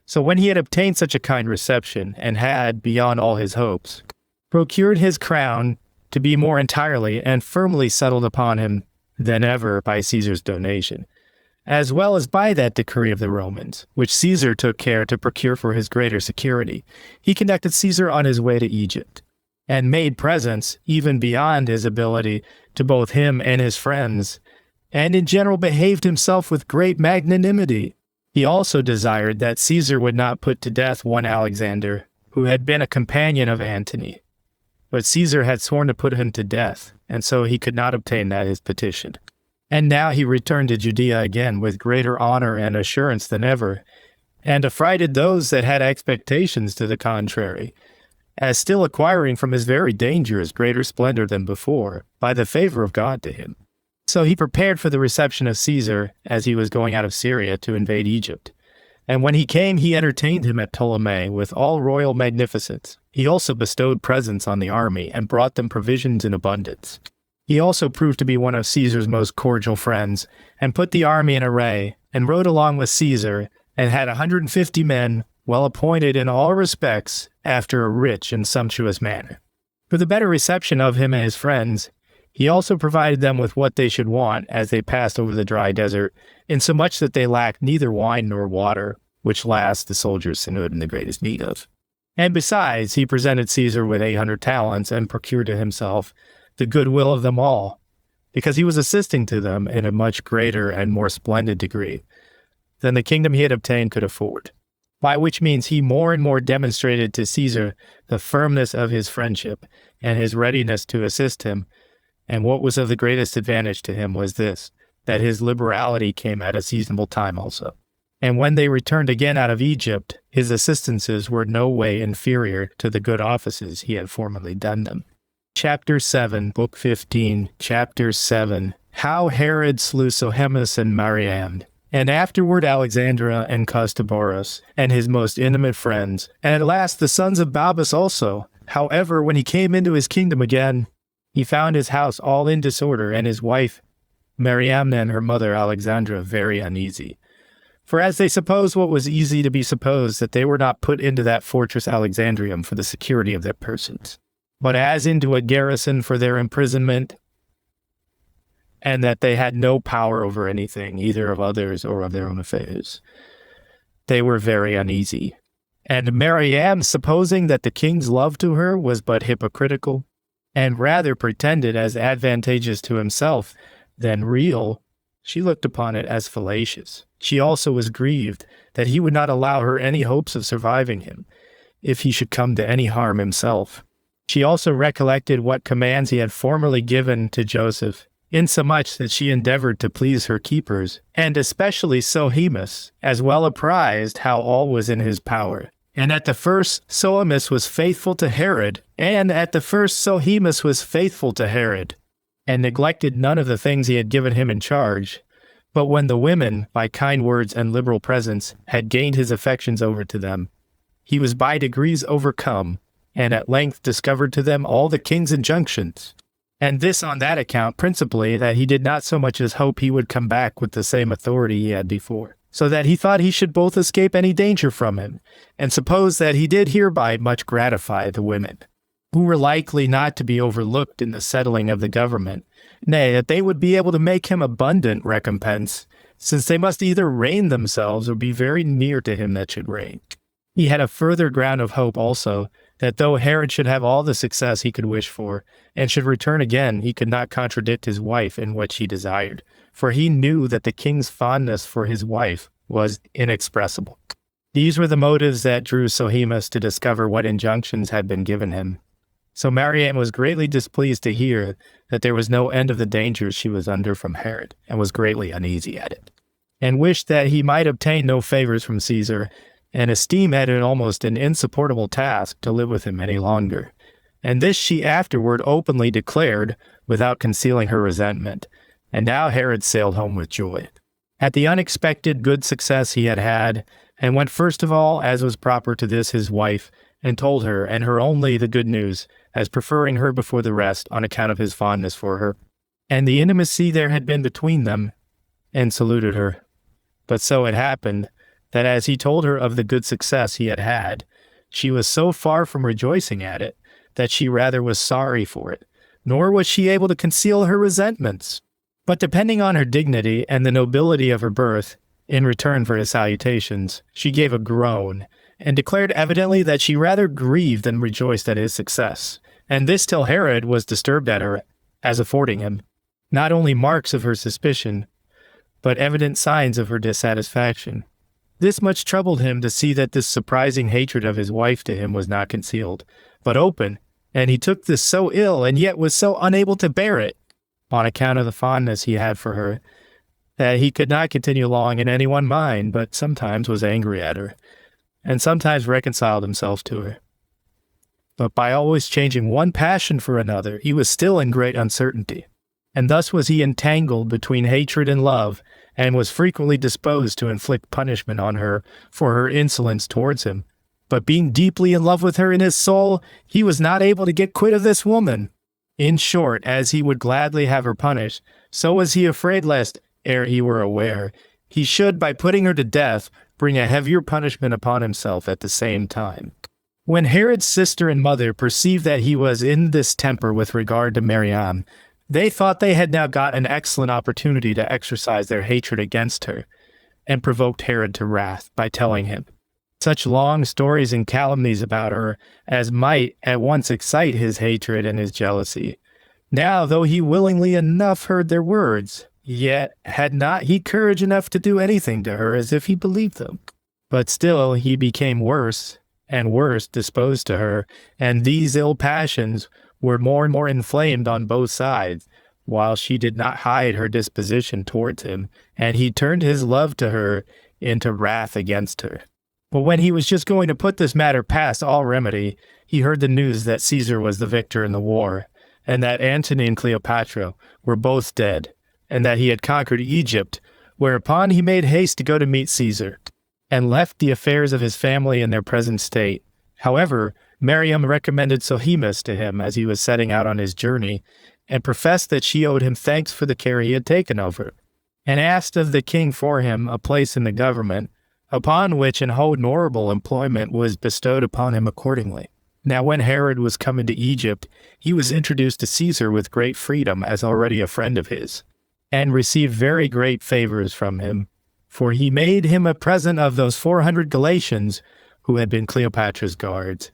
So when he had obtained such a kind reception, and had, beyond all his hopes, procured his crown to be more entirely and firmly settled upon him than ever by Caesar's donation, as well as by that decree of the Romans, which Caesar took care to procure for his greater security, he conducted Caesar on his way to Egypt, and made presents, even beyond his ability, to both him and his friends, and in general behaved himself with great magnanimity. He also desired that Caesar would not put to death one Alexander, who had been a companion of Antony, But Caesar had sworn to put him to death, and so he could not obtain that his petition. And now he returned to Judea again with greater honor and assurance than ever, and affrighted those that had expectations to the contrary, as still acquiring from his very dangers greater splendor than before, by the favor of God to him. So he prepared for the reception of Caesar, as he was going out of Syria to invade Egypt. And when he came, he entertained him at Ptolemy with all royal magnificence. He also bestowed presents on the army, and brought them provisions in abundance. He also proved to be one of Caesar's most cordial friends, and put the army in array, and rode along with Caesar, and had 150 men, well appointed in all respects, after a rich and sumptuous manner. For the better reception of him and his friends, he also provided them with what they should want as they passed over the dry desert, insomuch that they lacked neither wine nor water, which last the soldiers stood in the greatest need of. And besides, he presented Caesar with 800 talents, and procured to himself the goodwill of them all, because he was assisting to them in a much greater and more splendid degree than the kingdom he had obtained could afford, by which means he more and more demonstrated to Caesar the firmness of his friendship and his readiness to assist him. And what was of the greatest advantage to him was this, that his liberality came at a seasonable time also. And when they returned again out of Egypt, his assistances were no way inferior to the good offices he had formerly done them. Chapter 7, Book 15, Chapter 7, How Herod slew Sohemus and Mariamne, and afterward Alexandra and Costoborus, and his most intimate friends, and at last the sons of Balbus also. However, when he came into his kingdom again, he found his house all in disorder, and his wife Mariamne and her mother Alexandra very uneasy. For as they supposed what was easy to be supposed, that they were not put into that fortress Alexandrium for the security of their persons, but as into a garrison for their imprisonment, and that they had no power over anything, either of others or of their own affairs, they were very uneasy. And Mariamne, supposing that the king's love to her was but hypocritical, and rather pretended as advantageous to himself than real, she looked upon it as fallacious. She also was grieved that he would not allow her any hopes of surviving him, if he should come to any harm himself. She also recollected what commands he had formerly given to Joseph, insomuch that she endeavored to please her keepers, and especially Sohemus, as well apprised how all was in his power. And at the first Sohemus was faithful to Herod, and neglected none of the things he had given him in charge. But when the women, by kind words and liberal presents, had gained his affections over to them, he was by degrees overcome, and at length discovered to them all the king's injunctions. And this on that account principally, that he did not so much as hope he would come back with the same authority he had before, so that he thought he should both escape any danger from him, and suppose that he did hereby much gratify the women, who were likely not to be overlooked in the settling of the government, nay, that they would be able to make him abundant recompense, since they must either reign themselves or be very near to him that should reign. He had a further ground of hope also, that though Herod should have all the success he could wish for, and should return again, he could not contradict his wife in what she desired, for he knew that the king's fondness for his wife was inexpressible. These were the motives that drew Sohemus to discover what injunctions had been given him. So Mariamne was greatly displeased to hear that there was no end of the dangers she was under from Herod, and was greatly uneasy at it, and wished that he might obtain no favors from Caesar, and esteemed it almost an insupportable task to live with him any longer. And this she afterward openly declared, without concealing her resentment. And now Herod sailed home with joy at the unexpected good success he had had, and went first of all, as was proper to this his wife, and told her, and her only, the good news, as preferring her before the rest on account of his fondness for her, and the intimacy there had been between them, and saluted her. But so it happened, that as he told her of the good success he had had, she was so far from rejoicing at it, that she rather was sorry for it, nor was she able to conceal her resentments. But depending on her dignity and the nobility of her birth, in return for his salutations, she gave a groan, and declared evidently that she rather grieved than rejoiced at his success, and this till Herod was disturbed at her, as affording him not only marks of her suspicion, but evident signs of her dissatisfaction. This much troubled him to see that this surprising hatred of his wife to him was not concealed, but open, And he took this so ill, and yet was so unable to bear it, on account of the fondness he had for her, that he could not continue long in any one mind, but sometimes was angry at her, and sometimes reconciled himself to her. But by always changing one passion for another, he was still in great uncertainty. And thus was he entangled between hatred and love, and was frequently disposed to inflict punishment on her for her insolence towards him. But being deeply in love with her in his soul, he was not able to get quit of this woman. In short, as he would gladly have her punished, so was he afraid lest, ere he were aware, he should, by putting her to death, bring a heavier punishment upon himself at the same time. When Herod's sister and mother perceived that he was in this temper with regard to Mariam, they thought they had now got an excellent opportunity to exercise their hatred against her, and provoked Herod to wrath by telling him such long stories and calumnies about her as might at once excite his hatred and his jealousy. Now, though he willingly enough heard their words, yet had not he courage enough to do anything to her as if he believed them. But still he became worse and worse disposed to her, and these ill passions were more and more inflamed on both sides, while she did not hide her disposition towards him, and he turned his love to her into wrath against her. But when he was just going to put this matter past all remedy, he heard the news that Caesar was the victor in the war, and that Antony and Cleopatra were both dead, and that he had conquered Egypt, whereupon he made haste to go to meet Caesar, and left the affairs of his family in their present state. However, Mariam recommended Sohemus to him as he was setting out on his journey, and professed that she owed him thanks for the care he had taken of her, and asked of the king for him a place in the government, upon which an honorable employment was bestowed upon him accordingly. Now when Herod was come into Egypt, he was introduced to Caesar with great freedom as already a friend of his, and received very great favors from him, for he made him a present of those 400 Galatians who had been Cleopatra's guards,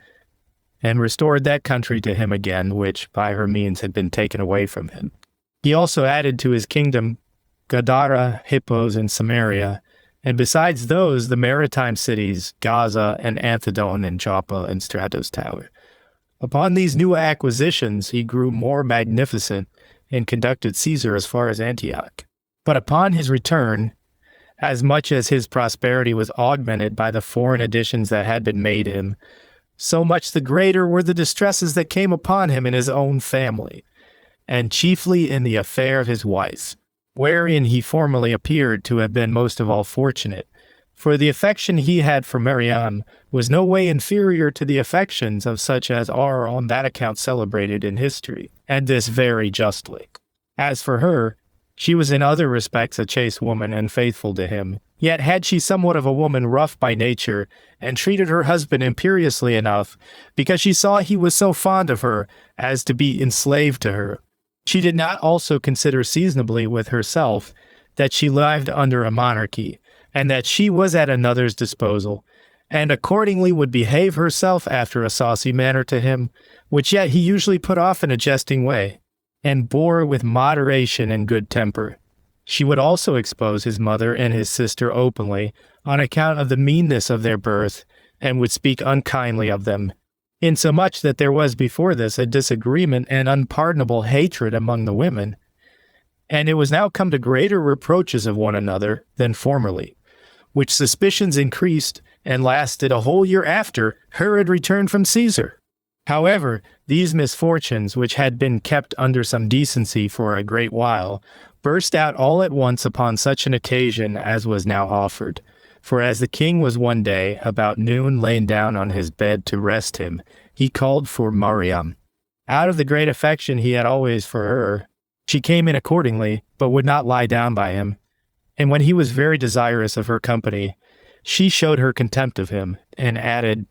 and restored that country to him again, which by her means had been taken away from him. He also added to his kingdom Gadara, Hippos, and Samaria, and besides those, the maritime cities, Gaza and Anthedon and Joppa and Stratos Tower. Upon these new acquisitions, he grew more magnificent and conducted Caesar as far as Antioch. But upon his return, as much as his prosperity was augmented by the foreign additions that had been made him, so much the greater were the distresses that came upon him in his own family, and chiefly in the affair of his wife, wherein he formerly appeared to have been most of all fortunate, for the affection he had for Mariam was no way inferior to the affections of such as are on that account celebrated in history, and this very justly. As for her, she was in other respects a chaste woman and faithful to him, yet had she somewhat of a woman rough by nature, and treated her husband imperiously enough, because she saw he was so fond of her as to be enslaved to her. She did not also consider seasonably with herself that she lived under a monarchy, and that she was at another's disposal, and accordingly would behave herself after a saucy manner to him, which yet he usually put off in a jesting way, and bore with moderation and good temper. She would also expose his mother and his sister openly, on account of the meanness of their birth, and would speak unkindly of them, insomuch that there was before this a disagreement and unpardonable hatred among the women, and it was now come to greater reproaches of one another than formerly, which suspicions increased and lasted a whole year after Herod returned from Caesar. However, these misfortunes, which had been kept under some decency for a great while, burst out all at once upon such an occasion as was now offered. For as the king was one day, about noon, lain down on his bed to rest him, he called for Mariam. Out of the great affection he had always for her, she came in accordingly, but would not lie down by him. And when he was very desirous of her company, she showed her contempt of him, and added,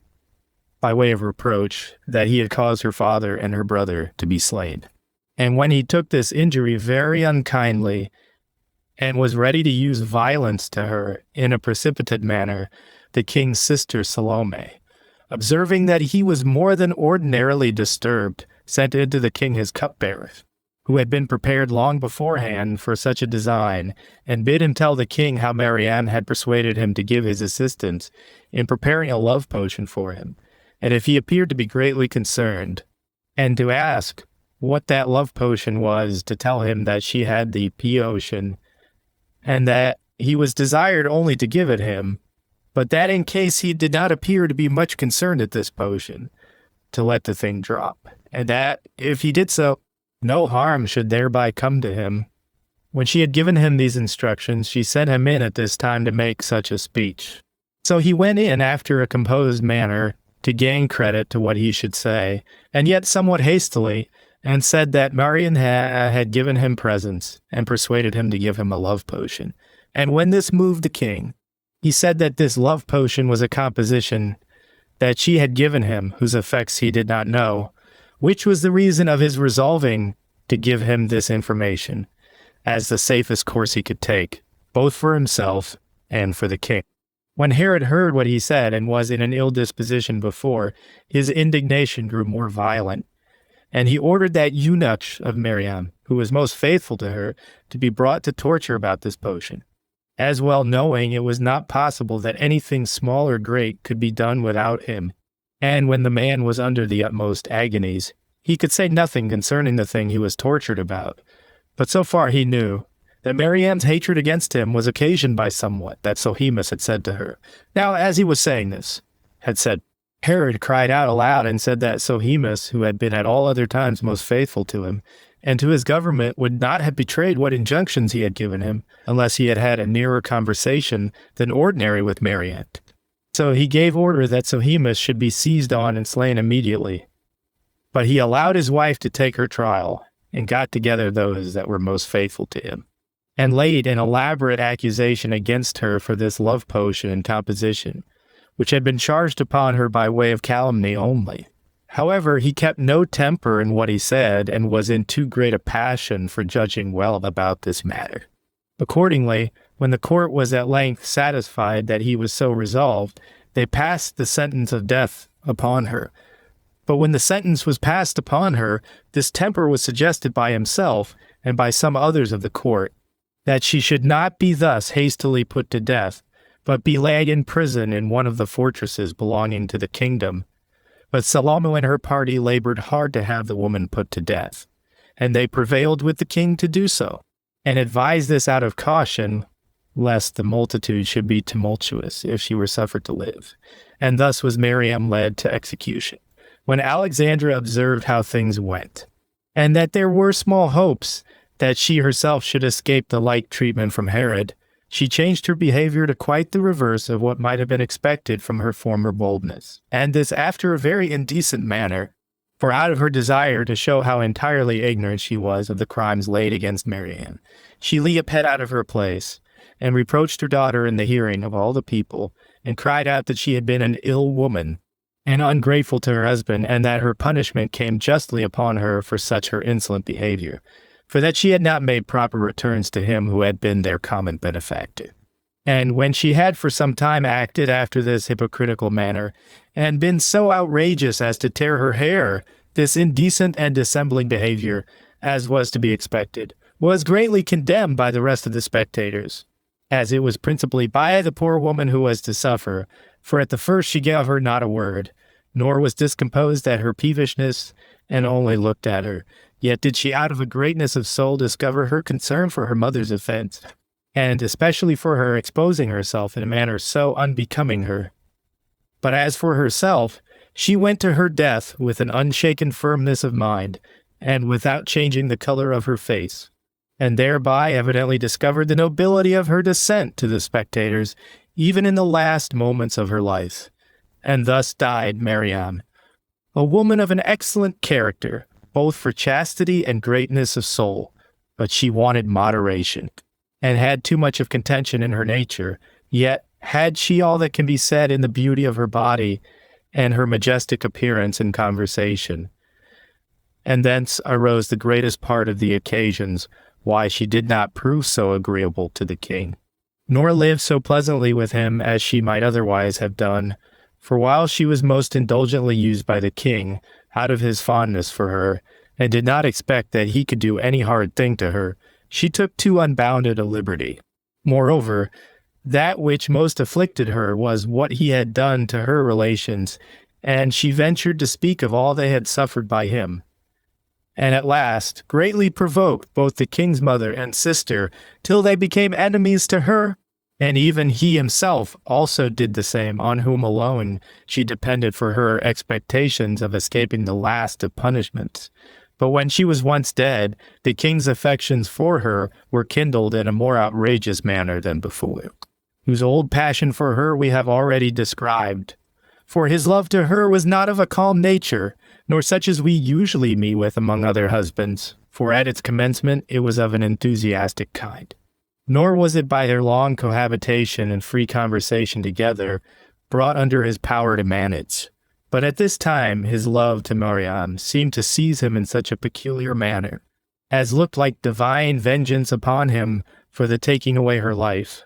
by way of reproach, that he had caused her father and her brother to be slain. And when he took this injury very unkindly, and was ready to use violence to her in a precipitate manner, the king's sister Salome, observing that he was more than ordinarily disturbed, sent into the king his cupbearer, who had been prepared long beforehand for such a design, and bid him tell the king how Mariam had persuaded him to give his assistance in preparing a love potion for him, and if he appeared to be greatly concerned, and to ask what that love potion was, to tell him that she had the potion, and that he was desired only to give it him, but that in case he did not appear to be much concerned at this potion, to let the thing drop, and that if he did so, no harm should thereby come to him. When she had given him these instructions, she sent him in at this time to make such a speech. So he went in after a composed manner to gain credit to what he should say, and yet somewhat hastily, and said that Marian had given him presents and persuaded him to give him a love potion. And when this moved the king, he said that this love potion was a composition that she had given him, whose effects he did not know, which was the reason of his resolving to give him this information, as the safest course he could take, both for himself and for the king. When Herod heard what he said and was in an ill disposition before, his indignation grew more violent, and he ordered that eunuch of Miriam, who was most faithful to her, to be brought to torture about this potion, as well knowing it was not possible that anything small or great could be done without him. And when the man was under the utmost agonies, he could say nothing concerning the thing he was tortured about. But so far he knew that Miriam's hatred against him was occasioned by somewhat that Sohemus had said to her. Now, as he was saying this, Herod cried out aloud and said that Sohemus, who had been at all other times most faithful to him, and to his government, would not have betrayed what injunctions he had given him, unless he had had a nearer conversation than ordinary with Marian. So he gave order that Sohemus should be seized on and slain immediately. But he allowed his wife to take her trial, and got together those that were most faithful to him, and laid an elaborate accusation against her for this love potion and composition, which had been charged upon her by way of calumny only. However, he kept no temper in what he said, and was in too great a passion for judging well about this matter. Accordingly, when the court was at length satisfied that he was so resolved, they passed the sentence of death upon her. But when the sentence was passed upon her, this temper was suggested by himself and by some others of the court, that she should not be thus hastily put to death, but be laid in prison in one of the fortresses belonging to the kingdom. But Salome and her party labored hard to have the woman put to death, and they prevailed with the king to do so, and advised this out of caution, lest the multitude should be tumultuous if she were suffered to live. And thus was Miriam led to execution. When Alexandra observed how things went, and that there were small hopes that she herself should escape the like treatment from Herod, she changed her behavior to quite the reverse of what might have been expected from her former boldness, and this after a very indecent manner, for out of her desire to show how entirely ignorant she was of the crimes laid against Marian, she leaped out of her place, and reproached her daughter in the hearing of all the people, and cried out that she had been an ill woman, and ungrateful to her husband, and that her punishment came justly upon her for such her insolent behavior, for that she had not made proper returns to him who had been their common benefactor. And when she had for some time acted after this hypocritical manner, and been so outrageous as to tear her hair, this indecent and dissembling behavior, as was to be expected, was greatly condemned by the rest of the spectators, as it was principally by the poor woman who was to suffer, for at the first she gave her not a word, nor was discomposed at her peevishness, and only looked at her. Yet did she out of a greatness of soul discover her concern for her mother's offense, and especially for her exposing herself in a manner so unbecoming her. But as for herself, she went to her death with an unshaken firmness of mind, and without changing the color of her face, and thereby evidently discovered the nobility of her descent to the spectators, even in the last moments of her life. And thus died Miriam, a woman of an excellent character, both for chastity and greatness of soul, but she wanted moderation, and had too much of contention in her nature, yet had she all that can be said in the beauty of her body, and her majestic appearance and conversation. And thence arose the greatest part of the occasions why she did not prove so agreeable to the king, nor live so pleasantly with him as she might otherwise have done. For while she was most indulgently used by the king, out of his fondness for her, and did not expect that he could do any hard thing to her, she took too unbounded a liberty. Moreover, that which most afflicted her was what he had done to her relations, and she ventured to speak of all they had suffered by him, and at last greatly provoked both the king's mother and sister, till they became enemies to her. And even he himself also did the same, on whom alone she depended for her expectations of escaping the last of punishments. But when she was once dead, the king's affections for her were kindled in a more outrageous manner than before, whose old passion for her we have already described. For his love to her was not of a calm nature, nor such as we usually meet with among other husbands, for at its commencement it was of an enthusiastic kind. Nor was it by their long cohabitation and free conversation together brought under his power to manage. But at this time his love to Mariamne seemed to seize him in such a peculiar manner, as looked like divine vengeance upon him for the taking away her life.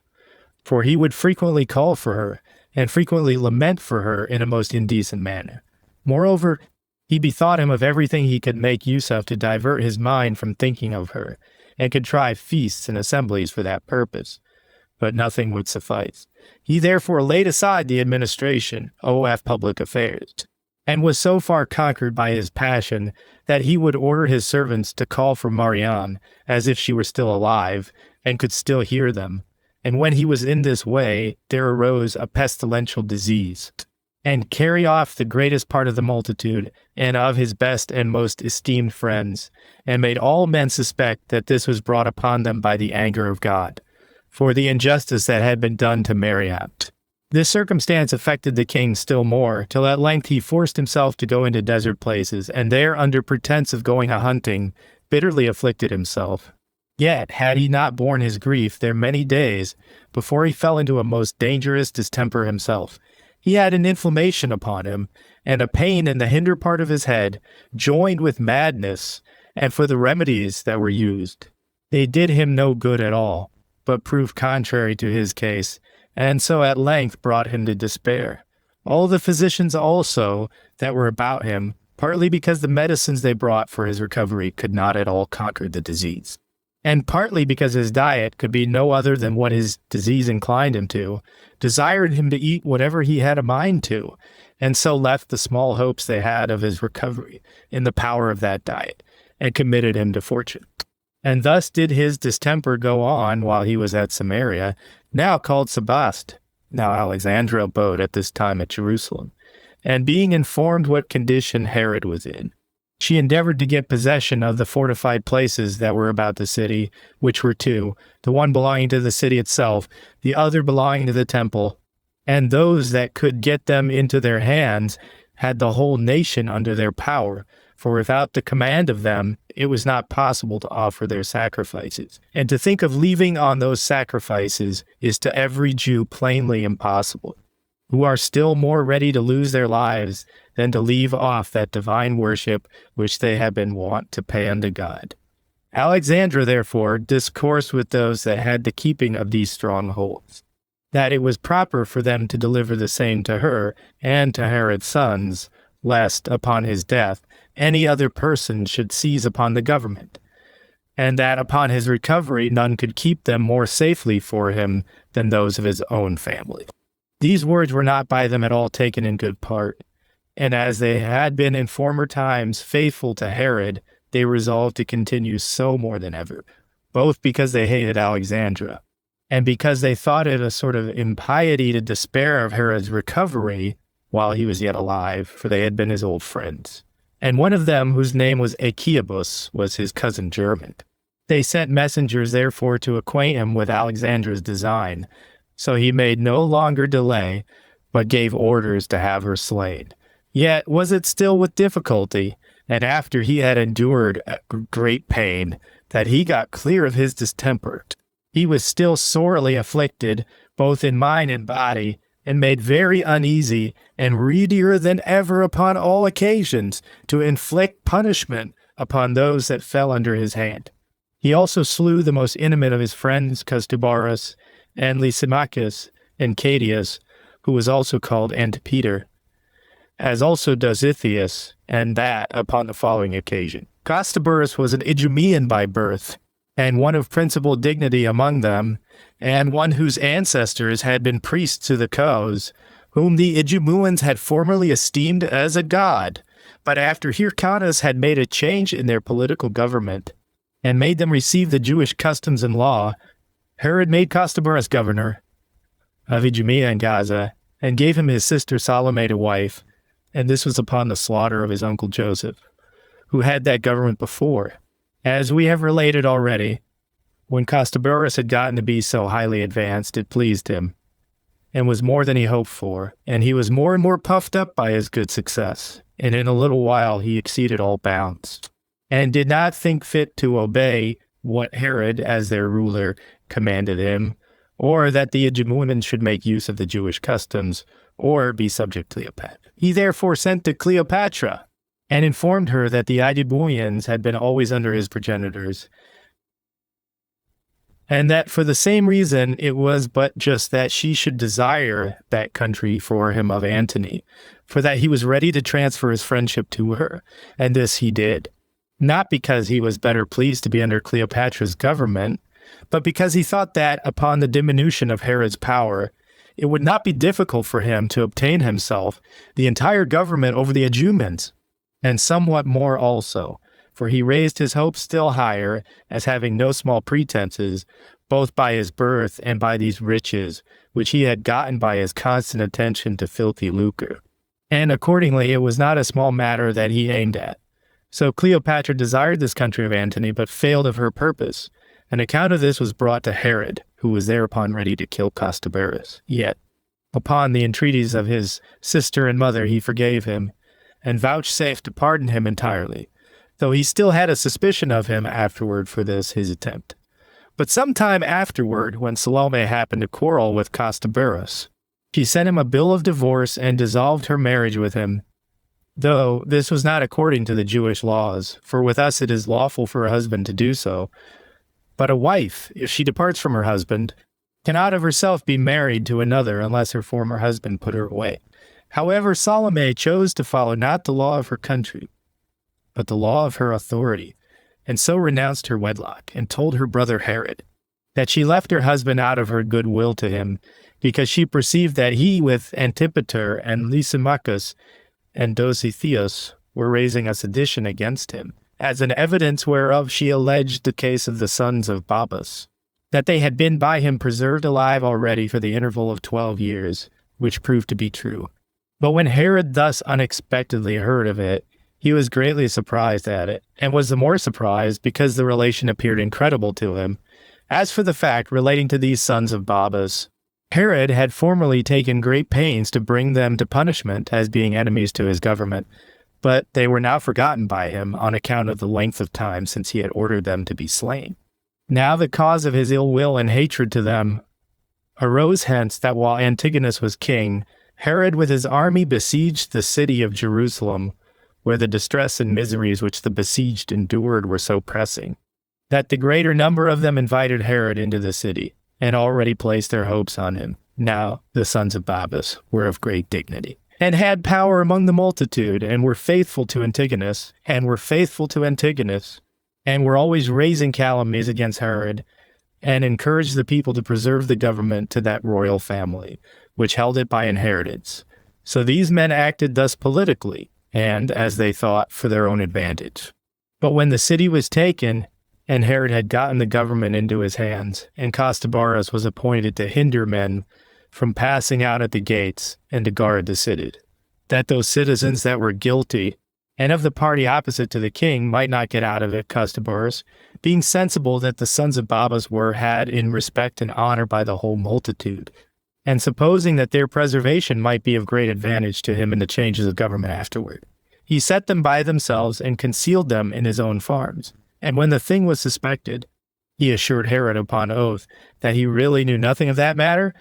For he would frequently call for her, and frequently lament for her in a most indecent manner. Moreover, he bethought him of everything he could make use of to divert his mind from thinking of her, and contrive feasts and assemblies for that purpose. But nothing would suffice. He therefore laid aside the administration, of public affairs, and was so far conquered by his passion that he would order his servants to call for Mariamne, as if she were still alive, and could still hear them. And when he was in this way, there arose a pestilential disease, and carry off the greatest part of the multitude, and of his best and most esteemed friends, and made all men suspect that this was brought upon them by the anger of God, for the injustice that had been done to Mariamne. This circumstance affected the king still more, till at length he forced himself to go into desert places, and there, under pretense of going a-hunting, bitterly afflicted himself. Yet had he not borne his grief there many days before he fell into a most dangerous distemper himself. He had an inflammation upon him, and a pain in the hinder part of his head, joined with madness, and for the remedies that were used, they did him no good at all, but proved contrary to his case, and so at length brought him to despair. All the physicians also that were about him, partly because the medicines they brought for his recovery could not at all conquer the disease, and partly because his diet could be no other than what his disease inclined him to, desired him to eat whatever he had a mind to, and so left the small hopes they had of his recovery in the power of that diet, and committed him to fortune. And thus did his distemper go on while he was at Samaria, now called Sebast. Now Alexandra abode at this time at Jerusalem, and being informed what condition Herod was in, she endeavored to get possession of the fortified places that were about the city, which were two, the one belonging to the city itself, the other belonging to the temple. And those that could get them into their hands had the whole nation under their power, for without the command of them, it was not possible to offer their sacrifices. And to think of leaving on those sacrifices is to every Jew plainly impossible, who are still more ready to lose their lives than to leave off that divine worship which they have been wont to pay unto God. Alexandra, therefore, discoursed with those that had the keeping of these strongholds, that it was proper for them to deliver the same to her and to Herod's sons, lest, upon his death, any other person should seize upon the government, and that upon his recovery none could keep them more safely for him than those of his own family. These words were not by them at all taken in good part, and as they had been in former times faithful to Herod, they resolved to continue so more than ever, both because they hated Alexandra, and because they thought it a sort of impiety to despair of Herod's recovery while he was yet alive, for they had been his old friends. And one of them, whose name was Achiabus, was his cousin german. They sent messengers therefore to acquaint him with Alexandra's design, so he made no longer delay, but gave orders to have her slain. Yet was it still with difficulty, and after he had endured great pain, that he got clear of his distemper. He was still sorely afflicted, both in mind and body, and made very uneasy, and readier than ever upon all occasions to inflict punishment upon those that fell under his hand. He also slew the most intimate of his friends, Custubarus, and Lysimachus, and Cadius, who was also called Antipater, as also Dositheus, and that upon the following occasion. Costobarus was an Idumean by birth, and one of principal dignity among them, and one whose ancestors had been priests to the Cos, whom the Idumeans had formerly esteemed as a god, But after Hyrcanus had made a change in their political government and made them receive the Jewish customs and law, Herod made Costobarus governor of Idumea and Gaza, and gave him his sister Salome to wife, and this was upon the slaughter of his uncle Joseph, who had that government before. As we have related already, when Costobarus had gotten to be so highly advanced, it pleased him, and was more than he hoped for, and he was more and more puffed up by his good success, and in a little while he exceeded all bounds, and did not think fit to obey what Herod, as their ruler, commanded him, or that the Idumeans should make use of the Jewish customs, or be subject to Cleopatra. He therefore sent to Cleopatra, and informed her that the Idumeans had been always under his progenitors, and that for the same reason it was but just that she should desire that country for him of Antony, for that he was ready to transfer his friendship to her, and this he did, not because he was better pleased to be under Cleopatra's government, but because he thought that, upon the diminution of Herod's power, it would not be difficult for him to obtain himself the entire government over the Idumeans, and somewhat more also, for he raised his hopes still higher, as having no small pretenses, both by his birth and by these riches, which he had gotten by his constant attention to filthy lucre. And accordingly it was not a small matter that he aimed at. So Cleopatra desired this country of Antony, but failed of her purpose. An account of this was brought to Herod, who was thereupon ready to kill Costobarus. Yet, upon the entreaties of his sister and mother, he forgave him, and vouchsafed to pardon him entirely, though he still had a suspicion of him afterward for this his attempt. But some time afterward, when Salome happened to quarrel with Costobarus, she sent him a bill of divorce and dissolved her marriage with him, though this was not according to the Jewish laws, for with us it is lawful for a husband to do so. But a wife, if she departs from her husband, cannot of herself be married to another unless her former husband put her away. However, Salome chose to follow not the law of her country, but the law of her authority, and so renounced her wedlock, and told her brother Herod that she left her husband out of her good will to him, because she perceived that he with Antipater and Lysimachus and Dositheus were raising a sedition against him, as an evidence whereof she alleged the case of the sons of Babas, that they had been by him preserved alive already for the interval of 12 years, which proved to be true. But when Herod thus unexpectedly heard of it, he was greatly surprised at it, and was the more surprised because the relation appeared incredible to him. As for the fact relating to these sons of Babas, Herod had formerly taken great pains to bring them to punishment as being enemies to his government, but they were now forgotten by him on account of the length of time since he had ordered them to be slain. Now the cause of his ill will and hatred to them arose hence that while Antigonus was king, Herod with his army besieged the city of Jerusalem, where the distress and miseries which the besieged endured were so pressing, that the greater number of them invited Herod into the city, and already placed their hopes on him. Now the sons of Babas were of great dignity, and had power among the multitude, and were faithful to Antigonus, and were always raising calumnies against Herod, and encouraged the people to preserve the government to that royal family, which held it by inheritance. So these men acted thus politically, and, as they thought, for their own advantage. But when the city was taken, and Herod had gotten the government into his hands, and Costobarus was appointed to hinder men from passing out at the gates and to guard the city, that those citizens that were guilty and of the party opposite to the king might not get out of it, Costobarus, being sensible that the sons of Babas were had in respect and honor by the whole multitude, and supposing that their preservation might be of great advantage to him in the changes of government afterward, he set them by themselves and concealed them in his own farms. And when the thing was suspected, he assured Herod upon oath that he really knew nothing of that matter,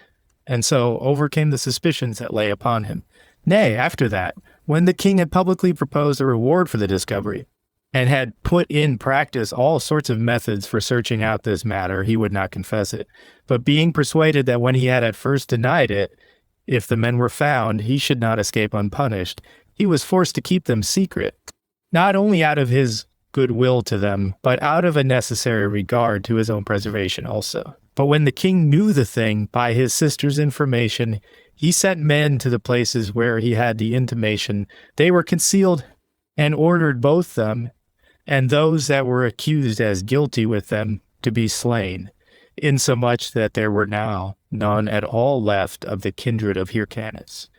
and so overcame the suspicions that lay upon him. Nay, after that, when the king had publicly proposed a reward for the discovery, and had put in practice all sorts of methods for searching out this matter, he would not confess it. But being persuaded that when he had at first denied it, if the men were found, he should not escape unpunished, he was forced to keep them secret, not only out of his good will to them, but out of a necessary regard to his own preservation also. But when the king knew the thing by his sister's information, he sent men to the places where he had the intimation they were concealed, and ordered both them and those that were accused as guilty with them to be slain, insomuch that there were now none at all left of the kindred of Hyrcanus,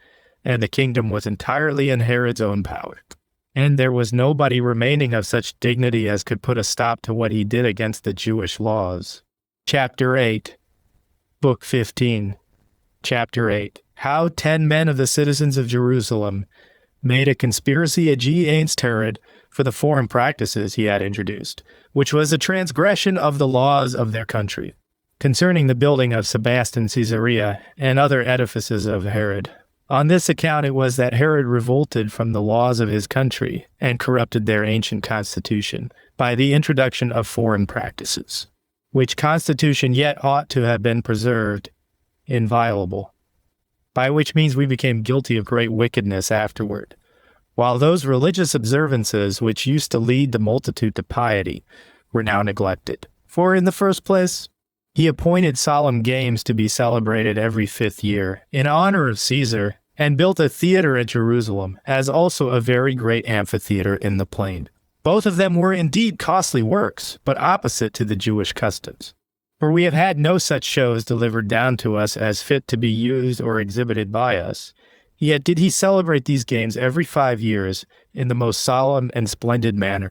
and the kingdom was entirely in Herod's own power. And there was nobody remaining of such dignity as could put a stop to what he did against the Jewish laws. Chapter 8, Book 15. Chapter 8. How 10 men of the citizens of Jerusalem made a conspiracy against Herod for the foreign practices he had introduced, which was a transgression of the laws of their country, concerning the building of Sebastian Caesarea and other edifices of Herod. On this account it was that Herod revolted from the laws of his country and corrupted their ancient constitution by the introduction of foreign practices, which constitution yet ought to have been preserved inviolable, by which means we became guilty of great wickedness afterward, while those religious observances which used to lead the multitude to piety were now neglected. For in the first place, he appointed solemn games to be celebrated every 5th year in honor of Caesar, and built a theater at Jerusalem, as also a very great amphitheater in the plain. Both of them were indeed costly works, but opposite to the Jewish customs. For we have had no such shows delivered down to us as fit to be used or exhibited by us. Yet did he celebrate these games every 5 years in the most solemn and splendid manner.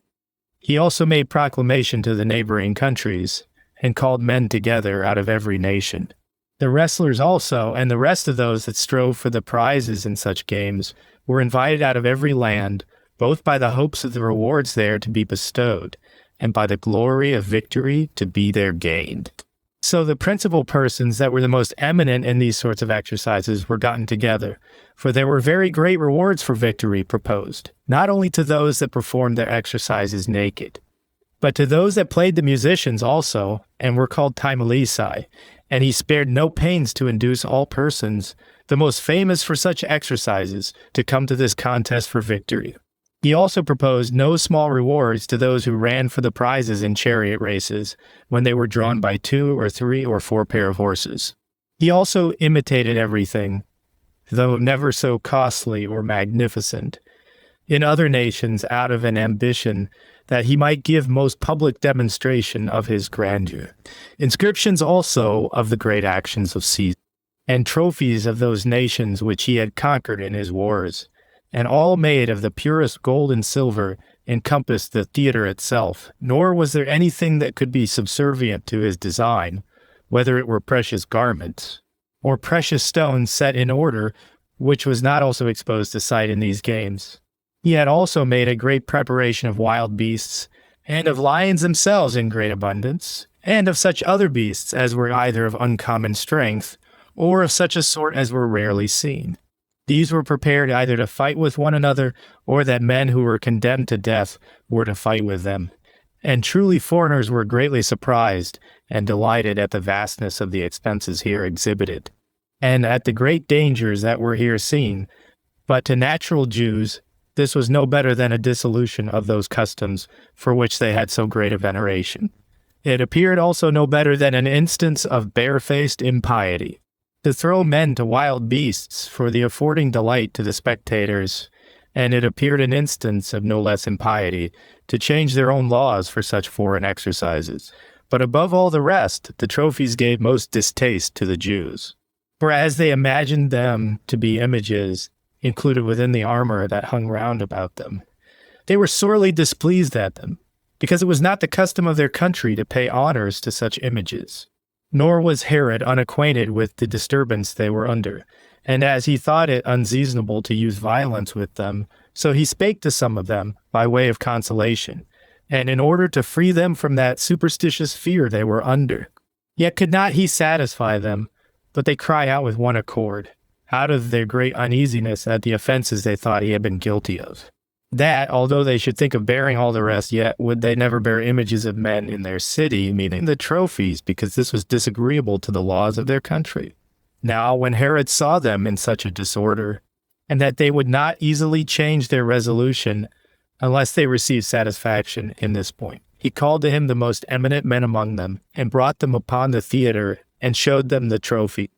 He also made proclamation to the neighboring countries, and called men together out of every nation. The wrestlers also, and the rest of those that strove for the prizes in such games, were invited out of every land, both by the hopes of the rewards there to be bestowed, and by the glory of victory to be there gained. So the principal persons that were the most eminent in these sorts of exercises were gotten together, for there were very great rewards for victory proposed, not only to those that performed their exercises naked, but to those that played the musicians also, and were called Timelesi, and he spared no pains to induce all persons, the most famous for such exercises, to come to this contest for victory. He also proposed no small rewards to those who ran for the prizes in chariot races, when they were drawn by 2 or 3 or 4 pair of horses. He also imitated everything, though never so costly or magnificent, in other nations out of an ambition that he might give most public demonstration of his grandeur. Inscriptions also of the great actions of Caesar, and trophies of those nations which he had conquered in his wars, and all made of the purest gold and silver, encompassed the theater itself, nor was there anything that could be subservient to his design, whether it were precious garments, or precious stones set in order, which was not also exposed to sight in these games. He had also made a great preparation of wild beasts, and of lions themselves in great abundance, and of such other beasts as were either of uncommon strength, or of such a sort as were rarely seen. These were prepared either to fight with one another, or that men who were condemned to death were to fight with them. And truly foreigners were greatly surprised and delighted at the vastness of the expenses here exhibited, and at the great dangers that were here seen. But to natural Jews, this was no better than a dissolution of those customs for which they had so great a veneration. It appeared also no better than an instance of barefaced impiety, to throw men to wild beasts for the affording delight to the spectators, and it appeared an instance of no less impiety to change their own laws for such foreign exercises. But above all the rest, the trophies gave most distaste to the Jews, for as they imagined them to be images included within the armor that hung round about them, they were sorely displeased at them, because it was not the custom of their country to pay honors to such images. Nor was Herod unacquainted with the disturbance they were under, and as he thought it unseasonable to use violence with them, so he spake to some of them by way of consolation, and in order to free them from that superstitious fear they were under. Yet could not he satisfy them, but they cry out with one accord, out of their great uneasiness at the offenses they thought he had been guilty of, that, although they should think of bearing all the rest, yet would they never bear images of men in their city, meaning the trophies, because this was disagreeable to the laws of their country. Now, when Herod saw them in such a disorder, and that they would not easily change their resolution unless they received satisfaction in this point, he called to him the most eminent men among them, and brought them upon the theater, and showed them the trophy.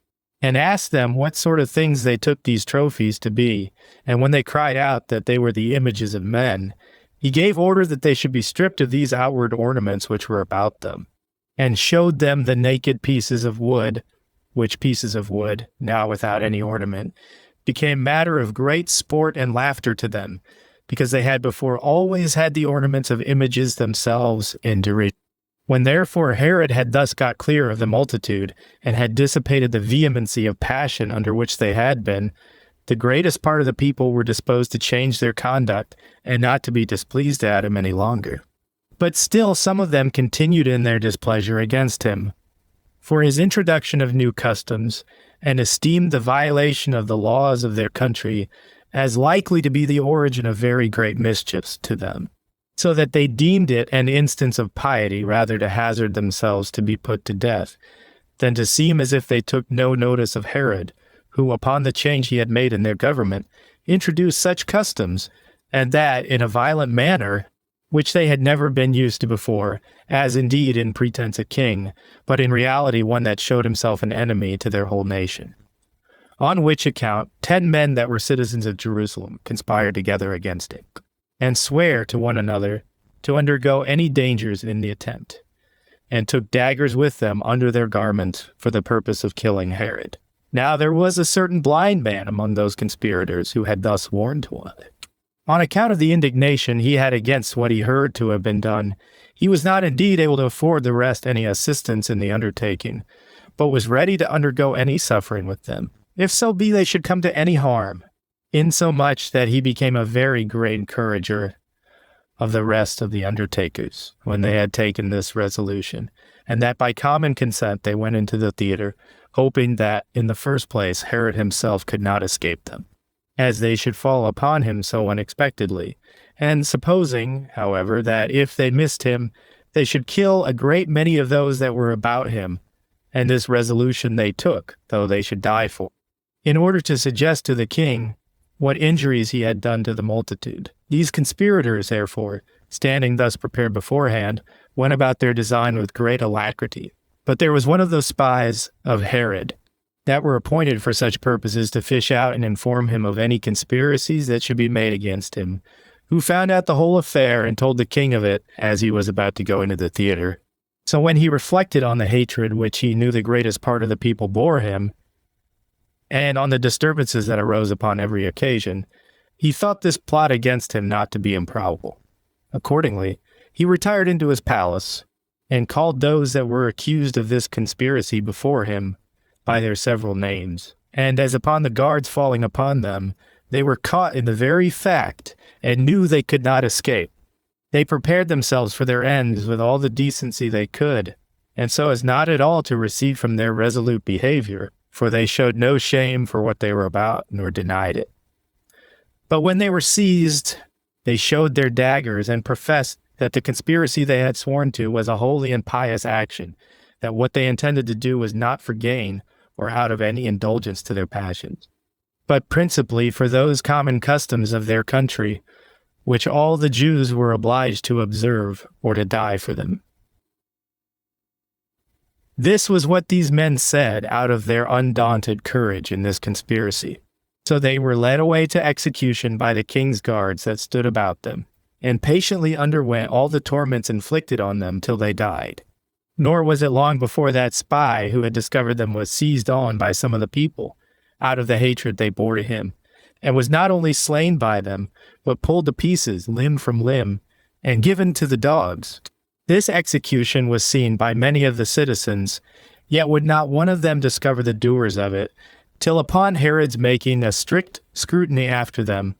and asked them what sort of things they took these trophies to be. And when they cried out that they were the images of men, he gave order that they should be stripped of these outward ornaments which were about them, and showed them the naked pieces of wood, which pieces of wood, now without any ornament, became matter of great sport and laughter to them, because they had before always had the ornaments of images themselves in derision. When therefore Herod had thus got clear of the multitude, and had dissipated the vehemency of passion under which they had been, the greatest part of the people were disposed to change their conduct, and not to be displeased at him any longer. But still some of them continued in their displeasure against him, for his introduction of new customs, and esteemed the violation of the laws of their country as likely to be the origin of very great mischiefs to them, so that they deemed it an instance of piety rather to hazard themselves to be put to death, than to seem as if they took no notice of Herod, who, upon the change he had made in their government, introduced such customs, and that in a violent manner, which they had never been used to before, as indeed in pretense a king, but in reality one that showed himself an enemy to their whole nation. On which account 10 men that were citizens of Jerusalem conspired together against him, and sware to one another to undergo any dangers in the attempt, and took daggers with them under their garments for the purpose of killing Herod. Now there was a certain blind man among those conspirators who had thus warned one. On account of the indignation he had against what he heard to have been done, he was not indeed able to afford the rest any assistance in the undertaking, but was ready to undergo any suffering with them, if so be they should come to any harm, insomuch that he became a very great encourager of the rest of the undertakers when they had taken this resolution, and that by common consent they went into the theater, hoping that, in the first place, Herod himself could not escape them, as they should fall upon him so unexpectedly, and supposing, however, that if they missed him, they should kill a great many of those that were about him, and this resolution they took, though they should die for, in order to suggest to the king what injuries he had done to the multitude. These conspirators, therefore, standing thus prepared beforehand, went about their design with great alacrity. But there was one of those spies of Herod, that were appointed for such purposes to fish out and inform him of any conspiracies that should be made against him, who found out the whole affair and told the king of it as he was about to go into the theater. So when he reflected on the hatred which he knew the greatest part of the people bore him, and on the disturbances that arose upon every occasion, he thought this plot against him not to be improbable. Accordingly, he retired into his palace, and called those that were accused of this conspiracy before him by their several names. And as upon the guards falling upon them, they were caught in the very fact, and knew they could not escape, they prepared themselves for their ends with all the decency they could, and so as not at all to recede from their resolute behavior, for they showed no shame for what they were about, nor denied it. But when they were seized, they showed their daggers, and professed that the conspiracy they had sworn to was a holy and pious action, that what they intended to do was not for gain, or out of any indulgence to their passions, but principally for those common customs of their country, which all the Jews were obliged to observe, or to die for them. This was what these men said out of their undaunted courage in this conspiracy. So they were led away to execution by the king's guards that stood about them, and patiently underwent all the torments inflicted on them till they died. Nor was it long before that spy who had discovered them was seized on by some of the people, out of the hatred they bore to him, and was not only slain by them, but pulled to pieces, limb from limb, and given to the dogs. This execution was seen by many of the citizens, yet would not one of them discover the doers of it, till upon Herod's making a strict scrutiny after them,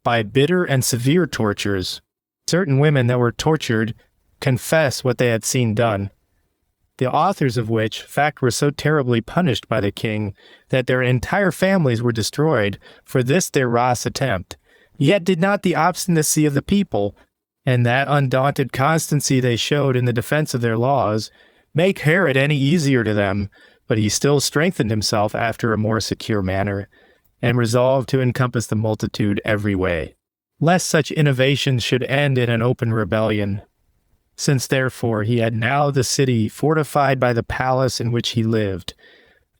by bitter and severe tortures, certain women that were tortured confess what they had seen done, the authors of which fact were so terribly punished by the king that their entire families were destroyed for this their rash attempt. Yet did not the obstinacy of the people, and that undaunted constancy they showed in the defense of their laws, make Herod any easier to them, but he still strengthened himself after a more secure manner, and resolved to encompass the multitude every way, lest such innovations should end in an open rebellion. Since therefore he had now the city fortified by the palace in which he lived,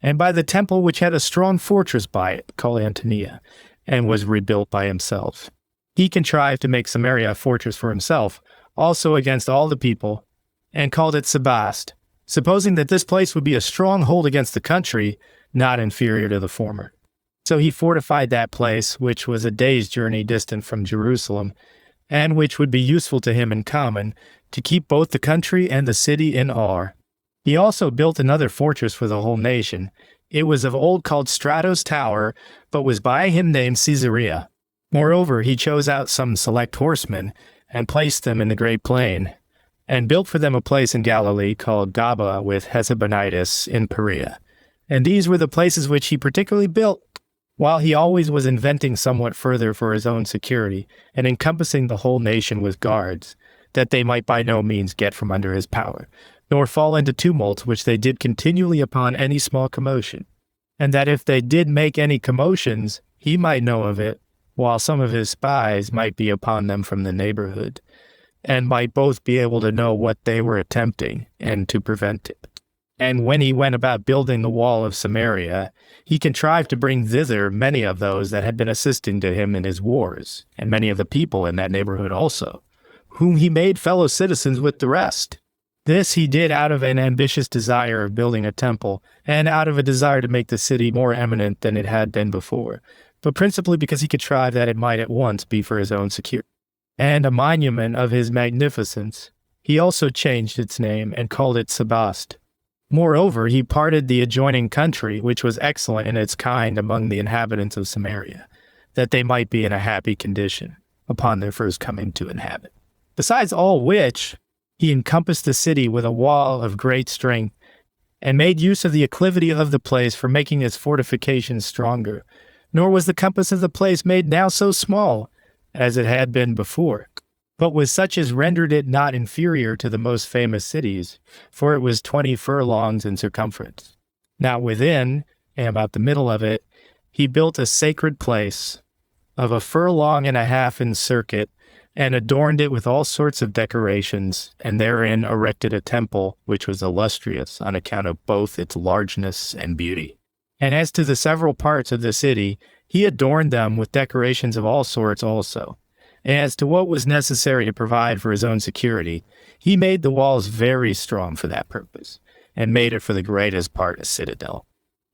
and by the temple which had a strong fortress by it, called Antonia, and was rebuilt by himself. He contrived to make Samaria a fortress for himself, also against all the people, and called it Sebast, supposing that this place would be a stronghold against the country, not inferior to the former. So he fortified that place, which was a day's journey distant from Jerusalem, and which would be useful to him in common, to keep both the country and the city in awe. He also built another fortress for the whole nation. It was of old called Strato's Tower, but was by him named Caesarea. Moreover, he chose out some select horsemen, and placed them in the great plain, and built for them a place in Galilee called Gaba with Hesebonitis in Perea. And these were the places which he particularly built, while he always was inventing somewhat further for his own security, and encompassing the whole nation with guards, that they might by no means get from under his power, nor fall into tumults which they did continually upon any small commotion, and that if they did make any commotions, he might know of it, while some of his spies might be upon them from the neighborhood, and might both be able to know what they were attempting, and to prevent it. And when he went about building the wall of Samaria, he contrived to bring thither many of those that had been assisting to him in his wars, and many of the people in that neighborhood also, whom he made fellow citizens with the rest. This he did out of an ambitious desire of building a temple, and out of a desire to make the city more eminent than it had been before, but principally because he contrived that it might at once be for his own security. And a monument of his magnificence, he also changed its name and called it Sebast. Moreover, he parted the adjoining country, which was excellent in its kind among the inhabitants of Samaria, that they might be in a happy condition upon their first coming to inhabit. Besides all which, he encompassed the city with a wall of great strength, and made use of the acclivity of the place for making its fortifications stronger. Nor was the compass of the place made now so small as it had been before, but was such as rendered it not inferior to the most famous cities, for it was 20 furlongs in circumference. Now within, and about the middle of it, he built a sacred place of a furlong and a half in circuit, and adorned it with all sorts of decorations, and therein erected a temple which was illustrious on account of both its largeness and beauty. And as to the several parts of the city, he adorned them with decorations of all sorts also. And as to what was necessary to provide for his own security, he made the walls very strong for that purpose, and made it for the greatest part a citadel.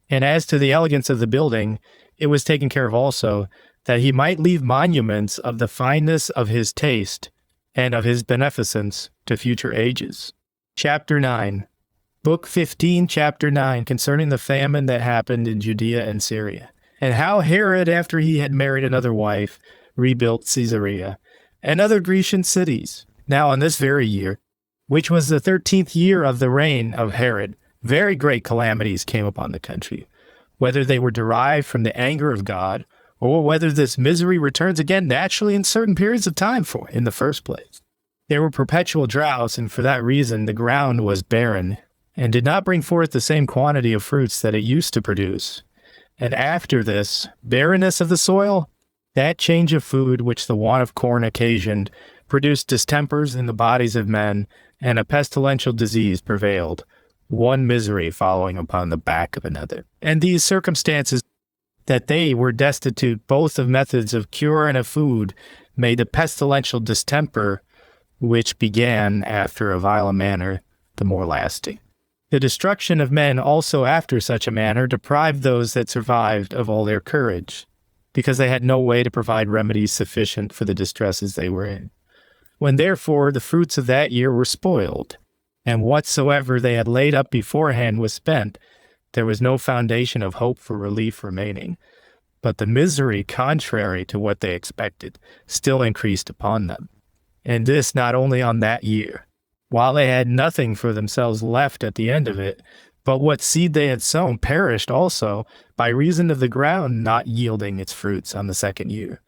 And as to the elegance of the building, it was taken care of also, that he might leave monuments of the fineness of his taste and of his beneficence to future ages. Chapter 9. Book 15, Chapter 9, concerning the famine that happened in Judea and Syria, and how Herod, after he had married another wife, rebuilt Caesarea, and other Grecian cities. Now on this very year, which was the 13th year of the reign of Herod, very great calamities came upon the country, whether they were derived from the anger of God, or whether this misery returns again naturally in certain periods of time in the first place. There were perpetual droughts, and for that reason the ground was barren, and did not bring forth the same quantity of fruits that it used to produce. And after this barrenness of the soil, that change of food which the want of corn occasioned produced distempers in the bodies of men, and a pestilential disease prevailed, one misery following upon the back of another. And these circumstances, that they were destitute both of methods of cure and of food, made the pestilential distemper, which began after a vile manner, the more lasting. The destruction of men also after such a manner deprived those that survived of all their courage, because they had no way to provide remedies sufficient for the distresses they were in. When therefore the fruits of that year were spoiled, and whatsoever they had laid up beforehand was spent, there was no foundation of hope for relief remaining, but the misery, contrary to what they expected, still increased upon them. And this not only on that year, while they had nothing for themselves left at the end of it, but what seed they had sown perished also, by reason of the ground not yielding its fruits on the second year.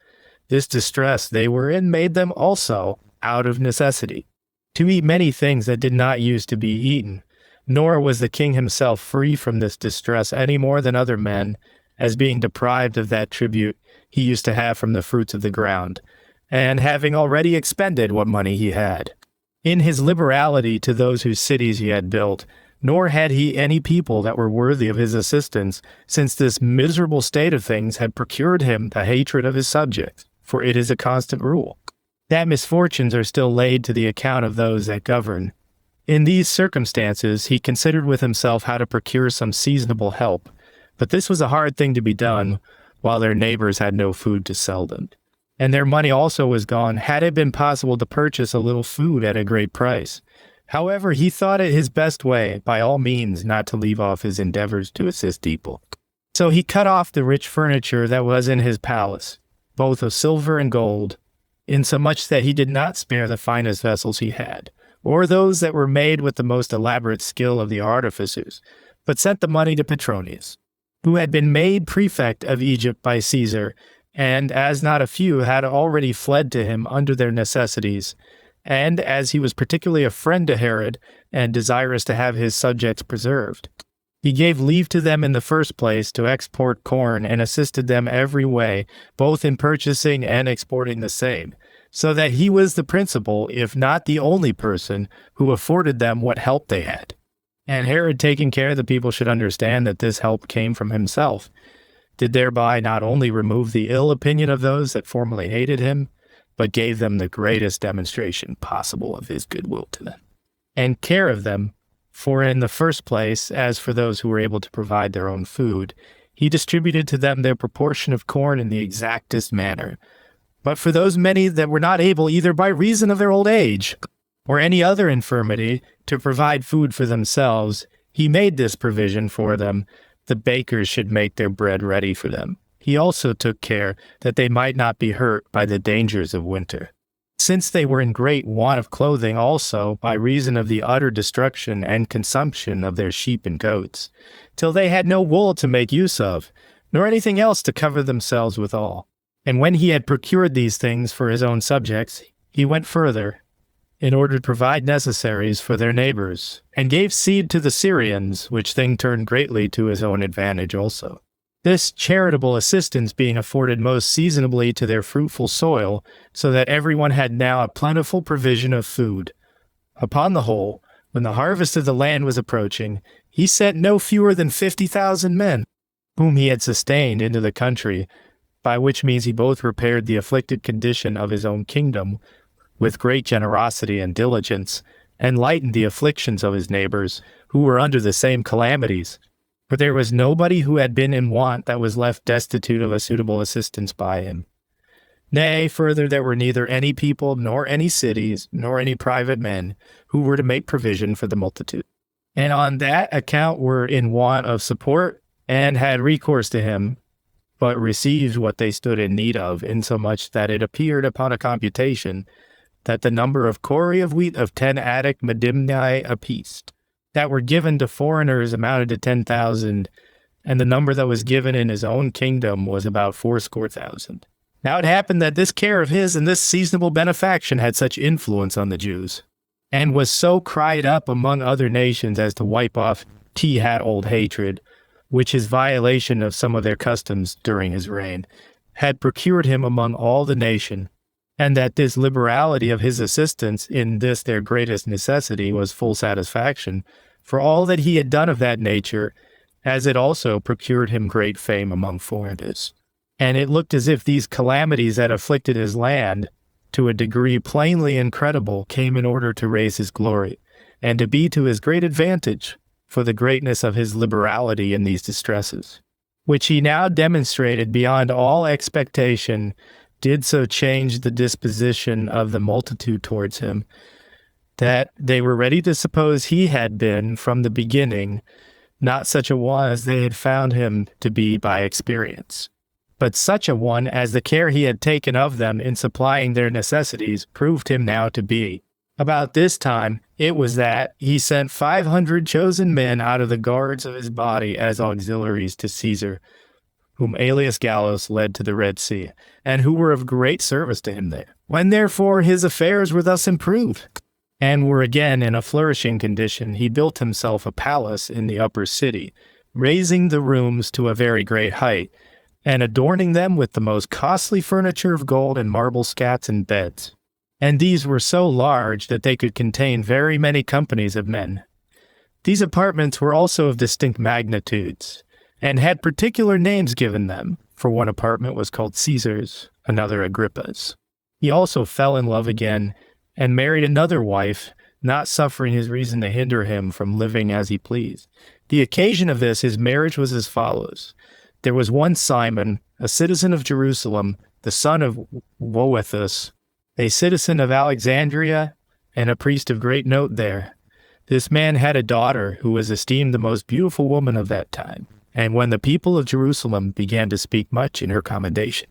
This distress they were in made them also, out of necessity, to eat many things that did not use to be eaten. Nor was the king himself free from this distress any more than other men, as being deprived of that tribute he used to have from the fruits of the ground, and having already expended what money he had. In his liberality to those whose cities he had built, nor had he any people that were worthy of his assistance, since this miserable state of things had procured him the hatred of his subjects, for it is a constant rule, that misfortunes are still laid to the account of those that govern. In these circumstances, he considered with himself how to procure some seasonable help, but this was a hard thing to be done, while their neighbors had no food to sell them. And their money also was gone, had it been possible to purchase a little food at a great price. However, he thought it his best way, by all means, not to leave off his endeavors to assist people. So he cut off the rich furniture that was in his palace, both of silver and gold, insomuch that he did not spare the finest vessels he had, or those that were made with the most elaborate skill of the artificers, but sent the money to Petronius, who had been made prefect of Egypt by Caesar, and as not a few had already fled to him under their necessities, and as he was particularly a friend to Herod, and desirous to have his subjects preserved, he gave leave to them in the first place to export corn, and assisted them every way, both in purchasing and exporting the same, so that he was the principal, if not the only person, who afforded them what help they had. And Herod, taking care the people should understand that this help came from himself, did thereby not only remove the ill opinion of those that formerly hated him, but gave them the greatest demonstration possible of his goodwill to them, and care of them. For in the first place, as for those who were able to provide their own food, he distributed to them their proportion of corn in the exactest manner. But for those many that were not able, either by reason of their old age, or any other infirmity, to provide food for themselves, he made this provision for them: the bakers should make their bread ready for them. He also took care that they might not be hurt by the dangers of winter, since they were in great want of clothing also, by reason of the utter destruction and consumption of their sheep and goats, till they had no wool to make use of, nor anything else to cover themselves withal. And when he had procured these things for his own subjects, he went further, in order to provide necessaries for their neighbors, and gave seed to the Syrians, which thing turned greatly to his own advantage also. This charitable assistance being afforded most seasonably to their fruitful soil, so that everyone had now a plentiful provision of food. Upon the whole, when the harvest of the land was approaching, he sent no fewer than 50,000 men, whom he had sustained into the country, by which means he both repaired the afflicted condition of his own kingdom, with great generosity and diligence, and lightened the afflictions of his neighbors, who were under the same calamities. For there was nobody who had been in want that was left destitute of a suitable assistance by him. Nay, further, there were neither any people, nor any cities, nor any private men, who were to make provision for the multitude, and on that account were in want of support, and had recourse to him, but received what they stood in need of, insomuch that it appeared upon a computation that the number of cori of wheat of 10 Attic medimni apiece, that were given to foreigners, amounted to 10,000, and the number that was given in his own kingdom was about 80,000. Now it happened that this care of his and this seasonable benefaction had such influence on the Jews, and was so cried up among other nations as to wipe off he had old hatred, which his violation of some of their customs during his reign had procured him among all the nation, and that this liberality of his assistance in this their greatest necessity was full satisfaction for all that he had done of that nature, as it also procured him great fame among foreigners. And it looked as if these calamities that afflicted his land, to a degree plainly incredible, came in order to raise his glory, and to be to his great advantage, for the greatness of his liberality in these distresses, which he now demonstrated beyond all expectation, did so change the disposition of the multitude towards him, that they were ready to suppose he had been, from the beginning, not such a one as they had found him to be by experience, but such a one as the care he had taken of them in supplying their necessities proved him now to be. About this time it was that he sent 500 chosen men out of the guards of his body as auxiliaries to Caesar, whom Aelius Gallus led to the Red Sea, and who were of great service to him there. When therefore his affairs were thus improved, and were again in a flourishing condition, he built himself a palace in the upper city, raising the rooms to a very great height, and adorning them with the most costly furniture of gold and marble scats and beds. And these were so large that they could contain very many companies of men. These apartments were also of distinct magnitudes, and had particular names given them, for one apartment was called Caesar's, another Agrippa's. He also fell in love again, and married another wife, not suffering his reason to hinder him from living as he pleased. The occasion of his marriage was as follows. There was one Simon, a citizen of Jerusalem, the son of Josephus, a citizen of Alexandria, and a priest of great note there. This man had a daughter who was esteemed the most beautiful woman of that time, and when the people of Jerusalem began to speak much in her commendation.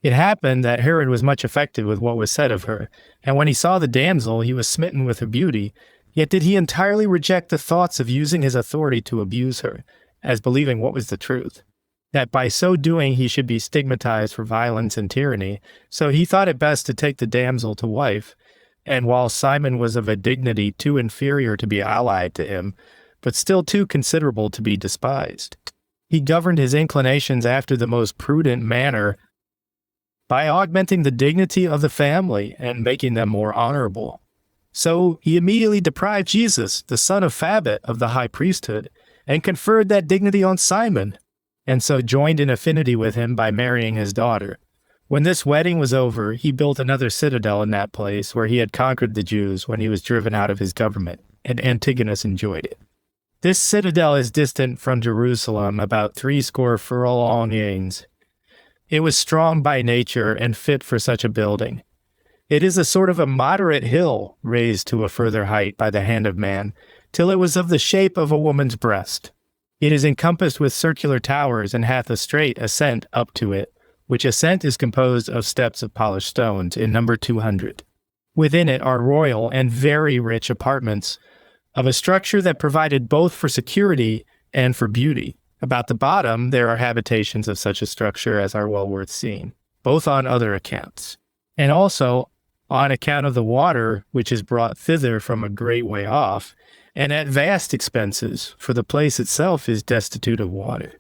It happened that Herod was much affected with what was said of her, and when he saw the damsel, he was smitten with her beauty, yet did he entirely reject the thoughts of using his authority to abuse her, as believing what was the truth, that by so doing he should be stigmatized for violence and tyranny, so he thought it best to take the damsel to wife, and while Simon was of a dignity too inferior to be allied to him, but still too considerable to be despised, he governed his inclinations after the most prudent manner, by augmenting the dignity of the family and making them more honorable. So he immediately deprived Jesus, the son of Phabet, of the high priesthood, and conferred that dignity on Simon, and so joined in affinity with him by marrying his daughter. When this wedding was over, he built another citadel in that place where he had conquered the Jews when he was driven out of his government, and Antigonus enjoyed it. This citadel is distant from Jerusalem about 80 furlongs. It was strong by nature and fit for such a building. It is a sort of a moderate hill raised to a further height by the hand of man, till it was of the shape of a woman's breast. It is encompassed with circular towers and hath a straight ascent up to it, which ascent is composed of steps of polished stones in number 200. Within it are royal and very rich apartments, of a structure that provided both for security and for beauty. About the bottom, there are habitations of such a structure as are well worth seeing, both on other accounts, and also on account of the water which is brought thither from a great way off, and at vast expenses, for the place itself is destitute of water.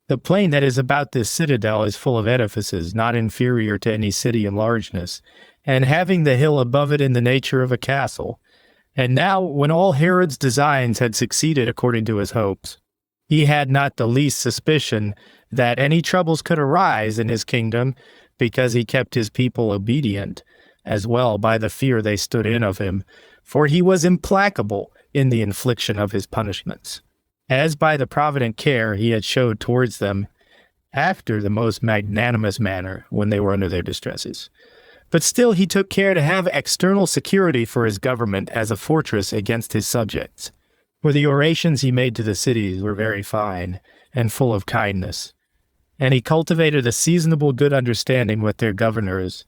The plain that is about this citadel is full of edifices, not inferior to any city in largeness, and having the hill above it in the nature of a castle. And now, when all Herod's designs had succeeded according to his hopes, he had not the least suspicion that any troubles could arise in his kingdom, because he kept his people obedient, as well by the fear they stood in of him, for he was implacable in the infliction of his punishments, as by the provident care he had showed towards them after the most magnanimous manner when they were under their distresses. But still he took care to have external security for his government as a fortress against his subjects. For the orations he made to the cities were very fine and full of kindness, and he cultivated a seasonable good understanding with their governors,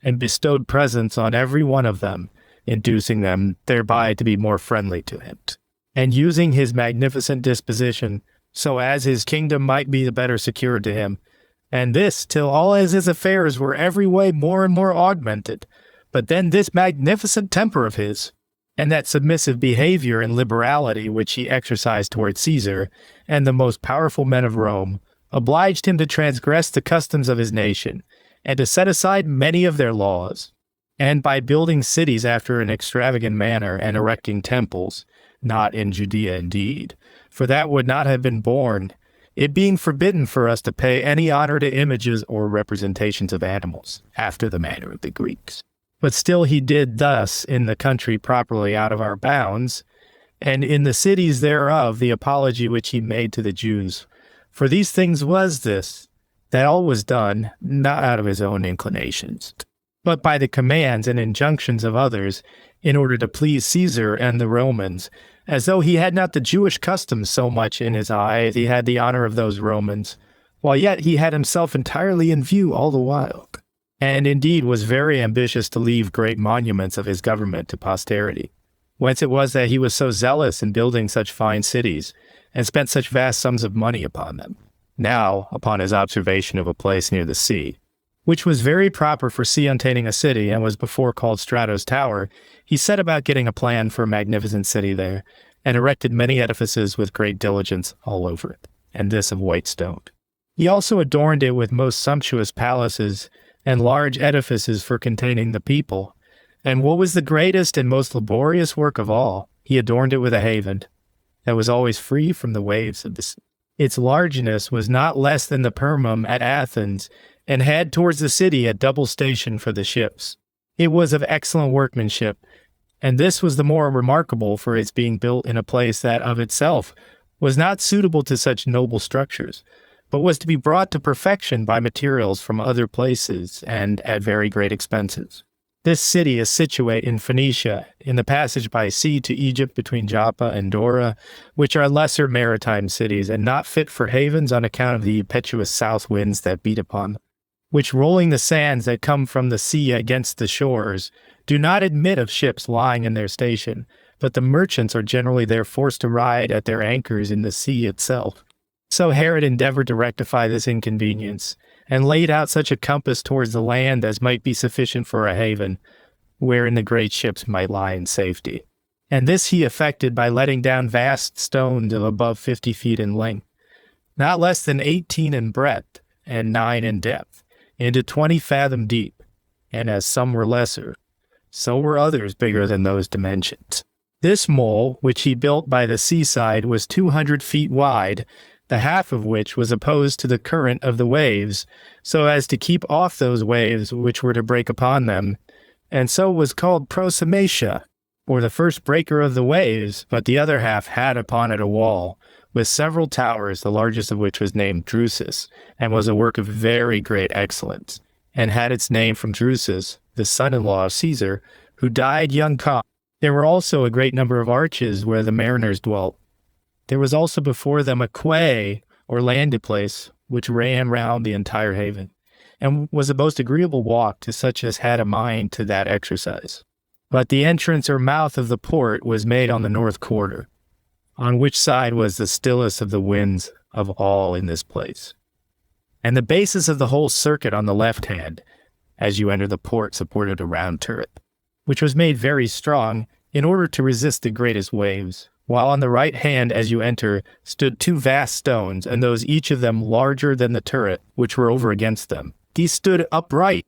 and bestowed presents on every one of them, inducing them thereby to be more friendly to him, and using his magnificent disposition so as his kingdom might be the better secured to him, and this till all as his affairs were every way more and more augmented. But then this magnificent temper of his, and that submissive behavior and liberality which he exercised toward Caesar and the most powerful men of Rome, obliged him to transgress the customs of his nation, and to set aside many of their laws. And by building cities after an extravagant manner, and erecting temples, not in Judea indeed, for that would not have been borne, it being forbidden for us to pay any honor to images or representations of animals, after the manner of the Greeks. But still he did thus in the country properly out of our bounds, and in the cities thereof the apology which he made to the Jews. For these things was this, that all was done, not out of his own inclinations, but by the commands and injunctions of others, in order to please Caesar and the Romans, as though he had not the Jewish customs so much in his eye as he had the honor of those Romans, while yet he had himself entirely in view all the while, and indeed was very ambitious to leave great monuments of his government to posterity. Whence it was that he was so zealous in building such fine cities, and spent such vast sums of money upon them. Now, upon his observation of a place near the sea, which was very proper for sea untaining a city, and was before called Strato's Tower, he set about getting a plan for a magnificent city there, and erected many edifices with great diligence all over it, and this of white stone. He also adorned it with most sumptuous palaces, and large edifices for containing the people. And what was the greatest and most laborious work of all, he adorned it with a haven, that was always free from the waves of the sea. Its largeness was not less than the Permum at Athens, and had towards the city a double station for the ships. It was of excellent workmanship, and this was the more remarkable for its being built in a place that of itself was not suitable to such noble structures, but was to be brought to perfection by materials from other places and at very great expenses. This city is situate in Phoenicia, in the passage by sea to Egypt between Joppa and Dora, which are lesser maritime cities and not fit for havens on account of the impetuous south winds that beat upon them, which rolling the sands that come from the sea against the shores, do not admit of ships lying in their station, but the merchants are generally there forced to ride at their anchors in the sea itself. So Herod endeavored to rectify this inconvenience, and laid out such a compass towards the land as might be sufficient for a haven, wherein the great ships might lie in safety. And this he effected by letting down vast stones of above 50 feet in length, not less than 18 in breadth, and 9 in depth, into 20 fathom deep, and as some were lesser, so were others bigger than those dimensions. This mole, which he built by the seaside, was 200 feet wide, the half of which was opposed to the current of the waves, so as to keep off those waves which were to break upon them, and so was called Prosomatia, or the first breaker of the waves, but the other half had upon it a wall, with several towers, the largest of which was named Drusus, and was a work of very great excellence, and had its name from Drusus, the son-in-law of Caesar, who died young cock. There were also a great number of arches where the mariners dwelt. There was also before them a quay, or landed place, which ran round the entire haven, and was a most agreeable walk to such as had a mind to that exercise. But the entrance or mouth of the port was made on the north quarter, on which side was the stillest of the winds of all in this place. And the basis of the whole circuit on the left hand, as you enter the port, supported a round turret, which was made very strong, in order to resist the greatest waves, while on the right hand as you enter stood 2 vast stones, and those each of them larger than the turret, which were over against them. These stood upright,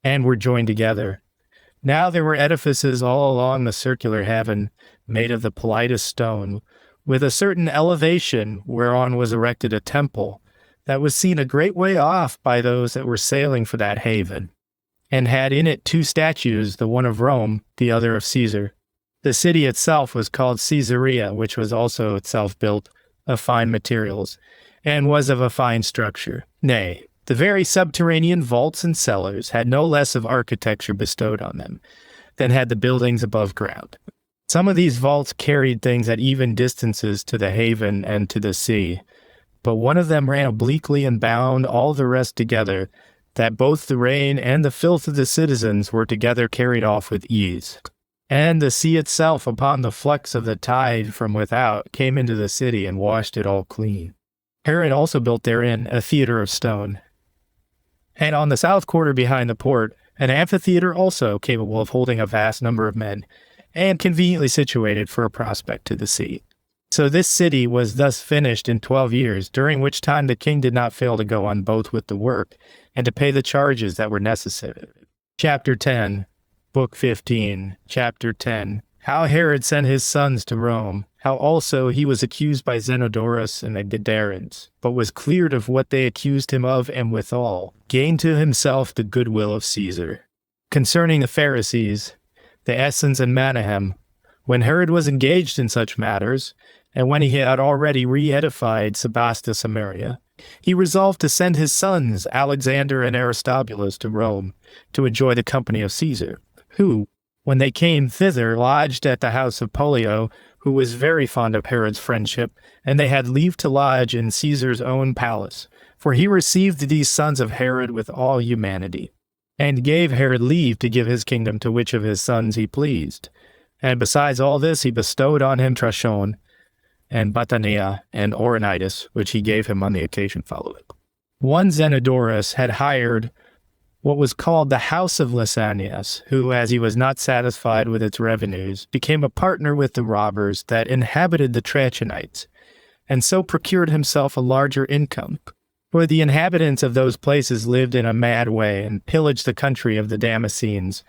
and were joined together. Now there were edifices all along the circular haven, made of the politest stone, with a certain elevation whereon was erected a temple, that was seen a great way off by those that were sailing for that haven, and had in it 2 statues, the one of Rome, the other of Caesar. The city itself was called Caesarea, which was also itself built of fine materials, and was of a fine structure. Nay, the very subterranean vaults and cellars had no less of architecture bestowed on them than had the buildings above ground. Some of these vaults carried things at even distances to the haven and to the sea, but one of them ran obliquely and bound all the rest together, that both the rain and the filth of the citizens were together carried off with ease. And the sea itself, upon the flux of the tide from without, came into the city and washed it all clean. Herod also built therein a theater of stone. And on the south quarter behind the port, an amphitheater also capable of holding a vast number of men, and conveniently situated for a prospect to the sea. So this city was thus finished in 12 years, during which time the king did not fail to go on both with the work, and to pay the charges that were necessary. Chapter 10. Book 15, Chapter 10. How Herod sent his sons to Rome, how also he was accused by Zenodorus and the Gadarens, but was cleared of what they accused him of, and withal gained to himself the goodwill of Caesar. Concerning the Pharisees, the Essens and Manahem, when Herod was engaged in such matters, and when he had already re-edified Sebastia Samaria, he resolved to send his sons Alexander and Aristobulus to Rome, to enjoy the company of Caesar, who, when they came thither, lodged at the house of Pollio, who was very fond of Herod's friendship, and they had leave to lodge in Caesar's own palace, for he received these sons of Herod with all humanity, and gave Herod leave to give his kingdom to which of his sons he pleased. And besides all this, he bestowed on him Trashon, and Batanea, and Oronitis, which he gave him on the occasion following. One Zenodorus had hired what was called the House of Lysanias, who, as he was not satisfied with its revenues, became a partner with the robbers that inhabited the Trachonites, and so procured himself a larger income. For the inhabitants of those places lived in a mad way, and pillaged the country of the Damascenes,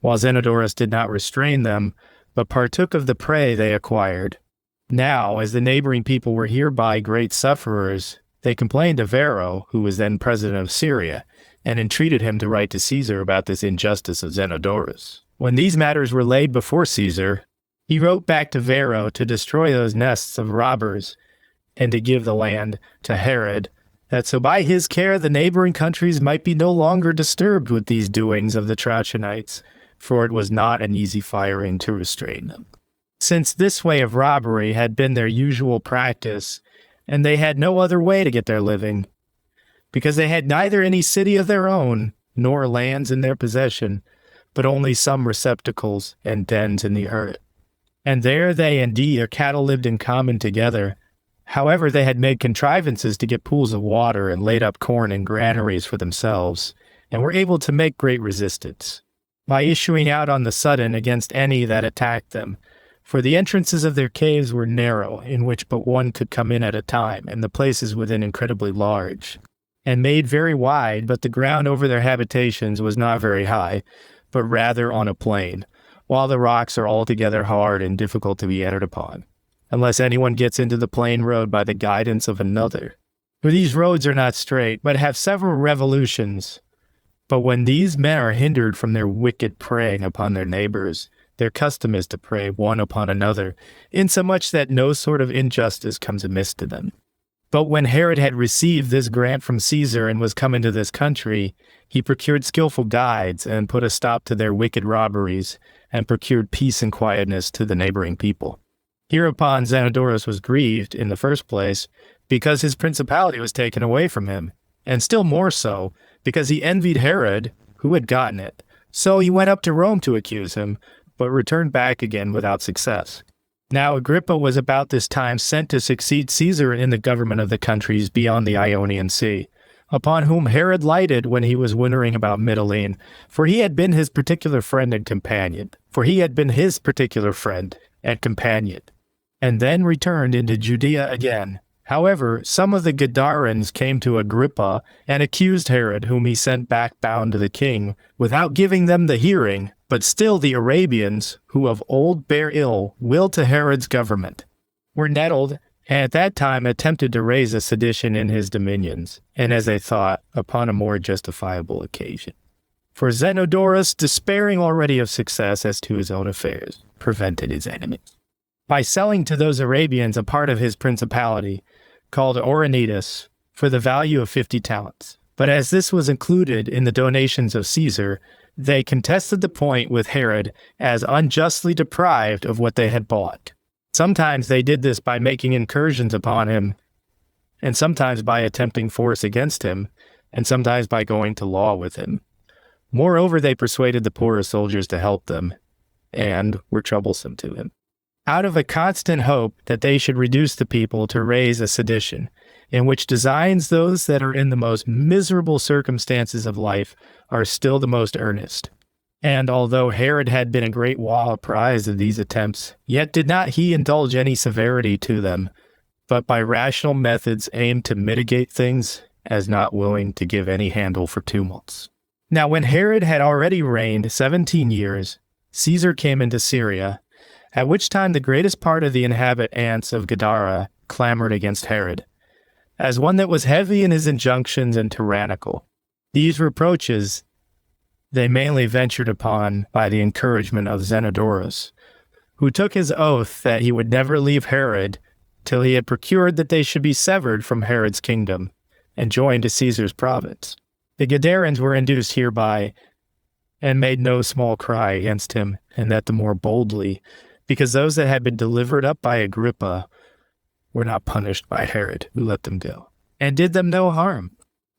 while Zenodorus did not restrain them, but partook of the prey they acquired. Now, as the neighboring people were hereby great sufferers, they complained to Varro, who was then president of Syria, and entreated him to write to Caesar about this injustice of Zenodorus. When these matters were laid before Caesar, he wrote back to Varro to destroy those nests of robbers and to give the land to Herod, that so by his care the neighboring countries might be no longer disturbed with these doings of the Trachonites, for it was not an easy firing to restrain them. Since this way of robbery had been their usual practice, and they had no other way to get their living, because they had neither any city of their own, nor lands in their possession, but only some receptacles and dens in the earth. And there they and their cattle lived in common together. However, they had made contrivances to get pools of water and laid up corn in granaries for themselves, and were able to make great resistance, by issuing out on the sudden against any that attacked them. For the entrances of their caves were narrow, in which but one could come in at a time, and the places within incredibly large, and made very wide, but the ground over their habitations was not very high, but rather on a plain, while the rocks are altogether hard and difficult to be entered upon, unless anyone gets into the plain road by the guidance of another. For these roads are not straight, but have several revolutions. But when these men are hindered from their wicked preying upon their neighbors, their custom is to prey one upon another, insomuch that no sort of injustice comes amiss to them. But when Herod had received this grant from Caesar and was come into this country, he procured skillful guides and put a stop to their wicked robberies, and procured peace and quietness to the neighboring people. Hereupon Zenodorus was grieved, in the first place, because his principality was taken away from him, and still more so, because he envied Herod, who had gotten it. So he went up to Rome to accuse him, but returned back again without success. Now Agrippa was about this time sent to succeed Caesar in the government of the countries beyond the Ionian Sea, upon whom Herod lighted when he was wintering about Mytilene, for he had been his particular friend and companion, and then returned into Judea again. However, some of the Gadarens came to Agrippa and accused Herod, whom he sent back bound to the king, without giving them the hearing. But still the Arabians, who of old bear ill will to Herod's government, were nettled, and at that time attempted to raise a sedition in his dominions, and as they thought, upon a more justifiable occasion. For Zenodorus, despairing already of success as to his own affairs, prevented his enemies, by selling to those Arabians a part of his principality, called Auranitis, for the value of 50 talents. But as this was included in the donations of Caesar, they contested the point with Herod as unjustly deprived of what they had bought. Sometimes they did this by making incursions upon him, and sometimes by attempting force against him, and sometimes by going to law with him. Moreover, they persuaded the poorer soldiers to help them, and were troublesome to him, out of a constant hope that they should reduce the people to raise a sedition, in which designs those that are in the most miserable circumstances of life are still the most earnest. And although Herod had been a great while apprised of these attempts, yet did not he indulge any severity to them, but by rational methods aimed to mitigate things, as not willing to give any handle for tumults. Now when Herod had already reigned 17 years, Caesar came into Syria, at which time the greatest part of the inhabitants of Gadara clamored against Herod, as one that was heavy in his injunctions and tyrannical. These reproaches they mainly ventured upon by the encouragement of Zenodorus, who took his oath that he would never leave Herod till he had procured that they should be severed from Herod's kingdom and joined to Caesar's province. The Gadarens were induced hereby, and made no small cry against him, and that the more boldly, because those that had been delivered up by Agrippa were not punished by Herod, who let them go, and did them no harm.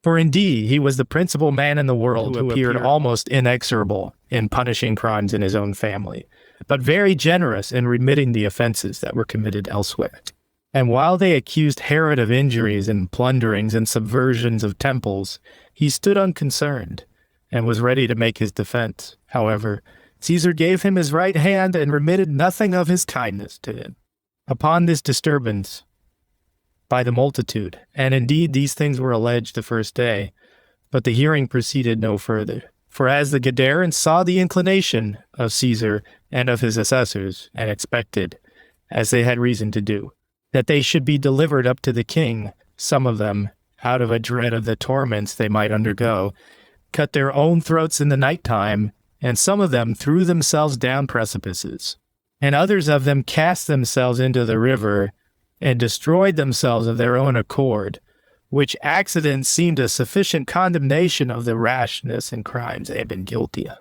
For indeed, he was the principal man in the world who appeared almost inexorable in punishing crimes in his own family, but very generous in remitting the offenses that were committed elsewhere. And while they accused Herod of injuries and plunderings and subversions of temples, he stood unconcerned, and was ready to make his defense. However, Caesar gave him his right hand and remitted nothing of his kindness to him. Upon this disturbance, by the multitude, and indeed these things were alleged the first day, but the hearing proceeded no further. For as the Gadarens saw the inclination of Caesar and of his assessors, and expected, as they had reason to do, that they should be delivered up to the king, some of them, out of a dread of the torments they might undergo, cut their own throats in the night time, and some of them threw themselves down precipices, and others of them cast themselves into the river, and destroyed themselves of their own accord, which accident seemed a sufficient condemnation of the rashness and crimes they had been guilty of.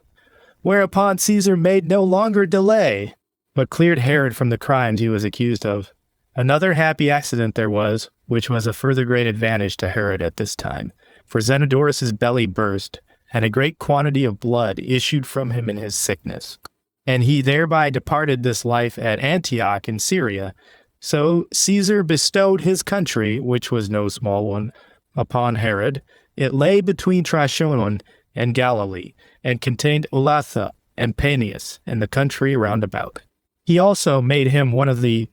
Whereupon Caesar made no longer delay, but cleared Herod from the crimes he was accused of. Another happy accident there was, which was a further great advantage to Herod at this time, for Zenodorus's belly burst, and a great quantity of blood issued from him in his sickness. And he thereby departed this life at Antioch in Syria. So Caesar bestowed his country, which was no small one, upon Herod. It lay between Trachonion and Galilee, and contained Olatha and Panias, and the country round about. He also made him one of the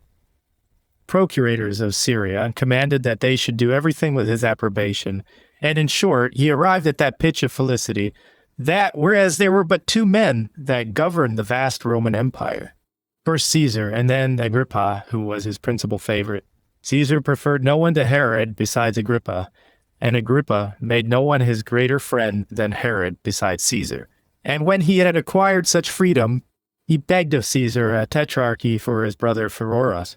procurators of Syria, and commanded that they should do everything with his approbation. And in short, he arrived at that pitch of felicity, that whereas there were but two men that governed the vast Roman Empire, first Caesar, and then Agrippa, who was his principal favorite. Caesar preferred no one to Herod besides Agrippa, and Agrippa made no one his greater friend than Herod besides Caesar. And when he had acquired such freedom, he begged of Caesar a tetrarchy for his brother Pheroras,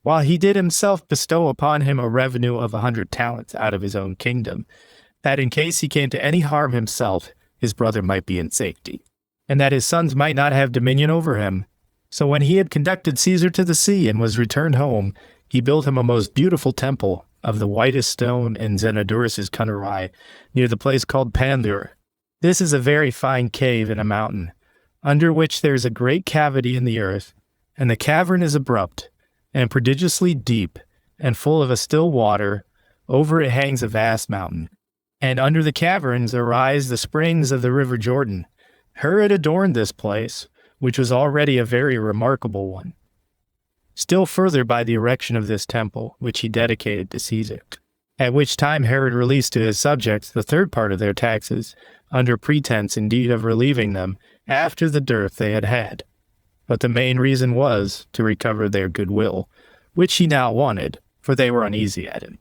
while he did himself bestow upon him a revenue of 100 talents out of his own kingdom, that in case he came to any harm himself, his brother might be in safety, and that his sons might not have dominion over him. So when he had conducted Caesar to the sea and was returned home, he built him a most beautiful temple of the whitest stone in Zenodorus's Cunerai, near the place called Pandur. This is a very fine cave in a mountain, under which there is a great cavity in the earth, and the cavern is abrupt, and prodigiously deep, and full of a still water. Over it hangs a vast mountain, and under the caverns arise the springs of the river Jordan. Herod adorned this place, which was already a very remarkable one, still further by the erection of this temple, which he dedicated to Caesar, at which time Herod released to his subjects the third part of their taxes, under pretense indeed of relieving them after the dearth they had had. But the main reason was to recover their goodwill, which he now wanted, for they were uneasy at him,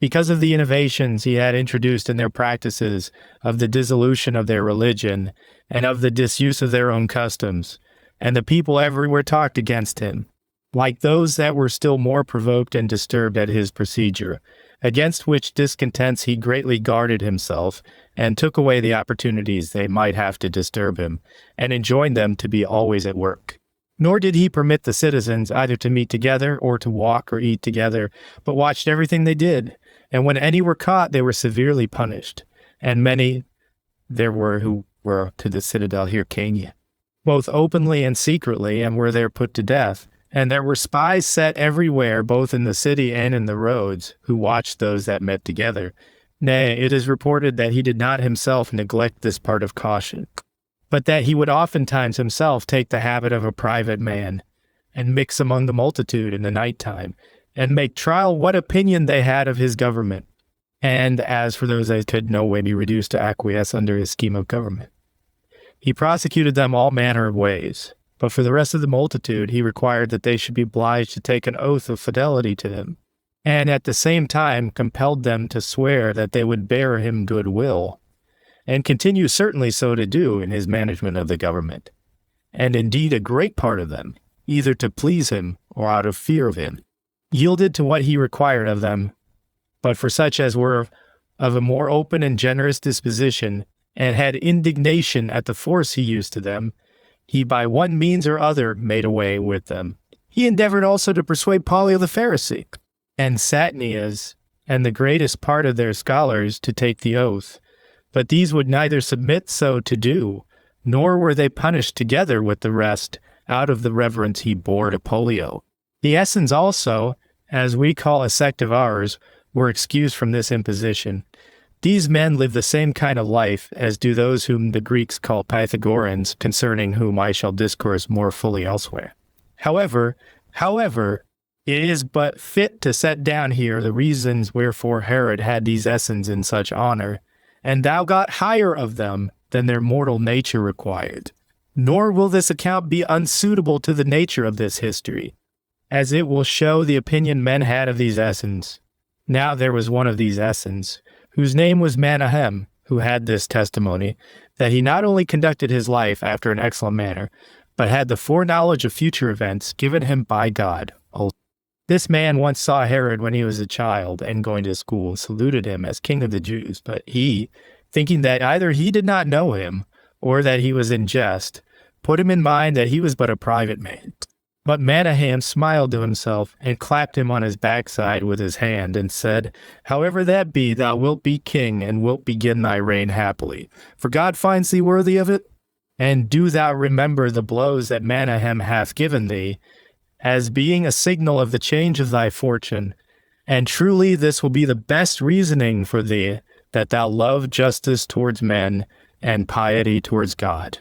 because of the innovations he had introduced in their practices, of the dissolution of their religion, and of the disuse of their own customs. And the people everywhere talked against him, like those that were still more provoked and disturbed at his procedure, against which discontents he greatly guarded himself, and took away the opportunities they might have to disturb him, and enjoined them to be always at work. Nor did he permit the citizens either to meet together, or to walk or eat together, but watched everything they did, and when any were caught they were severely punished, and many there were who were to the citadel Hyrcania, both openly and secretly, and were there put to death. And there were spies set everywhere, both in the city and in the roads, who watched those that met together. Nay, it is reported that he did not himself neglect this part of caution, but that he would oftentimes himself take the habit of a private man, and mix among the multitude in the night time, and make trial what opinion they had of his government. And as for those that could no way be reduced to acquiesce under his scheme of government, he prosecuted them all manner of ways. But for the rest of the multitude, he required that they should be obliged to take an oath of fidelity to him, and at the same time compelled them to swear that they would bear him good will, and continue certainly so to do in his management of the government. And indeed a great part of them, either to please him or out of fear of him, yielded to what he required of them. But for such as were of a more open and generous disposition, and had indignation at the force he used to them, he by one means or other made away with them. He endeavored also to persuade Pollio the Pharisee, and Satnias, and the greatest part of their scholars to take the oath. But these would neither submit so to do, nor were they punished together with the rest, out of the reverence he bore to Pollio. The Essens also, as we call a sect of ours, were excused from this imposition. These men live the same kind of life as do those whom the Greeks call Pythagoreans, concerning whom I shall discourse more fully elsewhere. However, it is but fit to set down here the reasons wherefore Herod had these Essens in such honor, and thou got higher of them than their mortal nature required. Nor will this account be unsuitable to the nature of this history. as it will show the opinion men had of these Essenes. Now there was one of these Essenes, whose name was Manahem, who had this testimony, that he not only conducted his life after an excellent manner, but had the foreknowledge of future events given him by God. This man once saw Herod when he was a child and going to school, saluted him as king of the Jews, but he, thinking that either he did not know him, or that he was in jest, put him in mind that he was but a private man. But Manahem smiled to himself, and clapped him on his backside with his hand, and said, However that be, thou wilt be king, and wilt begin thy reign happily, for God finds thee worthy of it. And do thou remember the blows that Manahem hath given thee, as being a signal of the change of thy fortune. And truly this will be the best reasoning for thee, that thou love justice towards men, and piety towards God,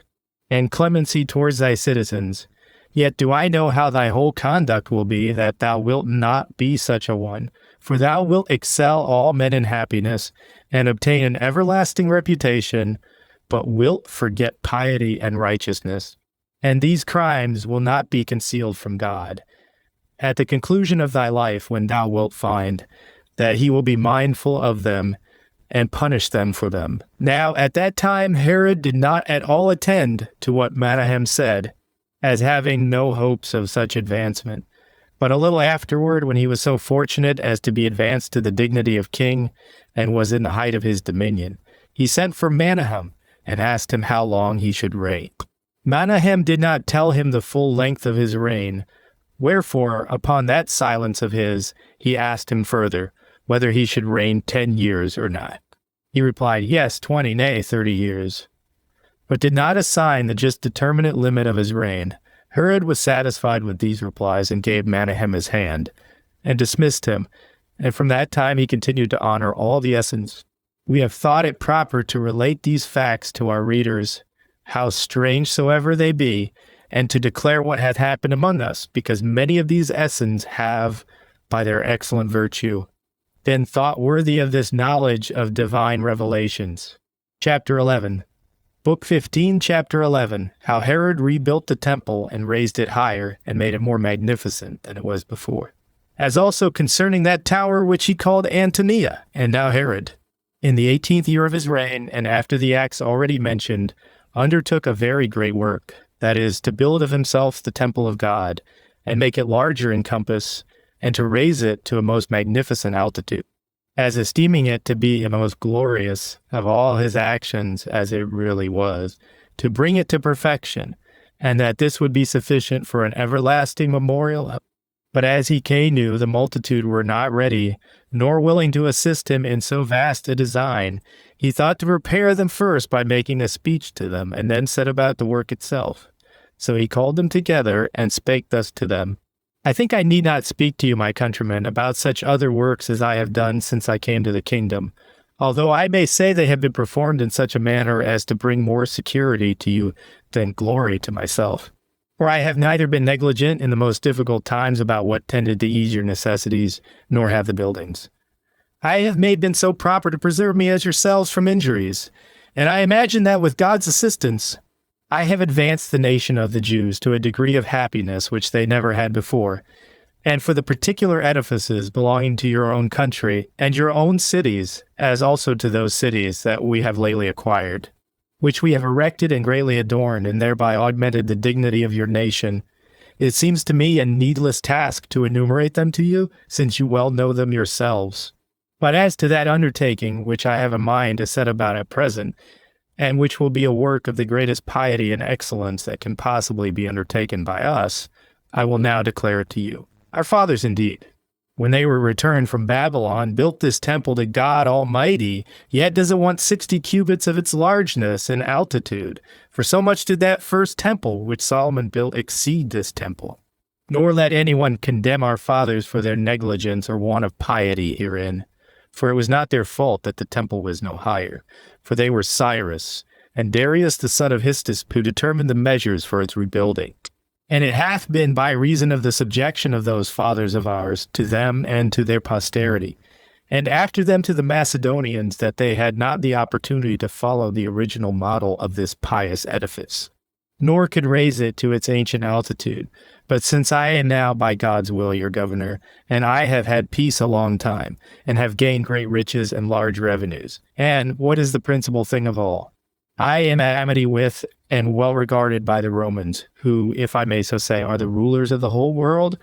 and clemency towards thy citizens. Yet do I know how thy whole conduct will be, that thou wilt not be such a one, for thou wilt excel all men in happiness, and obtain an everlasting reputation, but wilt forget piety and righteousness. And these crimes will not be concealed from God. At the conclusion of thy life, when thou wilt find that he will be mindful of them, and punish them for them. Now at that time Herod did not at all attend to what Manahem said, as having no hopes of such advancement. But a little afterward, when he was so fortunate as to be advanced to the dignity of king, and was in the height of his dominion, he sent for Manahem, and asked him how long he should reign. Manahem did not tell him the full length of his reign, wherefore, upon that silence of his, he asked him further, whether he should reign 10 years or not. He replied, Yes, 20, nay, 30 years. But did not assign the just determinate limit of his reign. Herod was satisfied with these replies, and gave Manahem his hand, and dismissed him, and from that time he continued to honor all the Essenes. We have thought it proper to relate these facts to our readers, how strange soever they be, and to declare what hath happened among us, because many of these Essenes have, by their excellent virtue, been thought worthy of this knowledge of divine revelations. Chapter 11. Book 15, Chapter 11. How Herod rebuilt the temple and raised it higher, and made it more magnificent than it was before. As also concerning that tower which he called Antonia, and now Herod, in the 18th year of his reign, and after the acts already mentioned, undertook a very great work, that is, to build of himself the temple of God, and make it larger in compass, and to raise it to a most magnificent altitude, as esteeming it to be the most glorious of all his actions as it really was, to bring it to perfection, and that this would be sufficient for an everlasting memorial. But as he knew the multitude were not ready, nor willing to assist him in so vast a design, he thought to prepare them first by making a speech to them, and then set about the work itself. So he called them together, and spake thus to them, I think I need not speak to you, my countrymen, about such other works as I have done since I came to the kingdom, although I may say they have been performed in such a manner as to bring more security to you than glory to myself. For I have neither been negligent in the most difficult times about what tended to ease your necessities, nor have the buildings. I have been so proper to preserve me as yourselves from injuries, and I imagine that with God's assistance, I have advanced the nation of the Jews to a degree of happiness which they never had before, and for the particular edifices belonging to your own country and your own cities, as also to those cities that we have lately acquired, which we have erected and greatly adorned, and thereby augmented the dignity of your nation. It seems to me a needless task to enumerate them to you, since you well know them yourselves. But as to that undertaking which I have a mind to set about at present, and which will be a work of the greatest piety and excellence that can possibly be undertaken by us, I will now declare it to you. Our fathers, indeed, when they were returned from Babylon, built this temple to God Almighty, yet does it want 60 cubits of its largeness and altitude, for so much did that first temple which Solomon built exceed this temple. Nor let anyone condemn our fathers for their negligence or want of piety herein. For it was not their fault that the temple was no higher, for they were Cyrus and Darius the son of Histus who determined the measures for its rebuilding. And it hath been by reason of the subjection of those fathers of ours to them and to their posterity, and after them to the Macedonians, that they had not the opportunity to follow the original model of this pious edifice. nor could raise it to its ancient altitude. But since I am now by God's will your governor, and I have had peace a long time, and have gained great riches and large revenues, and what is the principal thing of all? I am at amity with and well regarded by the Romans, who, if I may so say, are the rulers of the whole world.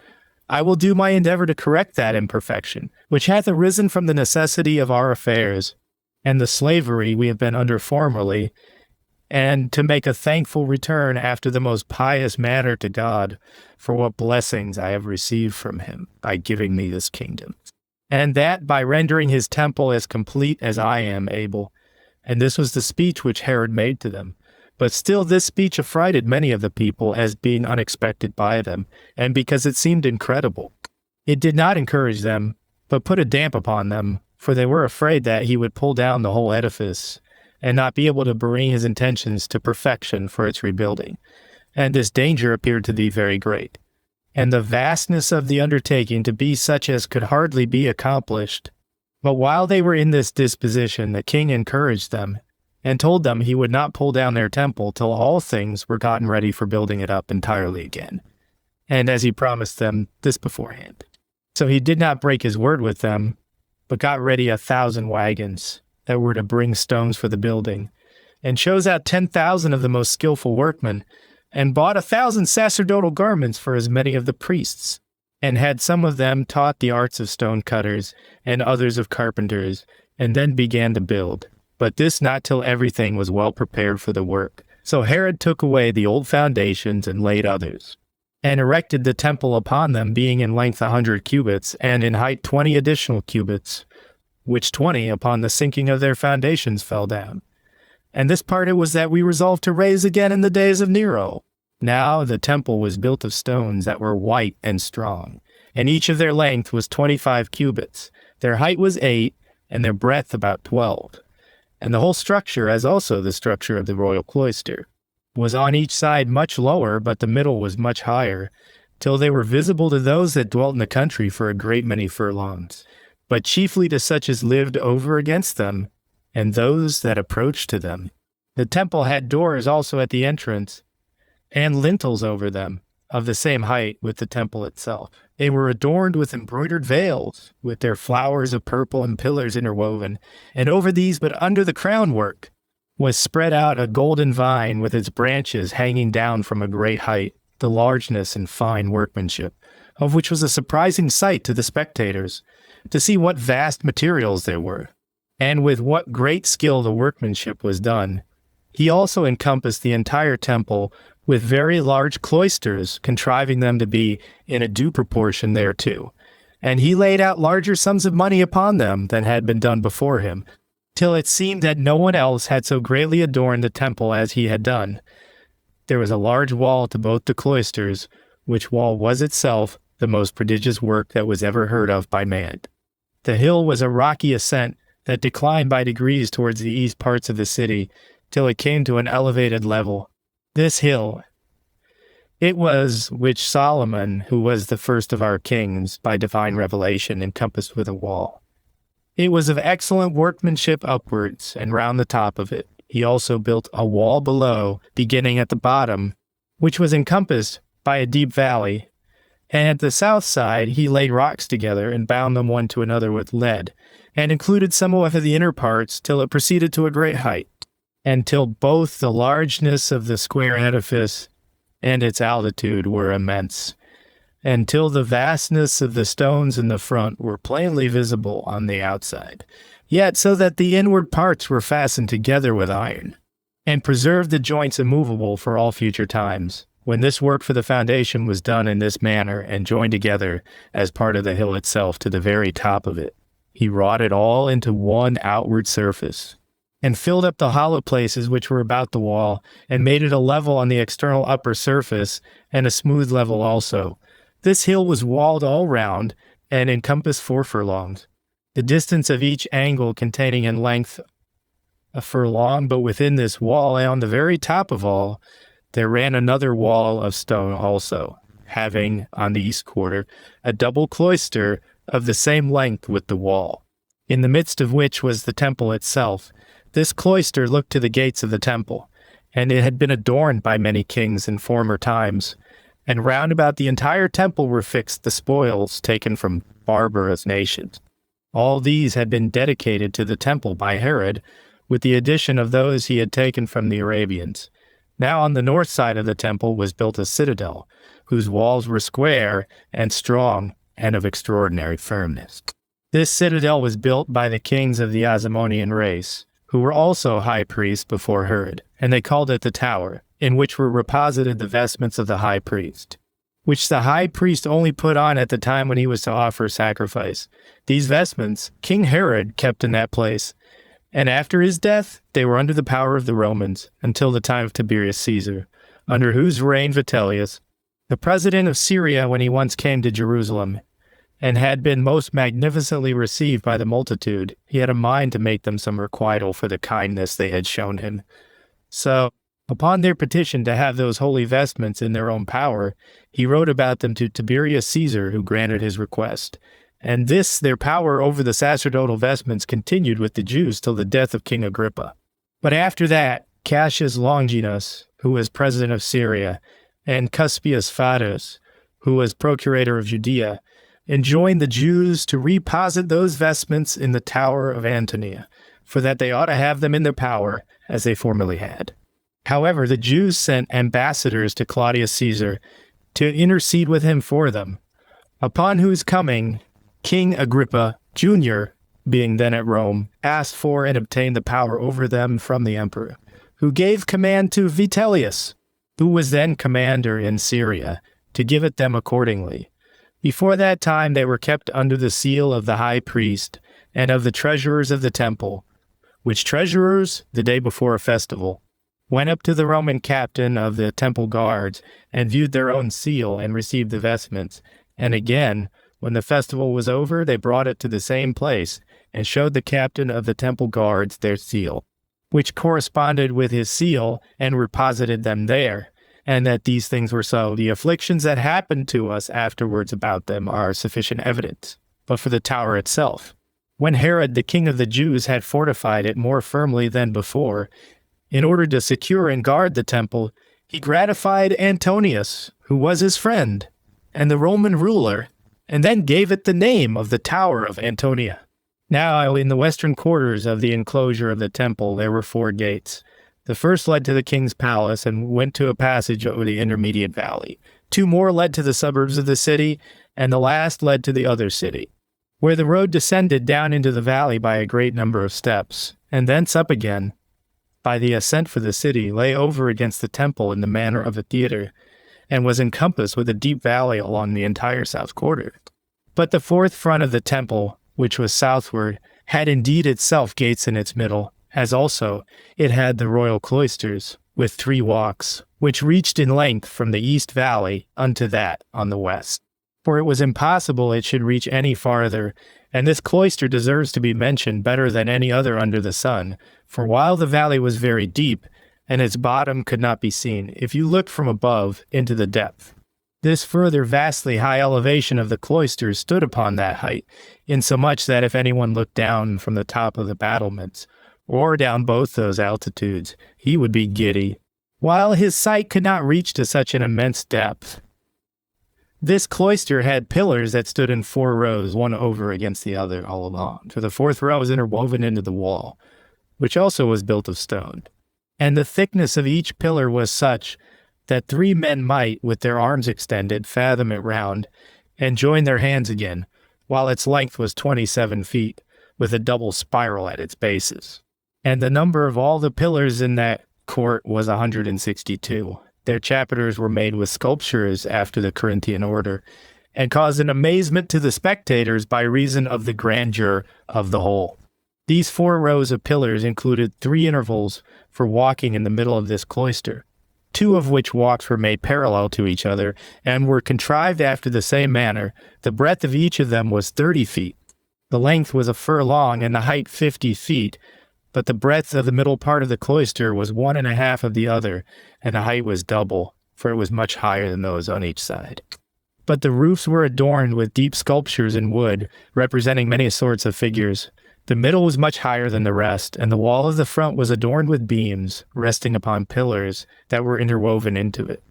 I will do my endeavor to correct that imperfection, which hath arisen from the necessity of our affairs, and the slavery we have been under formerly, and to make a thankful return after the most pious manner to God for what blessings I have received from him by giving me this kingdom, and that by rendering his temple as complete as I am able. And this was the speech which Herod made to them. But still this speech affrighted many of the people as being unexpected by them, and because it seemed incredible. It did not encourage them, but put a damp upon them, for they were afraid that he would pull down the whole edifice, and not be able to bring his intentions to perfection for its rebuilding. And this danger appeared to be very great, and the vastness of the undertaking to be such as could hardly be accomplished. But while they were in this disposition, the king encouraged them, and told them he would not pull down their temple till all things were gotten ready for building it up entirely again, and as he promised them this beforehand. So he did not break his word with them, but got ready 1,000 wagons that were to bring stones for the building, and chose out 10,000 of the most skillful workmen, and bought 1,000 sacerdotal garments for as many of the priests, and had some of them taught the arts of stone cutters, and others of carpenters, and then began to build. But this not till everything was well prepared for the work. So Herod took away the old foundations and laid others, and erected the temple upon them, being in length 100 cubits, and in height 20 additional cubits, which 20 upon the sinking of their foundations fell down. And this part it was that we resolved to raise again in the days of Nero. Now the temple was built of stones that were white and strong, and each of their length was 25 cubits. Their height was 8, and their breadth about 12. And the whole structure, as also the structure of the royal cloister, was on each side much lower, but the middle was much higher, till they were visible to those that dwelt in the country for a great many furlongs, but chiefly to such as lived over against them, and those that approached to them. The temple had doors also at the entrance, and lintels over them, of the same height with the temple itself. They were adorned with embroidered veils, with their flowers of purple and pillars interwoven, and over these, but under the crownwork, was spread out a golden vine with its branches hanging down from a great height, the largeness and fine workmanship, of which was a surprising sight to the spectators, to see what vast materials there were, and with what great skill the workmanship was done. He also encompassed the entire temple with very large cloisters, contriving them to be in a due proportion thereto. And he laid out larger sums of money upon them than had been done before him, till it seemed that no one else had so greatly adorned the temple as he had done. There was a large wall to both the cloisters, which wall was itself the most prodigious work that was ever heard of by man. The hill was a rocky ascent that declined by degrees towards the east parts of the city, till it came to an elevated level. This hill, it was which Solomon, who was the first of our kings, by divine revelation encompassed with a wall. It was of excellent workmanship upwards, and round the top of it he also built a wall below, beginning at the bottom, which was encompassed by a deep valley, and at the south side he laid rocks together, and bound them one to another with lead, and included some of the inner parts, till it proceeded to a great height, and till both the largeness of the square edifice and its altitude were immense, and till the vastness of the stones in the front were plainly visible on the outside, yet so that the inward parts were fastened together with iron, and preserved the joints immovable for all future times. When this work for the foundation was done in this manner, and joined together as part of the hill itself to the very top of it, he wrought it all into one outward surface, and filled up the hollow places which were about the wall, and made it a level on the external upper surface, and a smooth level also. This hill was walled all round, and encompassed 4 furlongs, the distance of each angle containing in length a furlong. But within this wall, and on the very top of all, there ran another wall of stone also, having, on the east quarter, a double cloister of the same length with the wall, in the midst of which was the temple itself. This cloister looked to the gates of the temple, and it had been adorned by many kings in former times. And round about the entire temple were fixed the spoils taken from barbarous nations. All these had been dedicated to the temple by Herod, with the addition of those he had taken from the Arabians. Now on the north side of the temple was built a citadel, whose walls were square and strong and of extraordinary firmness. This citadel was built by the kings of the Asamonean race, who were also high priests before Herod, and they called it the Tower, in which were reposited the vestments of the high priest, which the high priest only put on at the time when he was to offer sacrifice. These vestments King Herod kept in that place, and after his death they were under the power of the Romans until the time of Tiberius Caesar, under whose reign Vitellius, the president of Syria, when he once came to Jerusalem, and had been most magnificently received by the multitude, he had a mind to make them some requital for the kindness they had shown him. So, upon their petition to have those holy vestments in their own power, he wrote about them to Tiberius Caesar, who granted his request. And this, their power over the sacerdotal vestments, continued with the Jews till the death of King Agrippa. But after that, Cassius Longinus, who was president of Syria, and Cuspius Fadus, who was procurator of Judea, enjoined the Jews to reposit those vestments in the Tower of Antonia, for that they ought to have them in their power, as they formerly had. However, the Jews sent ambassadors to Claudius Caesar to intercede with him for them, upon whose coming King Agrippa, Jr., being then at Rome, asked for and obtained the power over them from the emperor, who gave command to Vitellius, who was then commander in Syria, to give it them accordingly. Before that time they were kept under the seal of the high priest and of the treasurers of the temple, which treasurers, the day before a festival, went up to the Roman captain of the temple guards and viewed their own seal and received the vestments. And again, when the festival was over, they brought it to the same place and showed the captain of the temple guards their seal, which corresponded with his seal, and reposited them there. And that these things were so. The afflictions that happened to us afterwards about them are sufficient evidence. But for the tower itself, when Herod, the king of the Jews, had fortified it more firmly than before, in order to secure and guard the temple, he gratified Antonius, who was his friend, and the Roman ruler, and then gave it the name of the Tower of Antonia. Now, in the western quarters of the enclosure of the temple, there were 4 gates. The first led to the king's palace and went to a passage over the intermediate valley. 2 more led to the suburbs of the city, and the last led to the other city, where the road descended down into the valley by a great number of steps, and thence up again, by the ascent for the city, lay over against the temple in the manner of a theater, and was encompassed with a deep valley along the entire south quarter. But the 4th front of the temple, which was southward, had indeed itself gates in its middle, as also it had the royal cloisters, with 3 walks, which reached in length from the east valley unto that on the west. For it was impossible it should reach any farther, and this cloister deserves to be mentioned better than any other under the sun, for while the valley was very deep, and its bottom could not be seen, if you looked from above into the depth, this further vastly high elevation of the cloisters stood upon that height, insomuch that if anyone looked down from the top of the battlements, or down both those altitudes, he would be giddy, while his sight could not reach to such an immense depth. This cloister had pillars that stood in 4 rows, one over against the other all along, for the 4th row was interwoven into the wall, which also was built of stone. And the thickness of each pillar was such that 3 men might, with their arms extended, fathom it round, and join their hands again, while its length was 27 feet, with a double spiral at its bases. And the number of all the pillars in that court was 162. Their chapiters were made with sculptures after the Corinthian order, and caused an amazement to the spectators by reason of the grandeur of the whole. These 4 rows of pillars included 3 intervals for walking in the middle of this cloister, 2 of which walks were made parallel to each other, and were contrived after the same manner. The breadth of each of them was 30 feet. The length was a furlong, and the height 50 feet, but the breadth of the middle part of the cloister was 1.5 of the other, and the height was double, for it was much higher than those on each side. But the roofs were adorned with deep sculptures in wood, representing many sorts of figures, The middle was much higher than the rest, and the wall of the front was adorned with beams resting upon pillars that were interwoven into it.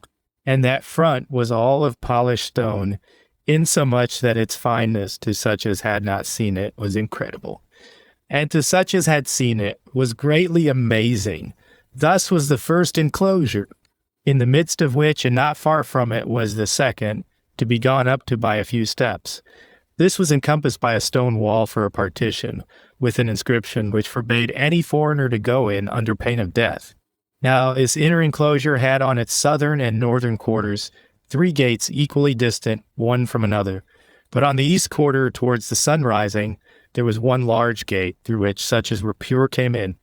And that front was all of polished stone, insomuch that its fineness to such as had not seen it was incredible. And to such as had seen it was greatly amazing. Thus was the first enclosure, in the midst of which and not far from it was the second, to be gone up to by a few steps. This was encompassed by a stone wall for a partition, with an inscription which forbade any foreigner to go in under pain of death. Now this inner enclosure had on its southern and northern quarters 3 gates equally distant one from another, but on the east quarter towards the sun rising there was one large gate through which such as were pure came in,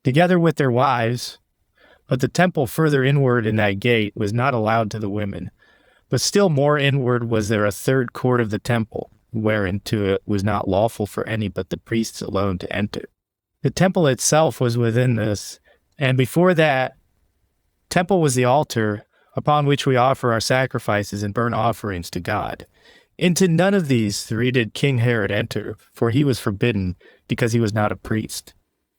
together with their wives. But the temple further inward in that gate was not allowed to the women. But still more inward was there a third court of the temple, whereinto it was not lawful for any but the priests alone to enter. The temple itself was within this, and before that temple was the altar upon which we offer our sacrifices and burnt offerings to God. Into none of these 3 did King Herod enter, for he was forbidden, because he was not a priest.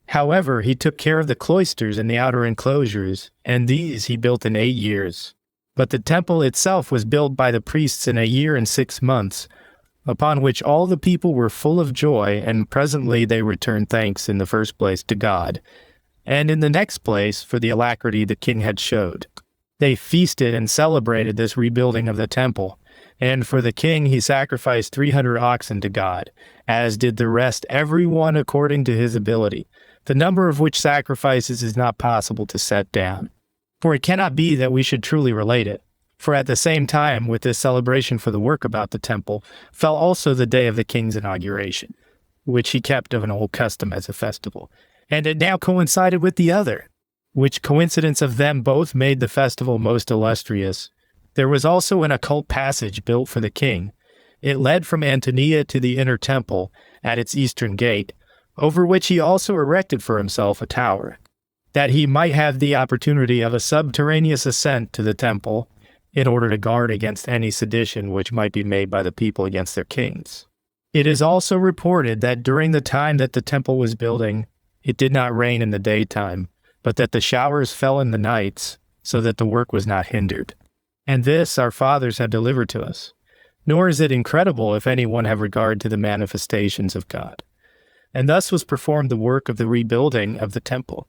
However, he took care of the cloisters and the outer enclosures, and these he built in 8 years. But the temple itself was built by the priests in 1 year and 6 months, upon which all the people were full of joy, and presently they returned thanks in the first place to God, and in the next place for the alacrity the king had showed. They feasted and celebrated this rebuilding of the temple, and for the king he sacrificed 300 oxen to God, as did the rest every one according to his ability, the number of which sacrifices is not possible to set down. For it cannot be that we should truly relate it. For at the same time with this celebration for the work about the temple fell also the day of the king's inauguration, which he kept of an old custom as a festival, and it now coincided with the other, which coincidence of them both made the festival most illustrious. There was also an occult passage built for the king. It led from Antonia to the inner temple at its eastern gate, over which he also erected for himself a tower, that he might have the opportunity of a subterraneous ascent to the temple, in order to guard against any sedition which might be made by the people against their kings. It is also reported that during the time that the temple was building, it did not rain in the daytime, but that the showers fell in the nights, so that the work was not hindered. And this our fathers have delivered to us. Nor is it incredible if anyone have regard to the manifestations of God. And thus was performed the work of the rebuilding of the temple.